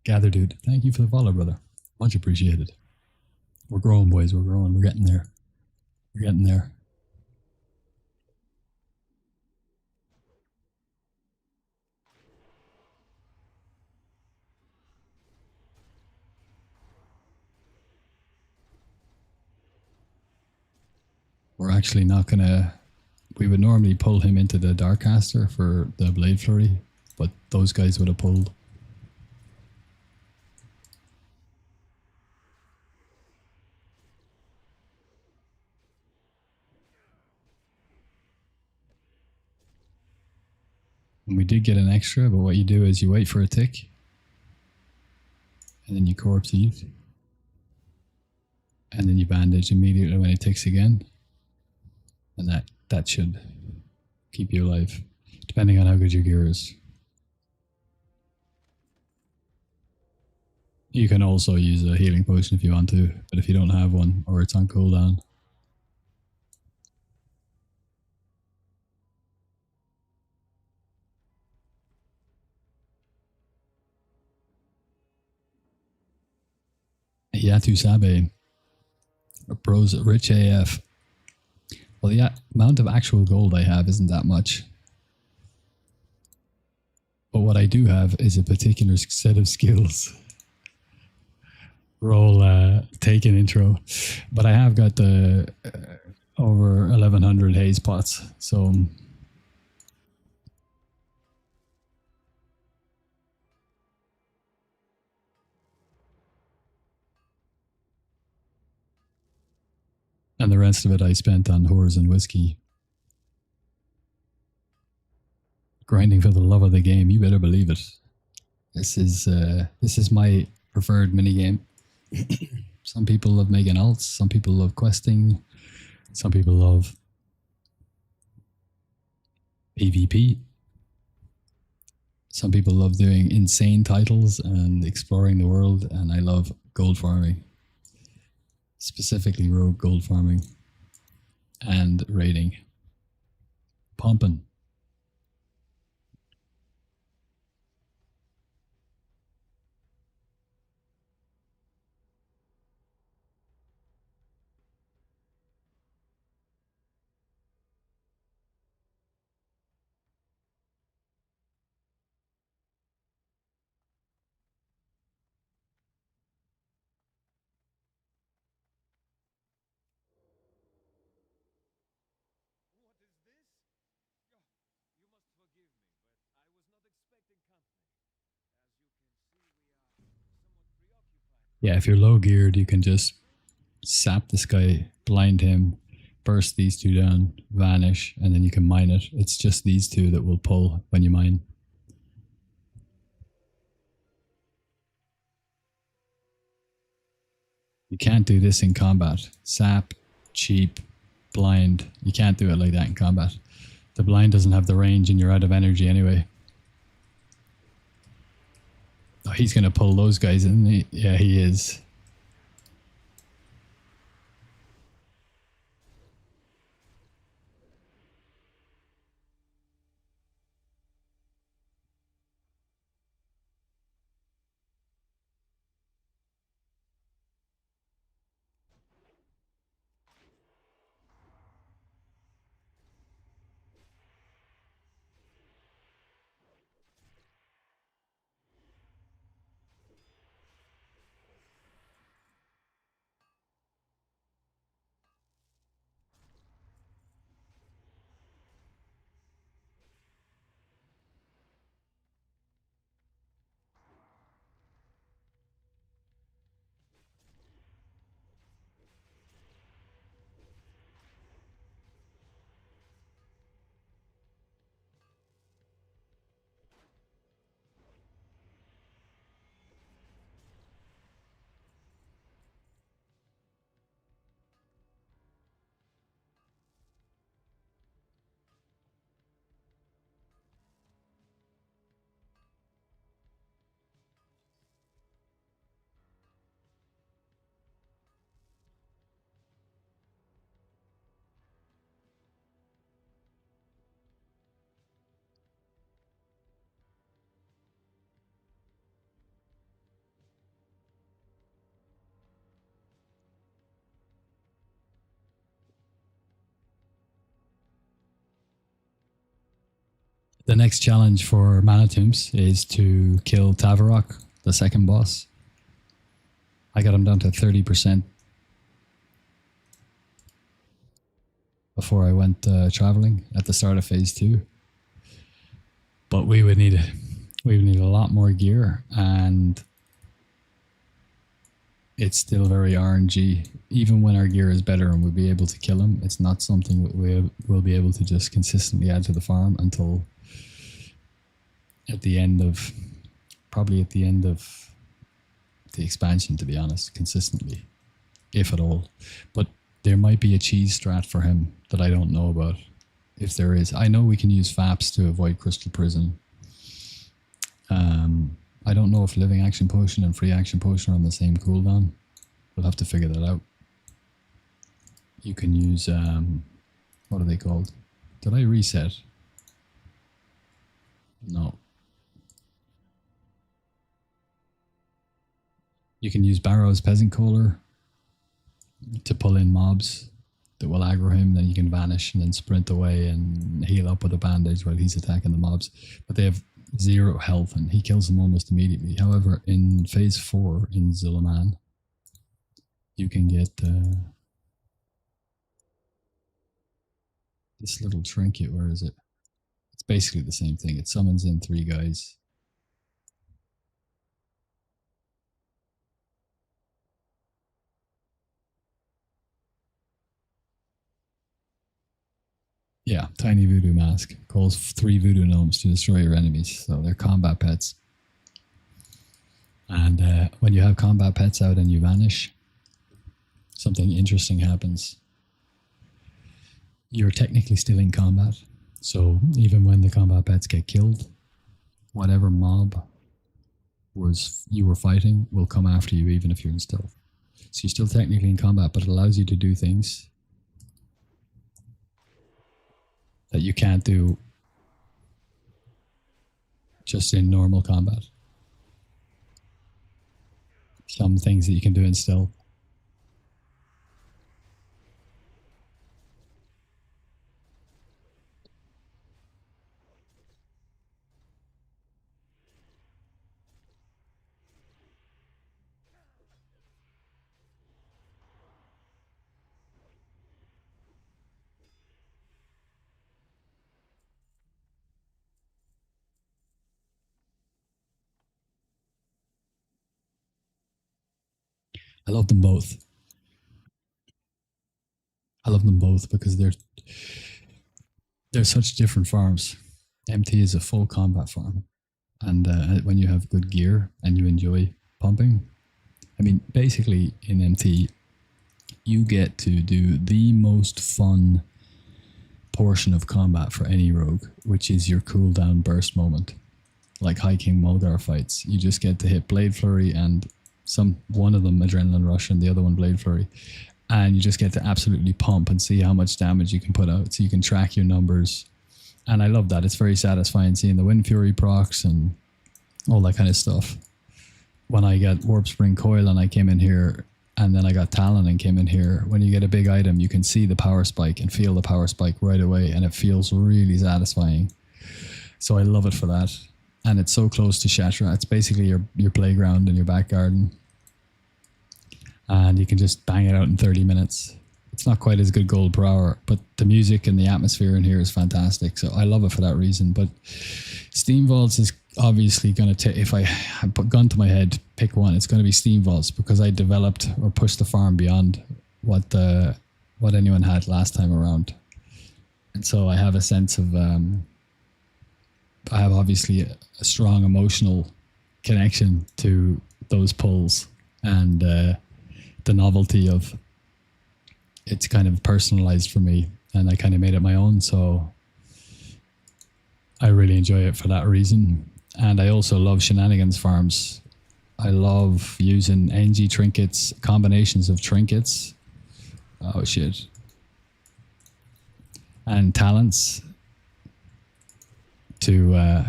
Gather dude, thank you for the follow, brother. Much appreciated. We're growing, boys. We're growing. We're getting there. We're getting there. We're actually not gonna. We would normally pull him into the Darkcaster for the Blade Flurry, but those guys would have pulled. And we did get an extra, but what you do is you wait for a tick, and then you corpse Eve, and then you bandage immediately when it ticks again, and that should keep you alive, depending on how good your gear is. You can also use a healing potion if you want to, but if you don't have one or it's on cooldown. Yatu Sabe, bros, rich AF. Well, the amount of actual gold I have isn't that much. But what I do have is a particular set of skills. Roll take an intro. But I have got the over 1100 haze pots. So and the rest of it I spent on whores and whiskey. Grinding for the love of the game, you better believe it. This is my preferred minigame. Some people love making alts, some people love questing, some people love PvP. Some people love doing insane titles and exploring the world, and I love gold farming. Specifically rogue gold farming and raiding. Pumping. What is this? You must forgive me, but I was not expecting company. As you can see, we are somewhat preoccupied. Yeah, if you're low geared, you can just sap this guy, blind him, burst these two down, vanish, and then you can mine it. It's just these two that will pull when you mine. You can't do this in combat. Sap, cheap, blind. You can't do it like that in combat. The blind doesn't have the range and you're out of energy anyway. Oh, he's going to pull those guys, isn't he? Yeah, he is. The next challenge for Manitombs is to kill Tavarok, the second boss. I got him down to 30% before I went traveling at the start of phase 2. But we would need a lot more gear, and it's still very RNG. Even when our gear is better and we'll be able to kill him, it's not something we'll be able to just consistently add to the farm until probably at the end of the expansion, to be honest, consistently, if at all. But there might be a cheese strat for him that I don't know about. If there is, I know we can use FAPS to avoid Crystal Prison. I don't know if Living Action Potion and Free Action Potion are on the same cooldown. We'll have to figure that out. You can use, what are they called? Did I reset? No. You can use Barrow's Peasant Caller to pull in mobs that will aggro him. Then you can vanish and then sprint away and heal up with a bandage while he's attacking the mobs. But they have 0 health and he kills them almost immediately. However, in phase 4 in Zulaman, you can get this little trinket. Where is it? It's basically the same thing. It summons in 3 guys. Yeah, tiny voodoo mask. Calls 3 voodoo gnomes to destroy your enemies. So they're combat pets. And when you have combat pets out and you vanish, something interesting happens. You're technically still in combat. So even when the combat pets get killed, whatever mob you were fighting will come after you even if you're in stealth. So you're still technically in combat, but it allows you to do things that you can't do just in normal combat. Some things that you can do in stealth. I love them both. I love them both because they're such different farms. MT is a full combat farm, and when you have good gear and you enjoy pumping, I mean, basically in MT, you get to do the most fun portion of combat for any rogue, which is your cooldown burst moment. Like High King Mulgar fights, you just get to hit Blade Flurry and one of them Adrenaline Rush and the other one Blade Flurry, and you just get to absolutely pump and see how much damage you can put out, so you can track your numbers. And I love that. It's very satisfying seeing the Wind Fury procs and all that kind of stuff. When I got Warp Spring Coil and I came in here, and then I got Talon and came in here, when you get a big item, you can see the power spike and feel the power spike right away, and it feels really satisfying. So I love it for that. And it's so close to Shatra. It's basically your playground and your back garden. And you can just bang it out in 30 minutes. It's not quite as good gold per hour, but the music and the atmosphere in here is fantastic. So I love it for that reason. But Steamvaults is obviously going to take, if I put gun to my head, pick one, it's going to be Steamvaults, because I developed or pushed the farm beyond what anyone had last time around. And so I have a sense of, I have obviously a strong emotional connection to those pulls, and the novelty of it's kind of personalized for me, and I kind of made it my own. So I really enjoy it for that reason. And I also love shenanigans farms. I love using NG trinkets, combinations of trinkets. Oh shit. And talents to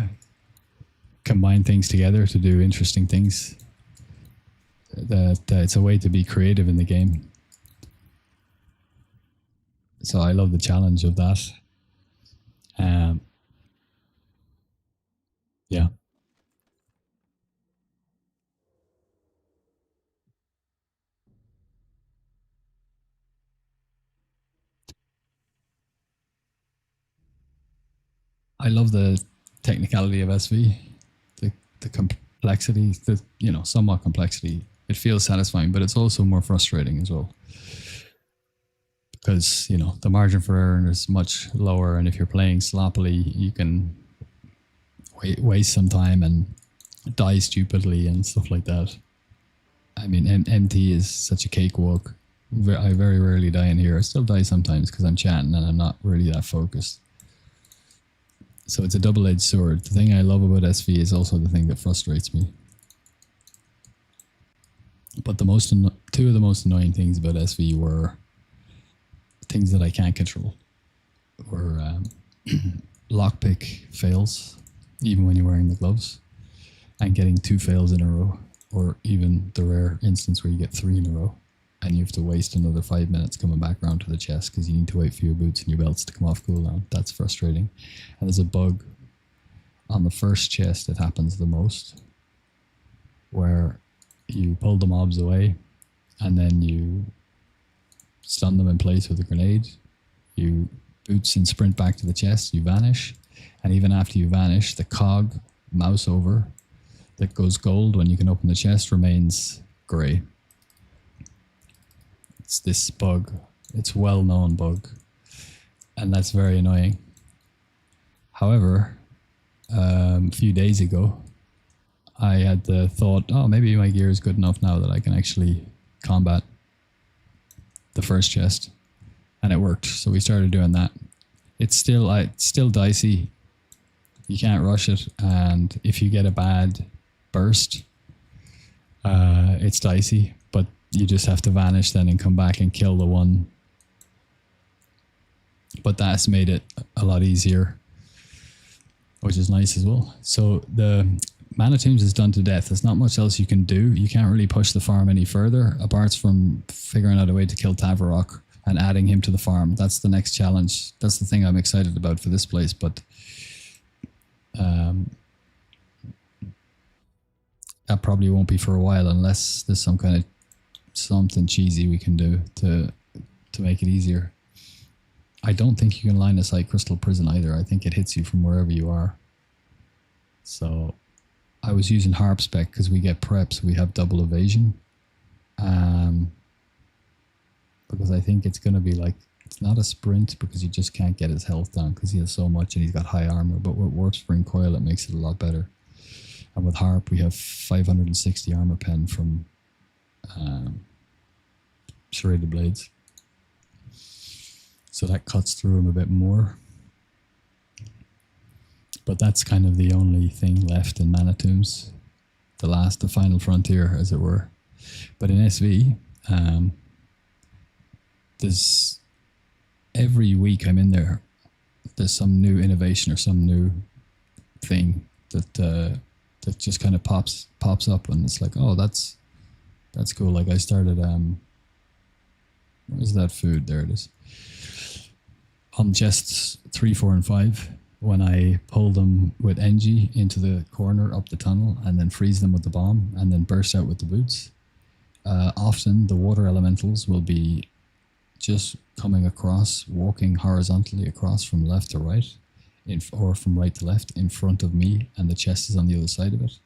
combine things together to do interesting things. That it's a way to be creative in the game. So I love the challenge of that. Yeah. I love the technicality of SV, the complexity, somewhat complexity. It feels satisfying, but it's also more frustrating as well. Because, the margin for error is much lower, and if you're playing sloppily, you can waste some time and die stupidly and stuff like that. I mean, MT is such a cakewalk. I very rarely die in here. I still die sometimes because I'm chatting and I'm not really that focused. So it's a double-edged sword. The thing I love about SV is also the thing that frustrates me. But two of the most annoying things about SV were things that I can't control. Were lockpick fails, even when you're wearing the gloves, and getting 2 fails in a row, or even the rare instance where you get 3 in a row, and you have to waste another 5 minutes coming back around to the chest because you need to wait for your boots and your belts to come off cooldown. That's frustrating. And there's a bug on the first chest that happens the most, where you pull the mobs away and then you stun them in place with a grenade. You boots and sprint back to the chest, you vanish, and even after you vanish, the cog mouse over that goes gold when you can open the chest remains grey. It's this bug. It's a well-known bug, and that's very annoying. However, a few days ago, I had the thought, oh, maybe my gear is good enough now that I can actually combat the first chest, and it worked. So we started doing that. It's still dicey. You can't rush it, and if you get a bad burst, it's dicey, but you just have to vanish then and come back and kill the one. But that's made it a lot easier, which is nice as well. So the Mana Tombs is done to death. There's not much else you can do. You can't really push the farm any further, apart from figuring out a way to kill Tavarok and adding him to the farm. That's the next challenge. That's the thing I'm excited about for this place, but that probably won't be for a while unless there's some kind of something cheesy we can do to make it easier. I don't think you can line of sight Crystal Prison either. I think it hits you from wherever you are. So I was using Harp Spec because we get preps, we have double evasion. Because I think it's going to be like It's not a sprint because you just can't get his health down because he has so much and he's got high armor. But with Warp Spring Coil, it makes it a lot better. And with Harp, we have 560 armor pen from Serrated Blades. So that cuts through him a bit more. But that's kind of the only thing left in Mana Tombs. The final frontier, as it were. But in SV, there's every week I'm in there, there's some new innovation or some new thing that just kind of pops up, and it's like, oh, that's cool. Like I started where's that food? There it is. On chests 3, 4, and 5, when I pull them with NG into the corner up the tunnel and then freeze them with the bomb and then burst out with the boots. Often the water elementals will be just coming across, walking horizontally across from left to right, or from right to left in front of me, and the chest is on the other side of it.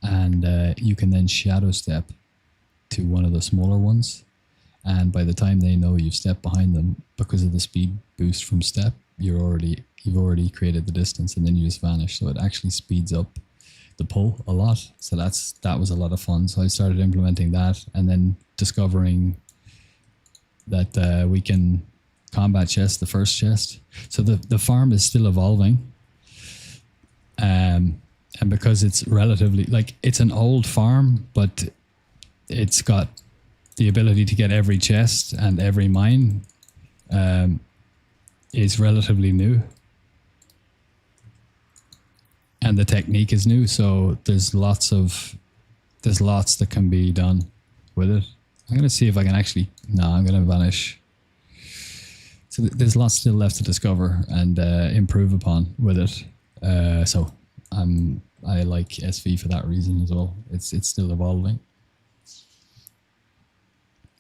And you can then shadow step to one of the smaller ones, and by the time they know you've stepped behind them, because of the speed boost from step, you've already created the distance, and then you just vanish. So it actually speeds up the pull a lot. So that was a lot of fun. So I started implementing that, and then discovering that we can combat chest the first chest. So the farm is still evolving, and because it's relatively, like, it's an old farm, but it's got the ability to get every chest and every mine is relatively new, and the technique is new. So there's lots that can be done with it. I'm going to see if I can actually... No, I'm going to vanish. So there's lots still left to discover and improve upon with it. So I like SV for that reason as well. It's still evolving.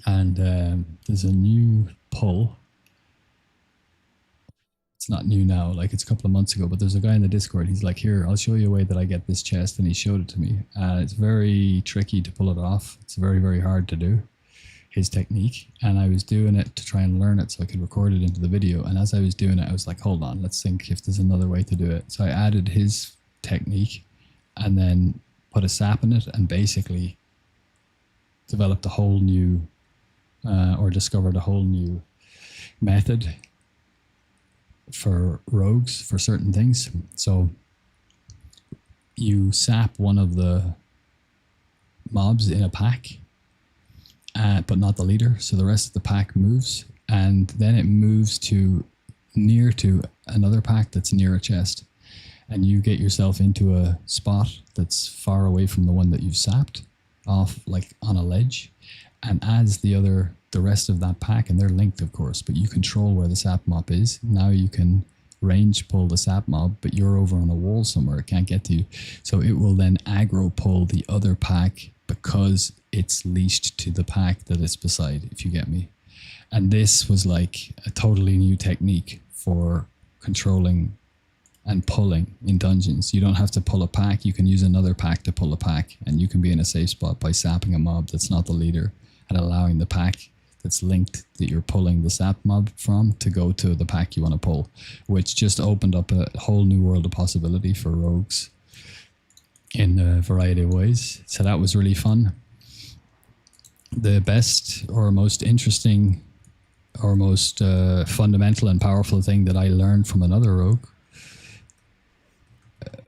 And there's a new pull. It's not new now, like it's a couple of months ago, but there's a guy in the Discord. He's like, here, I'll show you a way that I get this chest. And he showed it to me. It's very tricky to pull it off. It's very, very hard to do, his technique. And I was doing it to try and learn it so I could record it into the video. And as I was doing it, I was like, hold on, let's think if there's another way to do it. So I added his technique and then put a sap in it and basically developed a whole new, or discovered a whole new method for rogues for certain things. So you sap one of the mobs in a pack, but not the leader. So the rest of the pack moves, and then it moves to near to another pack that's near a chest, and you get yourself into a spot that's far away from the one that you've sapped off, like on a ledge, and as the rest of that pack, and they're linked of course, but you control where the sap mob is. Now you can range pull the sap mob, but you're over on a wall somewhere, it can't get to you. So it will then aggro pull the other pack because it's leashed to the pack that it's beside, if you get me. And this was like a totally new technique for controlling and pulling in dungeons. You don't have to pull a pack, you can use another pack to pull a pack, and you can be in a safe spot by sapping a mob that's not the leader and allowing the pack that's linked that you're pulling the sap mob from to go to the pack you want to pull, which just opened up a whole new world of possibility for rogues in a variety of ways. So that was really fun. The best or most interesting or most fundamental and powerful thing that I learned from another rogue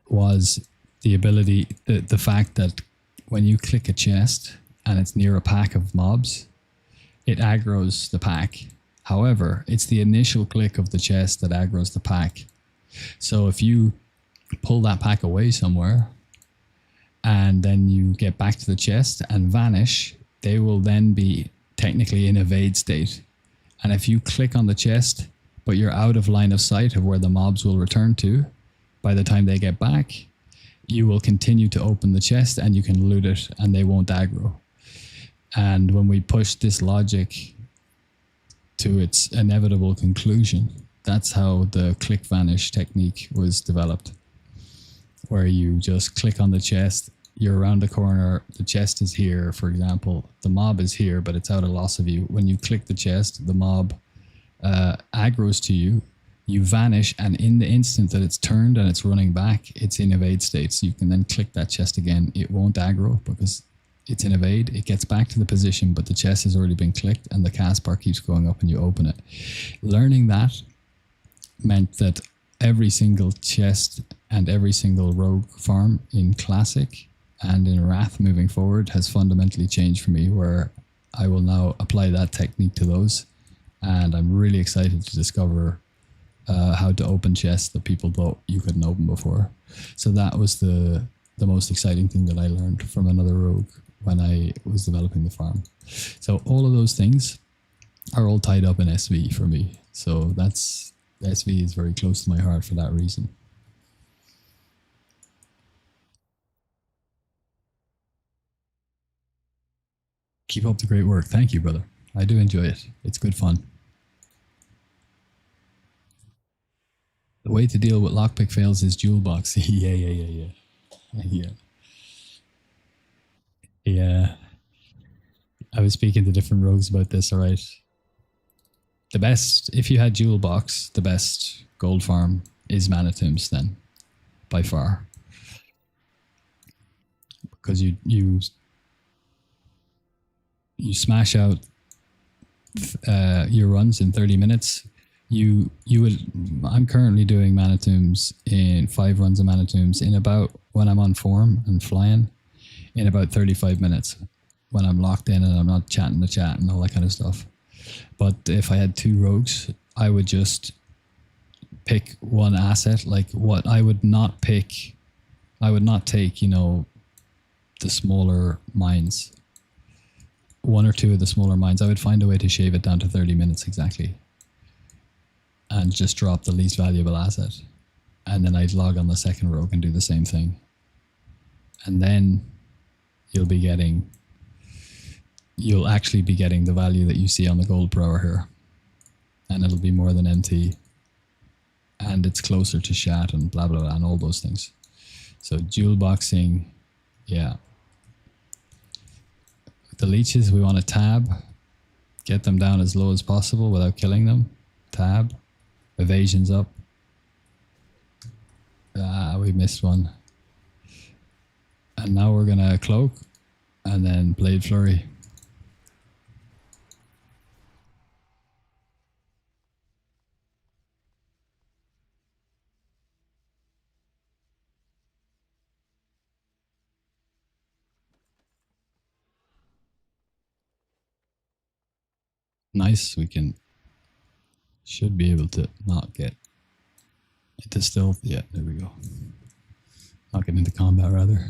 was the ability, the fact that when you click a chest and it's near a pack of mobs, it aggroes the pack. However, it's the initial click of the chest that aggroes the pack. So if you pull that pack away somewhere and then you get back to the chest and vanish, they will then be technically in evade state. And if you click on the chest, but you're out of line of sight of where the mobs will return to, by the time they get back, you will continue to open the chest and you can loot it and they won't aggro. And when we push this logic to its inevitable conclusion, that's how the click vanish technique was developed, where you just click on the chest, you're around the corner, the chest is here, for example, the mob is here, but it's out of loss of you. When you click the chest, the mob aggroes to you, you vanish, and in the instant that it's turned and it's running back, it's in evade state. So you can then click that chest again. It won't aggro because it's in evade. It gets back to the position, but the chest has already been clicked and the cast bar keeps going up and you open it. Learning that meant that every single chest and every single rogue farm in Classic and in Wrath moving forward has fundamentally changed for me, where I will now apply that technique to those. And I'm really excited to discover how to open chests that people thought you couldn't open before. So that was the most exciting thing that I learned from another rogue when I was developing the farm. So all of those things are all tied up in SV for me. So that's SV is very close to my heart for that reason. Keep up the great work. Thank you, brother. I do enjoy it. It's good fun. The way to deal with lockpick fails is jewel box. Yeah. Yeah. I was speaking to different rogues about this, all right? The best, if you had jewel box, the best gold farm is Mana Tombs then, by far. Because you smash out your runs in 30 minutes. You would. I'm currently doing Mana Tombs in 5 runs of Mana Tombs in about, when I'm on form and flying, in about 35 minutes when I'm locked in and I'm not chatting the chat and all that kind of stuff. But if I had 2 rogues, I would just pick one asset. Like, what I would not pick, I would not take, the smaller mines. 1 or 2 of the smaller mines. I would find a way to shave it down to 30 minutes exactly. And just drop the least valuable asset. And then I'd log on the second rogue and do the same thing. And then you'll actually be getting the value that you see on the gold per hour here. And it'll be more than MT. And it's closer to Shat and blah, blah, blah, and all those things. So jewel boxing, yeah. The leeches, we want to tab. Get them down as low as possible without killing them. Tab. Evasion's up. We missed one. And now we're going to cloak and then blade flurry. Nice. Should be able to not get into stealth. Yeah, there we go. Not get into combat, rather.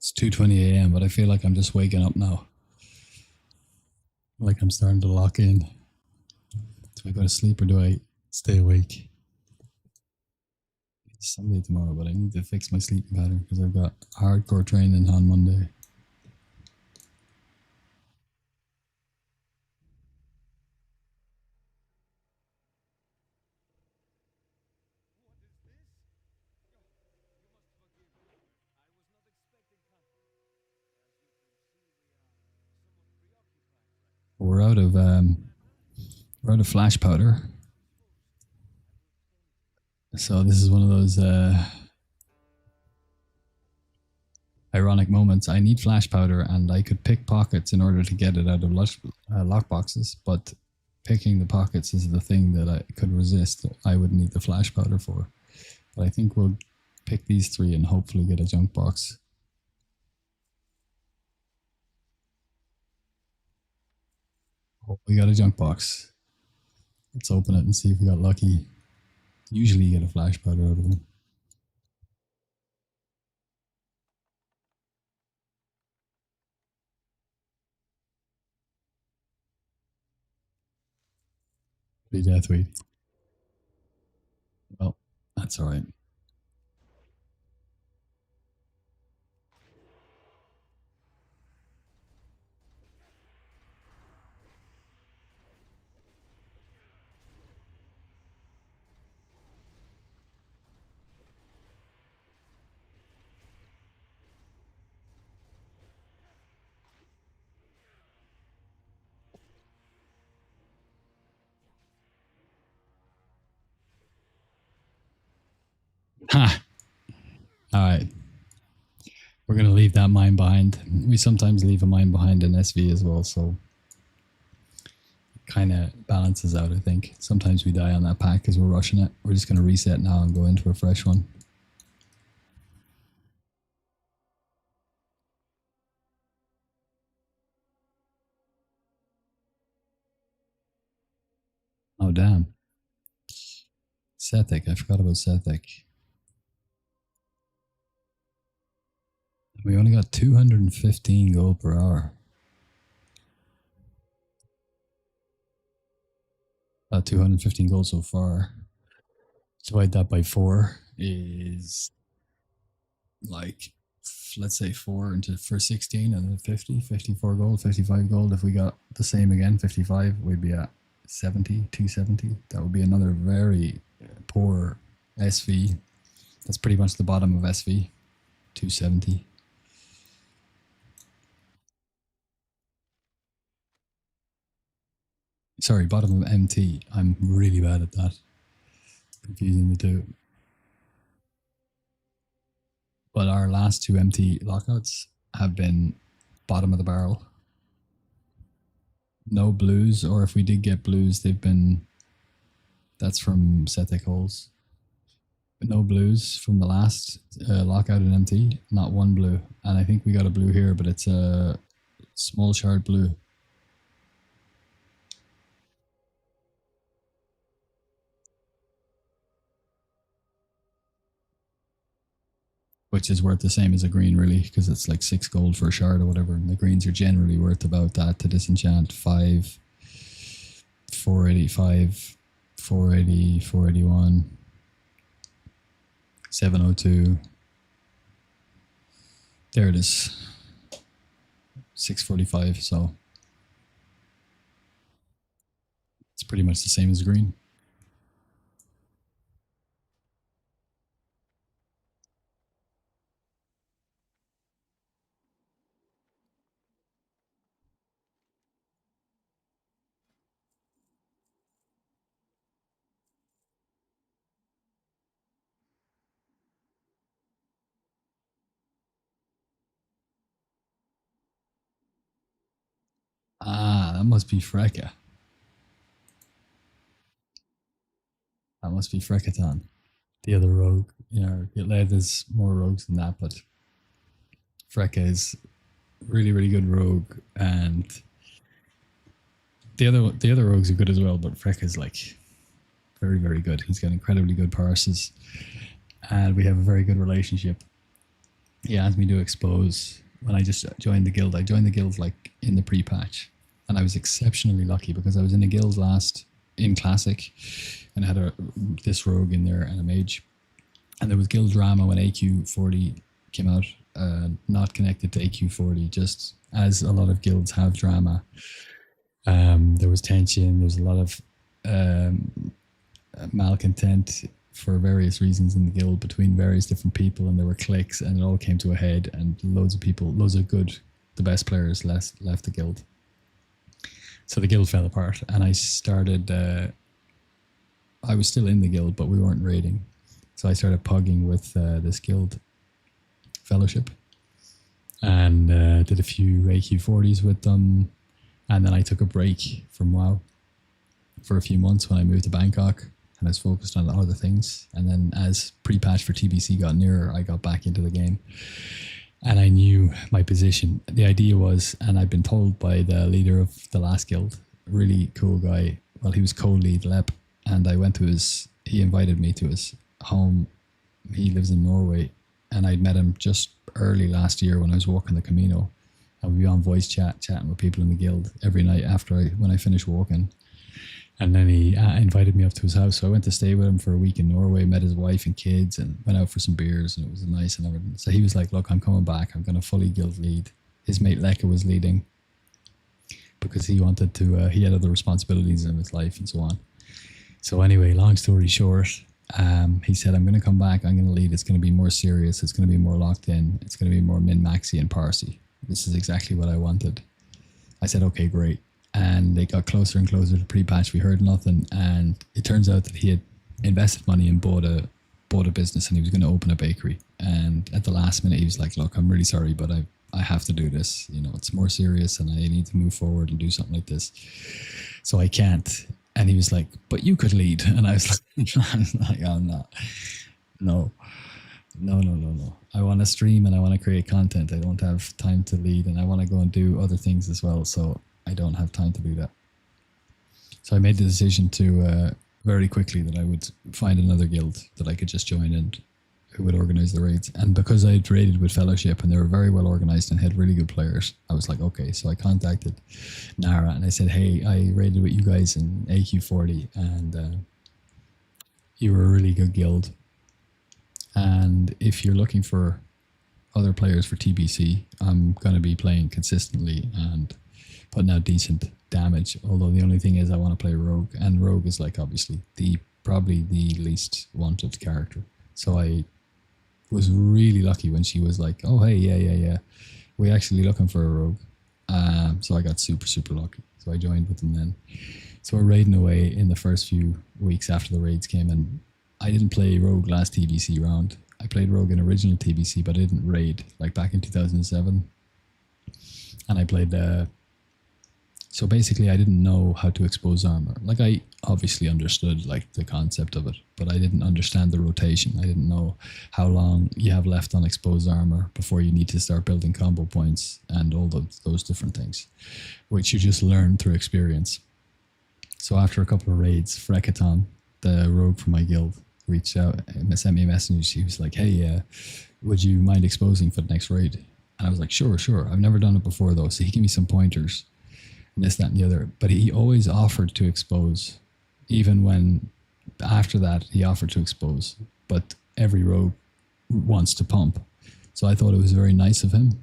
It's 2:20 a.m., but I feel like I'm just waking up now. Like I'm starting to lock in. Do I go to sleep or do I stay awake? It's Sunday tomorrow, but I need to fix my sleeping pattern because I've got hardcore training on Monday. We're out of flash powder, so this is one of those ironic moments. I need flash powder, and I could pick pockets in order to get it out of lock boxes, but picking the pockets is the thing that I could resist. I would need the flash powder for, but I think we'll pick these three and hopefully get a junk box. Oh, we got a junk box. Let's open it and see if we got lucky. Usually you get a flash powder out of them. Pretty deathweed. Well, that's all right. Ha! All right. We're going to leave that mine behind. We sometimes leave a mine behind in SV as well, so kind of balances out, I think. Sometimes we die on that pack because we're rushing it. We're just going to reset now and go into a fresh one. Oh, damn. Sethic. I forgot about Sethic. We only got 215 gold per hour. 215 gold so far. Divide that by 4 is like, let's say 4 into for 16 and then 50, 54 gold, 55 gold. If we got the same again, 55, we'd be at 70, 270. That would be another very poor SV. That's pretty much the bottom of SV, 270. Sorry, bottom of MT. I'm really bad at that. Confusing the two. But our last two MT lockouts have been bottom of the barrel. No blues, or if we did get blues, they've been, that's from Sethic holes. But no blues from the last lockout in MT, not one blue. And I think we got a blue here, but it's a small shard blue. Which is worth the same as a green, really, because it's like 6 gold for a shard or whatever. And the greens are generally worth about that to disenchant. 5, 485, 480, 481, 702. There it is. 645. So it's pretty much the same as green. Ah, that must be Freka. That must be Frekaton. The other rogue. You know, there's more rogues than that, but Freka is really, really good rogue, and the other rogues are good as well, but Freka is like very, very good. He's got incredibly good parses, and we have a very good relationship. he asked me to expose when I just joined the guild. I joined the guild like in the pre-patch, and I was exceptionally lucky because I was in a guild last in classic, and I had this rogue in there and a mage, and there was guild drama when AQ40 came out, not connected to AQ40, just as a lot of guilds have drama. There was tension. There was a lot of malcontent for various reasons in the guild between various different people, and there were cliques, and it all came to a head, and loads of people, loads of good, the best players left the guild. So the guild fell apart, and I started. I was still in the guild, but we weren't raiding, so I started pugging with this guild fellowship, and did a few AQ40s with them, and then I took a break from WoW for a few months when I moved to Bangkok, and I was focused on other things. And then as pre-patch for TBC got nearer, I got back into the game, and I knew my position. The idea was, and I'd been told by the leader of the last guild, a really cool guy. Well, he was co-lead Lep, and I went to he invited me to his home. He lives in Norway, and I'd met him just early last year when I was walking the Camino. And we'd be on voice chatting with people in the guild every night when I finished walking. And then he invited me up to his house. So I went to stay with him for a week in Norway, met his wife and kids, and went out for some beers, and it was nice and everything. So he was like, look, I'm coming back. I'm going to fully guild lead. His mate Lekka was leading because he wanted to, he had other responsibilities in his life and so on. So anyway, long story short, he said, I'm going to come back. I'm going to lead. It's going to be more serious. It's going to be more locked in. It's going to be more min-maxi and Parsi. This is exactly what I wanted. I said, okay, great. And they got closer and closer to pre-patch. We heard nothing, and it turns out that he had invested money and bought a business, and he was going to open a bakery. And at the last minute, he was like, "Look, I'm really sorry, but I have to do this. You know, it's more serious, and I need to move forward and do something like this. So I can't." And he was like, "But you could lead." And I was like, "I'm not. No. I want to stream and I want to create content. I don't have time to lead, and I want to go and do other things as well. So I don't have time to do that." So I made the decision to very quickly that I would find another guild that I could just join and who would organize the raids. And because I'd raided with Fellowship and they were very well organized and had really good players, I was like, okay. So I contacted Nara and I said, hey, I raided with you guys in AQ40 and you were a really good guild. And if you're looking for other players for TBC, I'm going to be playing consistently and putting out decent damage. Although the only thing is I want to play Rogue, and Rogue is like obviously probably the least wanted character. So I was really lucky when she was like, oh, hey, yeah. We're actually looking for a Rogue. So I got super, super lucky. So I joined with them then. So we're raiding away in the first few weeks after the raids came, and I didn't play Rogue last TBC round. I played Rogue in original TBC, but I didn't raid, like back in 2007. And I played... so basically, I didn't know how to expose armor. Like, I obviously understood, like, the concept of it, but I didn't understand the rotation. I didn't know how long you have left on exposed armor before you need to start building combo points and all those different things, which you just learn through experience. So after a couple of raids, Frekaton, the rogue from my guild, reached out and sent me a message. She was like, hey, would you mind exposing for the next raid? And I was like, sure. I've never done it before, though. So he gave me some pointers and this, that, and the other. But he always offered to expose, even when after that he offered to expose. But every rogue wants to pump. So I thought it was very nice of him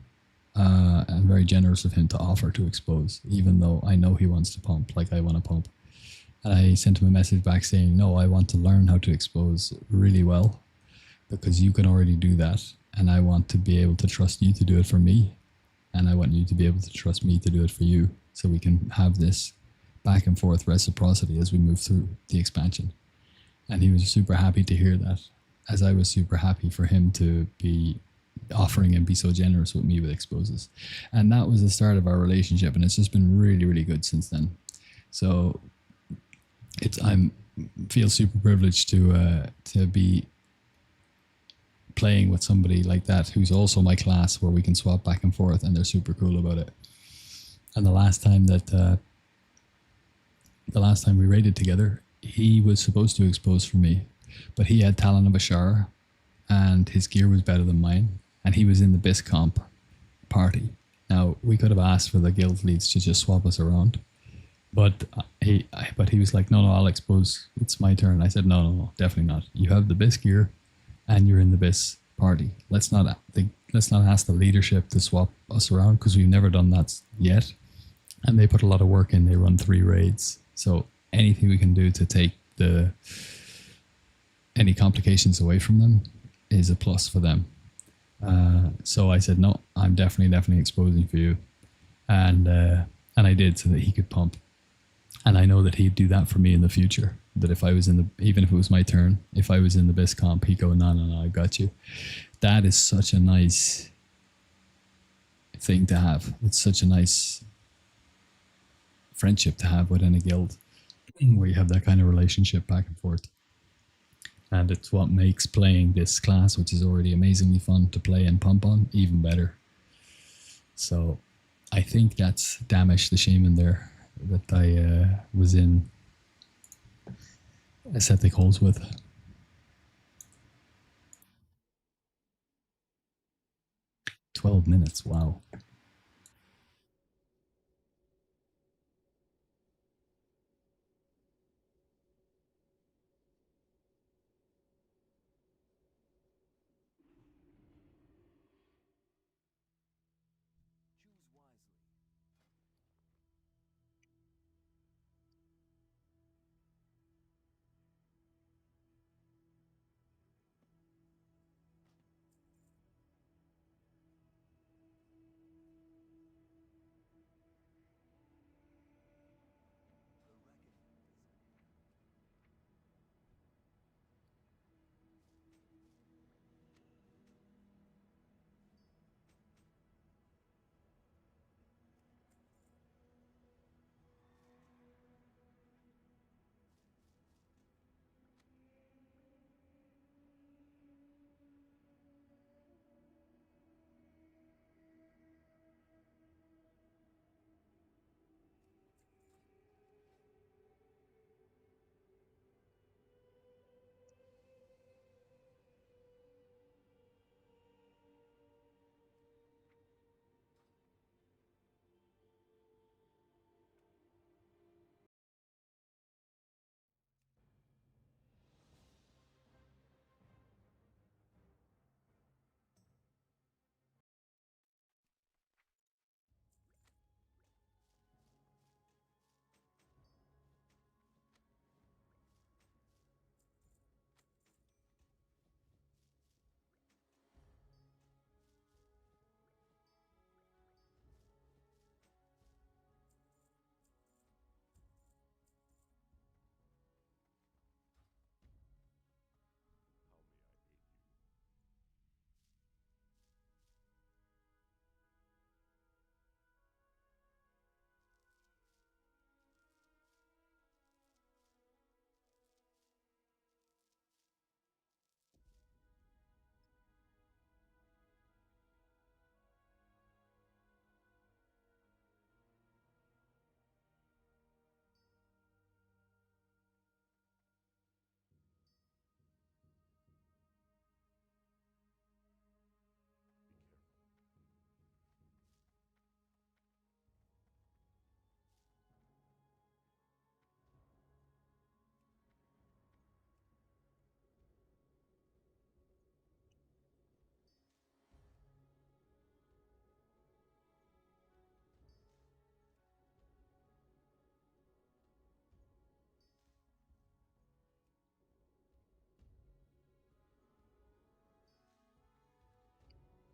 and very generous of him to offer to expose, even though I know he wants to pump, like I want to pump. And I sent him a message back saying, no, I want to learn how to expose really well because you can already do that. And I want to be able to trust you to do it for me. And I want you to be able to trust me to do it for you. So we can have this back and forth reciprocity as we move through the expansion. And he was super happy to hear that, as I was super happy for him to be offering and be so generous with me with exposes. And that was the start of our relationship. And it's just been really, really good since then. So I feel super privileged to be playing with somebody like that who's also my class, where we can swap back and forth, and they're super cool about it. And the last time we raided together, he was supposed to expose for me, but he had Talon of Ashara, and his gear was better than mine. and he was in the BISComp party. Now we could have asked for the guild leads to just swap us around, but he was like, no, Alex, suppose it's my turn. I said, no, definitely not. You have the BIS gear, and you're in the BIS party. Let's not ask the leadership to swap us around because we've never done that yet. And they put a lot of work in. They run 3 raids, so anything we can do to take any complications away from them is a plus for them. So I said, no, I'm definitely exposing for you, and I did, so that he could pump. And I know that he'd do that for me in the future. That if I was even if it was my turn, if I was in the BIS comp, he'd go, no, I've got you. That is such a nice thing to have. It's such a nice friendship to have within a guild, where you have that kind of relationship back and forth. And it's what makes playing this class, which is already amazingly fun to play and pump on, even better. So I think that's Damish the Shaman there that I was in ascetic holes with. "12 minutes, wow." Choose wisely. The reckoning is at hand. How may I aid you?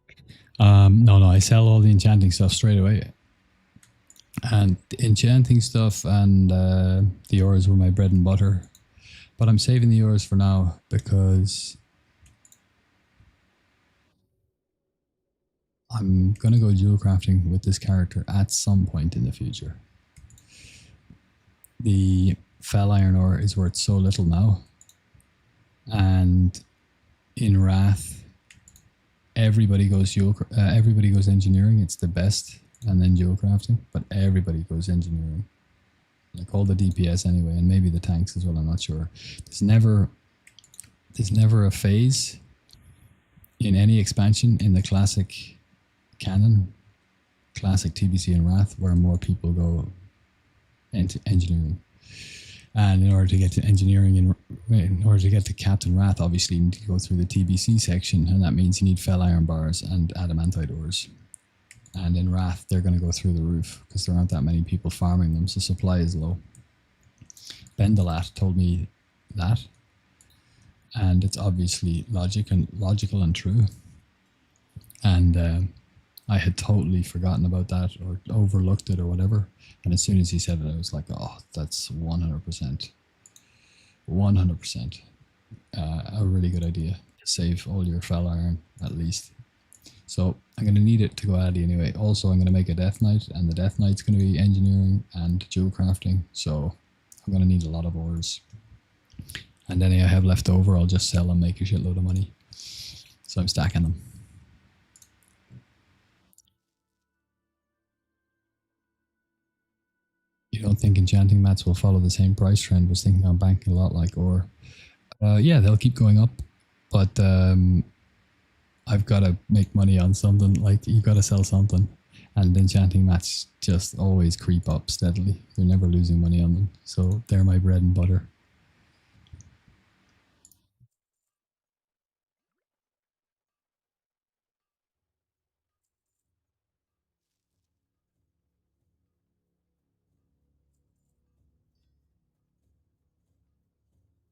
Be careful. No, I sell all the enchanting stuff straight away. And the enchanting stuff and the ores were my bread and butter. But I'm saving the ores for now because I'm going to go jewel crafting with this character at some point in the future. The fell iron ore is worth so little now. And in Wrath, everybody goes engineering. It's the best, and then jewel crafting. But everybody goes engineering, like all the DPS anyway, and maybe the tanks as well. I'm not sure. There's never a phase in any expansion in the classic canon, classic TBC and Wrath, where more people go into engineering. And in order to get to engineering, in order to get to Captain Wrath, obviously you need to go through the TBC section, and that means you need fel iron bars and adamantite ores. And in Wrath, they're going to go through the roof because there aren't that many people farming them, so supply is low. Bendalat told me that, and it's obviously logical and true. And I had totally forgotten about that or overlooked it or whatever. And as soon as he said it, I was like, oh, that's 100%, 100% a really good idea to save all your fel iron at least. So I'm going to need it to go Addy anyway. Also, I'm going to make a Death Knight, and the Death Knight's going to be engineering and jewel crafting. So I'm going to need a lot of ores. And any I have left over, I'll just sell and make a shitload of money. So I'm stacking them. You don't think enchanting mats will follow the same price trend? Was thinking on banking a lot like, or yeah, they'll keep going up, but I've got to make money on something. Like, you got to sell something, and enchanting mats just always creep up steadily. You're never losing money on them, so they're my bread and butter.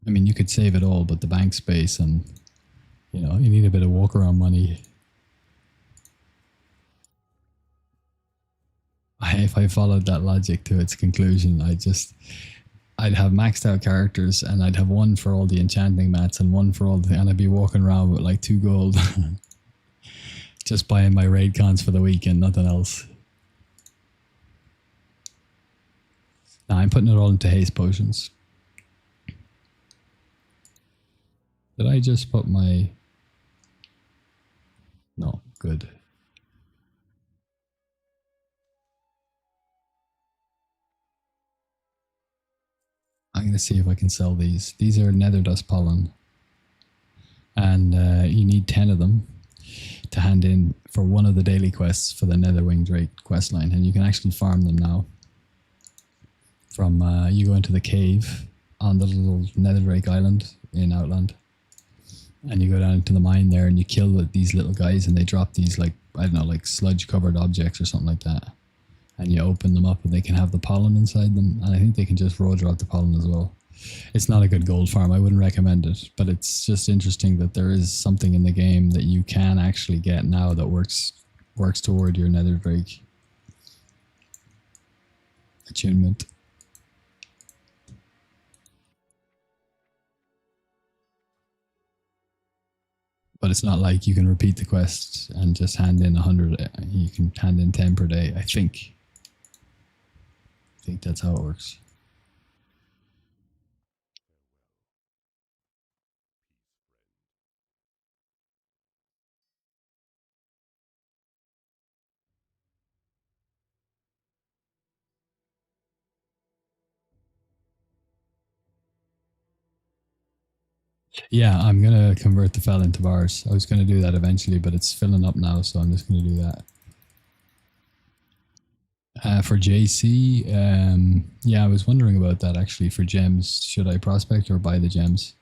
I mean, you could save it all, but the bank space and, you know, you need a bit of walk around money. If I followed that logic to its conclusion, I'd have maxed out characters, and I'd have one for all the enchanting mats and one for all the, and I'd be walking around with like 2 gold, just buying my raid cons for the week and nothing else. Now I'm putting it all into haste potions. Did I just put my... No, good. I'm going to see if I can sell these. These are nether dust pollen. And you need 10 of them to hand in for one of the daily quests for the Netherwing Drake questline. And you can actually farm them now. From, you go into the cave on the little Nether Drake island in Outland. And you go down into the mine there and you kill these little guys, and they drop these, like, I don't know, like sludge covered objects or something like that. And you open them up and they can have the pollen inside them. And I think they can just raw drop the pollen as well. It's not a good gold farm. I wouldn't recommend it. But it's just interesting that there is something in the game that you can actually get now that works toward your Nether Drake attunement. But it's not like you can repeat the quest and just hand in 100. You can hand in 10 per day, I think. I think that's how it works. Yeah, I'm going to convert the fel into bars. I was going to do that eventually, but it's filling up now, so I'm just going to do that. For JC, yeah, I was wondering about that actually. For gems, should I prospect or buy the gems?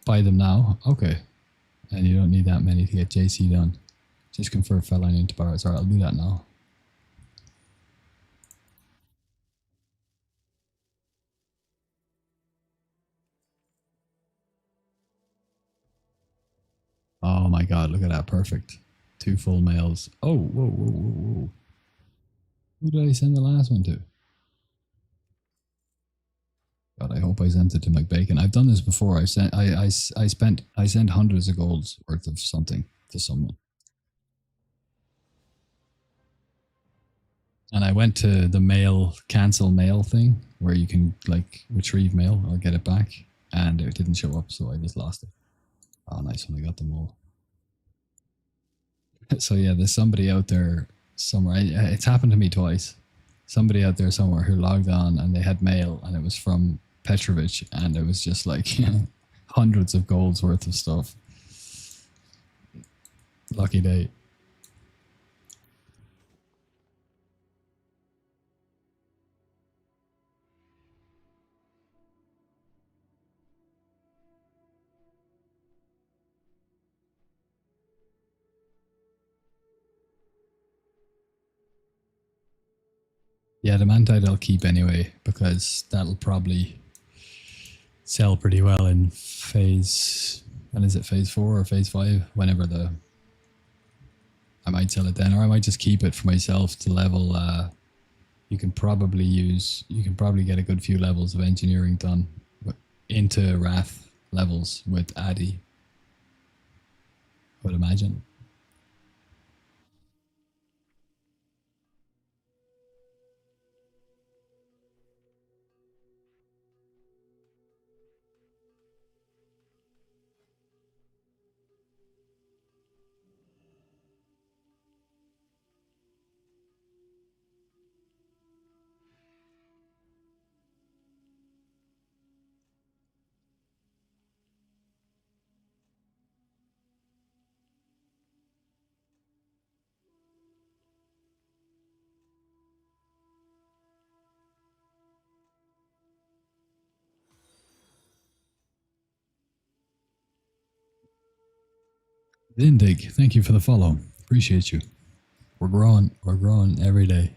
Buy them now? Okay. And you don't need that many to get JC done. Just convert fel into bars. Alright, I'll do that now. Oh my god, look at that. Perfect. 2 full mails. Oh, whoa, whoa, whoa, whoa. Who did I send the last one to? God, I hope I sent it to McBacon. I've done this before. I sent hundreds of golds worth of something to someone. And I went to the mail, cancel mail thing, where you can like retrieve mail or get it back, and it didn't show up, so I just lost it. Oh, nice when I got them all. So yeah, there's somebody out there somewhere. It's happened to me twice. Somebody out there somewhere who logged on and they had mail, and it was from Petrovich, and it was just like hundreds of golds worth of stuff. Lucky day. Yeah, the Mantide I'll keep anyway because that'll probably sell pretty well in phase. When is it? Phase 4 or phase 5? Whenever I might sell it then, or I might just keep it for myself to level. You can probably get a good few levels of engineering done into Wrath levels with Addy. I would imagine. Zindig, thank you for the follow. Appreciate you. We're growing. We're growing every day.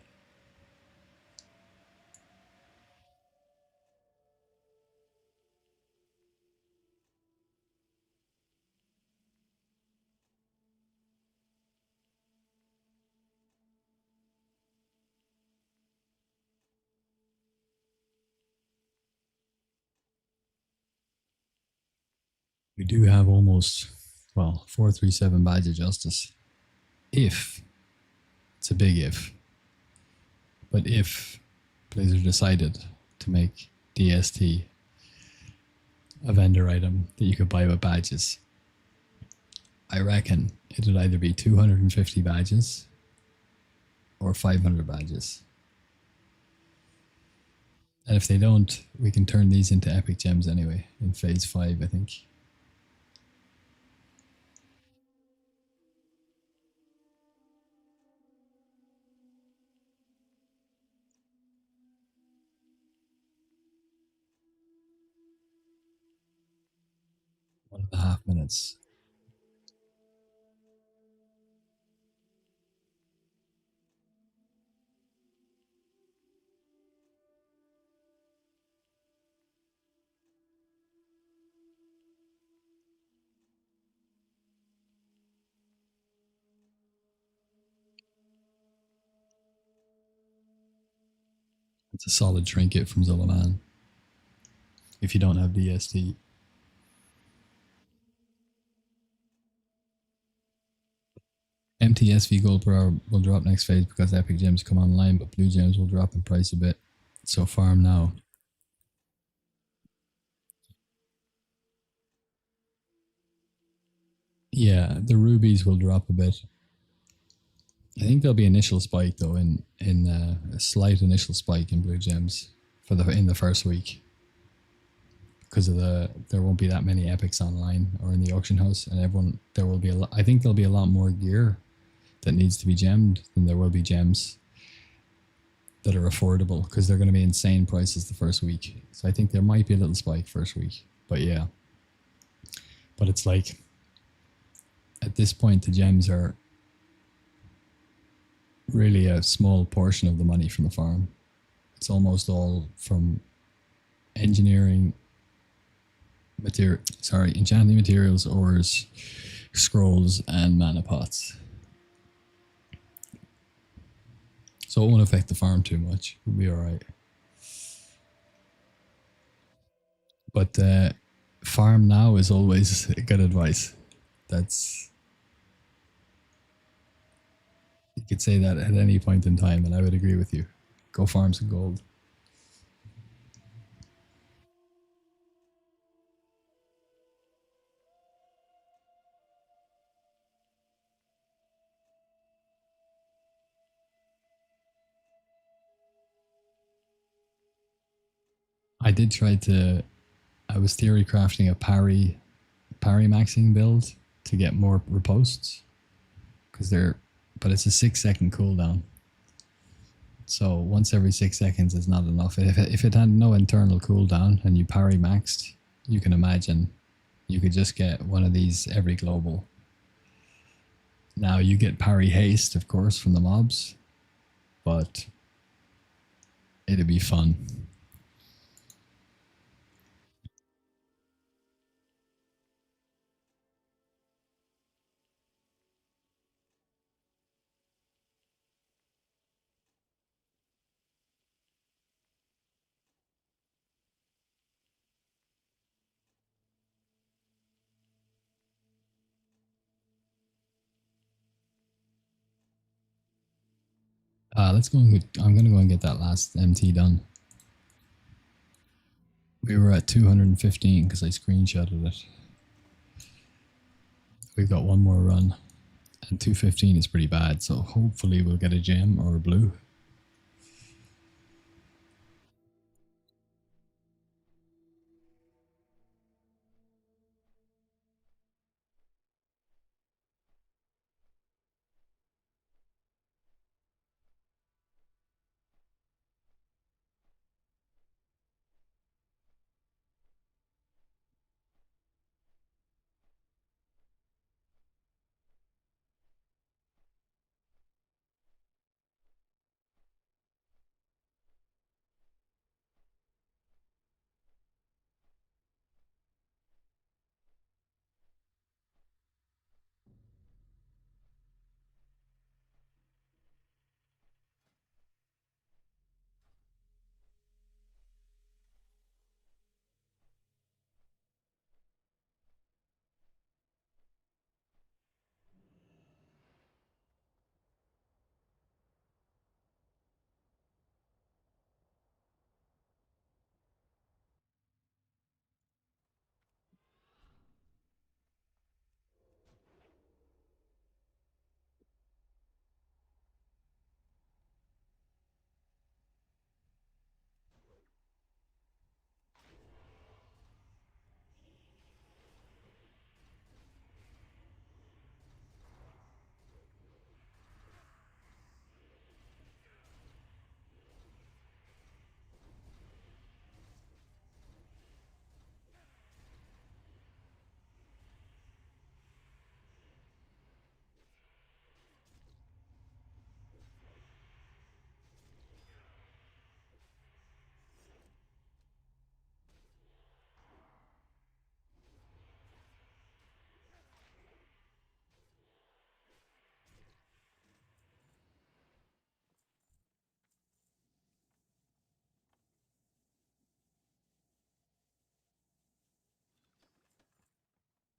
We do have almost, 437 badge of justice. If, it's a big if, but if Blizzard decided to make DST a vendor item that you could buy with badges, I reckon it would either be 250 badges or 500 badges. And if they don't, we can turn these into epic gems anyway in phase 5, I think. One and a half minutes. It's a solid trinket from Zulaman. If you don't have DST. MTSV gold per hour will drop next phase because epic gems come online, but blue gems will drop in price a bit. So farm now. Yeah, the rubies will drop a bit. I think there'll be initial spike though, in a slight initial spike in blue gems for in the first week, because of there won't be that many epics online or in the auction house, and there will be I think there'll be a lot more gear that needs to be gemmed than there will be gems that are affordable, because they're going to be insane prices the first week. So I think there might be a little spike first week, but yeah. But it's like, at this point, the gems are really a small portion of the money from the farm. It's almost all from engineering enchanting materials, ores, scrolls, and mana pots. So it won't affect the farm too much. We'll be alright. But farm now is always good advice. You could say that at any point in time, and I would agree with you. Go farm some gold. I was theory crafting a parry maxing build to get more riposts, because but it's a 6 second cooldown. So once every 6 seconds is not enough. If it had no internal cooldown and you parry maxed, you can imagine you could just get one of these every global. Now you get parry haste, of course, from the mobs, but it'd be fun. Let's go. I'm gonna go and get that last MT done. We were at 215 because I screenshotted it. We've got one more run, and 215 is pretty bad. So hopefully we'll get a gem or a blue.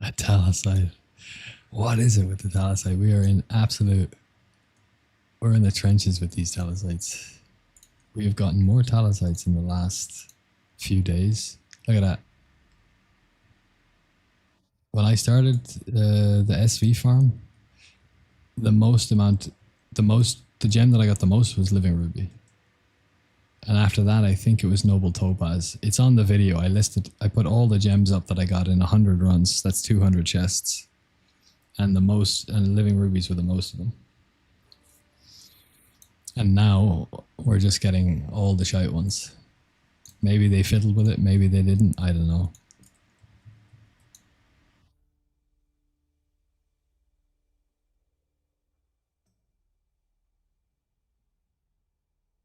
A Talasite. What is it with the Talasite? We're in the trenches with these Talasites. We have gotten more Talasites in the last few days. Look at that. When I started the SV farm, the gem that I got the most was Living Ruby. And after that, I think it was Noble Topaz. It's on the video. I put all the gems up that I got in 100 runs. That's 200 chests. And Living Rubies were the most of them. And now we're just getting all the shite ones. Maybe they fiddled with it, maybe they didn't. I don't know.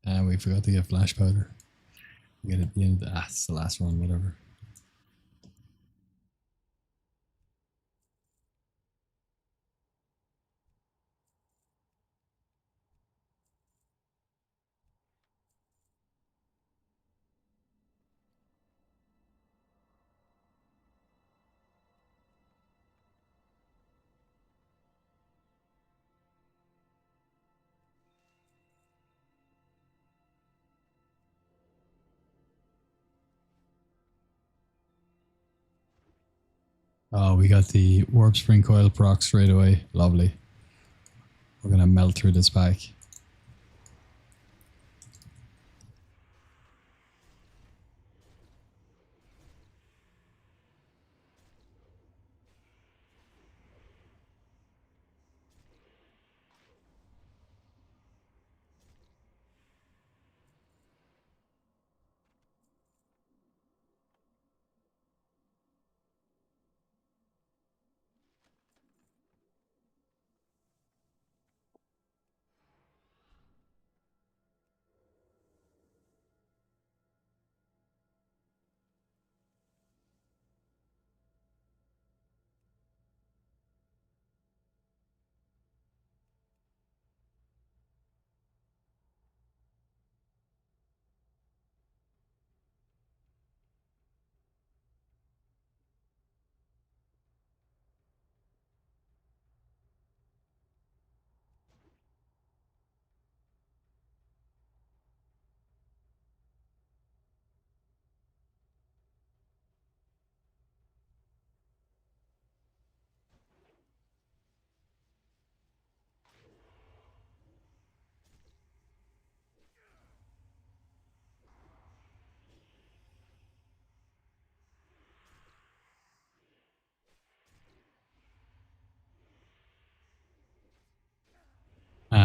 And we forgot to get flash powder. We get it at the end. It's the last one, whatever. Oh, we got the Warp Spring Coil proc straight away. Lovely. We're going to melt through this pack.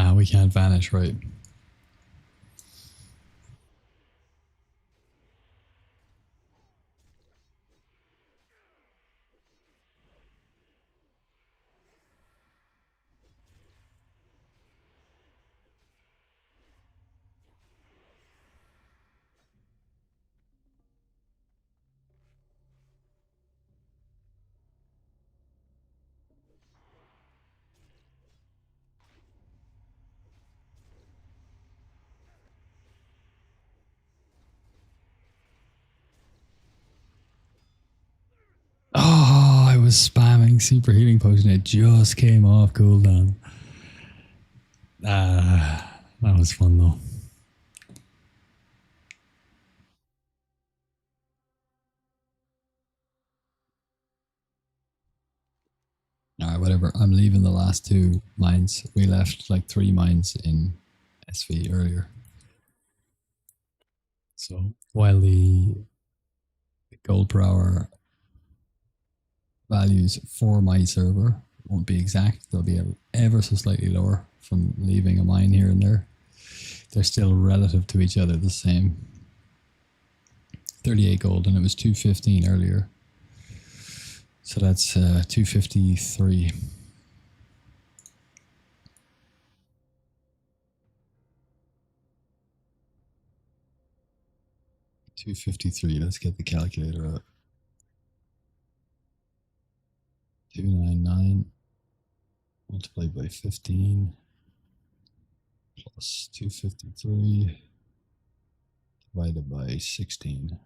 Ah, we can't vanish, right? Oh, I was spamming super healing potion. It just came off cooldown. Ah, that was fun though. All right, whatever. I'm leaving the last two mines. We left like 3 mines in SV earlier. So while the gold per hour values for my server won't be exact, they'll be ever so slightly lower from leaving a mine here and there. They're still relative to each other the same. 38 gold, and it was 215 earlier. So that's 253. 253. Let's get the calculator up. 299 multiplied by 15 plus 253 divided by 16.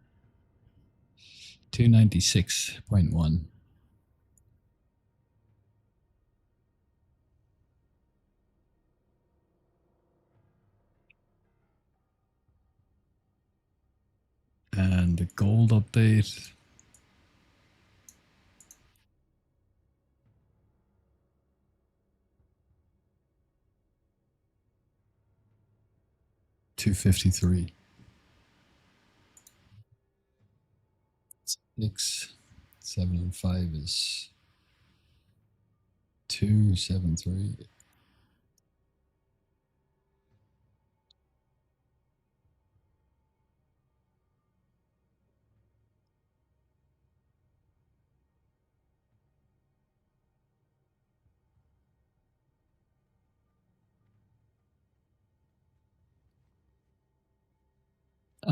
296.1. And the gold update. $253. 6, 7, and 5 is 273.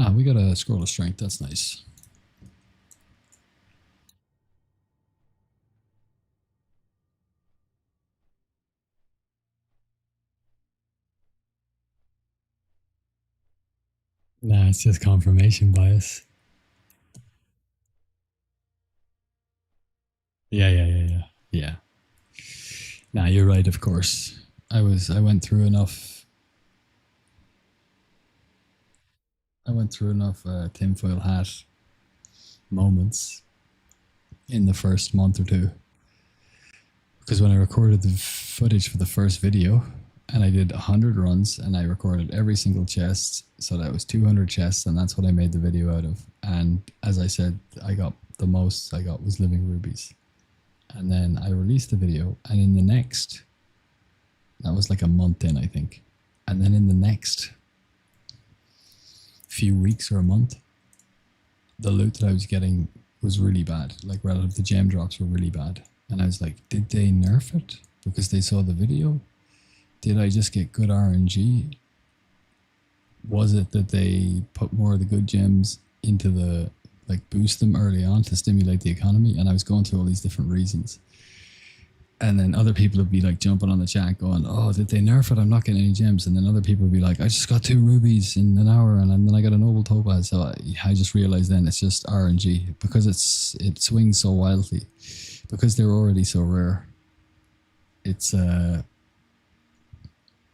Ah, we got a scroll of strength. That's nice. Nah, it's just confirmation bias. Yeah. Nah, you're right, of course. I went through enough tinfoil hat moments in the first month or two. Because when I recorded the footage for the first video, and I did 100 runs, and I recorded every single chest, so that was 200 chests, and that's what I made the video out of. And as I said, I got the most I got was living rubies. And then I released the video, and in the next, that was like a month in, I think. And then in the next few weeks or a month, the loot that I was getting was really bad. Like relative to gem drops were really bad. And I was like, did they nerf it because they saw the video? Did I just get good RNG? Was it that they put more of the good gems into the, like, boost them early on to stimulate the economy? And I was going through all these different reasons. And then other people would be like jumping on the chat going, oh, did they nerf it? I'm not getting any gems. And then other people would be like, I just got 2 rubies in an hour and then I got a noble topaz. So I just realized then it's just RNG because it swings so wildly because they're already so rare. It's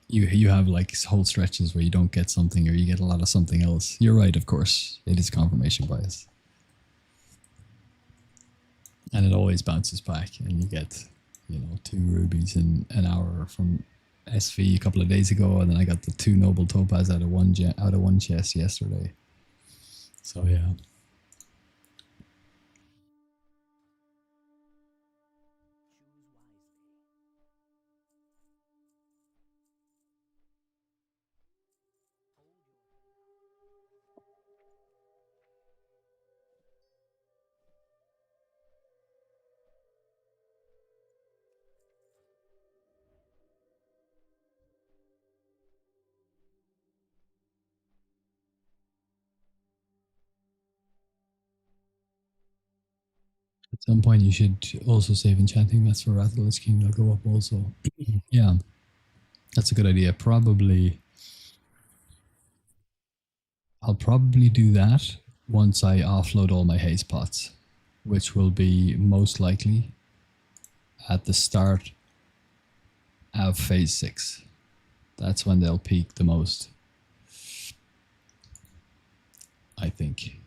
you have like whole stretches where you don't get something or you get a lot of something else. You're right, of course. It is confirmation bias. And it always bounces back and you get, 2 rubies in an hour from SV a couple of days ago, and then I got the 2 noble topaz out of one chest yesterday. So yeah. some point you should also save enchanting mats for Wrath of the Lich King. They'll go up also. Yeah, that's a good idea. I'll probably do that once I offload all my haze pots, which will be most likely at the start of phase 6. That's when they'll peak the most, I think.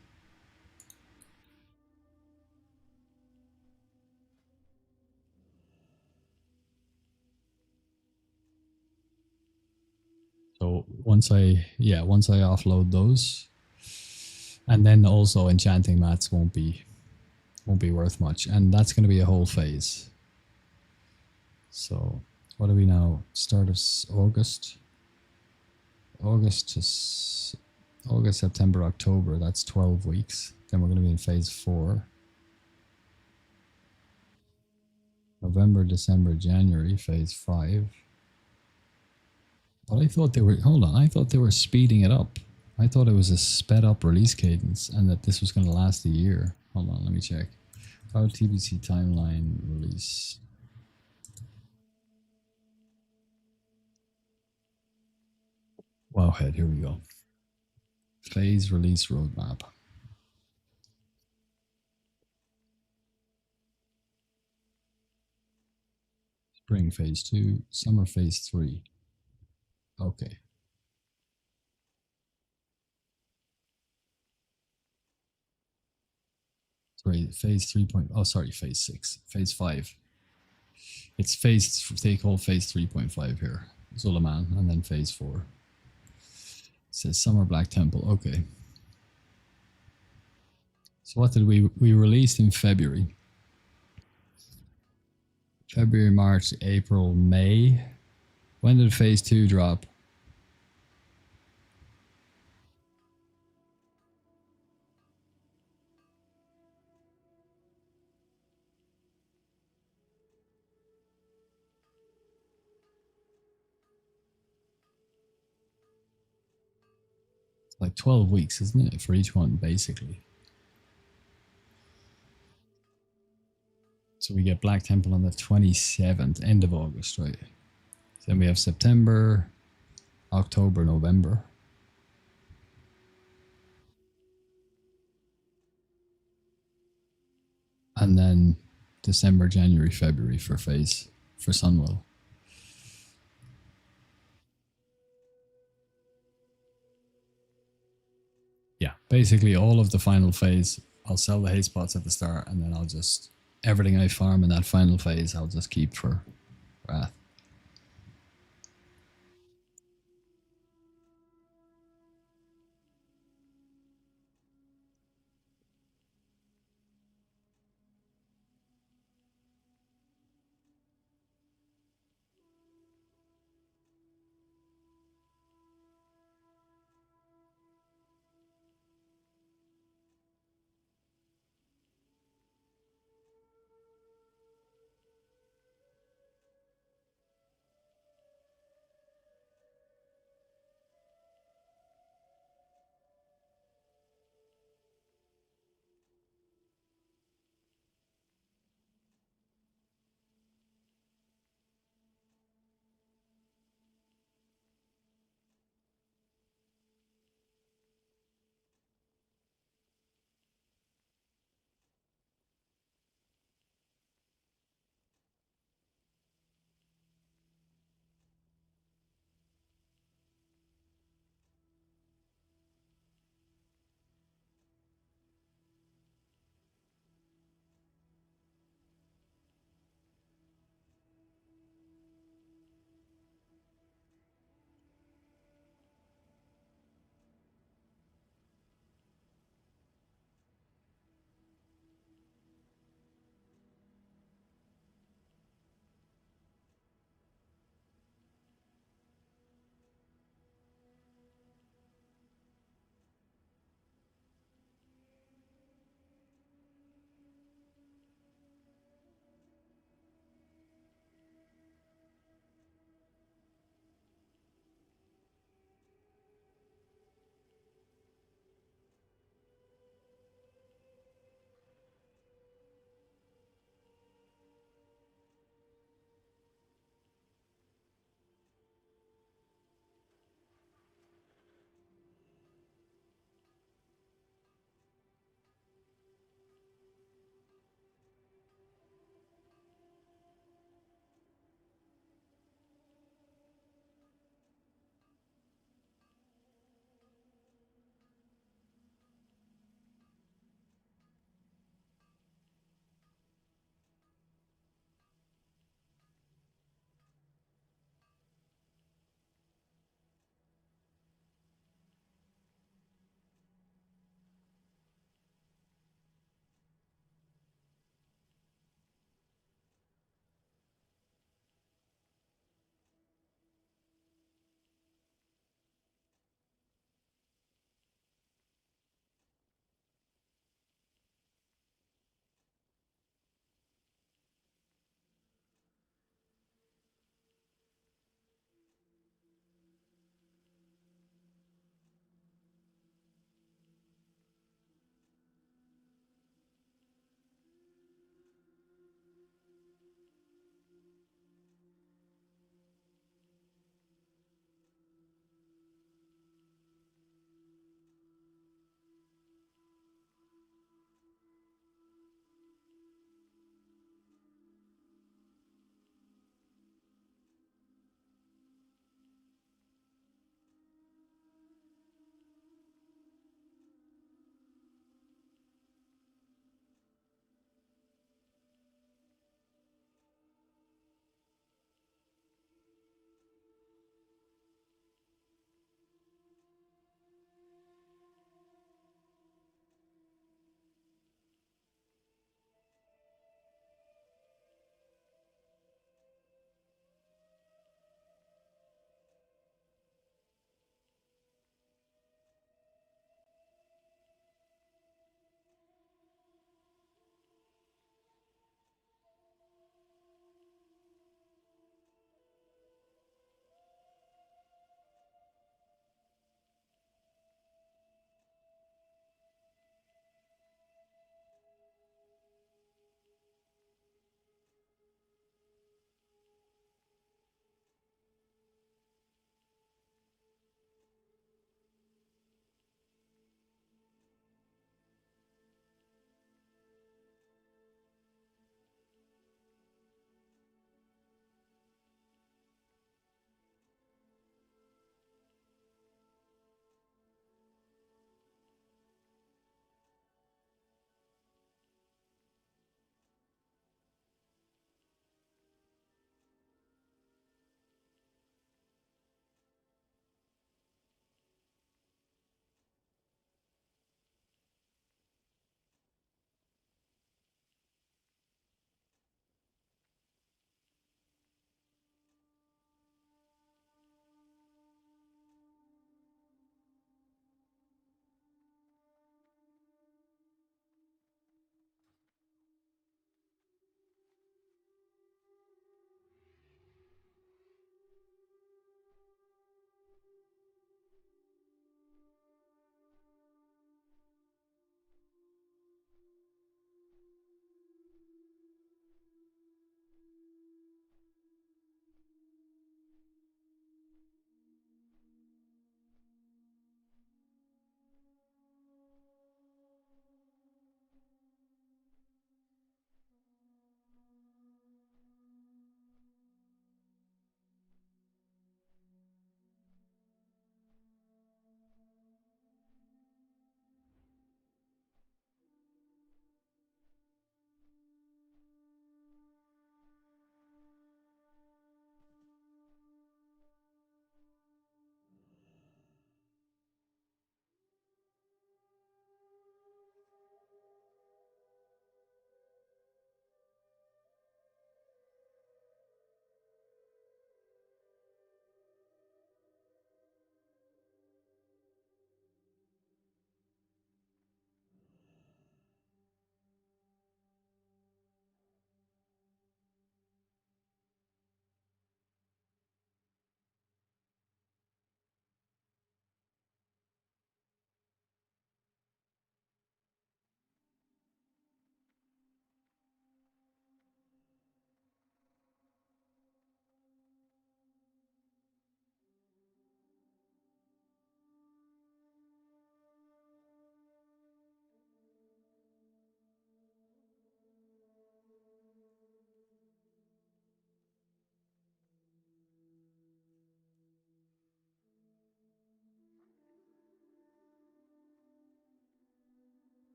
So once I offload those, and then also enchanting mats won't be worth much, and that's going to be a whole phase. So what are we now? Start of August. August, September, October. That's 12 weeks. Then we're going to be in phase 4. November, December, January, phase 5. But I thought they were, hold on, I thought they were speeding it up. I thought it was a sped up release cadence and that this was going to last a year. Hold on, let me check. Cloud TBC timeline release. Wowhead, here we go. Phase release roadmap. Spring phase 2, summer phase 3. Okay. Sorry, phase 3. Phase 6. Phase 5. It's phase, they call phase 3.5 here. Zulaman, and then phase 4. It says Summer Black Temple. Okay. So what did we released in February? February, March, April, May. When did phase 2 drop? It's like 12 weeks, isn't it, for each one, basically? So we get Black Temple on the 27th, end of August, right? Then we have September, October, November. And then December, January, February for Sunwell. Yeah, basically all of the final phase, I'll sell the haze pots at the start, and then I'll just, everything I farm in that final phase, I'll just keep for Wrath.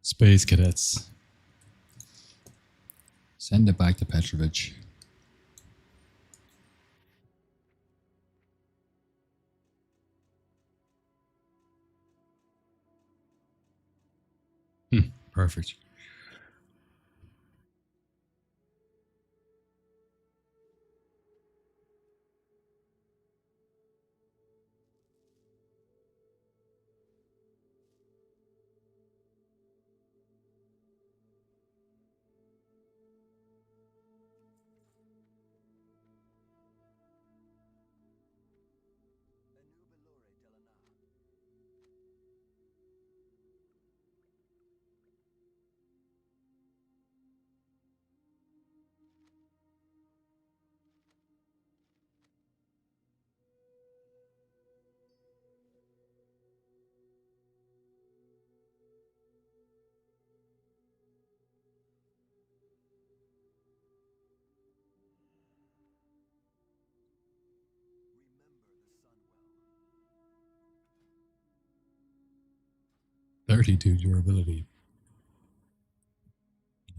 Space cadets. Send it back to Petrovich. Perfect. Remember the sun well. 32 durability.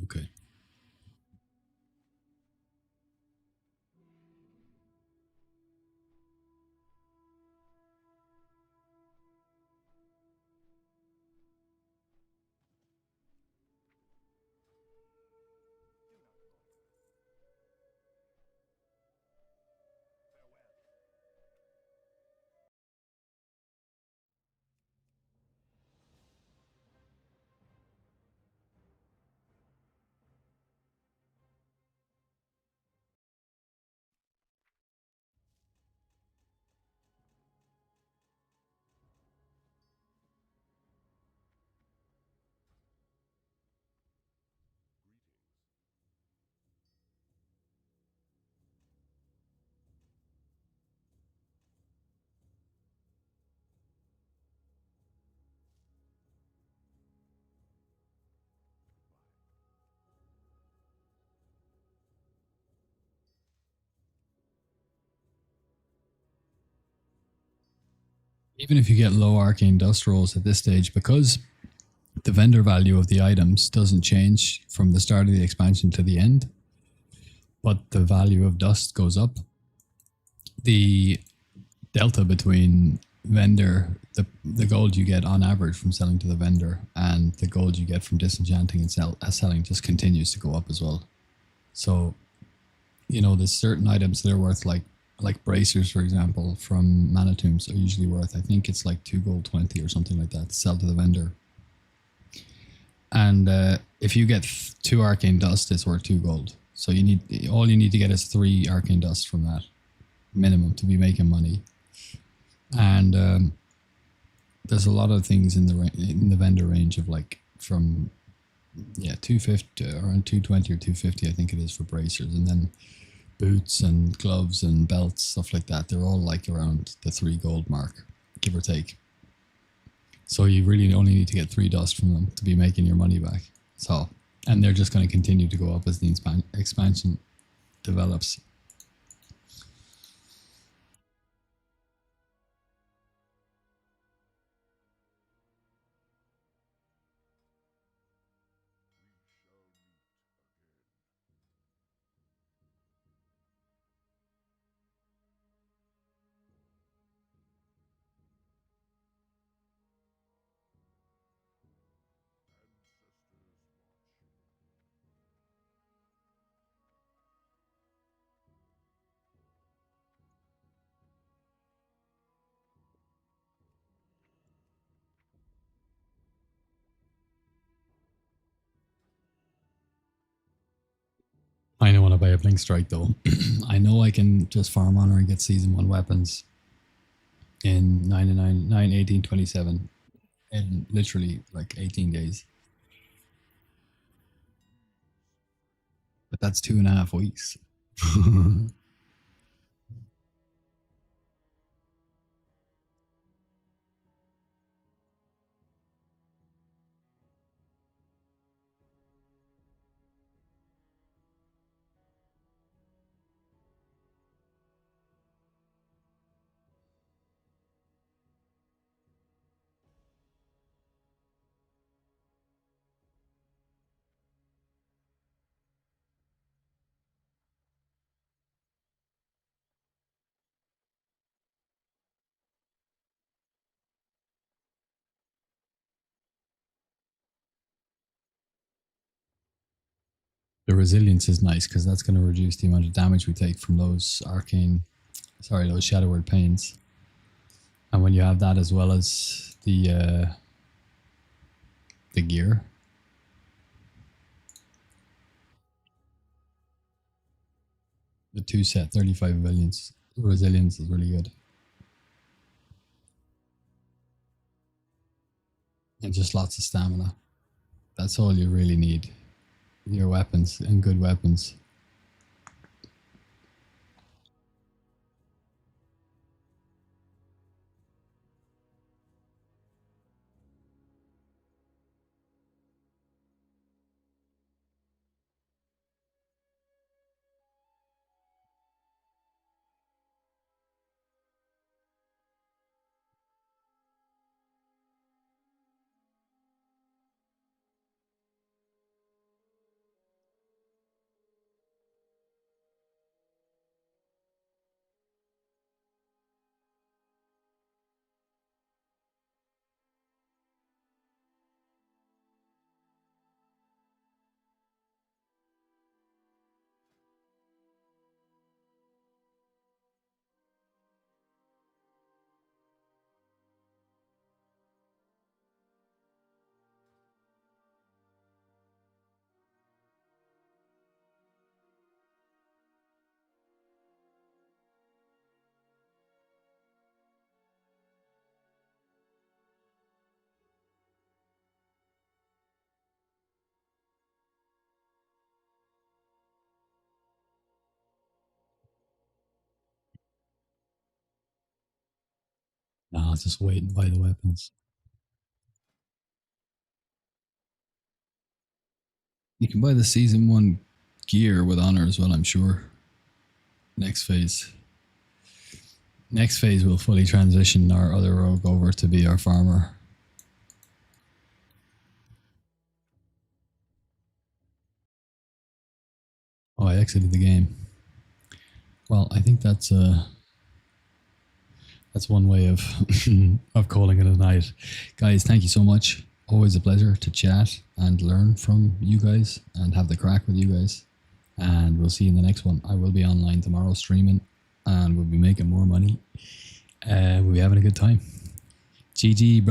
Okay. Even if you get low arcane dust rolls at this stage, because the vendor value of the items doesn't change from the start of the expansion to the end, but the value of dust goes up, the delta between the gold you get on average from selling to the vendor and the gold you get from disenchanting and selling just continues to go up as well. So, there's certain items that are worth like bracers, for example, from Mana Tombs are usually worth, I think it's like 2 gold 20 or something like that to sell to the vendor. And if you get 2 arcane dust, it's worth 2 gold. So all you need to get is 3 arcane dust from that minimum to be making money. And there's a lot of things in the vendor range of like from 250 around 220 or 250 I think it is for bracers, and then boots and gloves and belts, stuff like that, they're all like around the 3 gold mark, give or take. So you really only need to get 3 dust from them to be making your money back. So, and they're just going to continue to go up as the expansion develops. I don't want to buy a Blink Strike though. I know I can just farm honor and get season 1 weapons in 9, 18, 27 in literally like 18 days. But that's 2.5 weeks. The resilience is nice because that's going to reduce the amount of damage we take from those those Shadow Word Pains. And when you have that as well as the gear, the two set 35 resilience is really good. And just lots of stamina. That's all you really need. Your weapons and good weapons. Nah, I'll just wait and buy the weapons. You can buy the season 1 gear with honor as well, I'm sure. Next phase. Next phase will fully transition our other rogue over to be our farmer. Oh, I exited the game. Well, I think that's one way of of calling it a night. Guys, thank you so much. Always a pleasure to chat and learn from you guys and have the crack with you guys. And we'll see you in the next one. I will be online tomorrow streaming and we'll be making more money. We'll be having a good time. GG, bro.